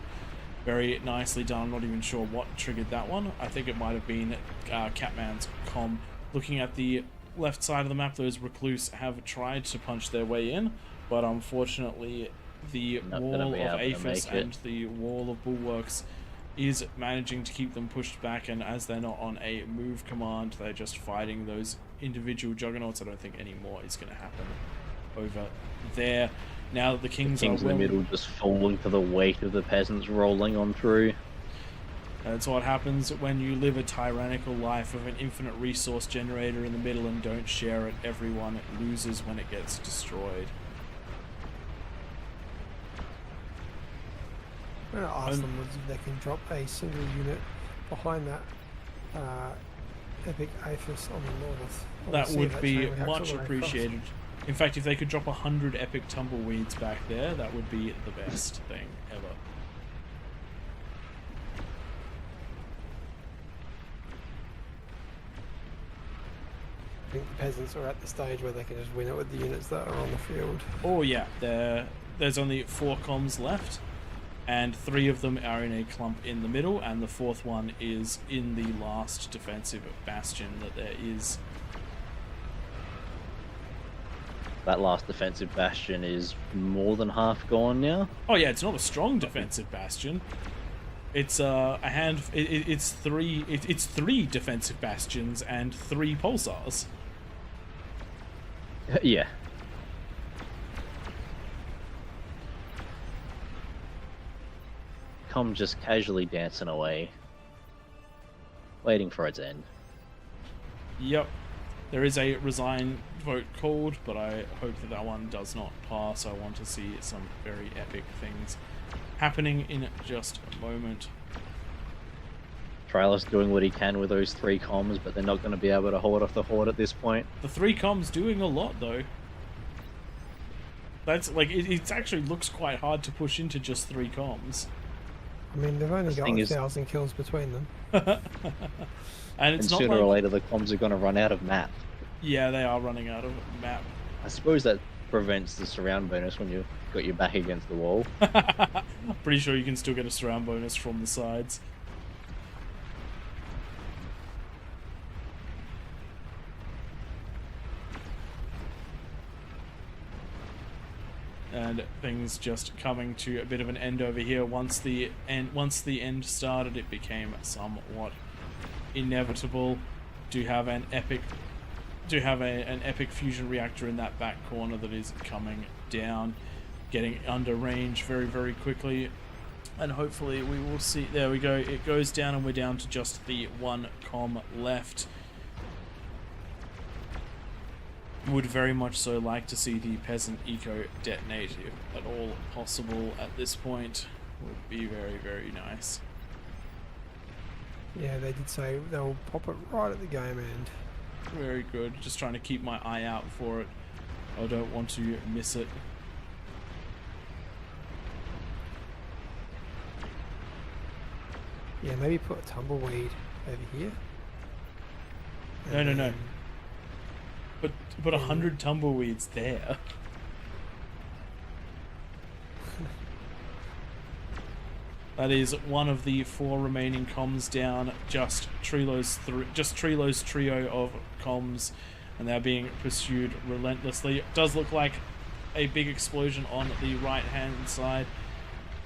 Very nicely done. I'm not even sure what triggered that one. I think it might have been Catman's comm. Looking at the left side of the map, those recluse have tried to punch their way in, but unfortunately the wall of APHIS and the wall of bulwarks is managing to keep them pushed back, and as they're not on a move command, they're just fighting those individual juggernauts. I don't think any more is going to happen over there. Now that the Kings in the middle just falling to the weight of the peasants rolling on through. That's what happens when you live a tyrannical life of an infinite resource generator in the middle and don't share it. Everyone loses when it gets destroyed. I'm going to ask them if they can drop a single unit behind that epic APHIS on the north. That would be much appreciated. In fact, if they could drop 100 epic tumbleweeds back there, that would be the best thing ever. I think the peasants are at the stage where they can just win it with the units that are on the field. Oh yeah, there's only 4 comms left, and 3 of them are in a clump in the middle, and the 4th one is in the last defensive bastion that there is. That last defensive bastion is more than half gone now. Oh yeah, it's not a strong defensive bastion. It's it's 3 defensive bastions and 3 pulsars. Yeah. Come just casually dancing away, waiting for its end. Yep. There is a resign vote called, but I hope that that one does not pass. I want to see some very epic things happening in just a moment. Trailers doing what he can with those 3 comms, but they're not going to be able to hold off the horde at this point. The 3 comms doing a lot, though. That's like it actually looks quite hard to push into just 3 comms. I mean, they've only got 1,000 kills between them. And it's not sooner like... or later the comms are going to run out of map. Yeah, they are running out of map. I suppose that prevents the surround bonus when you've got your back against the wall. Pretty sure you can still get a surround bonus from the sides. And things just coming to a bit of an end over here. Once the end started, it became somewhat inevitable to have an epic do have an epic fusion reactor in that back corner that is coming down, getting under range very, very quickly. And hopefully we will see... There we go. It goes down and we're down to just the 1 comm left. Would very much so like to see the Peasant Eco detonate if at all possible at this point. Would be very, very nice. Yeah, they did say they'll pop it right at the game end. Very good. Just trying to keep my eye out for it. I don't want to miss it. Yeah, maybe put a tumbleweed over here. No, no, no. then- But 100 tumbleweeds there. That is one of the 4 remaining comms down. Just Trilo's trio of comms, and they're being pursued relentlessly. It does look like a big explosion on the right-hand side.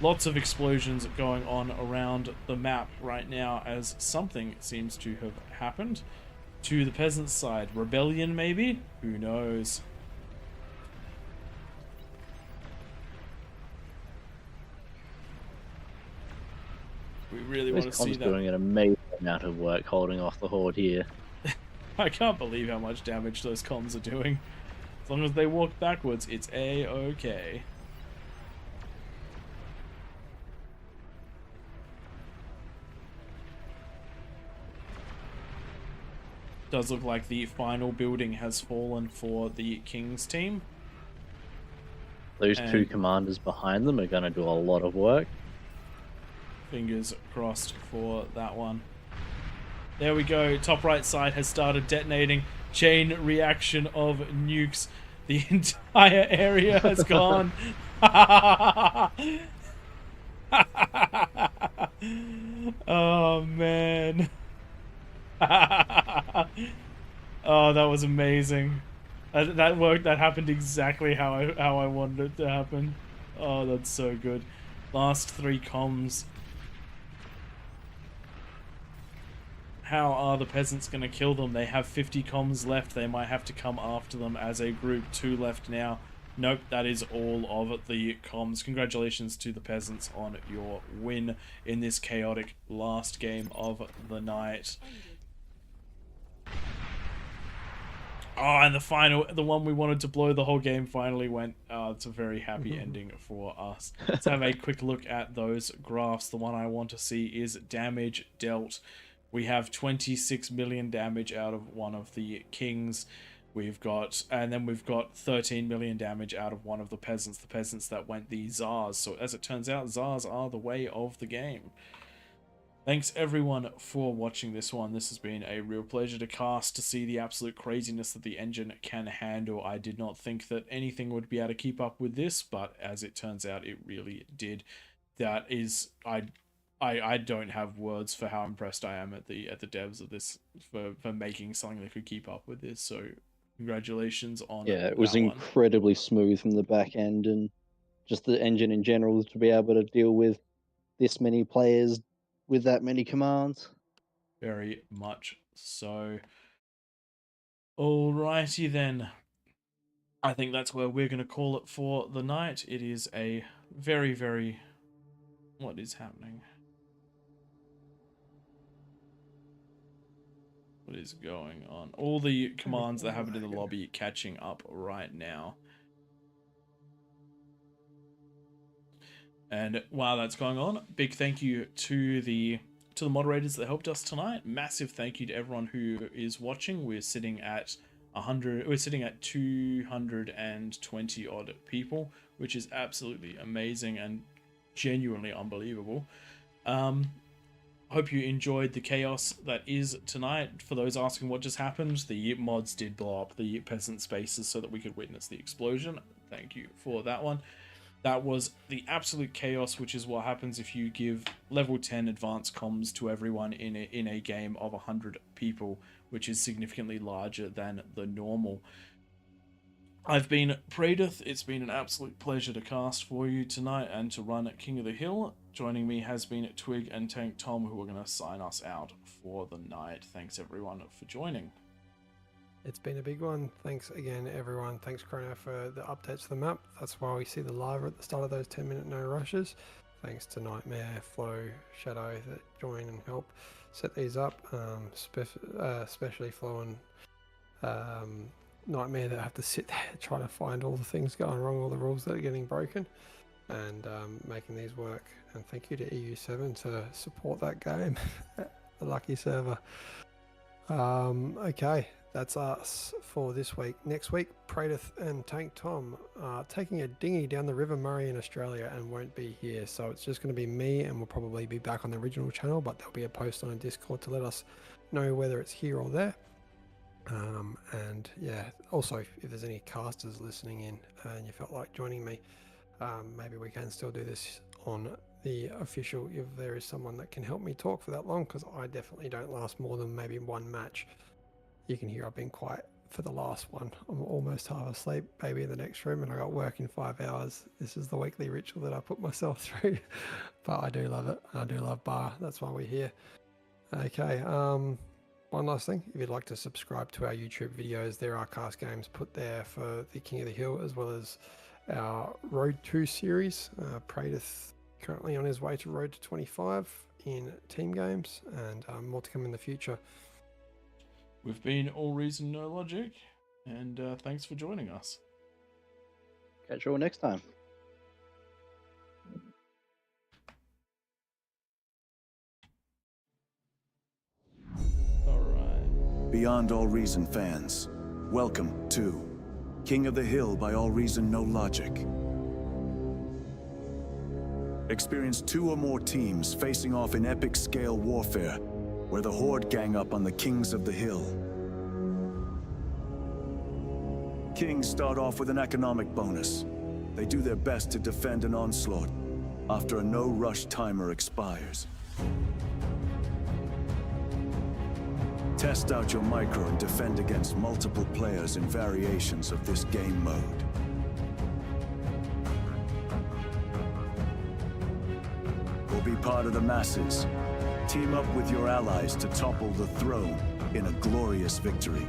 Lots of explosions going on around the map right now as something seems to have happened to the peasants' side. Rebellion, maybe? Who knows? We really want to see Com's that. doing an amazing amount of work holding off the horde here. I can't believe how much damage those comms are doing. As long as they walk backwards, it's a-okay. Does look like the final building has fallen for the King's team. Those 2 And- commanders behind them are going to do a lot of work. Fingers crossed for that one. There we go. Top right side has started detonating. Chain reaction of nukes. The entire area has gone. Oh, man. Oh, that was amazing. That worked. That happened exactly how I wanted it to happen. Oh, that's so good. Last 3 comms. How are the peasants going to kill them? They have 50 comms left. They might have to come after them as a group. 2 left now. Nope, that is all of the comms. Congratulations to the peasants on your win in this chaotic last game of the night. Oh, and the one we wanted to blow the whole game finally went. It's a very happy ending for us. Let's have a quick look at those graphs. The one I want to see is damage dealt. We have 26 million damage out of one of the kings. And then we've got 13 million damage out of one of the peasants that went the Tsars. So as it turns out, Tsars are the way of the game. Thanks everyone for watching this one. This has been a real pleasure to cast, to see the absolute craziness that the engine can handle. I did not think that anything would be able to keep up with this, but as it turns out, it really did. That is, I don't have words for how impressed I am at the devs of this for making something that could keep up with this. So congratulations on Yeah, it was that one. incredibly smooth from the back end, and just the engine in general to be able to deal with this many players with that many commands. Very much so. Alrighty then. I think that's where we're going to call it for the night. It is a very, very... What is happening? What is going on? All the commands that happened in the lobby catching up right now. And while that's going on, big thank you to the moderators that helped us tonight. Massive thank you to everyone who is watching. We're sitting at 220 odd people, which is absolutely amazing and genuinely unbelievable. Hope you enjoyed the chaos that is tonight. For those asking what just happened, the mods did blow up the peasant spaces so that we could witness the explosion. Thank you for that one. That was the absolute chaos, which is what happens if you give level 10 advanced comms to everyone in a game of 100 people, which is significantly larger than the normal. I've been Pradith. It's been an absolute pleasure to cast for you tonight and to run King of the Hill. Joining me has been Twig and Tank Tom, who are going to sign us out for the night. Thanks everyone for joining. It's been a big one. Thanks again, everyone. Thanks, Chrono, for the updates to the map. That's why we see the lava at the start of those 10-minute no rushes. Thanks to Nightmare, Flow, Shadow that join and help set these up, especially Flow and Nightmare that have to sit there trying to find all the things going wrong, all the rules that are getting broken, and making these work. And thank you to EU7 to support that game, the lucky server. Okay, that's us for this week. Next week, Pradith and Tank Tom are taking a dinghy down the River Murray in Australia and won't be here. So it's just going to be me, and we'll probably be back on the original channel, but there'll be a post on a Discord to let us know whether it's here or there. And yeah, also if there's any casters listening in and you felt like joining me, maybe we can still do this on the official if there is someone that can help me talk for that long, because I definitely don't last more than maybe one match. You can hear I've been quiet for the last one. I'm almost half asleep, baby in the next room, and I got work in 5 hours. This is the weekly ritual that I put myself through, but I do love it. I do love bar. That's why we're here. Okay. One last thing, if you'd like to subscribe to our YouTube videos, there are cast games put there for the King of the Hill, as well as our Road 2 series. Pradith currently on his way to Road to 25 in team games, and more to come in the future. We've been All Reason No Logic, and thanks for joining us. Catch you all next time. Beyond All Reason fans, welcome to King of the Hill by All Reason No Logic. Experience 2 or more teams facing off in epic scale warfare, where the Horde gang up on the Kings of the Hill. Kings start off with an economic bonus. They do their best to defend an onslaught after a no-rush timer expires. Test out your micro and defend against multiple players in variations of this game mode. Or be part of the masses. Team up with your allies to topple the throne in a glorious victory.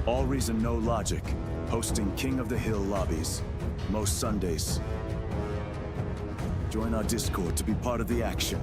All Reason No Logic, hosting King of the Hill lobbies, most Sundays. Join our Discord to be part of the action.